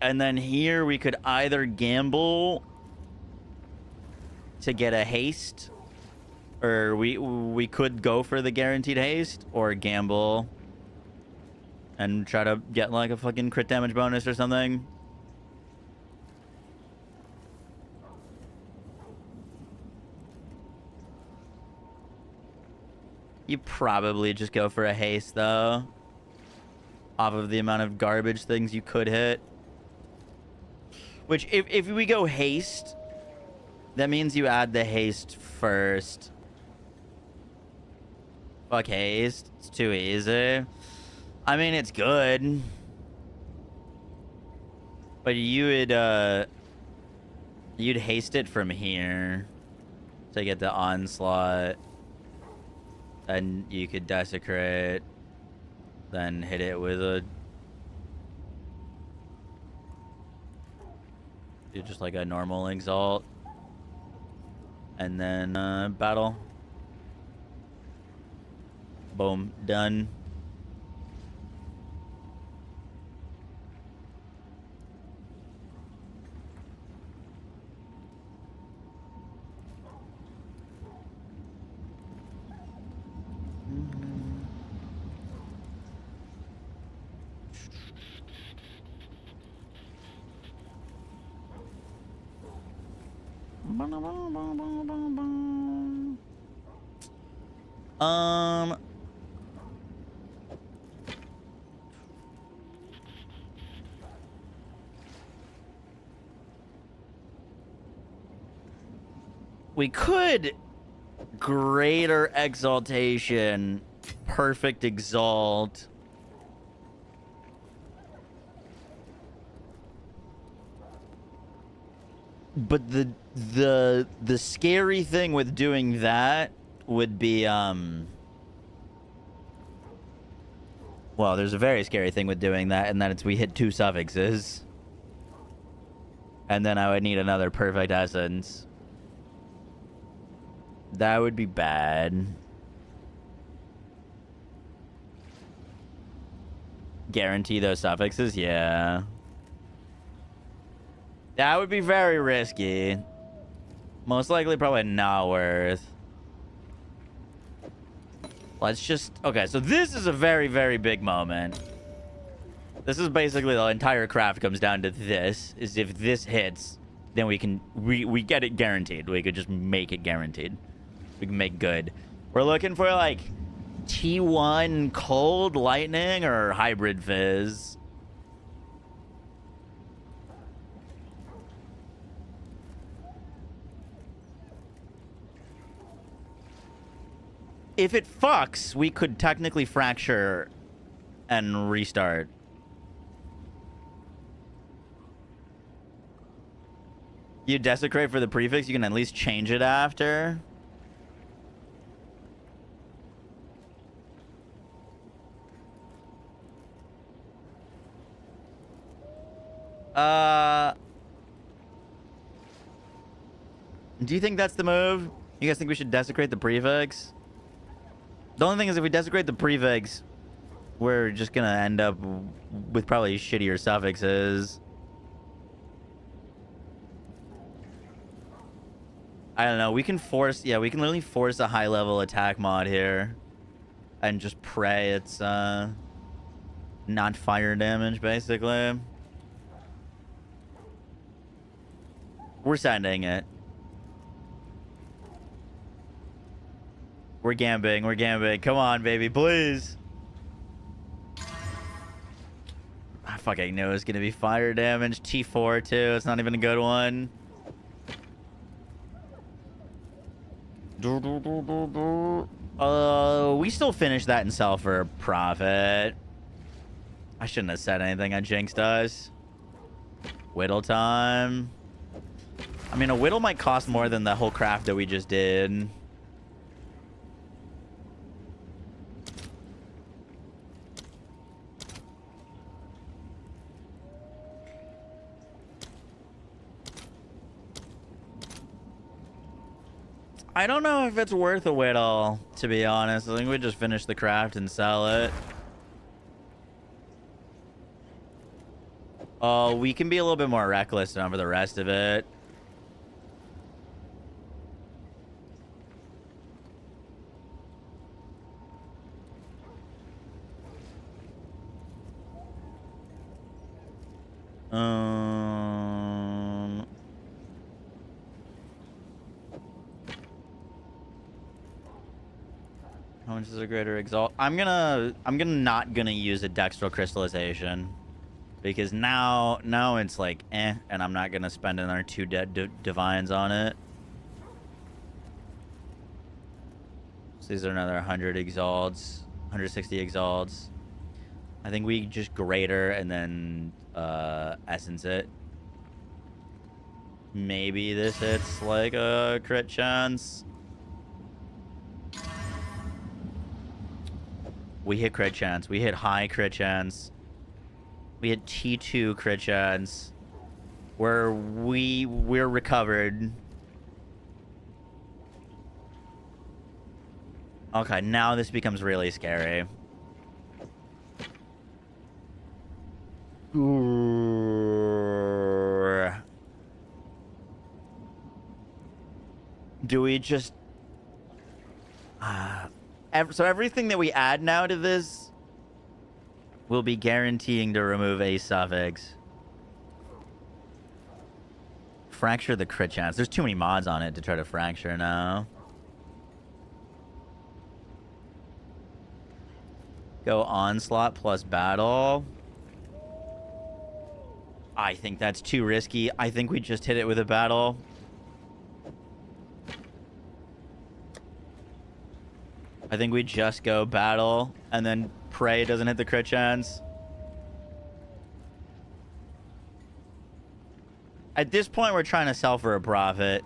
And then here we could either gamble to get a haste, or we could go for the guaranteed haste, or gamble and try to get like a fucking crit damage bonus or something. You probably just go for a haste though, off of the amount of garbage things you could hit. Which, if we go haste, that means you add the haste first. Fuck haste. It's too easy. I mean, it's good. But you'd haste it from here to get the onslaught. And you could desecrate. Then hit it with a... do just like a normal exalt. And then battle. Boom. Done. We could greater exaltation, perfect exalt. But the scary thing with doing that would be well, there's a very scary thing with doing that, and that it's we hit 2 suffixes. And then I would need another perfect essence. That would be bad. Guarantee those suffixes? Yeah. That would be very risky. Most likely probably not worth. Let's just... okay, so this is a very, very big moment. This is basically the entire craft comes down to this. Is if this hits, then we can... we get it guaranteed. We could just make it guaranteed. We can make good. We're looking for like T1 cold lightning or hybrid fizz. If it fucks, we could technically fracture and restart. You desecrate for the prefix, you can at least change it after. Do you think that's the move? You guys think we should desecrate the prefix? The only thing is if we desecrate the prefix, we're just gonna end up with probably shittier suffixes. I don't know. We can force... yeah, we can literally force a high-level attack mod here. And just pray it's not fire damage, basically. We're sending it. We're gambling. We're gambling. Come on, baby. Please. I fucking knew it was going to be fire damage. T4, too. It's not even a good one. We still finished that and sell for a profit. I shouldn't have said anything. I jinxed us. Whittle time. I mean, a whittle might cost more than the whole craft that we just did. I don't know if it's worth a whittle, to be honest. I think we just finish the craft and sell it. Oh, we can be a little bit more reckless over the rest of it. How much is a greater exalt? I'm not gonna use a dextral crystallization because now it's like and I'm not gonna spend another 2 dead divines on it. So these are another 100 exalts, 160 exalts. I think we just greater and then essence it. Maybe this hits like a crit chance. We hit crit chance. We hit high crit chance. We hit T2 crit chance. We're recovered. Okay, now this becomes really scary. Do we just... so everything that we add now to this will be guaranteeing to remove a suffix. Fracture the crit chance. There's too many mods on it to try to fracture now. Go onslaught plus battle. I think that's too risky. I think we just hit it with a battle. I think we just go battle and then pray it doesn't hit the crit chance. At this point, we're trying to sell for a profit.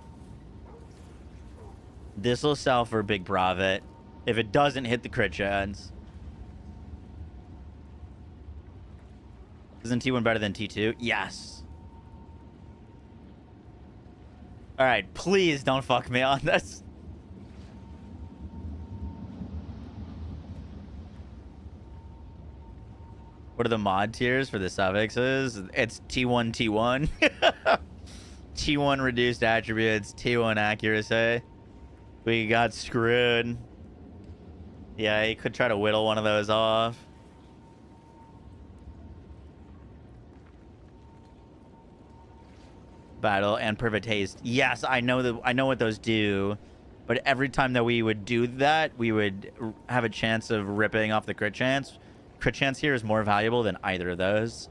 This will sell for a big profit if it doesn't hit the crit chance. Isn't T1 better than T2? Yes. All right, please don't fuck me on this. What are the mod tiers for the suffixes? It's T1, T1. T1 reduced attributes, T1 accuracy. We got screwed. Yeah, he could try to whittle one of those off. Battle and perfect haste. Yes, I know what those do. But every time that we would do that, we would have a chance of ripping off the crit chance. Crit chance here is more valuable than either of those.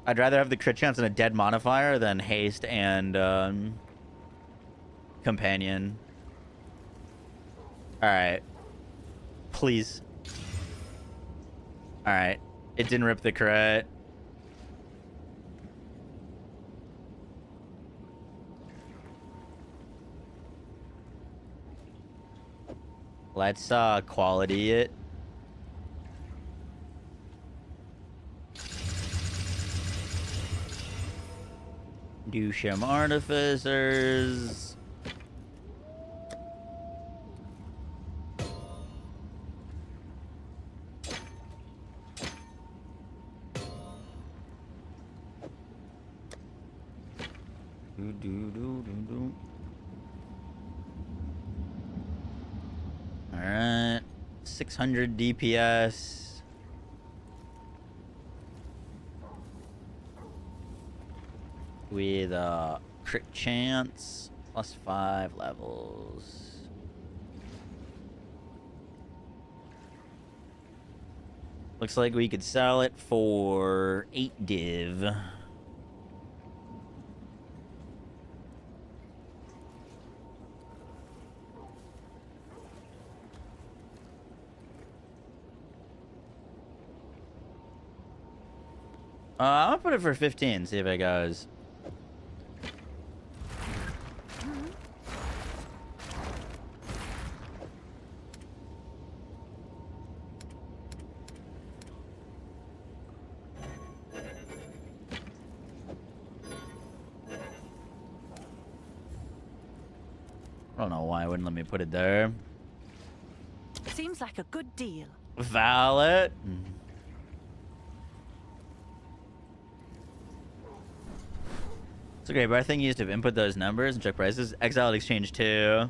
I'd rather have the crit chance and a dead modifier than haste and companion. Alright. Please. Alright. It didn't rip the crit. Let's quality it. Do some artificers. All right, 600 DPS. With crit chance plus 5 levels. Looks like we could sell it for 8 div. I'm gonna put it for 15, see if it goes. I don't know why it wouldn't let me put it there. Seems like a good deal. Valid. It's okay, but I think you used to input those numbers and check prices. Exile exchange 2.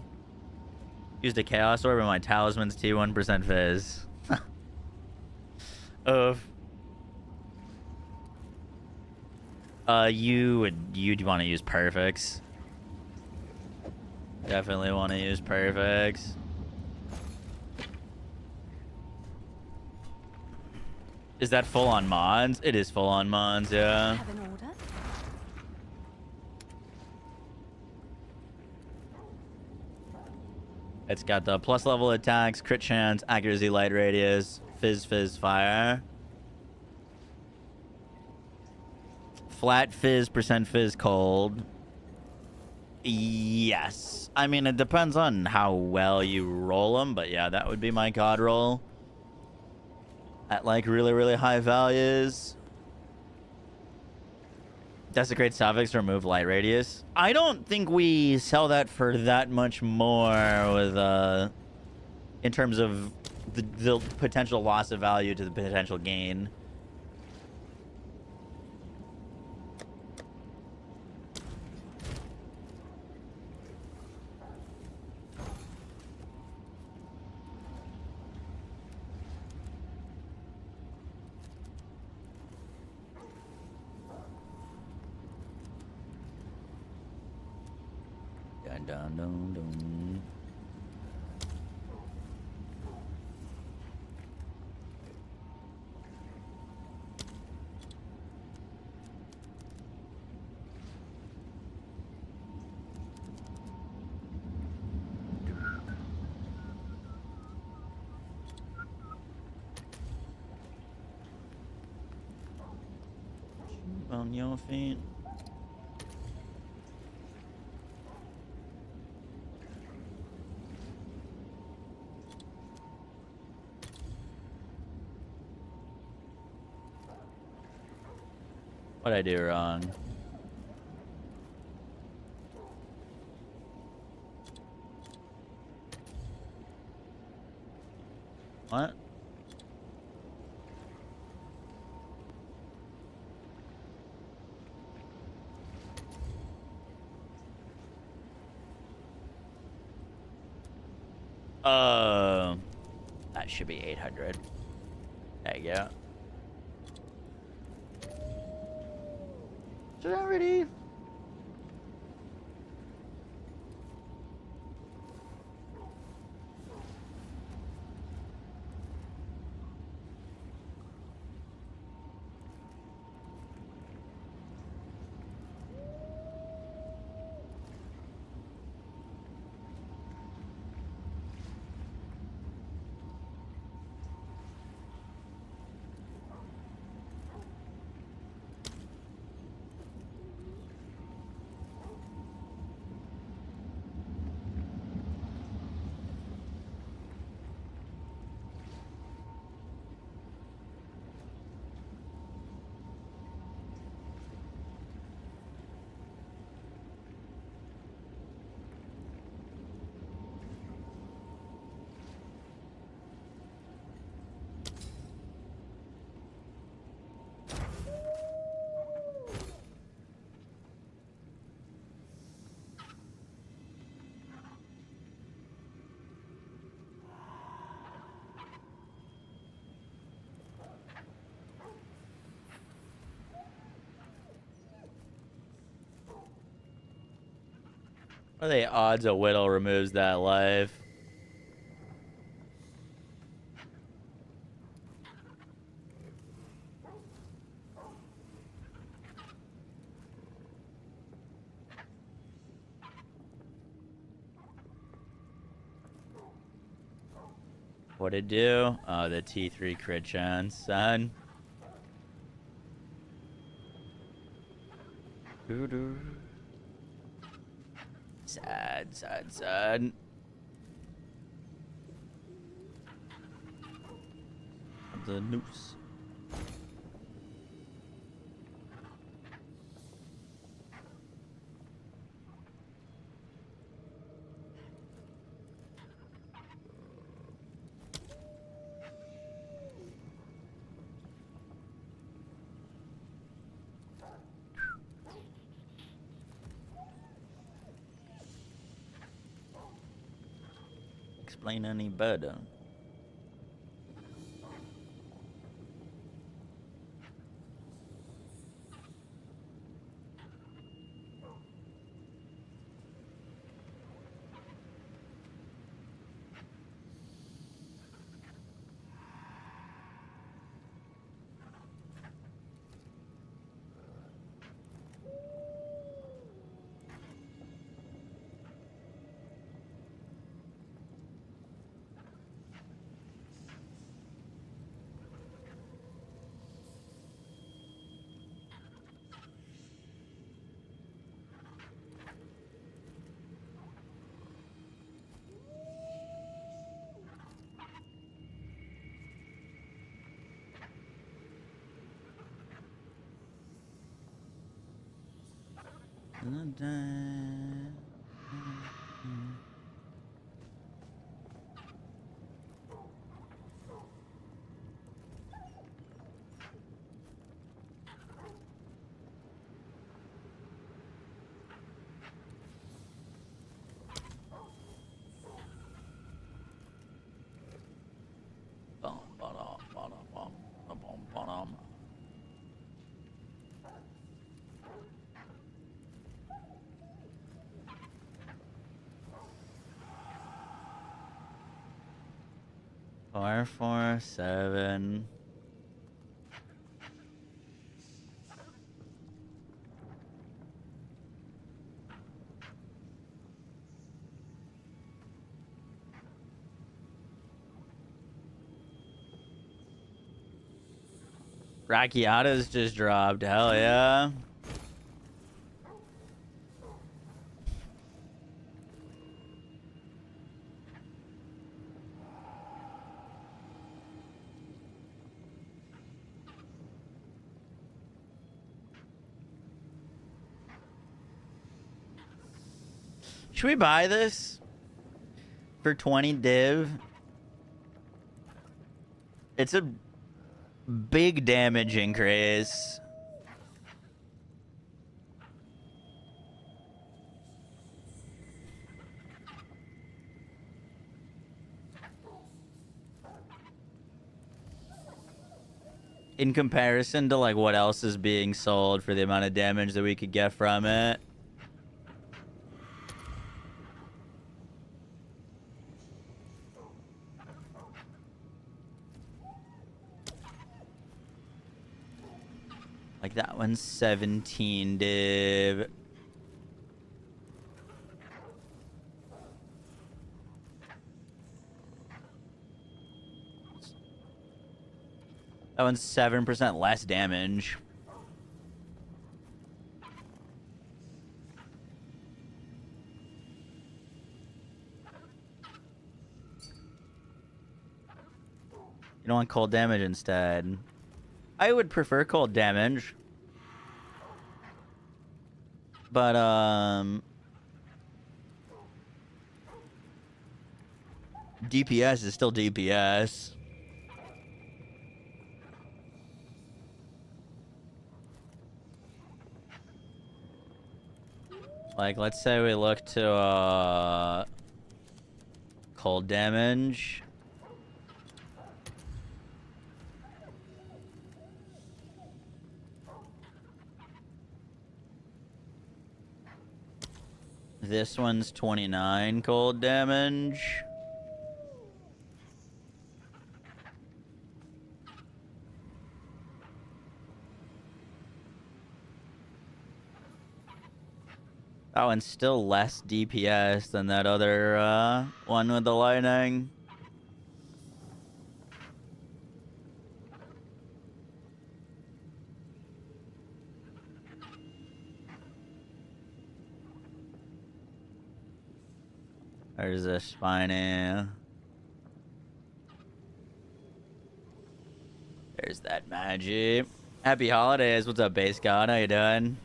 Used a chaos orb and my talisman's T1% fizz. Of you'd want to use perfects. Definitely want to use perfects. Is that full on mods? It is full on mods, yeah. Have an order? It's got the plus level attacks, crit chance, accuracy, light radius, fizz, fire. Flat fizz, percent fizz, cold. Yes. I mean, it depends on how well you roll them, but yeah, that would be my god roll. At like really, really high values. Desecrate suffix, remove light radius. I don't think we sell that for that much more with in terms of the potential loss of value to the potential gain. Dun, dun, dun. On your feet. What'd I do wrong? What? That should be 800. There you go. Should I already? What are the odds a whittle removes that life? What'd it do? Oh, the T3 crit chance, son. Doo-doo. Sad, sad, sad. The noose. explain any better. Four, 4, 7. Racchiata's just dropped. Hell yeah. Should we buy this for 20 div? It's a big damage increase. In comparison to like what else is being sold for the amount of damage that we could get from it. Like that one's 17 div. That one's 7% less damage. You don't want cold damage instead. I would prefer cold damage. But, DPS is still DPS. Like, let's say we look to, cold damage. This one's 29 cold damage. That one's still less DPS than that other one with the lightning. There's a spiny. There's that magic. Happy holidays. What's up, base god? How you doing?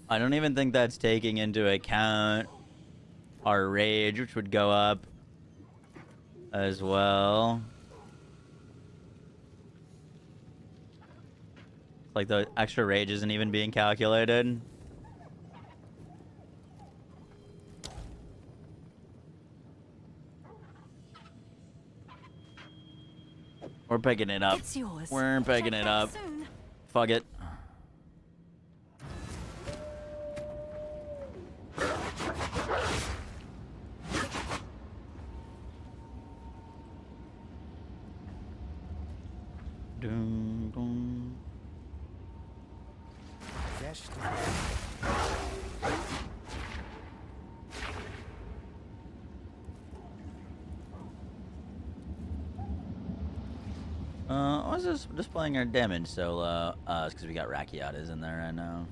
I don't even think that's taking into account our rage, which would go up as well. Like the extra rage isn't even being calculated. We're picking it up. It's yours. We're picking Check it back up. soon. Fuck it. Dun, dun. Why is this displaying our damage so low? It's because we got Rakiatas in there right now.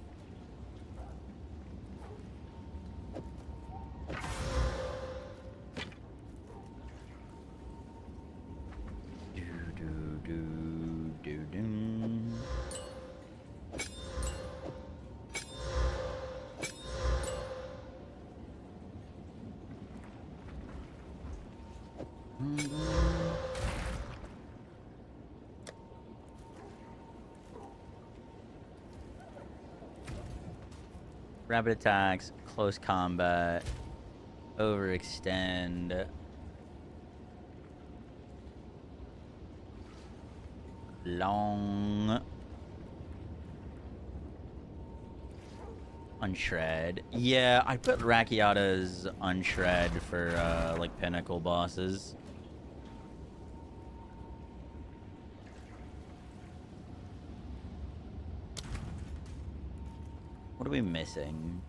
Do do do do do. Rapid attacks, close combat, overextend, long, unshred. Yeah, I put Rakiata's unshred for like pinnacle bosses. What are we missing?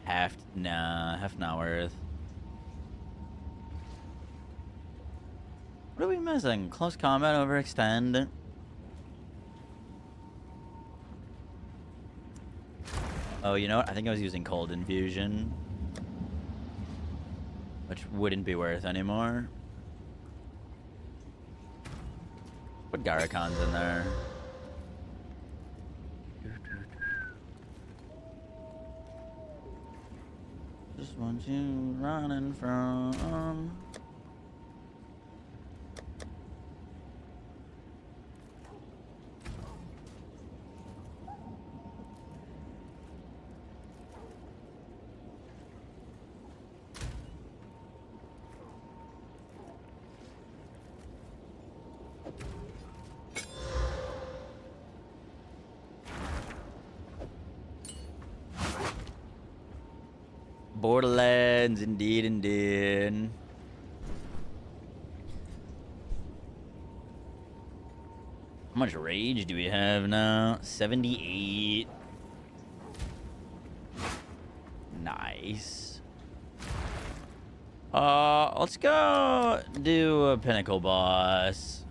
Half not worth. What are we missing? Close combat, overextend. Oh, you know what? I think I was using cold infusion, which wouldn't be worth anymore. Put Garakon's in there. Just want you running from. Borderlands, indeed, indeed. How much rage do we have now? 78. Nice. Let's go do a pinnacle boss.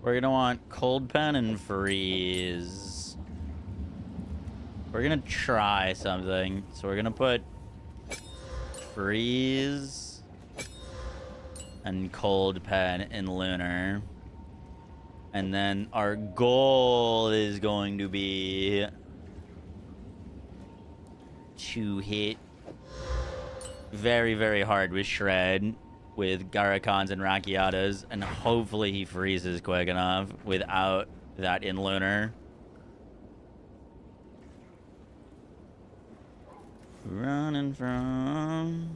We're gonna want cold pen and freeze. We're gonna try something. So we're gonna put freeze and cold pen in lunar. And then our goal is going to be to hit very, very hard with shred, with Garakons and Rakiatas, and hopefully he freezes quick enough without that in lunar. Running from...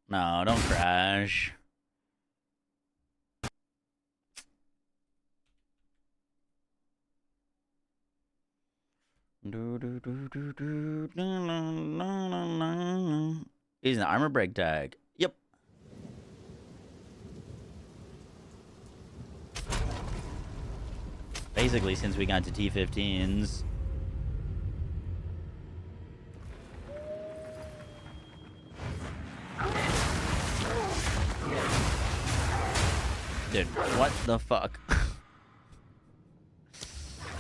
No, don't crash. He's an armor break tag. Yep. Basically, since we got to T15s. Dude, what the fuck?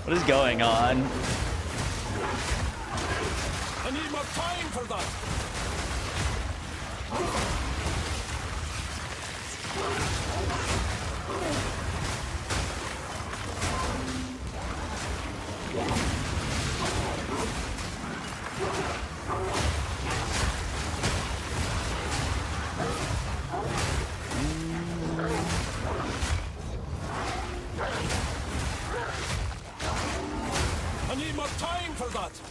What is going on? I need more time for that. I need more time for that.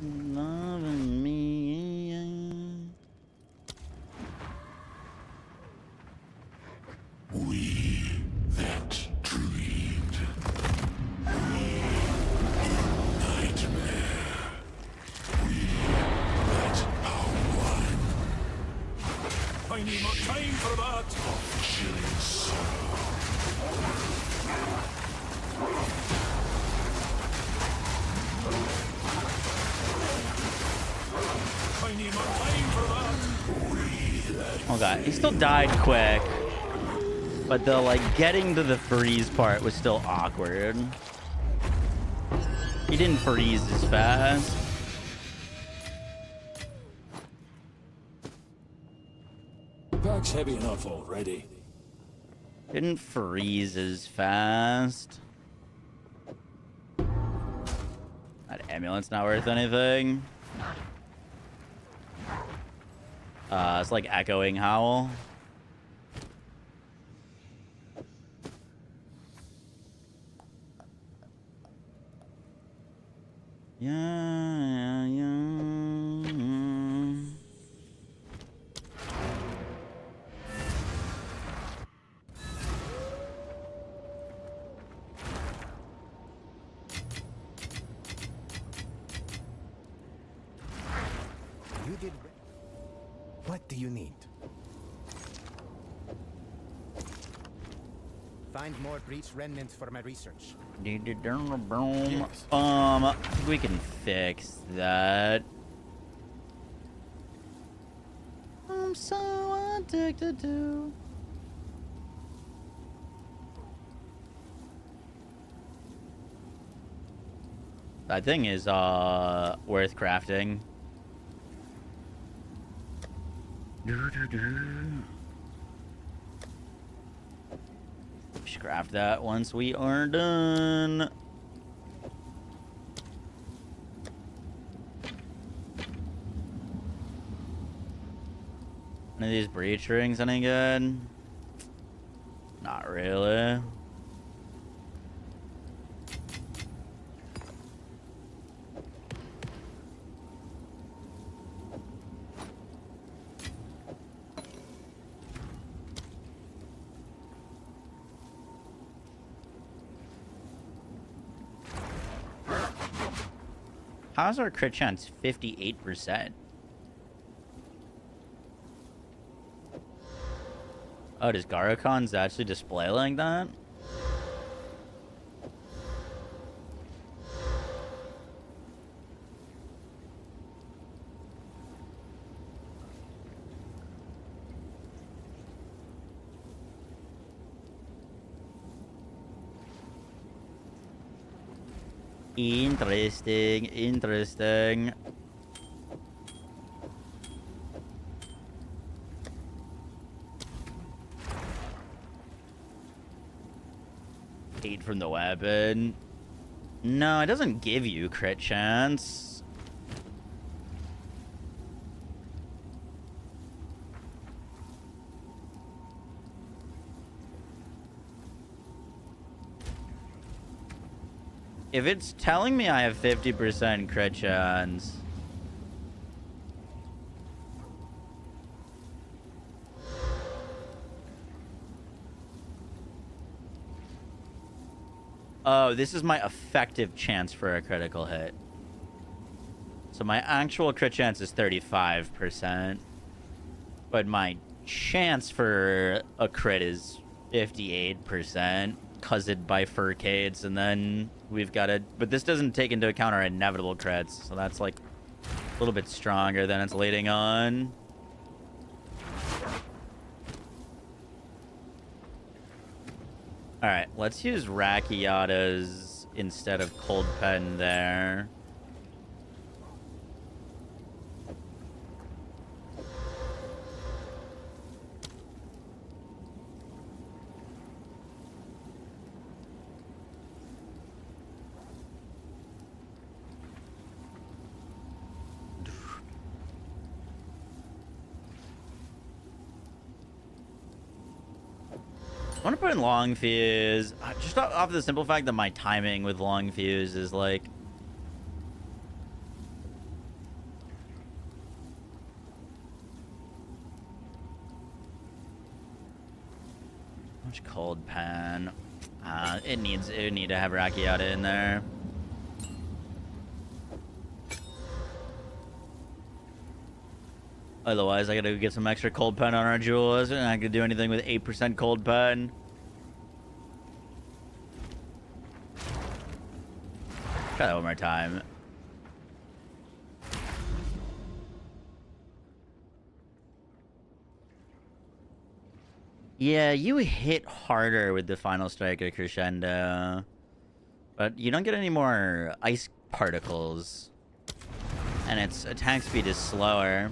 Loving me. We that dreamed. Nightmare. We that are one. I need more time for that. Chilling sorrow. I need more time for that. Oh god, he still died quick. But the like getting to the freeze part was still awkward. He didn't freeze as fast. Bag's heavy enough already. Didn't freeze as fast. That amulet's not worth anything. It's like echoing howl. Yeah. You did. What do you need? Find more breach remnants for my research. We can fix that. I'm so addicted to. That thing is worth crafting. Just craft that once we are done. None of these breach rings any good? Not really. How's our crit chance 58%? Oh, does Garacons actually display like that? Interesting, interesting. Eight from the weapon. No, it doesn't give you crit chance. If it's telling me I have 50% crit chance, oh, this is my effective chance for a critical hit. So my actual crit chance is 35%, but my chance for a crit is 58%, cousined by furcades, and then we've got a... But this doesn't take into account our inevitable crits, so that's like a little bit stronger than it's leading on. Alright, let's use Rakiatas instead of Cold Pen there. I want to put in long fuse, just off the simple fact that my timing with long fuse is like... Much cold pan. It would need to have Rakiata in there. Otherwise, I gotta get some extra cold pen on our jewels, and I can do anything with 8% cold pen. Try that one more time. Yeah, you hit harder with the Final Striker Crescendo, but you don't get any more ice particles, and its attack speed is slower.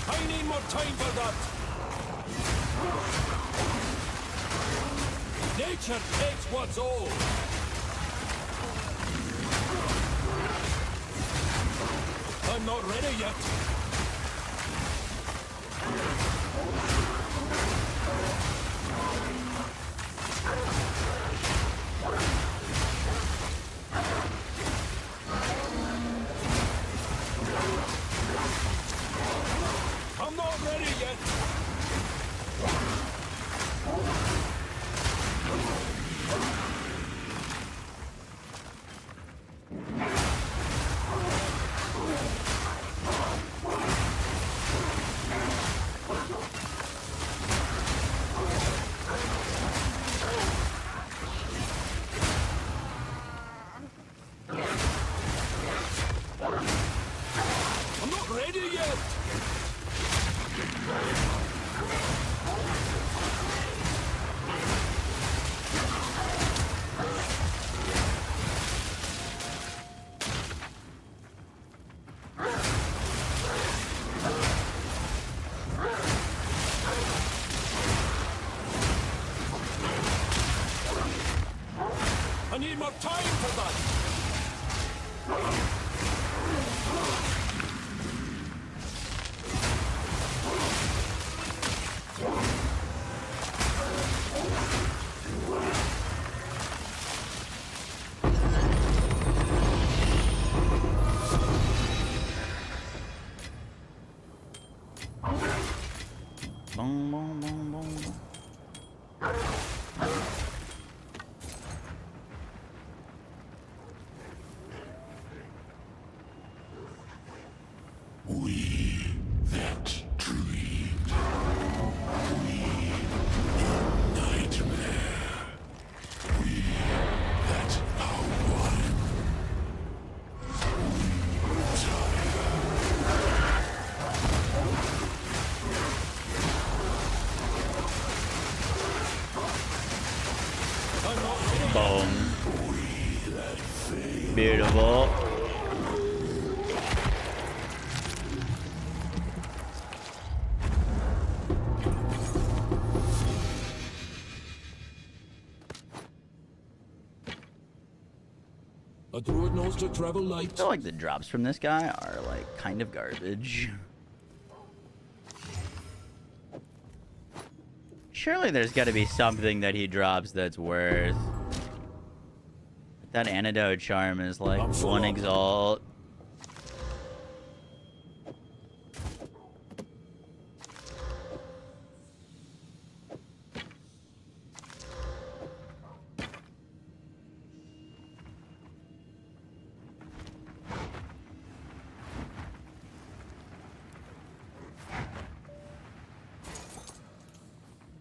I need more time for that. Nature takes what's old. I'm not ready yet. I'm not ready yet. I'm not ready yet. I need more time for that. Boom, boom, boom, boom. We that dreamed. We in nightmare. We that are one. Boom. Beautiful. A druid knows to travel I light. feel like the drops from this guy are like kind of garbage. Surely there's got to be something that he drops that's worth. That antidote charm is like one exalt.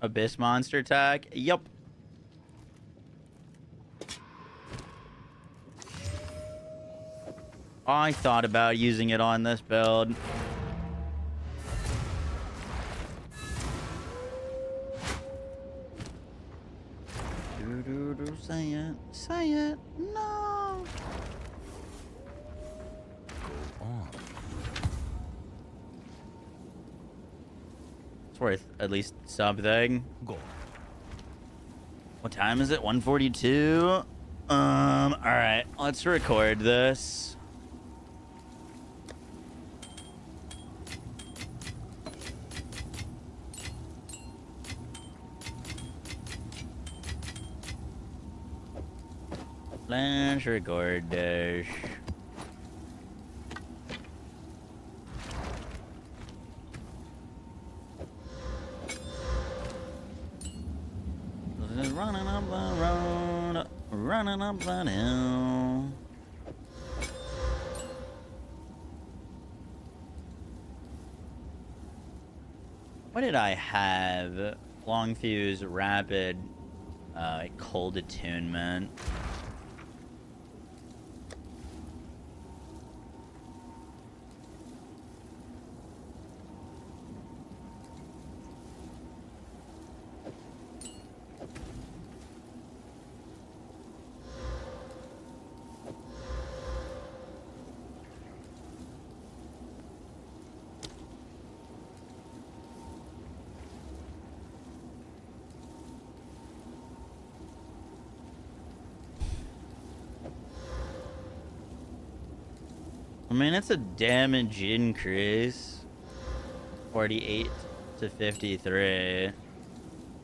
Abyss monster attack. Yup. I thought about using it on this build. Say it. Say it. No. It's worth at least something. Go. What time is it? 1:42. All right. Let's record this. Let's record this. Running up the road, running up the hill. What did I have? Long fuse, rapid, cold attunement. I mean, it's a damage increase. 48 to 53.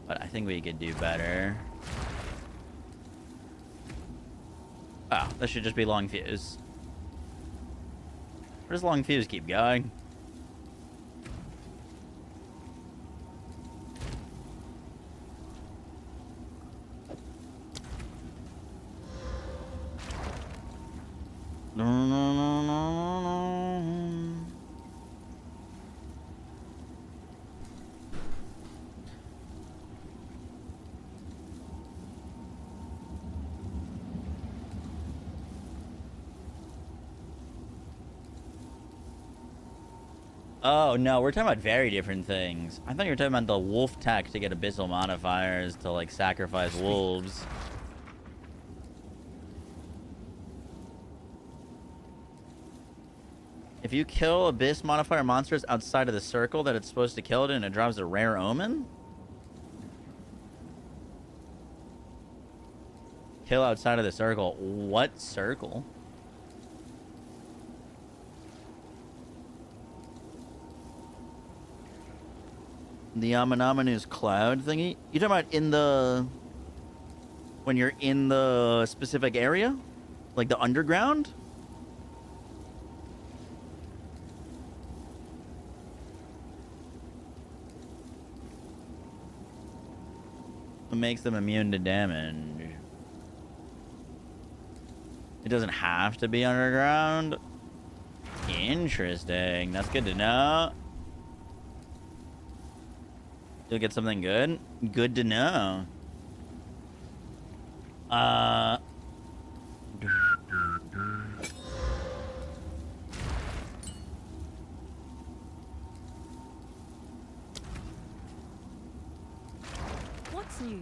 But I think we could do better. Oh, that should just be long fuse. Where does long fuse keep going? Oh, no, we're talking about very different things. I thought you were talking about the wolf tech to get abyssal modifiers to, like, sacrifice wolves. If you kill abyss modifier monsters outside of the circle that it's supposed to kill it in, it drops a rare omen? Kill outside of the circle. What circle? The Amanamanus cloud thingy? You talking about in the... when you're in the specific area? Like the underground? It makes them immune to damage. It doesn't have to be underground? Interesting. That's good to know. You'll get something good? Good to know. What's new?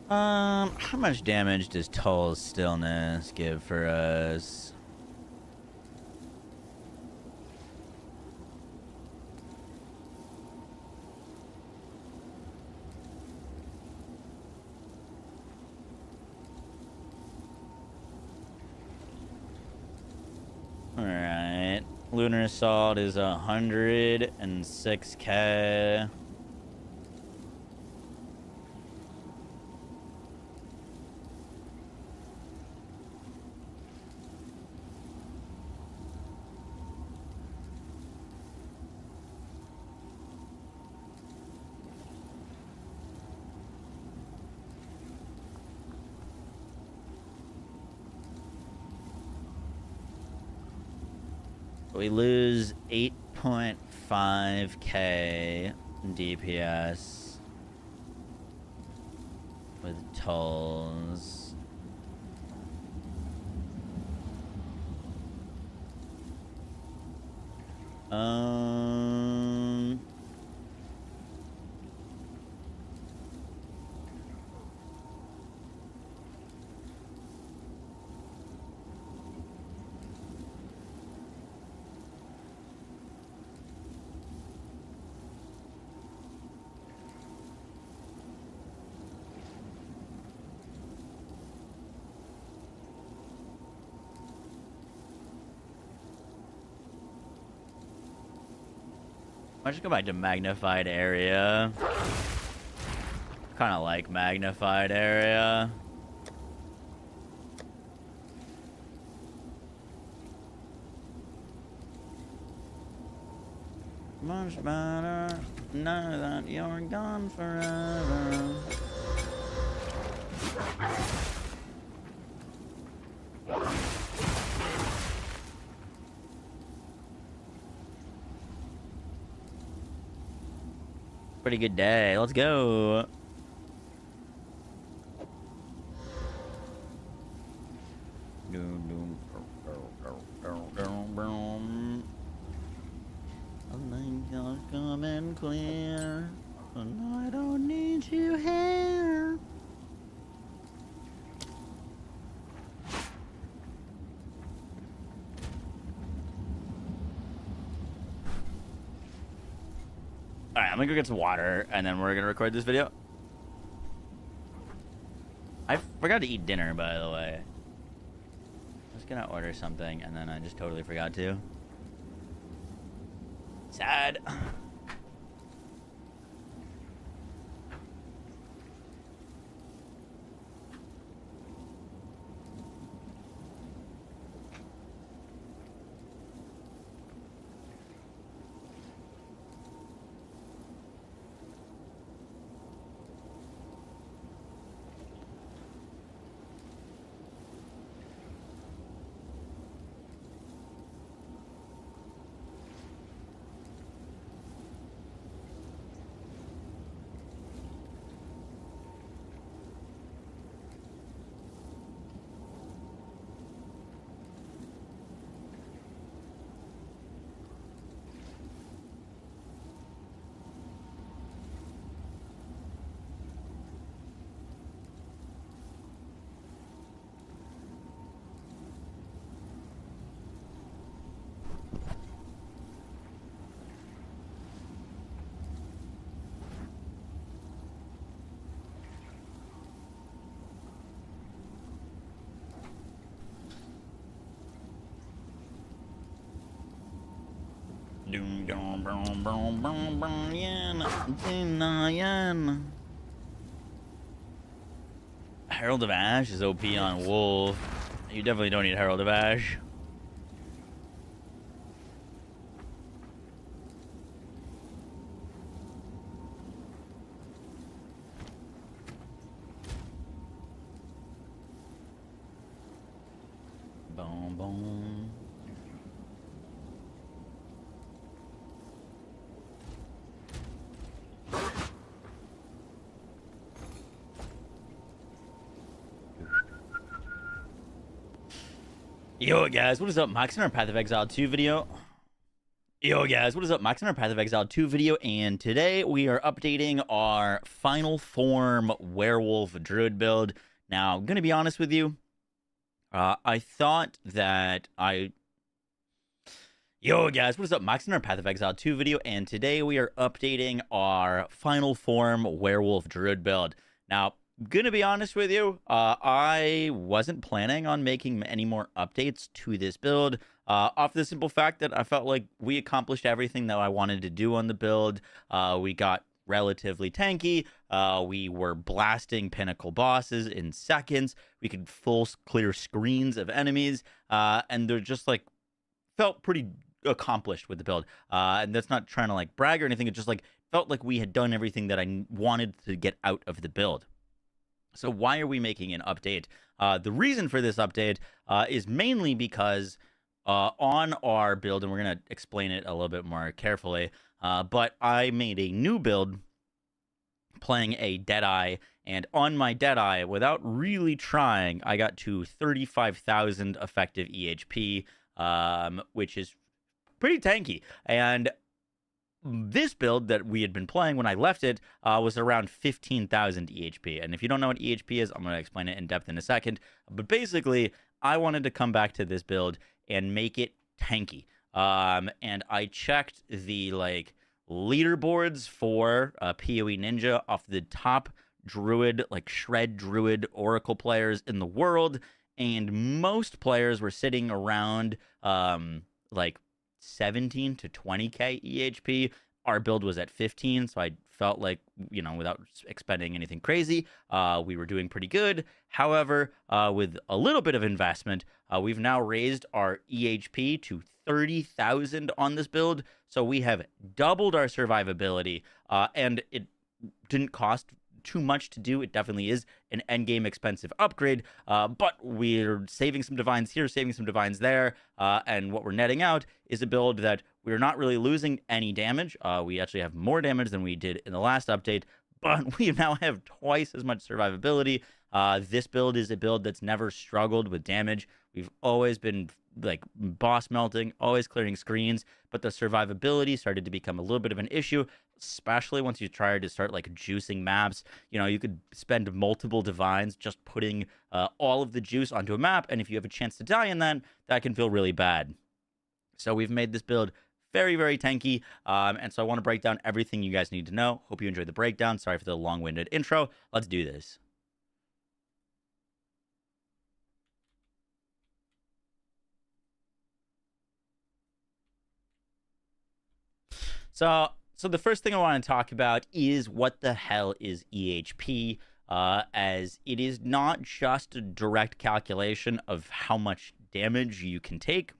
How much damage does Tull's Stillness give for us? Alright. Lunar Assault is 106k. We lose 8.5k DPS with tolls. I should go back to magnified area. Kind of like magnified area. Much better now that you're gone forever. Pretty good day. Let's go. I think you're coming clear, and I don't need you here. Alright, I'm gonna go get some water, and then we're gonna record this video. I forgot to eat dinner, by the way. I was gonna order something, and then I just totally forgot to. Sad. Herald of Ash is OP on Wolf. You definitely don't need Herald of Ash. Boom, boom. Yo guys, what is up? Max in our Path of Exile 2 video. Yo guys, what is up? Max on our Path of Exile 2 video, and today we are updating our final form Werewolf Druid build. Now, I'm gonna be honest with you, I thought that Yo guys, what is up? Max on our Path of Exile 2 video, and today we are updating our final form Werewolf Druid build. Now, gonna be honest with you, I wasn't planning on making any more updates to this build, off the simple fact that I felt like we accomplished everything that I wanted to do on the build. We got relatively tanky. We were blasting pinnacle bosses in seconds. We could full clear screens of enemies, and they're just like felt pretty accomplished with the build. And that's not trying to like brag or anything. It just like felt like we had done everything that I wanted to get out of the build. So why are we making an update? The reason for this update is mainly because on our build, and we're going to explain it a little bit more carefully, but I made a new build playing a Deadeye, and on my Deadeye, without really trying, I got to 35,000 effective EHP, which is pretty tanky. And this build that we had been playing when I left it was around 15,000 EHP. And if you don't know what EHP is, I'm going to explain it in depth in a second. But basically, I wanted to come back to this build and make it tanky. And I checked the like leaderboards for PoE Ninja off the top druid, like shred druid oracle players in the world. And most players were sitting around like 17 to 20k EHP. Our build was at 15, so I felt like, you know, without expending anything crazy, we were doing pretty good. However, with a little bit of investment, we've now raised our EHP to 30,000 on this build, so we have doubled our survivability, and it didn't cost too much to do. It definitely is an endgame expensive upgrade, but we're saving some divines here, saving some divines there, and what we're netting out is a build that we're not really losing any damage. We actually have more damage than we did in the last update, but we now have twice as much survivability. This build is a build that's never struggled with damage. We've always been like boss melting, always clearing screens, but the survivability started to become a little bit of an issue, especially once you try to start like juicing maps. You know, you could spend multiple divines just putting all of the juice onto a map, and if you have a chance to die in that, that can feel really bad. So we've made this build very, very tanky, and so I want to break down everything you guys need to know. Hope you enjoyed the breakdown. Sorry for the long-winded intro. Let's do this. So the first thing I want to talk about is what the hell is EHP, as it is not just a direct calculation of how much damage you can take.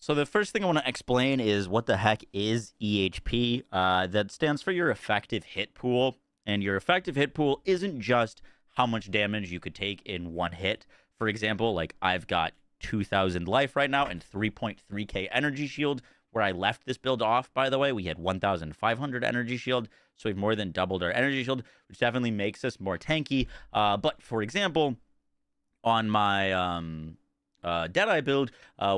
So the first thing I want to explain is what the heck is EHP. That stands for your effective hit pool. And your effective hit pool isn't just how much damage you could take in one hit. For example, like I've got 2,000 life right now and 3.3k energy shield. Where I left this build off, by the way, we had 1,500 energy shield. So we've more than doubled our energy shield, which definitely makes us more tanky. But for example, on my Deadeye build,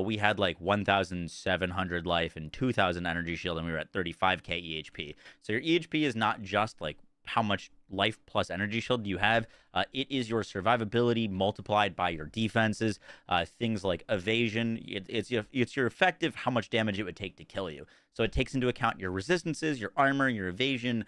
we had like 1,700 life and 2,000 energy shield, and we were at 35k EHP. So your EHP is not just like how much life plus energy shield you have. It is your survivability multiplied by your defenses. Things like evasion. It's your effective how much damage it would take to kill you. So it takes into account your resistances, your armor, your evasion,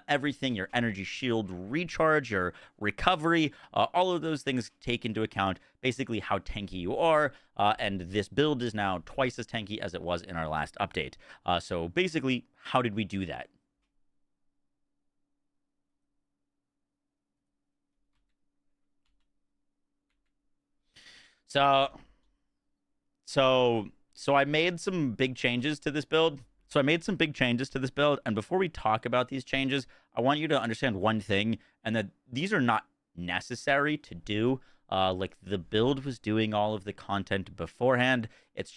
everything, your energy shield recharge, your recovery, all of those things take into account basically how tanky you are. And this build is now twice as tanky as it was in our last update. So basically, how did we do that? So I made some big changes to this build. And before we talk about these changes, I want you to understand one thing, and that these are not necessary to do. Like, the build was doing all of the content beforehand.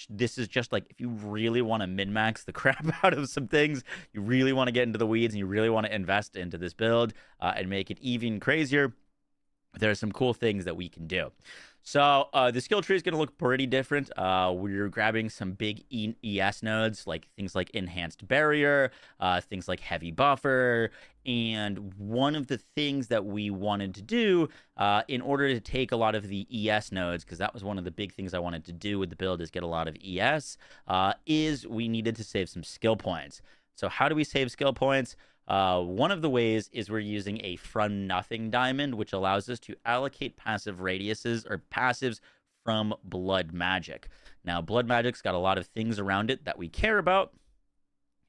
This is just like, if you really want to min-max the crap out of some things, you really want to get into the weeds, and you really want to invest into this build and make it even crazier, there are some cool things that we can do. So the skill tree is going to look pretty different. We're grabbing some big ES nodes, like things like Enhanced Barrier, things like Heavy Buffer. And one of the things that we wanted to do in order to take a lot of the ES nodes, because that was one of the big things I wanted to do with the build, is get a lot of ES, is we needed to save some skill points. So how do we save skill points? One of the ways is we're using a from nothing diamond, which allows us to allocate passive radiuses or passives from blood magic. Now, blood magic's got a lot of things around it that we care about.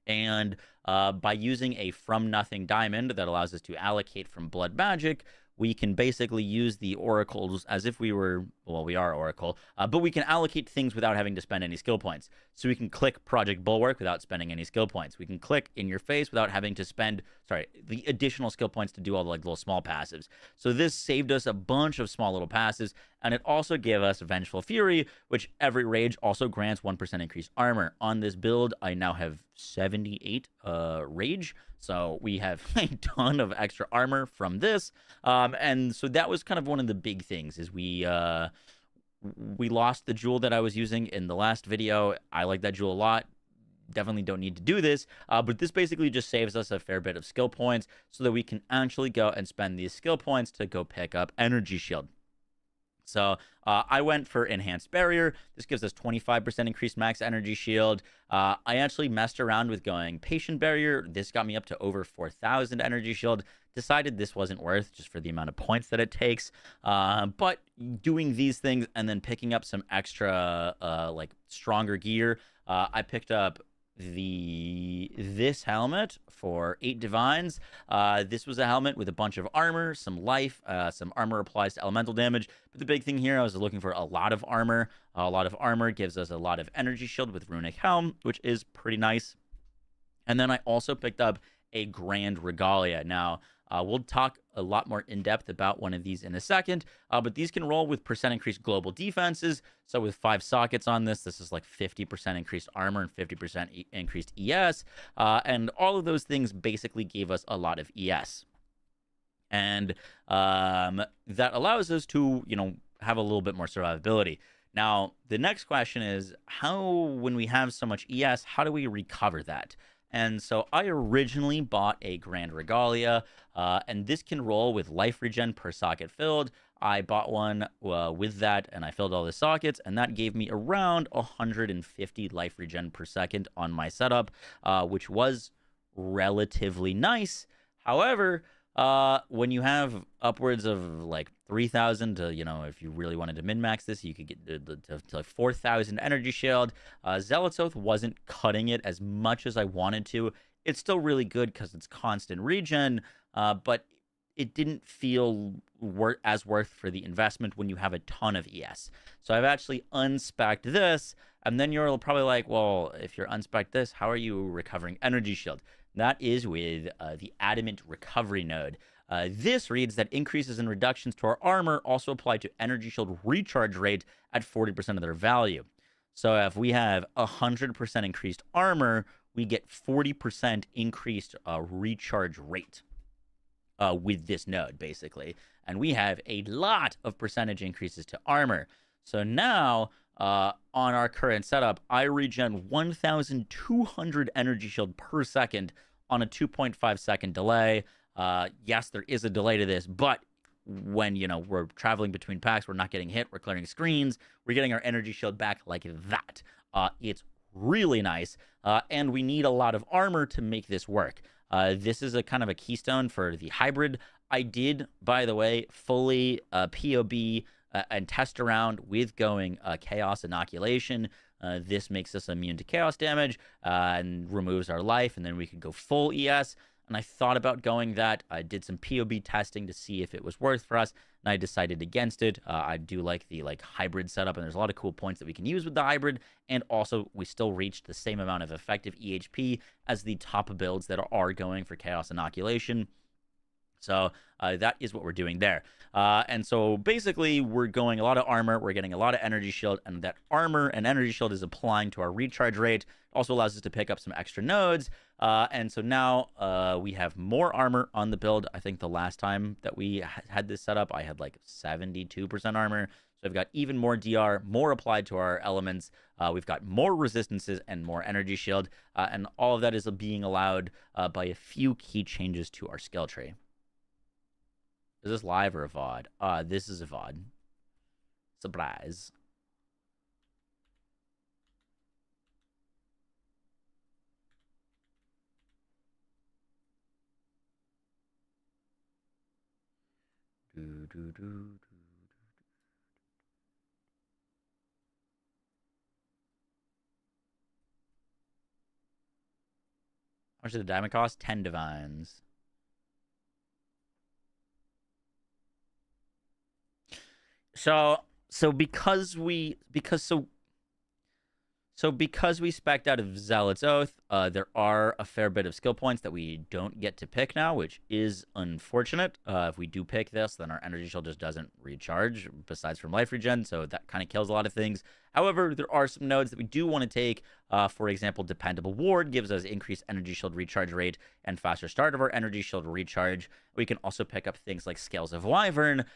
And by using a from nothing diamond that allows us to allocate from blood magic, we can basically use the oracles as if we were, well, we are oracle, but we can allocate things without having to spend any skill points. So we can click Project Bulwark without spending any skill points. We can click In Your Face without having to spend, the additional skill points to do all the like little small passives. So this saved us a bunch of small little passives, and it also gave us Vengeful Fury, which every rage also grants 1% increased armor. On this build, I now have 78 rage, so we have a ton of extra armor from this. And so that was kind of one of the big things, is we lost the jewel that I was using in the last video. I like that jewel a lot. Definitely don't need to do this, but this basically just saves us a fair bit of skill points so that we can actually go and spend these skill points to go pick up Energy Shield. So I went for Enhanced Barrier. This gives us 25% increased max energy shield. I actually messed around with going Patient Barrier. This got me up to over 4,000 energy shield. Decided this wasn't worth just for the amount of points that it takes. But doing these things and then picking up some extra like stronger gear, I picked up this helmet for 8 divines. This was a helmet with a bunch of armor, some life, some armor applies to elemental damage, but the big thing here, I was looking for a lot of armor. A lot of armor gives us a lot of energy shield with runic helm, which is pretty nice. And then I also picked up a Grand Regalia. Now we'll talk a lot more in depth about one of these in a second, but these can roll with % increased global defenses. So with 5 sockets on this is like 50% increased armor and 50% increased ES. And all of those things basically gave us a lot of ES. And that allows us to, have a little bit more survivability. Now, the next question is, when we have so much ES, how do we recover that? And so I originally bought a Grand Regalia, and this can roll with life regen per socket filled. I bought one with that, and I filled all the sockets, and that gave me around 150 life regen per second on my setup, which was relatively nice. However, when you have upwards of like 3,000 to, if you really wanted to min-max this, you could get to 4,000 energy shield. Zealot's Oath wasn't cutting it as much as I wanted to. It's still really good because it's constant regen, but it didn't feel as worth for the investment when you have a ton of ES. So I've actually unspec'd this, and then you're probably like, well, if you're unspec'd this, how are you recovering energy shield? That is with the Adamant Recovery node. This reads that increases and reductions to our armor also apply to energy shield recharge rate at 40% of their value. So if we have 100% increased armor, we get 40% increased recharge rate with this node, basically. And we have a lot of percentage increases to armor. So now, on our current setup, I regen 1,200 energy shield per second on a 2.5 second delay. Yes, there is a delay to this, but when, we're traveling between packs, we're not getting hit, we're clearing screens, we're getting our energy shield back like that. It's really nice, and we need a lot of armor to make this work. This is a kind of a keystone for the hybrid. I did, by the way, fully POB and test around with going Chaos Inoculation. This makes us immune to Chaos damage and removes our life, and then we could go full ES. And I thought about going that. I did some POB testing to see if it was worth for us, and I decided against it. I do like the hybrid setup, and there's a lot of cool points that we can use with the hybrid, and also we still reached the same amount of effective EHP as the top builds that are going for Chaos Inoculation. So that is what we're doing there. And so basically we're going a lot of armor, we're getting a lot of energy shield, and that armor and energy shield is applying to our recharge rate. It also allows us to pick up some extra nodes. And so now we have more armor on the build. I think the last time that we had this set up, I had like 72% armor. So I've got even more DR, more applied to our elements. We've got more resistances and more energy shield. And all of that is being allowed by a few key changes to our skill tree. Is this live or a VOD? This is a VOD. Surprise. How much did the diamond cost? 10 divines. So because we spec'd out of Zealot's Oath, there are a fair bit of skill points that we don't get to pick now, which is unfortunate. If we do pick this, then our energy shield just doesn't recharge, besides from life regen, so that kind of kills a lot of things. However, there are some nodes that we do want to take. For example, Dependable Ward gives us increased energy shield recharge rate and faster start of our energy shield recharge. We can also pick up things like Scales of Wyvern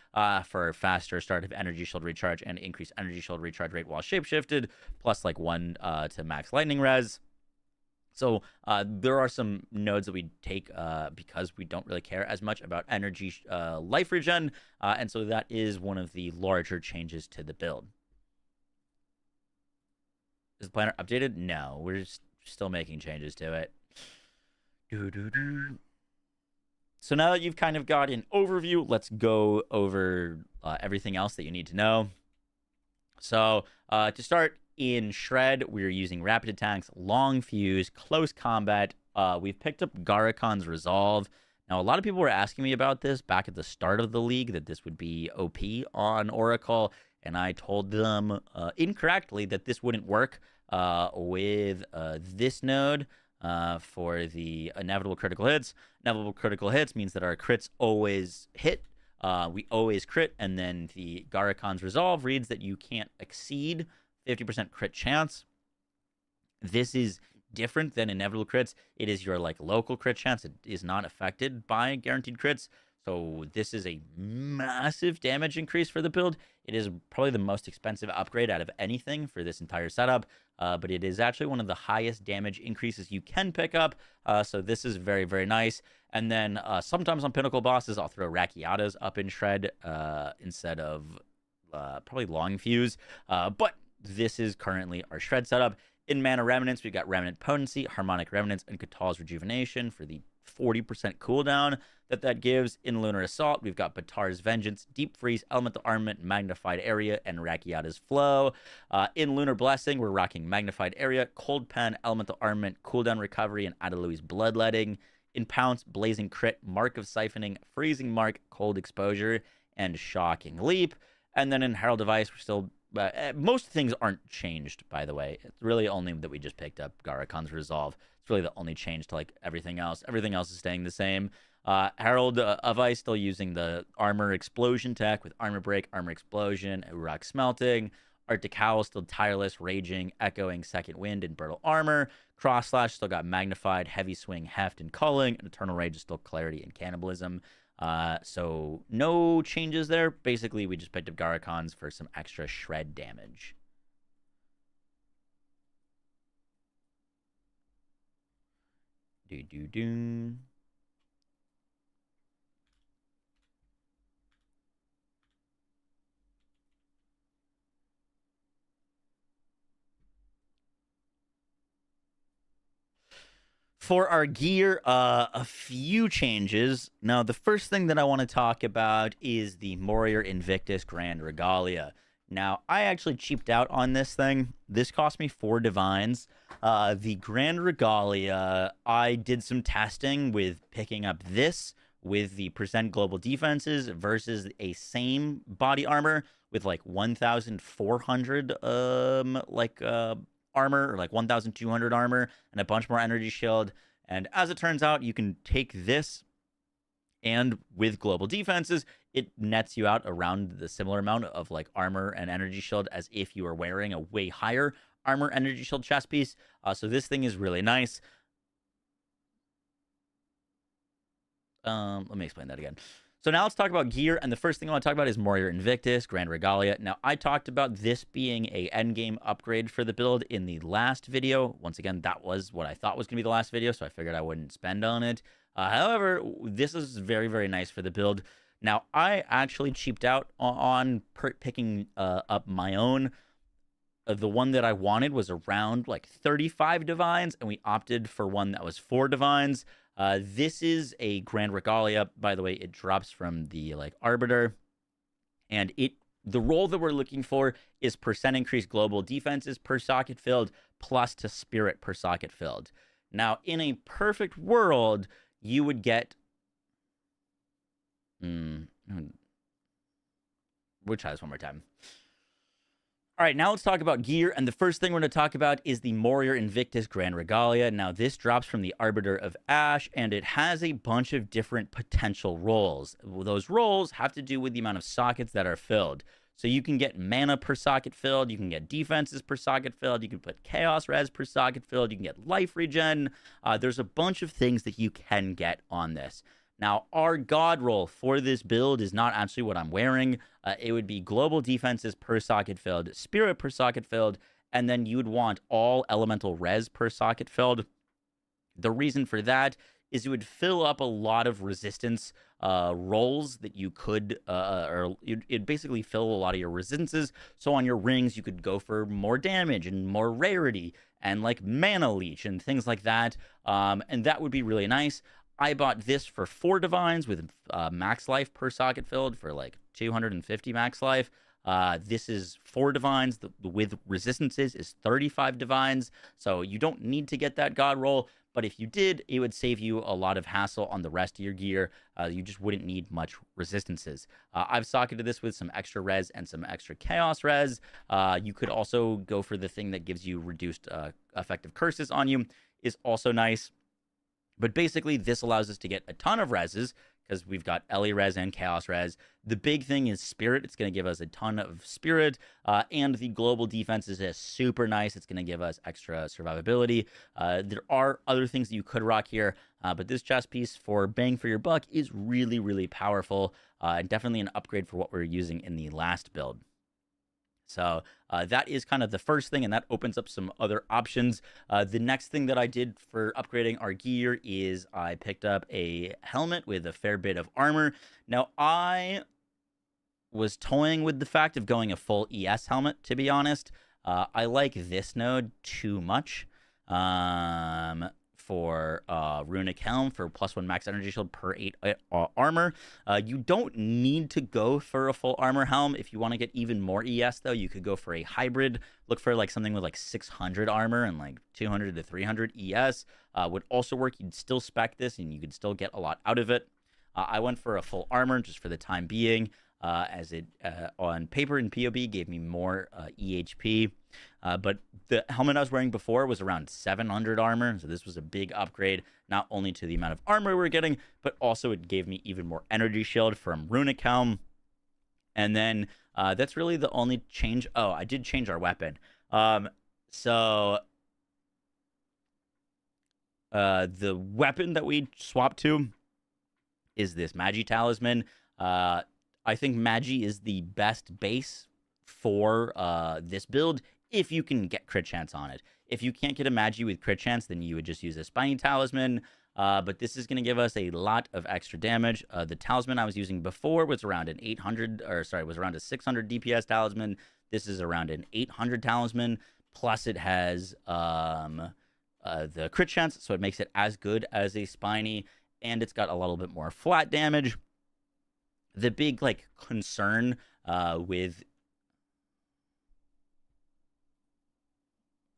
for faster start of energy shield recharge and increased energy shield recharge rate while shapeshifted, plus like 1 to max lightning res. So there are some nodes that we take because we don't really care as much about energy life regen, and so that is one of the larger changes to the build. Is the planner updated? No, we're just still making changes to it. So now that you've kind of got an overview, let's go over everything else that you need to know. So to start, in Shred, we're using rapid attacks, long fuse, close combat. We've picked up Garakon's Resolve. Now, a lot of people were asking me about this back at the start of the league, that this would be OP on Oracle, and I told them incorrectly that this wouldn't work with this node for the inevitable critical hits. Inevitable critical hits means that our crits always hit. We always crit, and then the Garakon's Resolve reads that you can't exceed 50% crit chance. This is different than inevitable crits. It is your local crit chance. It is not affected by guaranteed crits. So this is a massive damage increase for the build. It is probably the most expensive upgrade out of anything for this entire setup, but it is actually one of the highest damage increases you can pick up. So this is very, very nice. And then sometimes on Pinnacle bosses, I'll throw Rakiatas up in Shred instead of probably Long Fuse. But this is currently our Shred setup. In Mana Remnants, we've got Remnant Potency, Harmonic Remnants, and Katal's Rejuvenation for the 40% cooldown that gives. In Lunar Assault, we've got Batar's Vengeance, Deep Freeze, Elemental Armament, Magnified Area, and Rakiata's Flow. In Lunar Blessing, we're rocking Magnified Area, Cold Pen, Elemental Armament, Cooldown Recovery, and Adalui's Bloodletting. In Pounce, Blazing Crit, Mark of Siphoning, Freezing Mark, Cold Exposure, and Shocking Leap. And then in Herald Device, we're still... most things aren't changed, by the way. It's really only that we just picked up Garakon's Resolve. It's really the only change to everything else. Everything else is staying the same. Herald of Ice still using the Armor Explosion tech with Armor Break, Armor Explosion, Rock Smelting. Arctic Howl still Tireless, Raging, Echoing, Second Wind, and Brittle Armor. Cross Slash still got Magnified, Heavy Swing, Heft, and Culling. And Eternal Rage is still Clarity and Cannibalism. So no changes there. Basically, we just picked up Garakon's for some extra Shred damage. Do. For our gear, a few changes. Now, the first thing that I want to talk about is the Warrior Invictus Grand Regalia. Now, I actually cheaped out on this thing. This cost me 4 divines. The Grand Regalia, I did some testing with picking up this with the percent global defenses versus a same body armor with like 1,400 armor, or like 1,200 armor and a bunch more energy shield. And as it turns out, you can take this, and with global defenses, it nets you out around the similar amount of like armor and energy shield as if you were wearing a way higher armor energy shield chest piece. So this thing is really nice. Let me explain that again. So now let's talk about gear, and the first thing I want to talk about is Warrior Invictus Grand Regalia. Now, I talked about this being a endgame upgrade for the build in the last video. Once again, that was what I thought was going to be the last video, so I figured I wouldn't spend on it. However, this is very, very nice for the build. Now, I actually cheaped out on picking up my own. The one that I wanted was around like 35 divines, and we opted for one that was 4 divines. This is a Grand Regalia. By the way, it drops from the like Arbiter, and the role that we're looking for is percent increased global defenses per socket filled plus to spirit per socket filled. Now, in a perfect world, you would get we'll try this one more time. All right, now let's talk about gear, and the first thing we're going to talk about is the Warrior Invictus Grand Regalia. Now, this drops from the Arbiter of Ash, and it has a bunch of different potential roles. Those roles have to do with the amount of sockets that are filled. So you can get mana per socket filled, you can get defenses per socket filled, you can put chaos res per socket filled, you can get life regen. There's a bunch of things that you can get on this. Now, our god roll for this build is not actually what I'm wearing. It would be global defenses per socket filled, spirit per socket filled, and then you would want all elemental res per socket filled. The reason for that is it would fill up a lot of resistance rolls that you could, or it'd basically fill a lot of your resistances. So on your rings, you could go for more damage and more rarity and like mana leech and things like that. And that would be really nice. I bought this for 4 divines with max life per socket filled for like 250 max life. This is 4 divines with resistances is 35 divines. So you don't need to get that god roll, but if you did, it would save you a lot of hassle on the rest of your gear. You just wouldn't need much resistances. I've socketed this with some extra res and some extra chaos res. You could also go for the thing that gives you reduced effective curses on you, is also nice. But basically, this allows us to get a ton of reses because we've got Ellie res and chaos res. The big thing is spirit. It's going to give us a ton of spirit, and the global defenses is super nice. It's going to give us extra survivability. There are other things that you could rock here, but this chest piece for bang for your buck is really, really powerful, and definitely an upgrade for what we were using in the last build. So that is kind of the first thing, and that opens up some other options. The next thing that I did for upgrading our gear is I picked up a helmet with a fair bit of armor. Now, I was toying with the fact of going a full ES helmet, to be honest. I like this node too much for Runic Helm for +1 max energy shield per 8 armor. You don't need to go for a full armor helm. If you want to get even more ES, though, you could go for a hybrid. Look for like something with like 600 armor and like 200 to 300 ES. Would also work. You'd still spec this and you could still get a lot out of it. I went for a full armor just for the time being, as it on paper and POB gave me more EHP. But the helmet I was wearing before was around 700 armor, so this was a big upgrade, not only to the amount of armor we're getting, but also it gave me even more energy shield from Runic Helm. And then that's really the only change. Oh, I did change our weapon. So the weapon that we swapped to is this Magi Talisman. I think Magi is the best base for this build if you can get crit chance on it. If you can't get a Magi with crit chance, then you would just use a Spiny Talisman. But this is going to give us a lot of extra damage. The talisman I was using before was around an 600 DPS talisman. This is around an 800 talisman. Plus it has the crit chance, so it makes it as good as a spiny, and it's got a little bit more flat damage. The big like concern with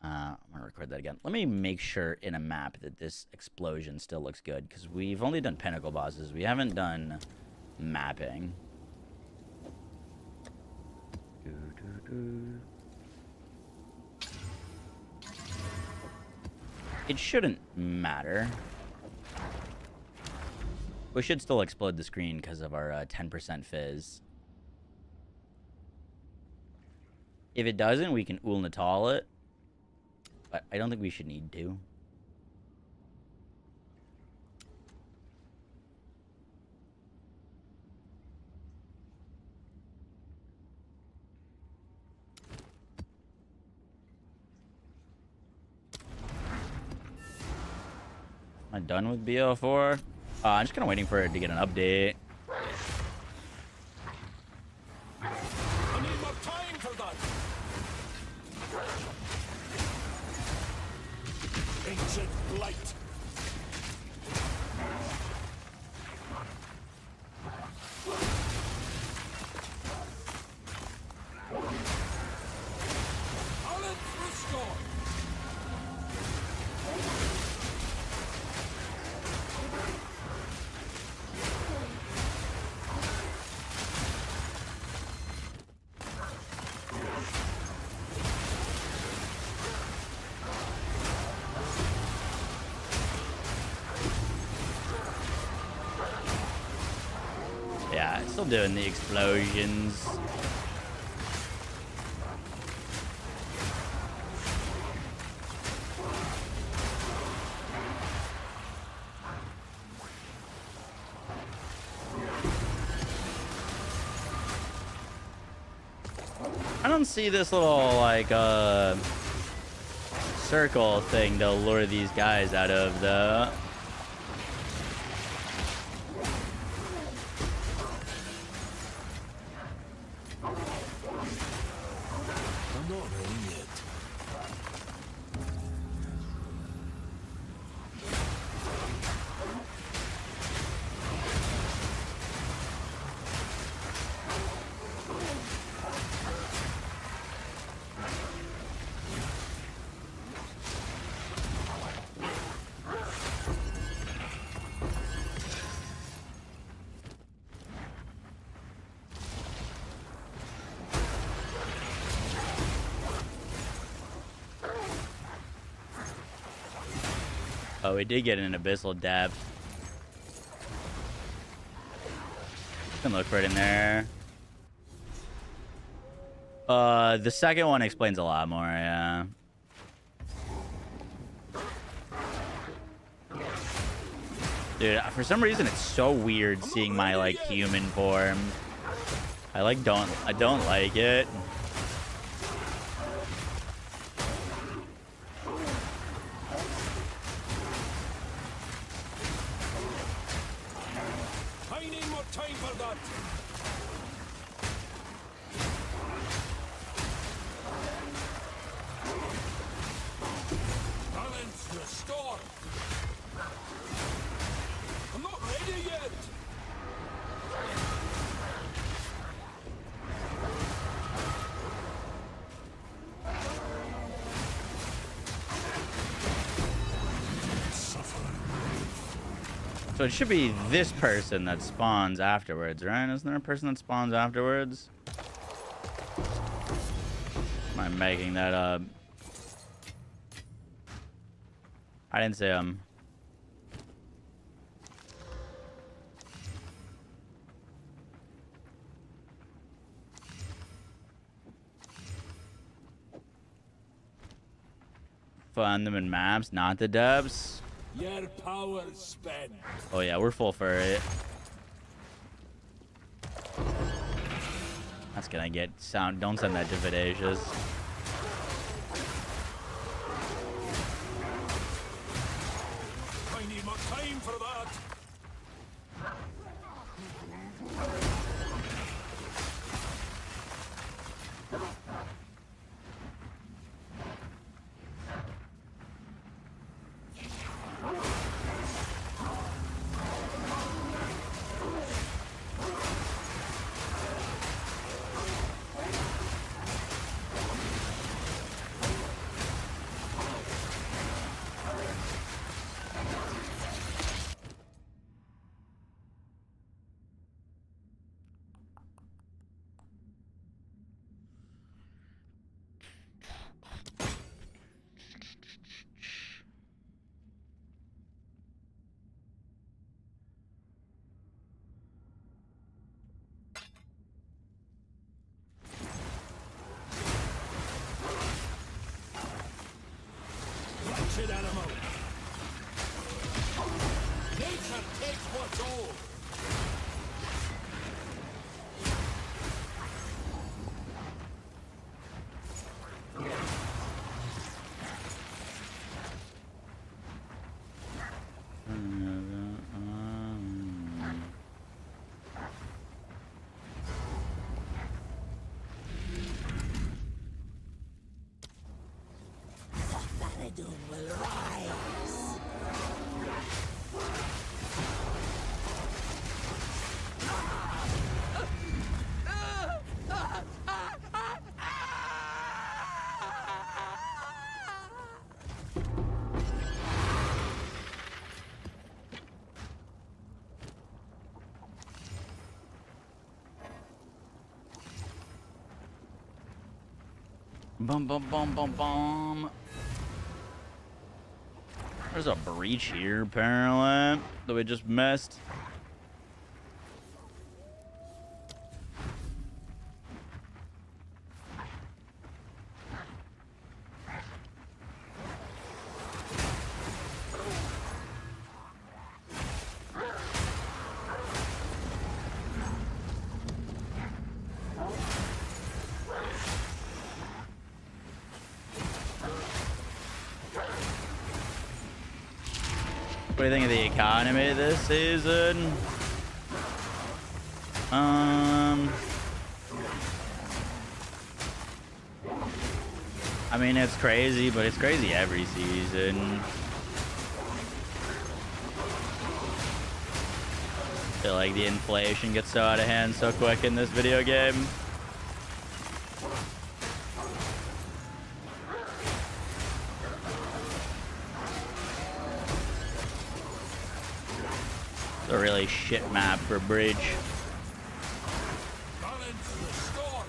I'm gonna record that again. Let me make sure in a map that this explosion still looks good, because we've only done pinnacle bosses. We haven't done mapping. It shouldn't matter. We should still explode the screen because of our 10% fizz. If it doesn't, we can Ul Natal it. But I don't think we should need to. Am I done with BO4? I'm just kind of waiting for it to get an update. I need more time for that. Ancient blight. Balance restored. Yeah, still doing the explosions. I don't see this little like circle thing to lure these guys out of though. I'm not ready yet. Oh, we did get an abyssal depth. Can look for it in there. The second one explains a lot more, yeah. Dude, for some reason it's so weird seeing my like human form. I don't like it. I need more time for that. Balance restored. I'm not ready yet. So it should be this person that spawns afterwards, right? Isn't there a person that spawns afterwards? Am I making that up? I didn't say Fund them in maps, not the dubs. Your power spent. Oh yeah, we're full for it. That's gonna get sound. Don't send that to Vidacious. I need more time for that. wretched animal! Nature takes what's old! Bum bum bum bum bum. There's a breach here, apparently, that we just missed. What do you think of the economy this season? I mean, it's crazy, but it's crazy every season. I feel like the inflation gets so out of hand so quick in this video game. A really shit map for bridge. Balance restored!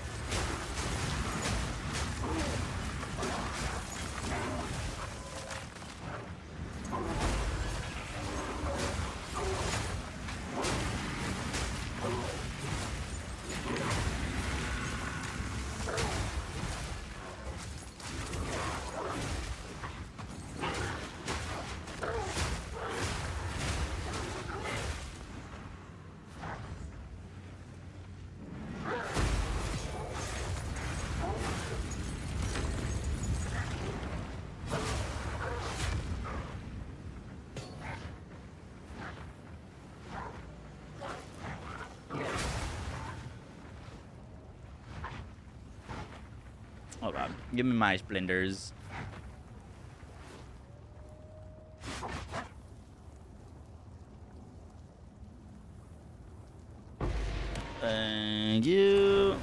Hold on. Give me my splendors. Thank you.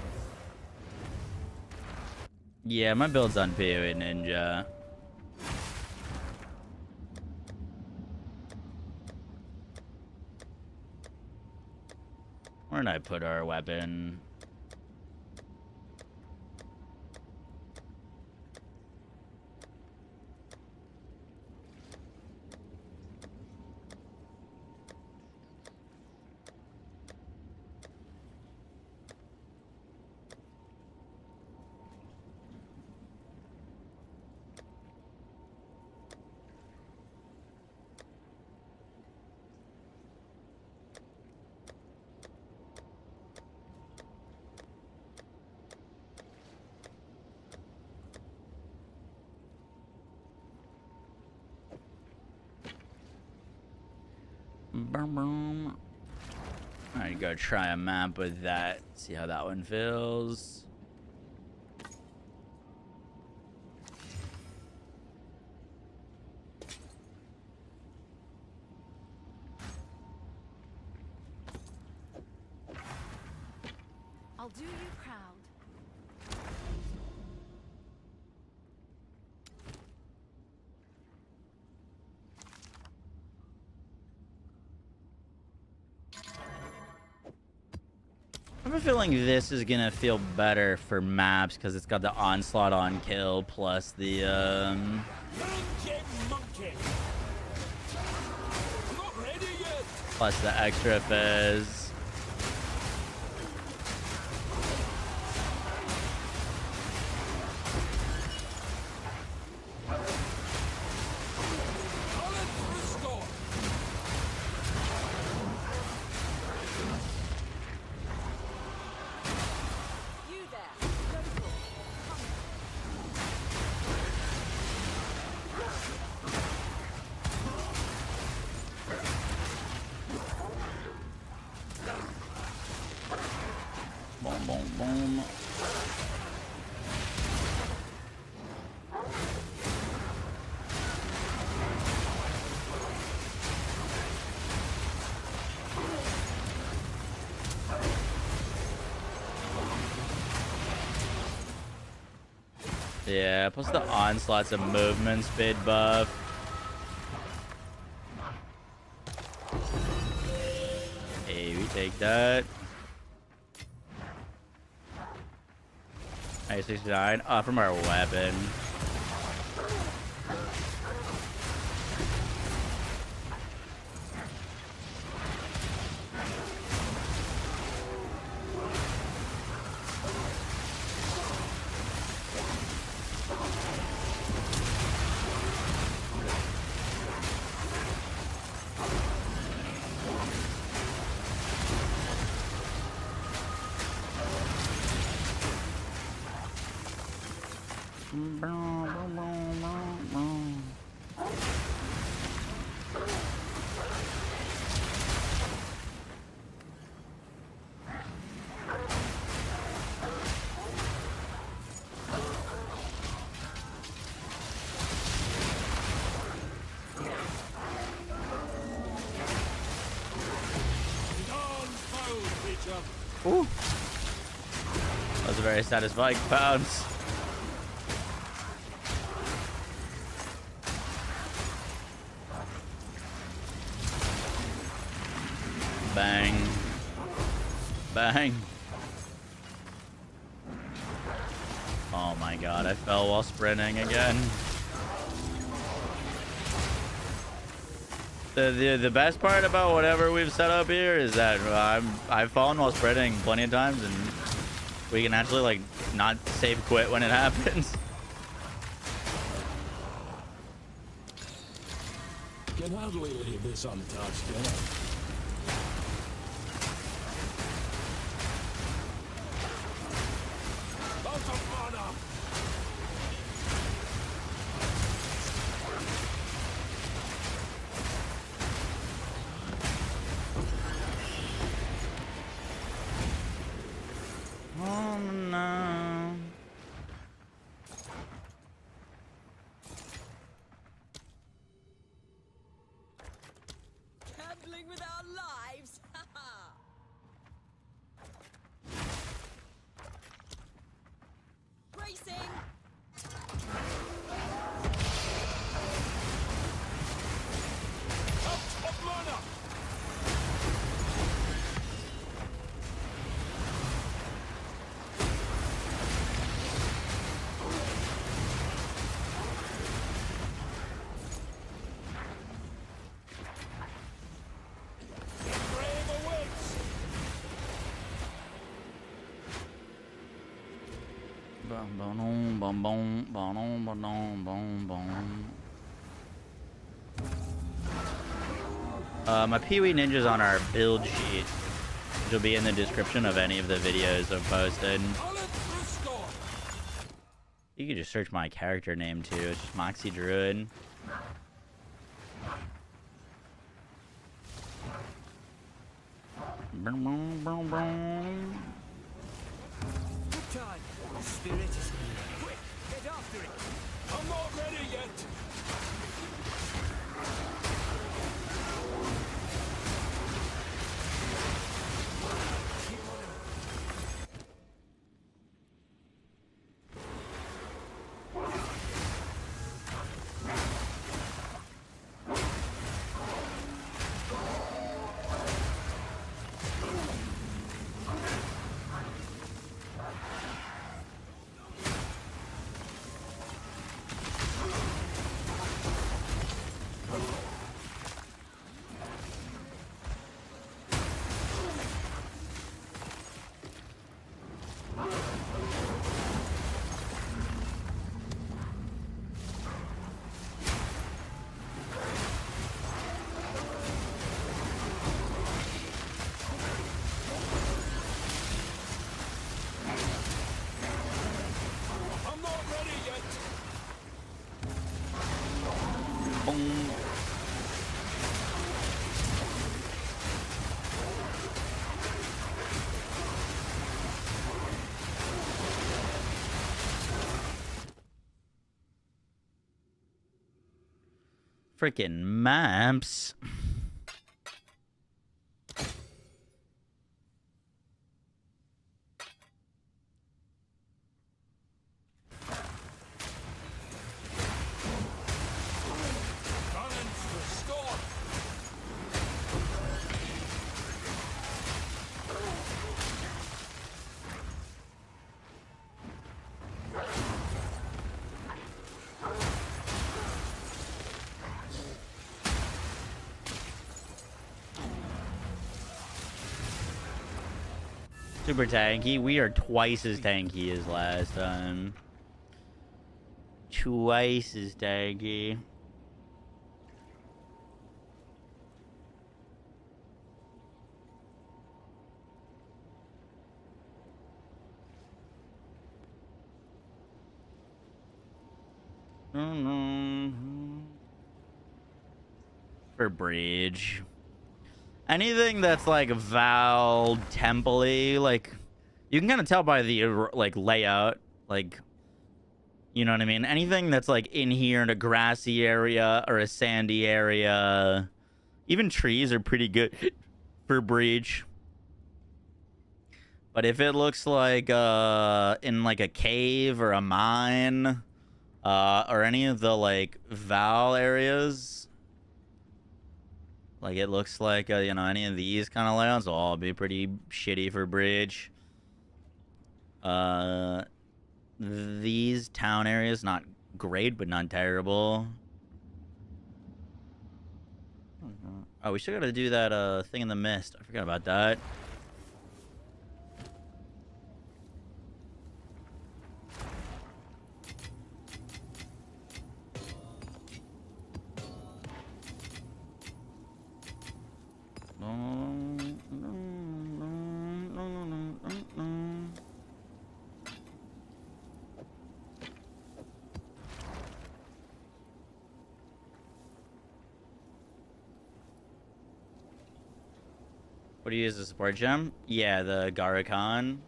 Yeah, my build's on PoE Ninja. Where did I put our weapon? Boom, boom. Alright, go try a map with that. See how that one feels. I'll do you proud. I have a feeling this is gonna feel better for maps because it's got the onslaught on kill plus the Monkey! I'm not ready yet! plus the extra fizz. boom. Yeah, plus the onslaught's a movement speed buff. Hey, we take that. 69 from our weapon. Ooh. That was a very satisfying pounce. Bang. Bang. Oh my god, I fell while sprinting again. The best part about whatever we've set up here is that I've fallen while sprinting plenty of times, and we can actually like not save quit when it happens. Can hardly leave this untouched, can I? Out of mana! Oh no. Gambling with our lives. Racing. Out of mana! Brave awaits! Bum, bum, bum, bum, bum, bum, bum, bum. My Pee-wee Ninja's on our build sheet, which will be in the description of any of the videos I've posted. Talent restored! You can just search my character name too. It's just Moxie Druid. Brum, brum, brum, brum. Good time. The spirit is here. Quick, get after it. I'm not ready yet! I'm not ready yet! Boom. freaking maps. Balance restored. Super tanky. We are twice as tanky as last time. Twice as tanky. For bridge. Anything that's like Val Temple-y, like you can kind of tell by the like layout, like you know what I mean? Anything that's like in here in a grassy area or a sandy area. Even trees are pretty good for breach. But if it looks like in like a cave or a mine, or any of the like Val areas, like it looks like you know, any of these kind of layouts will all be pretty shitty for bridge. These town areas not great, but not terrible. Oh, we still gotta do that thing in the mist. I forgot about that. What do you use as a support gem? Yeah, the Garakan.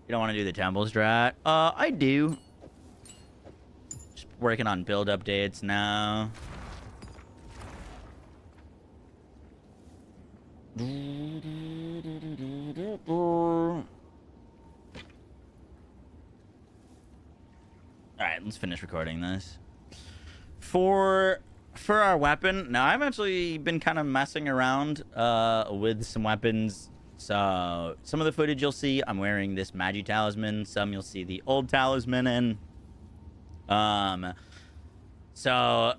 You don't want to do the temple strat? I do. Just working on build updates now. Alright, let's finish recording this. For our weapon, now I've actually been kind of messing around with some weapons. So some of the footage you'll see, I'm wearing this Magi talisman. Some you'll see the old talisman in. So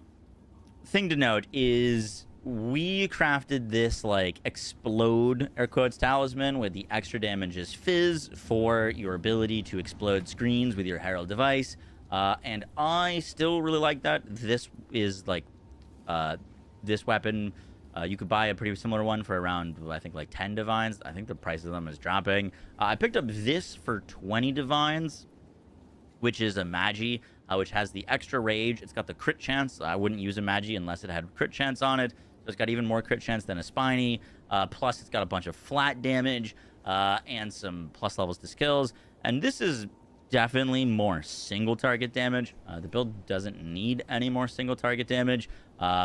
thing to note is we crafted this like explode air quotes talisman with the extra damage as fizz for your ability to explode screens with your herald device. And I still really like that. This is like this weapon, you could buy a pretty similar one for around, I think, like 10 divines. I think the price of them is dropping. I picked up this for 20 divines, which is a Magi, which has the extra rage. It's got the crit chance. I wouldn't use a Magi unless it had crit chance on it. So it's got even more crit chance than a Spiny. Plus, it's got a bunch of flat damage and some plus levels to skills. And this is definitely more single target damage. The build doesn't need any more single target damage.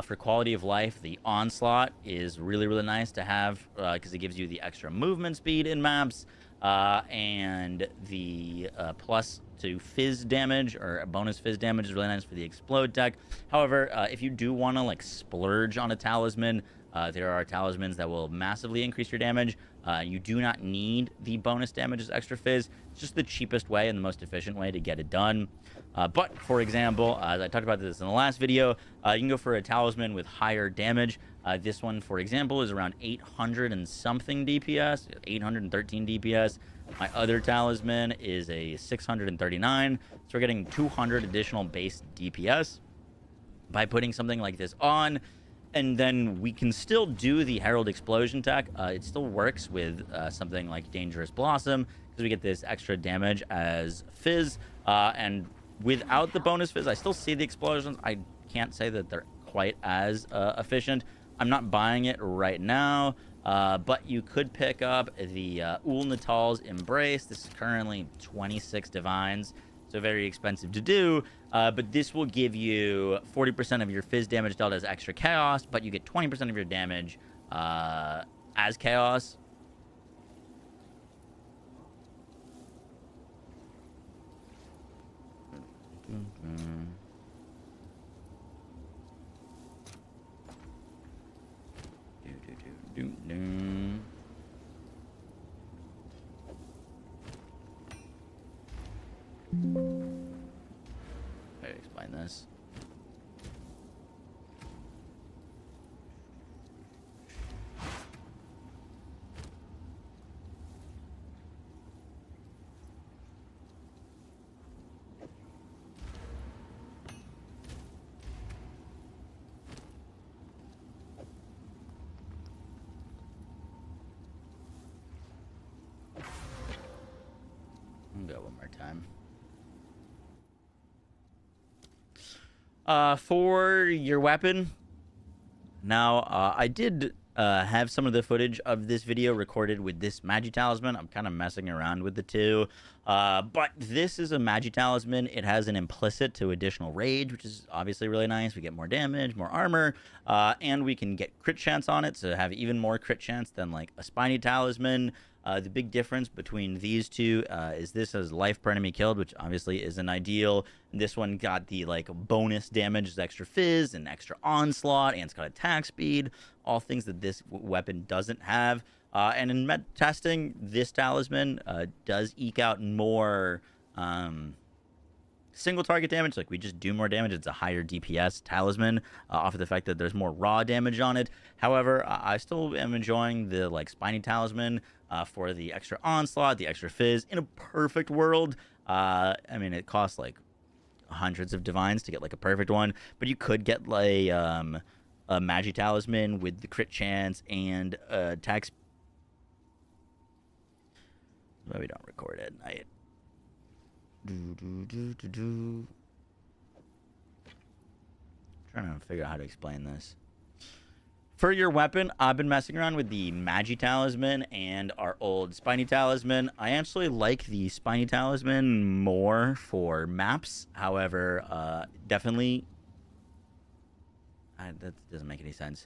For quality of life, the onslaught is really, really nice to have because it gives you the extra movement speed in maps, and the plus to fizz damage or a bonus fizz damage is really nice for the explode tech. However, if you do want to like splurge on a talisman, there are talismans that will massively increase your damage. You do not need the bonus damage as extra fizz. It's just the cheapest way and the most efficient way to get it done. But, for example, as I talked about this in the last video, you can go for a talisman with higher damage. This one, for example, is around 800 and something DPS, 813 DPS. My other talisman is a 639, so we're getting 200 additional base DPS by putting something like this on. And then we can still do the Herald Explosion tech. It still works with something like Dangerous Blossom, because we get this extra damage as fizz. And without the bonus fizz, I still see the explosions. I can't say that they're quite as efficient. I'm not buying it right now, but you could pick up the Ul Natal's Embrace. This is currently 26 divines. so very expensive to do. But this will give you 40% of your Fizz damage dealt as extra chaos, but you get 20% of your damage as chaos. How do I explain this? Go one more time. For your weapon, now I did have some of the footage of this video recorded with this Magi Talisman. I'm kind of messing around with the two, but this is a Magi Talisman. It has an implicit to additional rage, which is obviously really nice. We get more damage, more armor, and we can get crit chance on it, so have even more crit chance than like a Spiny Talisman. The big difference between these two is this has life per enemy killed, which obviously isn't ideal. And this one got the like bonus damage as extra fizz and extra onslaught, and it's got attack speed, all things that this weapon doesn't have. And in med testing, this talisman does eke out more single target damage. Like, we just do more damage. It's a higher DPS talisman off of the fact that there's more raw damage on it. However, I still am enjoying the like spiny talisman for the extra onslaught, the extra fizz. In a perfect world, I mean, it costs like hundreds of divines to get like a perfect one, but you could get like a Magi Talisman with the crit chance and attack. But we don't record it at night. Trying to figure out how to explain this. For your weapon, I've been messing around with the Magi Talisman and our old Spiny Talisman. I actually like the Spiny Talisman more for maps. However, definitely... that doesn't make any sense.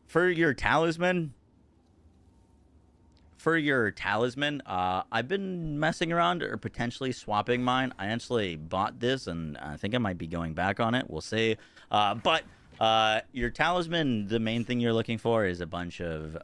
For your talisman... I've been messing around or potentially swapping mine. I actually bought this, and I think I might be going back on it. We'll see. But your talisman, the main thing you're looking for is a bunch of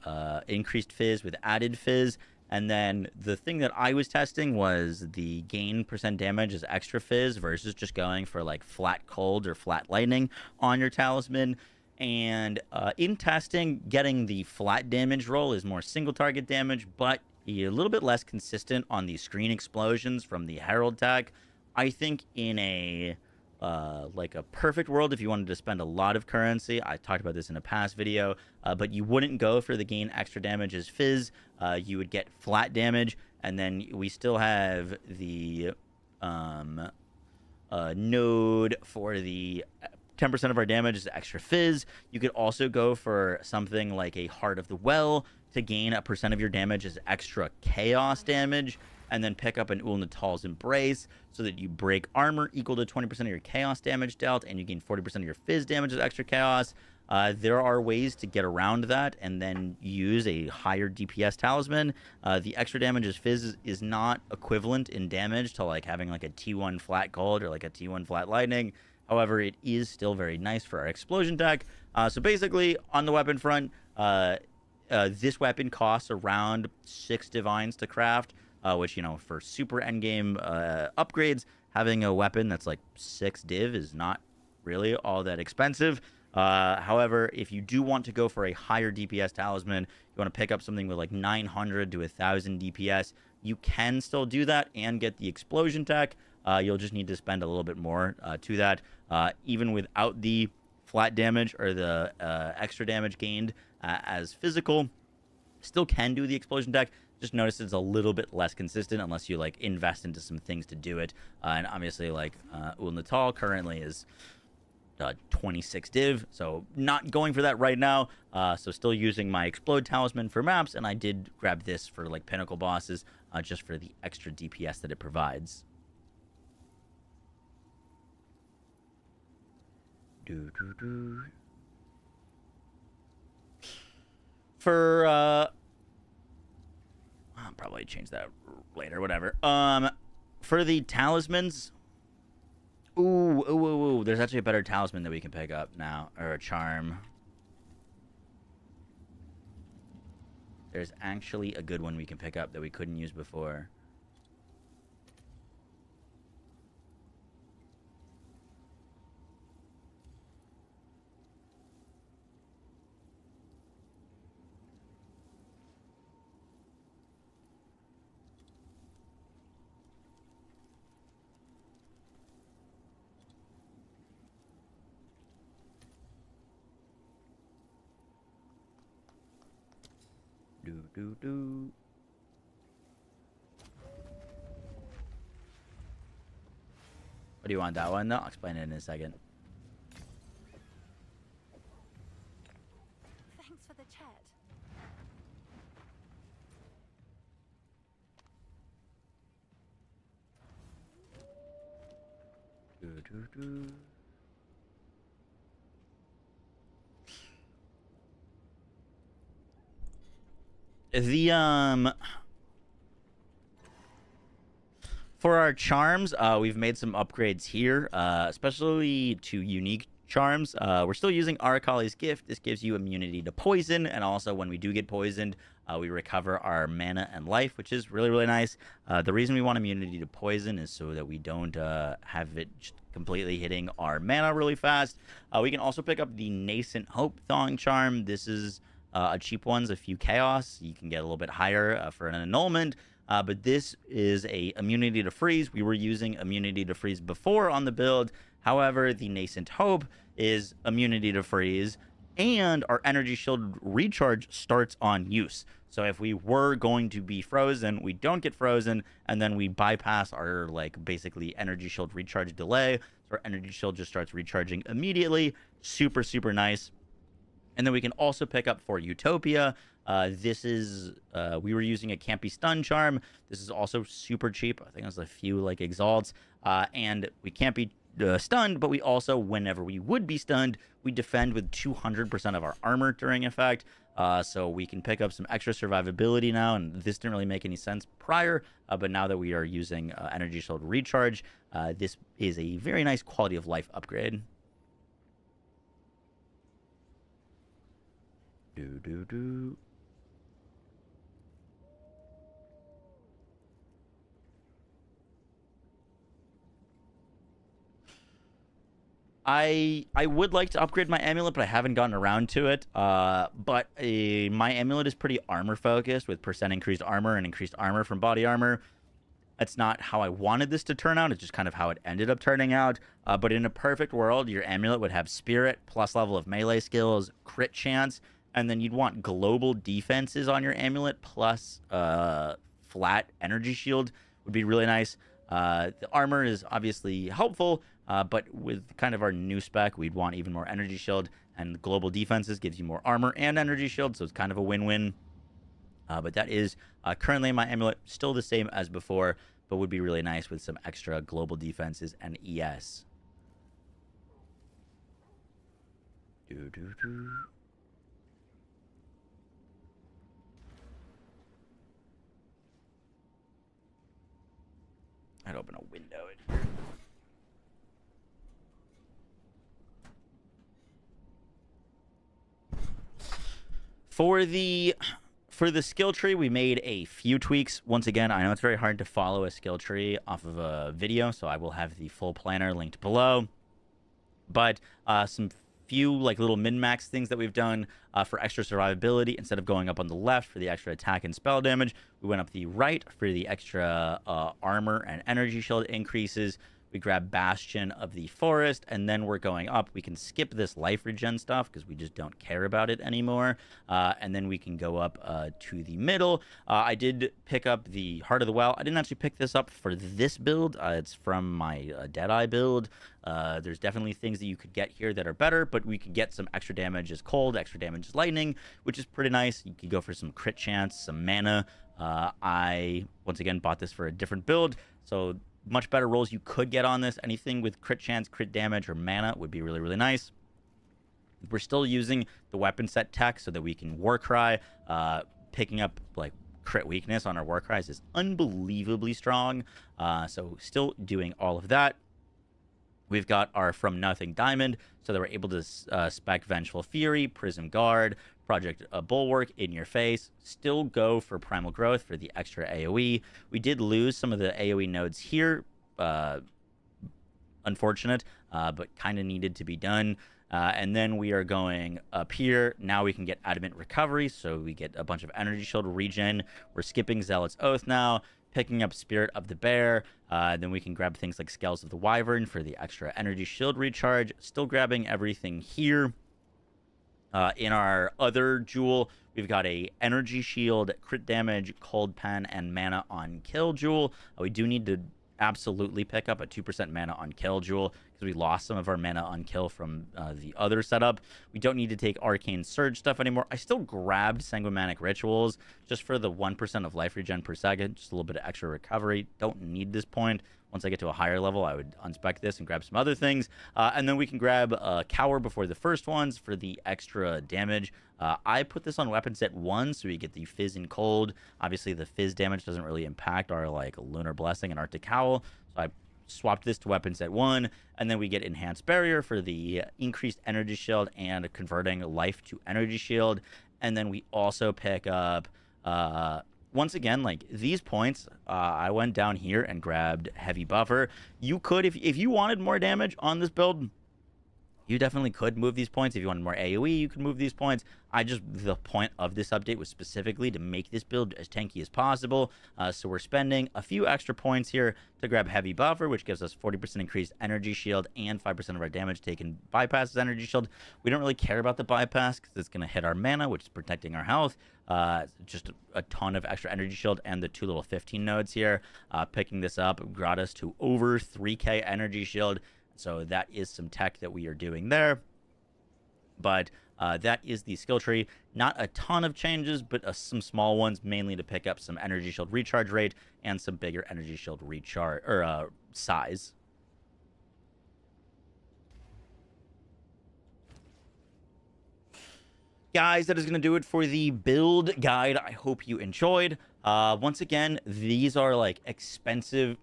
increased fizz with added fizz. And then the thing that I was testing was the gain % damage as extra fizz versus just going for like flat cold or flat lightning on your talisman. And in testing, getting the flat damage roll is more single target damage, but a little bit less consistent on the screen explosions from the Herald tag. I think in a like a perfect world, if you wanted to spend a lot of currency, I talked about this in a past video, but you wouldn't go for the gain extra damage as fizz. You would get flat damage, and then we still have the node for the 10% of our damage is extra fizz. You could also go for something like a Heart of the Well to gain a % of your damage as extra chaos damage, and then pick up an Ulnatal's Embrace so that you break armor equal to 20% of your chaos damage dealt, and you gain 40% of your fizz damage as extra chaos. There are ways to get around that and then use a higher DPS talisman. The extra damage as fizz is not equivalent in damage to like having like a T1 flat cold or like a T1 flat lightning. However, it is still very nice for our explosion tech. So basically, on the weapon front, this weapon costs around 6 divines to craft, which, you know, for super endgame upgrades, having a weapon that's like 6 div is not really all that expensive. However, if you do want to go for a higher DPS talisman, you want to pick up something with like 900 to 1,000 DPS, you can still do that and get the explosion tech. You'll just need to spend a little bit more to that. Even without the flat damage or the extra damage gained as physical, still can do the explosion tech. Just notice it's a little bit less consistent unless you like invest into some things to do it. And obviously, like Ulnatal currently is 26 div, so not going for that right now. So still using my Explode Talisman for maps, and I did grab this for like pinnacle bosses, just for the extra DPS that it provides. For I'll probably change that later, whatever. For the talismans, ooh, there's actually a better talisman that we can pick up now, or a charm. There's actually a good one we can pick up that we couldn't use before. What do you want, that one? No, I'll explain it in a second. Thanks for the chat. The for our charms, we've made some upgrades here, especially to unique charms. We're still using Arakali's Gift. This gives you immunity to poison, and also when we do get poisoned, we recover our mana and life, which is really, really nice. The reason we want immunity to poison is so that we don't have it just completely hitting our mana really fast. We can also pick up the Nascent Hope Thong charm. This is a cheap one's a few chaos. You can get a little bit higher for an annulment. But this is a immunity to freeze. We were using immunity to freeze before on the build. However, the Nascent Hope is immunity to freeze, and our energy shield recharge starts on use. So if we were going to be frozen, we don't get frozen, and then we bypass our like basically energy shield recharge delay. So our energy shield just starts recharging immediately. Super, super nice. And then we can also pick up for Utopia. This is, we were using a Can't Be Stunned charm. This is also super cheap. I think there's a few like exalts. And we can't be stunned, but we also, whenever we would be stunned, we defend with 200% of our armor during effect. So we can pick up some extra survivability now. And this didn't really make any sense prior. But now that we are using Energy Shield Recharge, this is a very nice quality of life upgrade. I would like to upgrade my amulet, but I haven't gotten around to it. But my amulet is pretty armor focused, with percent increased armor and increased armor from body armor. That's not how I wanted this to turn out. It's just kind of how it ended up turning out. But in a perfect world, your amulet would have spirit, plus level of melee skills, crit chance, and then you'd want global defenses on your amulet, plus flat energy shield would be really nice. The armor is obviously helpful, but with kind of our new spec, we'd want even more energy shield, and global defenses gives you more armor and energy shield, so it's kind of a win-win. But that is currently my amulet, still the same as before, but would be really nice with some extra global defenses and ES. I'd open a window. For the skill tree, we made a few tweaks. Once again, I know it's very hard to follow a skill tree off of a video, so I will have the full planner linked below. But some few like little min-max things that we've done for extra survivability. Instead of going up on the left for the extra attack and spell damage, we went up the right for the extra armor and energy shield increases. We grab Bastion of the Forest, and then we're going up. We can skip this life regen stuff because we just don't care about it anymore. And then we can go up to the middle. I did pick up the Heart of the Well. I didn't actually pick this up for this build. It's from my Deadeye build. There's definitely things that you could get here that are better, but we could get some extra damage as cold, extra damage as lightning, which is pretty nice. You could go for some crit chance, some mana. I, once again, bought this for a different build, so much better rolls you could get on this. Anything with crit chance, crit damage, or mana would be really, really nice. We're still using the weapon set tech so that we can Warcry. Picking up, like, crit weakness on our Warcries is unbelievably strong. So still doing all of that. We've got our From Nothing Diamond, so that we're able to spec Vengeful Fury, Prism Guard, Project Bulwark, In Your Face. Still go for Primal Growth for the extra AoE. We did lose some of the AoE nodes here. Unfortunate, but kind of needed to be done. And then we are going up here. Now we can get Adamant Recovery, so we get a bunch of Energy Shield regen. We're skipping Zealot's Oath now. Picking up Spirit of the Bear. Then we can grab things like Scales of the Wyvern for the extra energy shield recharge. Still grabbing everything here. In our other jewel, we've got a energy shield, crit damage, cold pen, and mana on kill jewel. We do need to absolutely pick up a 2% mana on kill jewel because we lost some of our mana on kill from the other setup. We don't need to take arcane surge stuff anymore. I still grabbed sanguinaric rituals just for the 1% of life regen per second, just a little bit of extra recovery. Don't need this point. Once I get to a higher level, I would unspec this and grab some other things. And then we can grab Cower before the first ones for the extra damage. I put this on weapon set 1, so we get the Fizz and Cold. Obviously, the Fizz damage doesn't really impact our like Lunar Blessing and Arctic Howl. So I swapped this to weapon set 1. And then we get Enhanced Barrier for the increased energy shield and converting life to energy shield. And then we also pick up... once again, like these points, I went down here and grabbed Heavy Buffer. You could, if you wanted more damage on this build, you definitely could move these points. If you wanted more AoE, you could move these points. The point of this update was specifically to make this build as tanky as possible. So we're spending a few extra points here to grab Heavy Buffer, which gives us 40% increased energy shield and 5% of our damage taken bypasses energy shield. We don't really care about the bypass because it's going to hit our mana, which is protecting our health. Just a ton of extra energy shield and the 2 little 15 nodes here. Picking this up got us to over 3k energy shield. So that is some tech that we are doing there. But that is the skill tree. Not a ton of changes, but some small ones, mainly to pick up some energy shield recharge rate and some bigger energy shield recharge or size. Guys, that is going to do it for the build guide. I hope you enjoyed. Once again, these are like expensive.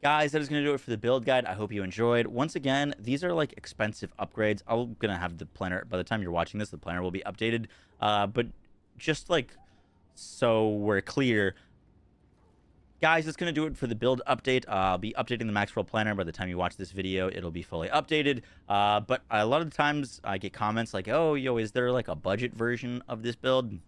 Guys, that is going to do it for the build guide. I hope you enjoyed. Once again, these are like expensive upgrades. I'm going to have the planner. By the time you're watching this, the planner will be updated. But just like so we're clear, guys, that's going to do it for the build update. I'll be updating the Maxwell planner. By the time you watch this video, it'll be fully updated. But a lot of the times I get comments like, oh, yo, is there like a budget version of this build?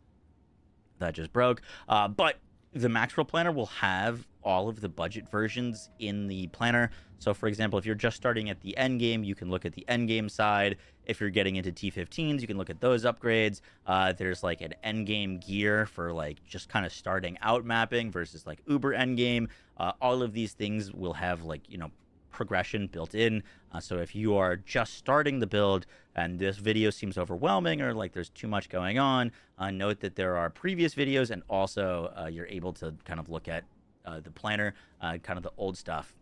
That just broke. But the Maxwell planner will have all of the budget versions in the planner. So for example, if you're just starting at the end game, you can look at the end game side. If you're getting into T15s, you can look at those upgrades. There's like an end game gear for like just kind of starting out mapping versus like uber end game. All of these things will have like, you know, progression built in. So if you are just starting the build and this video seems overwhelming or like there's too much going on, note that there are previous videos, and also you're able to kind of look at the planner, kind of the old stuff.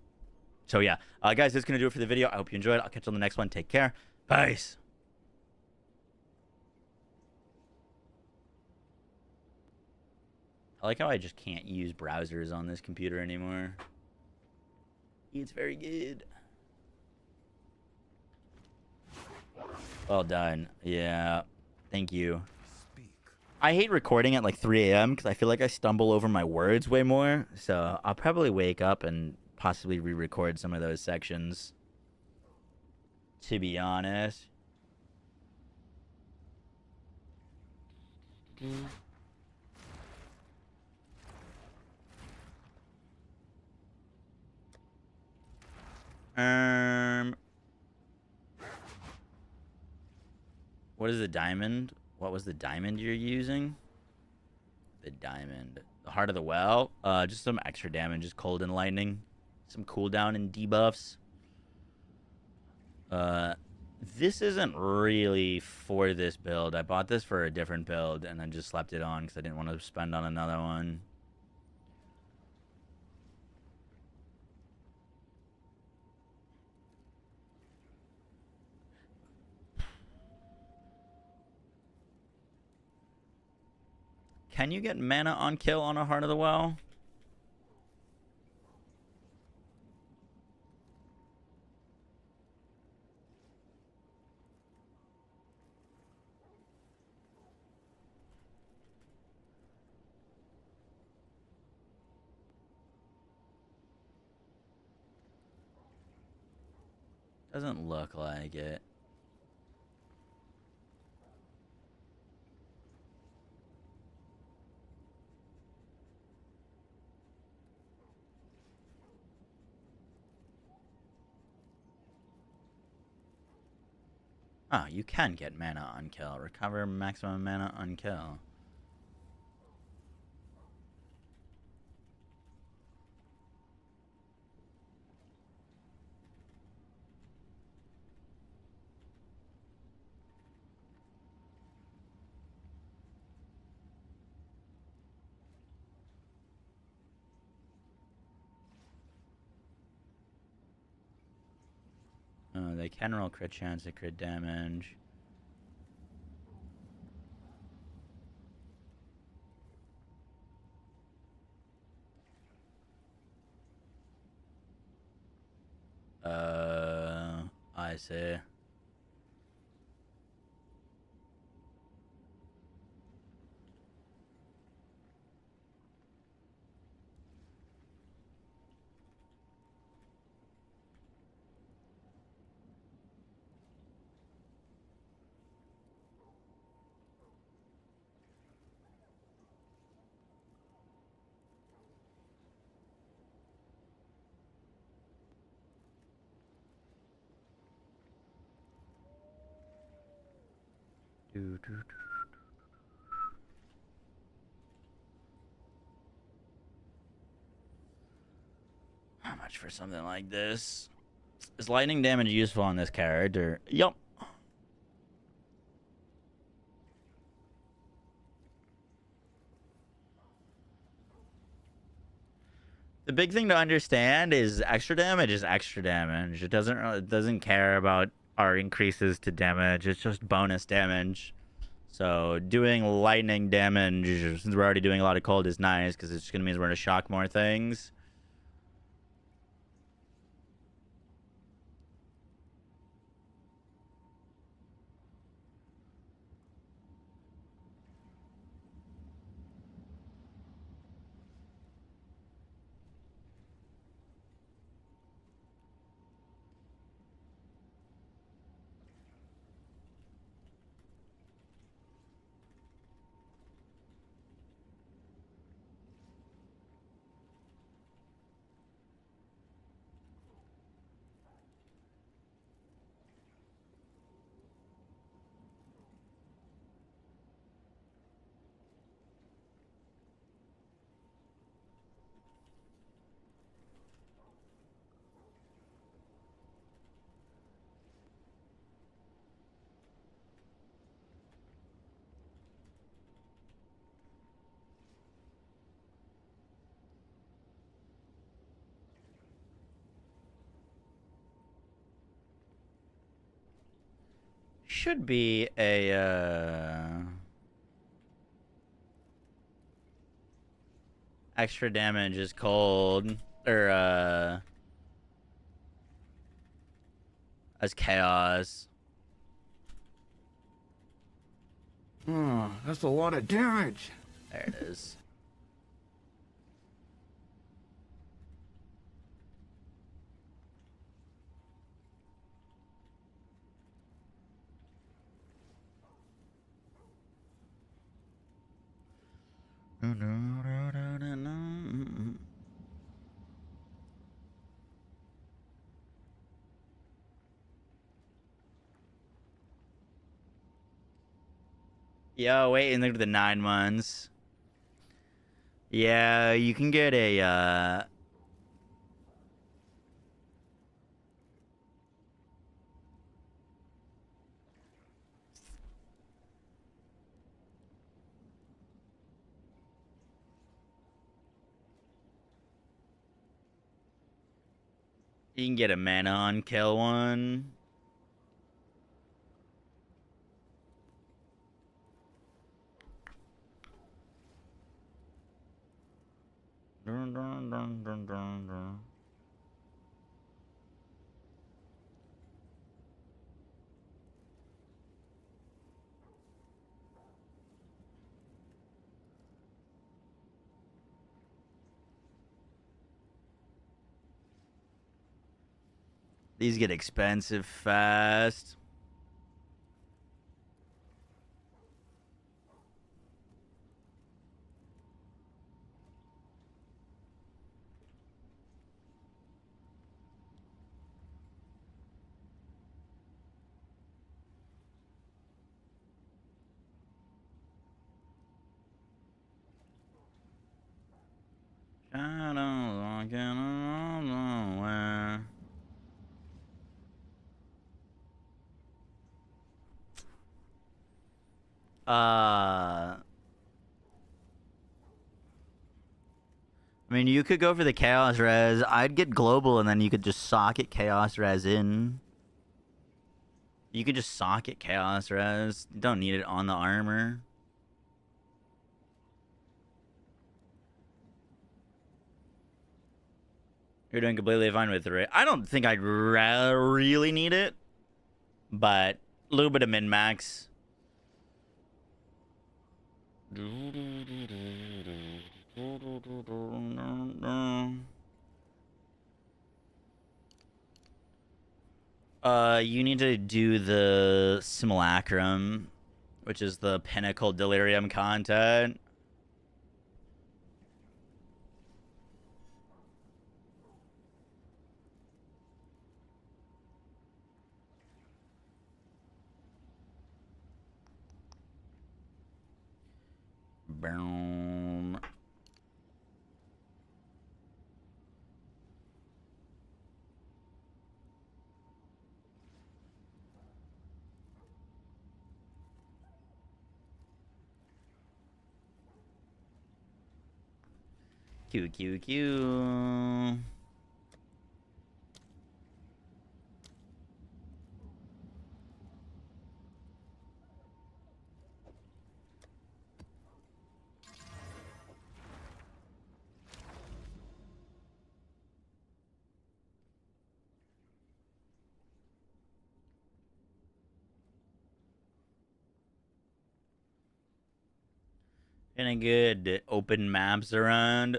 So yeah, guys, that's going to do it for the video. I hope you enjoyed. I'll catch you on the next one. Take care. Peace. I like how I just can't use browsers on this computer anymore. It's very good. Well done. Yeah. Thank you. I hate recording at like 3 a.m. because I feel like I stumble over my words way more. So I'll probably wake up and possibly re-record some of those sections, to be honest. What is the diamond? What was the diamond you're using? The diamond. The heart of the well. Just some extra damage, just cold and lightning. Some cooldown and debuffs. This isn't really for this build. I bought this for a different build and I just slapped it on because I didn't want to spend on another one. Can you get mana on kill on a Heart of the Well? Doesn't look like it. Oh, you can get mana on kill. Recover maximum mana on kill. Oh, they can roll crit chance at crit damage. I see. How much for something like this? Is lightning damage useful on this character? Yup. The big thing to understand is extra damage is extra damage. It doesn't care about our increases to damage. It's just bonus damage. So doing lightning damage, since we're already doing a lot of cold, is nice because it's just gonna mean we're gonna shock more things. Should be a extra damage is cold or as chaos. Oh, that's a lot of damage. There it is. Yo, wait, and look at the 9 months. Yeah, you can get a, you can get a mana on kill one. Dun, dun, dun, dun, dun, dun. These get expensive fast. Shadows walking around nowhere. I mean, you could go for the Chaos Res. I'd get Global, and then you could just socket Chaos Res in. You could just socket Chaos Res. You don't need it on the armor. You're doing completely fine with it. I don't think I'd really need it, but a little bit of min-max. You need to do the Simulacrum, which is the Pinnacle Delirium content. Boom. Q, Q, Q. Any good open maps around?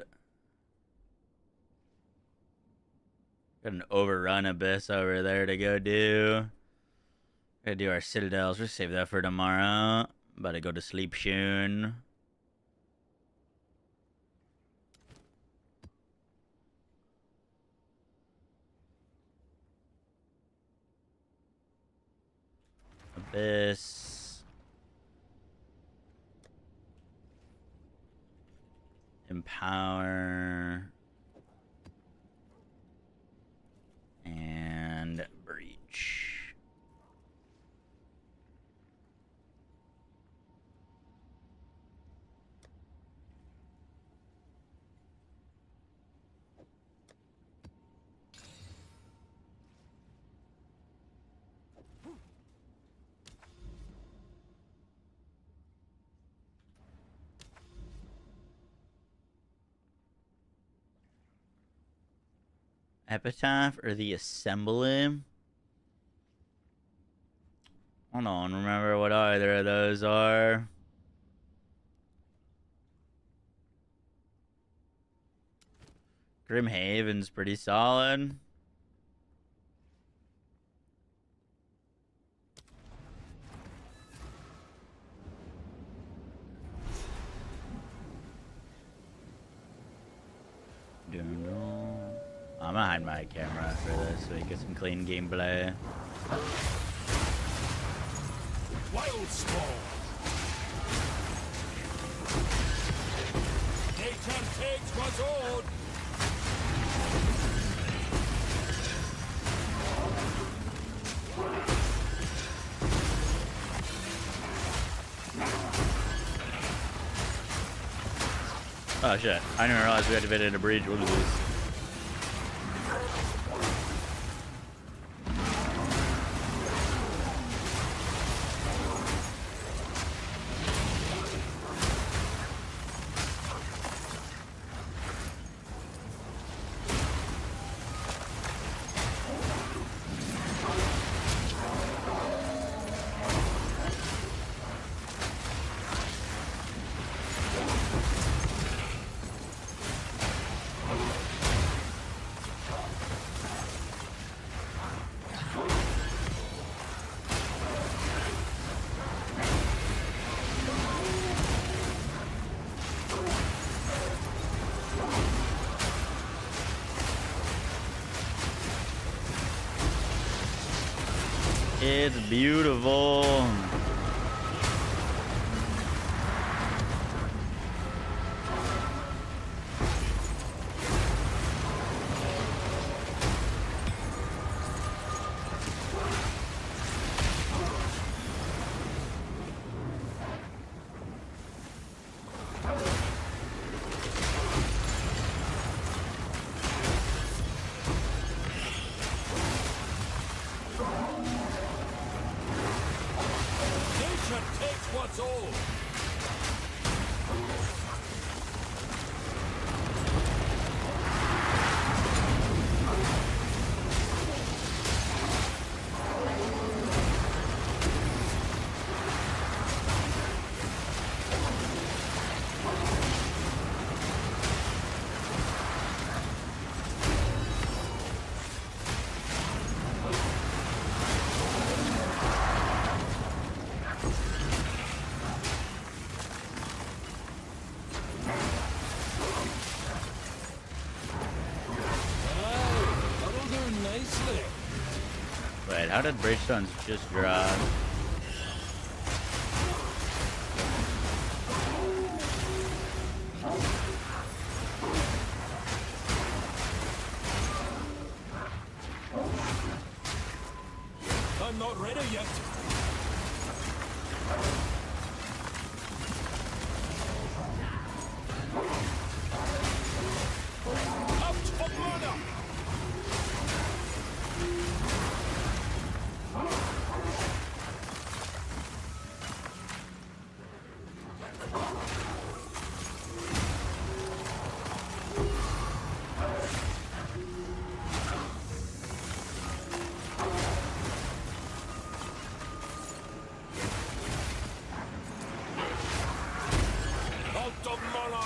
Got an overrun abyss over there to go do. Gotta do our citadels. We'll save that for tomorrow. About to go to sleep soon. Abyss. Empower. And breach. Epitaph or the Assembly? I don't remember what either of those are. Grim Haven's pretty solid. I'm gonna hide my camera for this so we get some clean gameplay. Wild Spawn. what's old. Oh shit! I didn't realize we activated a breach. What is this? It's beautiful. Nature takes what's old. That'll do nicely. Wait, how did Bridgestones just drop? I'm not ready yet. Out of mana. Out of mana.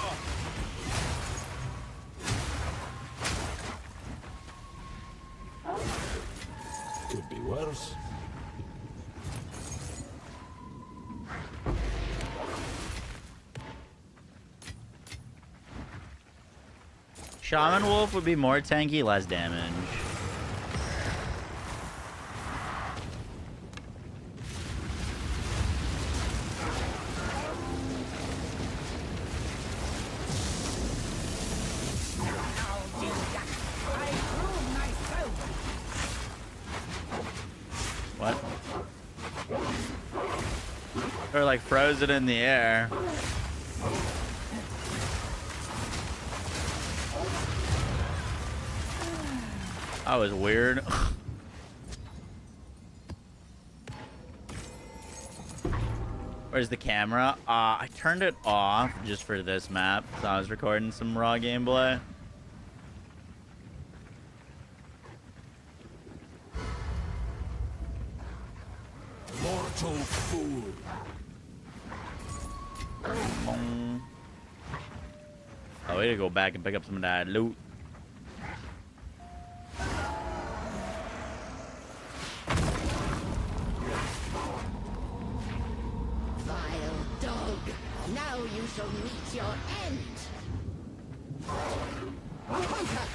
Could be worse. Shaman Wolf would be more tanky, less damage. What? Or like frozen in the air. That was weird. Where's the camera? I turned it off just for this map, so I was recording some raw gameplay. Mortal fool. Oh, we gotta go back and pick up some of that loot. Vile dog. Now you shall meet your end. Hunter.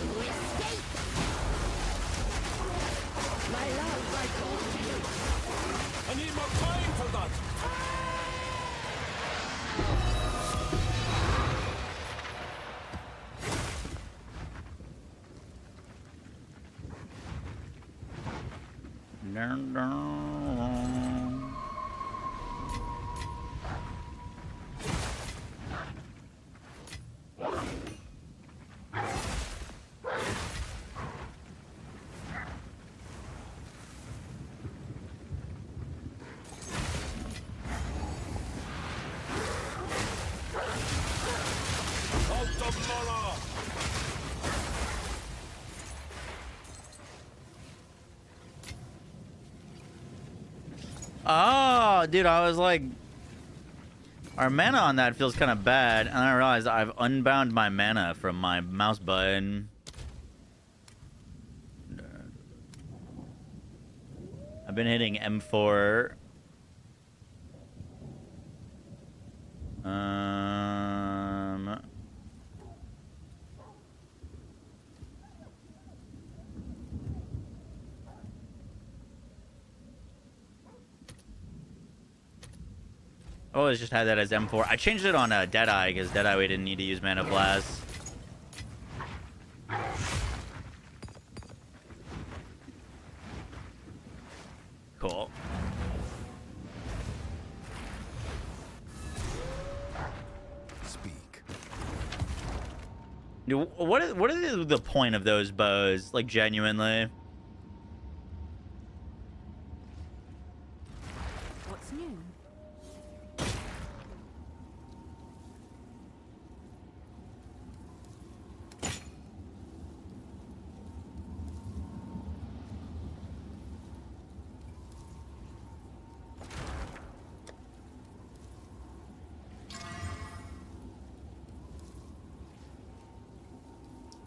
You escape. My love, I call to you. I need more time for that. Dun, dun. Out of mana! Oh, dude, I was like, our mana on that feels kind of bad, and I realized I've unbound my mana from my mouse button. I've been hitting M4. I always just had that as M4. I changed it on Deadeye because Deadeye we didn't need to use Mana Blast. Cool. Speak. Dude, what is the point of those bows? Like, genuinely. What's new?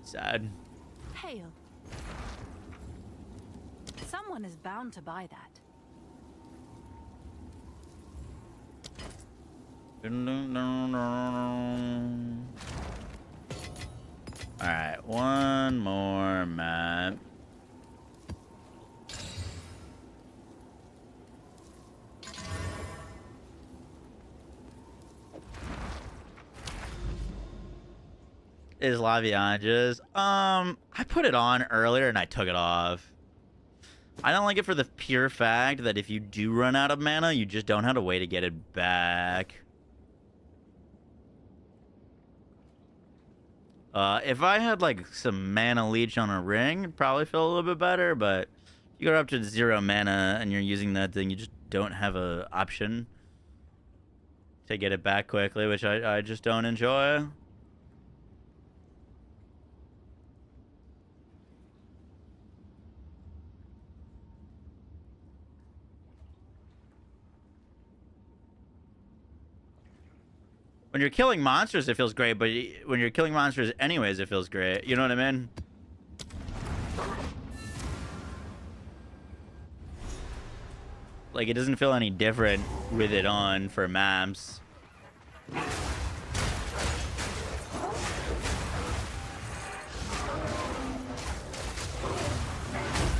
Sad. Hail. Someone is bound to buy that. Alright, one more map. Is Lavianges. I put it on earlier and I took it off. I don't like it for the pure fact that if you do run out of mana, you just don't have a way to get it back. If I had like some mana leech on a ring, it'd probably feel a little bit better, but if you go up to 0 mana and you're using that thing, you just don't have a option to get it back quickly, which I just don't enjoy. When you're killing monsters, it feels great, but when you're killing monsters anyways, it feels great. You know what I mean? Like, it doesn't feel any different with it on for maps.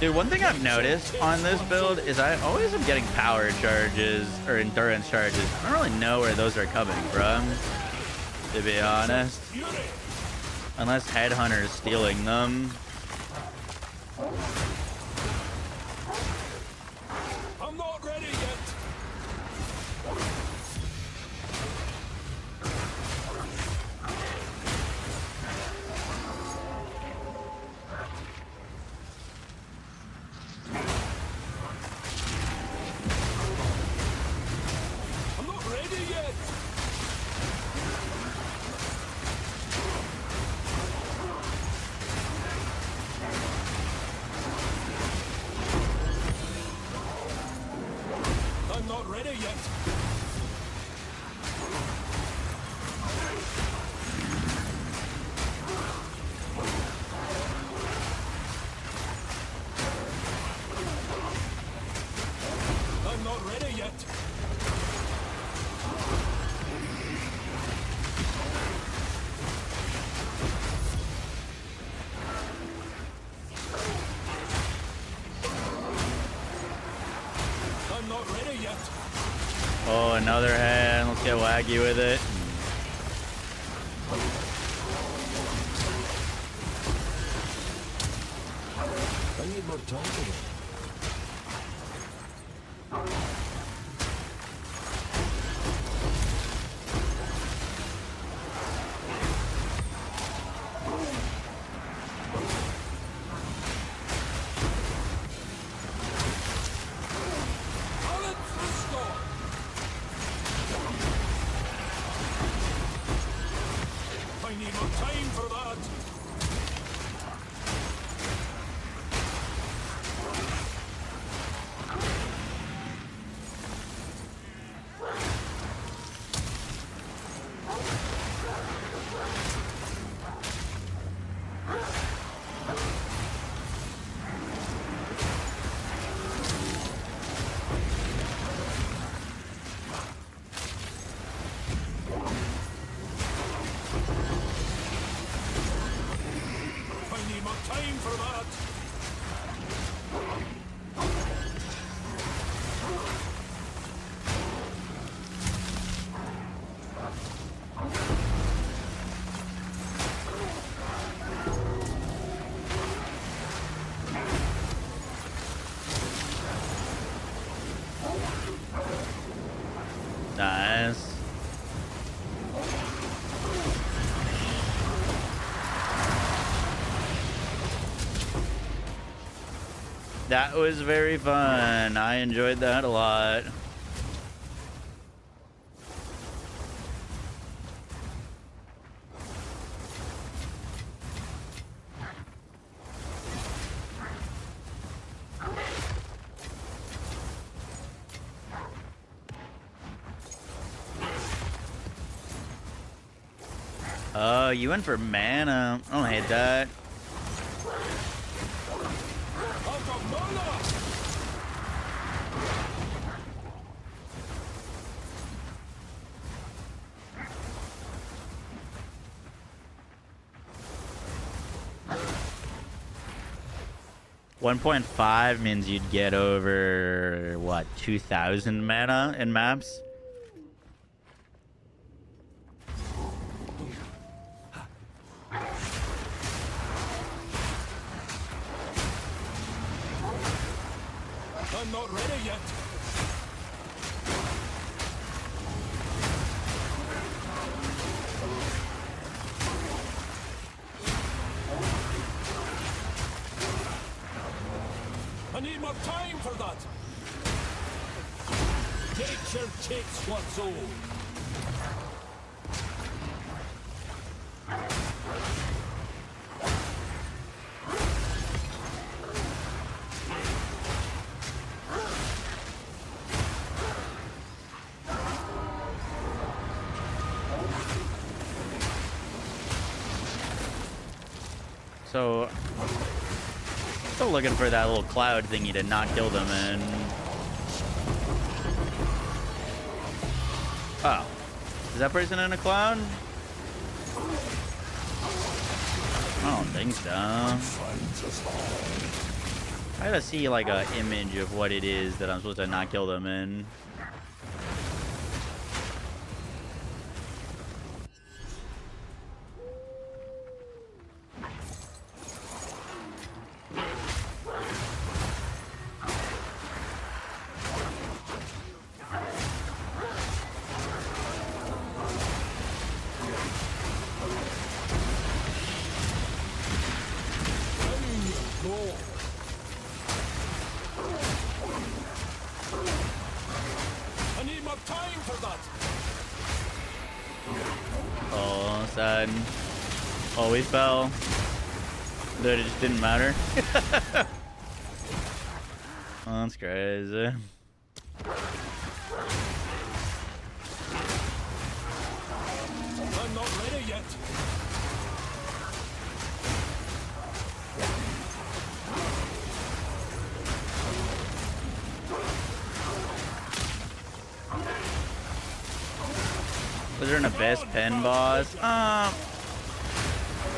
Dude, one thing I've noticed on this build is I always am getting power charges or endurance charges. I don't really know where those are coming from, to be honest. Unless Headhunter is stealing them. I'm not ready yet. I'm not ready yet. I'm not ready yet. I'm not ready yet. I'm not ready yet. Oh, another hand. Let's get waggy with it. I need more time for it. Balance restored. I need more time for that. I need more time for that. Nice. That was very fun. I enjoyed that a lot. Oh, you went for mana. I don't hate that. I've got mana. 1.5 means you'd get over, what, 2,000 mana in maps? I'm not ready yet. I need more time for that. Nature takes what's old. So, still looking for that little cloud thingy to not kill them in. Oh. Is that person in a cloud? I don't think so. I gotta see like a image of what it is that I'm supposed to not kill them in. I need more time for that. Oh, sad. Oh, we fell. But it just didn't matter. Oh, that's crazy. I'm not ready yet. Was there an Abyss pen boss? Not.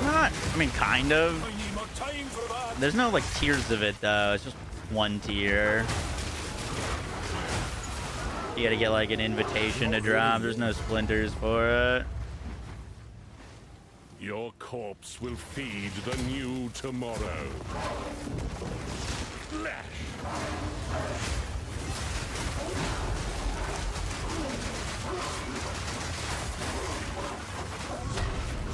I mean, kind of. I need more time for that. There's no like tiers of it though. It's just one tier. You gotta get like an invitation to drop. There's no splinters for it. Your corpse will feed the new tomorrow. Flesh.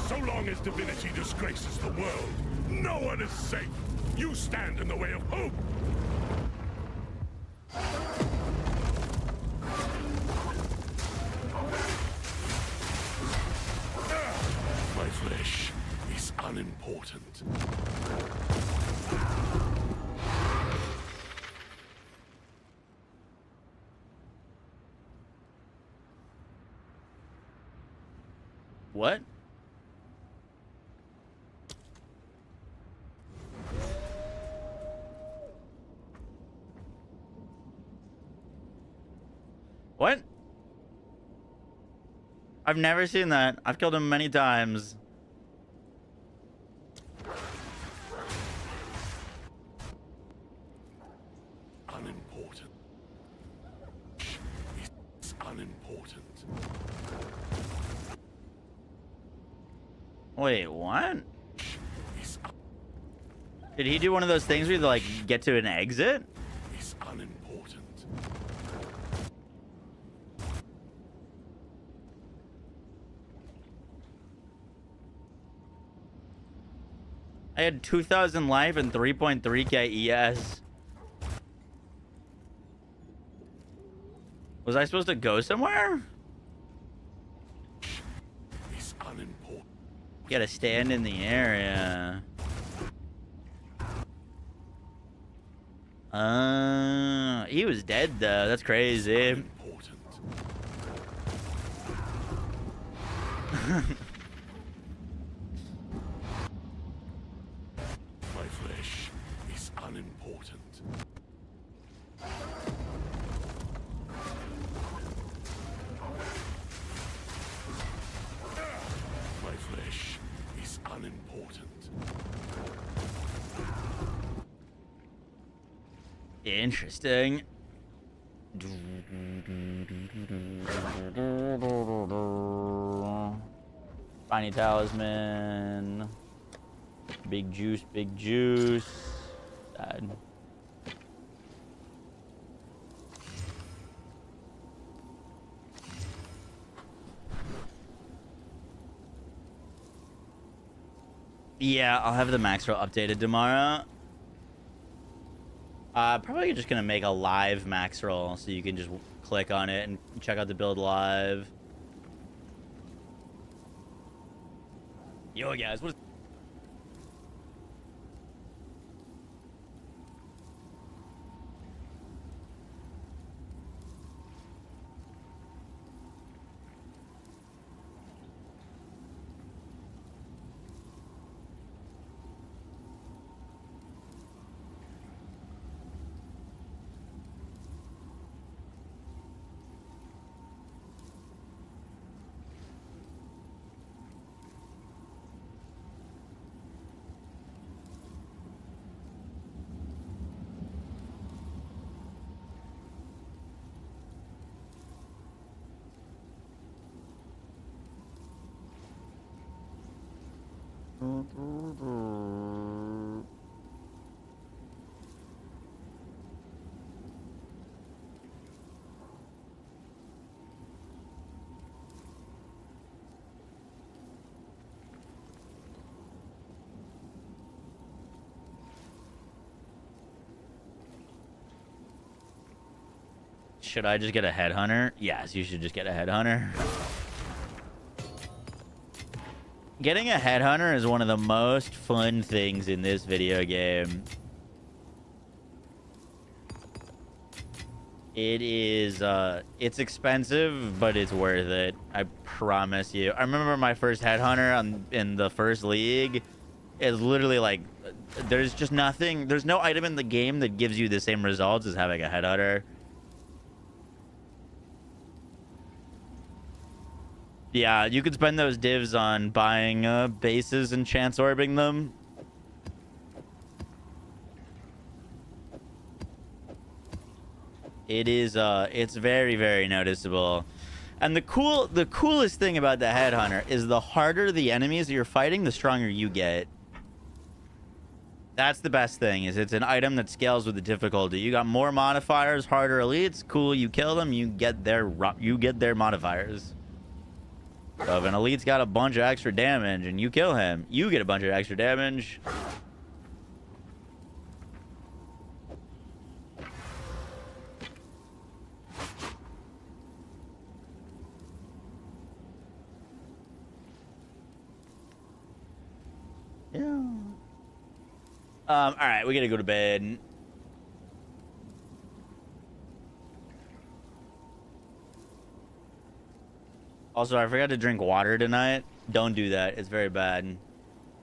So long as divinity disgraces the world, no one is safe. You stand in the way of hope. My flesh is unimportant. What? What? I've never seen that. I've killed him many times. Unimportant. It's unimportant. Wait, what? Did he do one of those things where you like get to an exit? It's unimportant. I had 2,000 life and 3.3k ES. Was I supposed to go somewhere? It's unimportant. You gotta stand in the area. He was dead though. That's crazy. Important. My flesh is unimportant. My flesh is unimportant. Interesting. Spiny talisman. Big juice, big juice. Sad. Yeah, I'll have the max roll updated tomorrow. Probably just gonna make a live max roll so you can just click on it and check out the build live. Yo guys, what is Should I just get a headhunter? Yes, you should just get a headhunter. Getting a headhunter is one of the most fun things in this video game. It is, it's expensive, but it's worth it. I promise you. I remember my first headhunter in the first league. It's literally like, there's just nothing, there's no item in the game that gives you the same results as having a headhunter. Yeah, you could spend those divs on buying bases and chance orbing them. It is it's very, very noticeable. And the coolest thing about the headhunter is the harder the enemies you're fighting, the stronger you get. That's the best thing, is it's an item that scales with the difficulty. You got more modifiers, harder elites, cool, you kill them, you get their modifiers. So if an elite's got a bunch of extra damage and you kill him, you get a bunch of extra damage. Yeah. All right, we gotta go to bed. Also, I forgot to drink water tonight. Don't do that. It's very bad.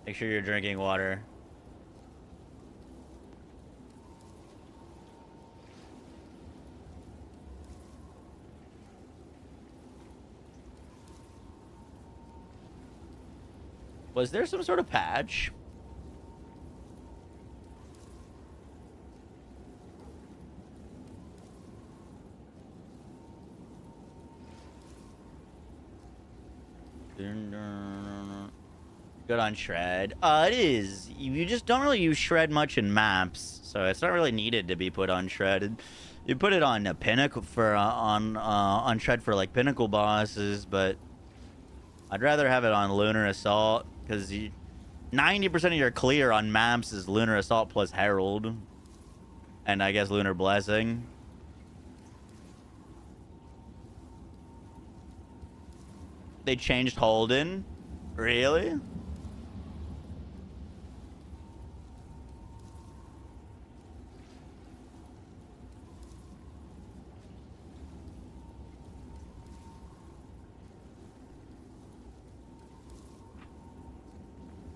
Make sure you're drinking water. Was there some sort of patch? Good on shred. It is. You just don't really use shred much in maps, so it's not really needed to be put on shred. You put it on a pinnacle for on shred for like pinnacle bosses, but I'd rather have it on lunar assault because 90% of your clear on maps is lunar assault plus herald, and I guess lunar blessing. They changed Holden? Really?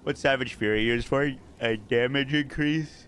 What's Savage Fury used for? A damage increase?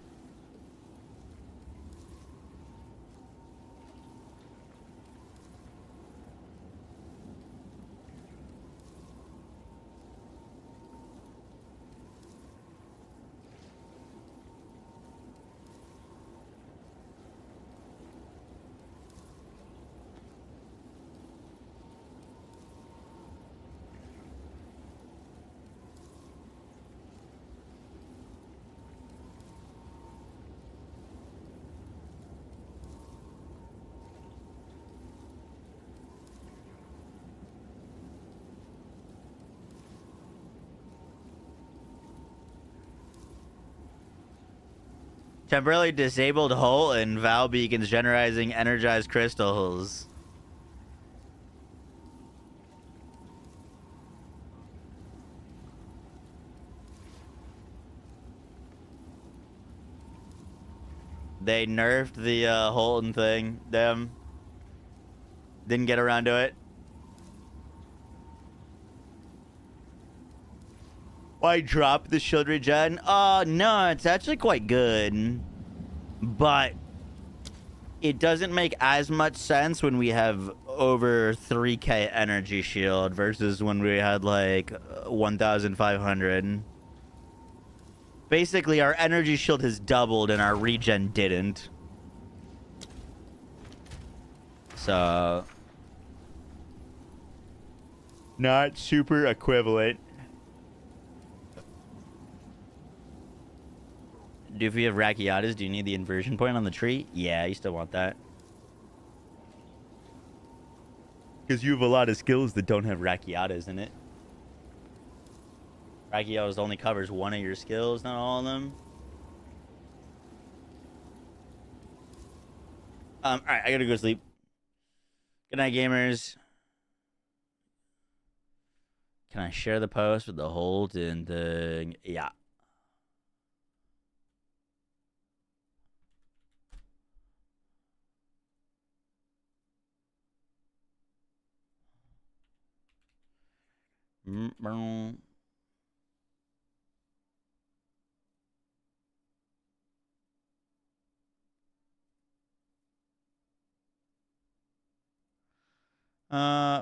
Temporarily disabled hull and Val beacons generalizing energized crystals. They nerfed the Holden thing. Them. Didn't get around to it. Why drop the shield regen? No, it's actually quite good. But it doesn't make as much sense when we have over 3k energy shield versus when we had like 1,500. Basically, our energy shield has doubled and our regen didn't. So, not super equivalent. If you have Rakiatas, do you need the inversion point on the tree? Yeah, you still want that. Because you have a lot of skills that don't have Rakiatas in it. Rakiatas only covers one of your skills, not all of them. Alright, I gotta go sleep. Good night, gamers. Can I share the post with the Holden thing? Yeah.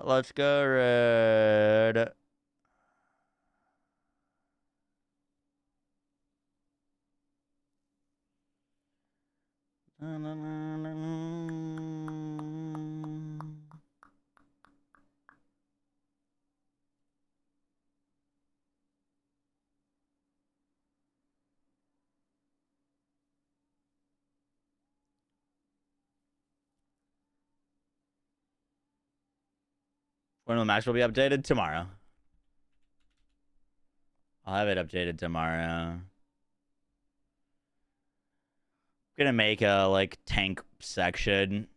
Let's go red. When will Max will be updated? Tomorrow. I'll have it updated tomorrow. Gonna make a like tank section.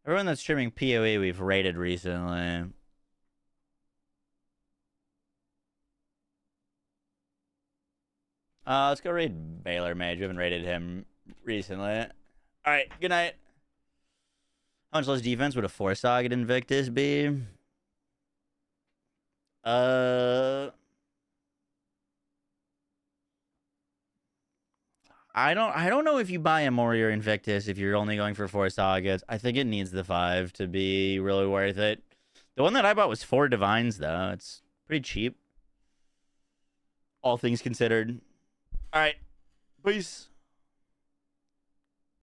Everyone that's streaming PoE we've rated recently. Let's go raid Baylor Mage. We haven't rated him recently. All right, good night. How much less defense would a 4-sog at Invictus be? I don't know if you buy a Warrior Invictus if you're only going for 4 Sagas. I think it needs the 5 to be really worth it. The one that I bought was 4 Divines, though. It's pretty cheap. All things considered. All right. Peace.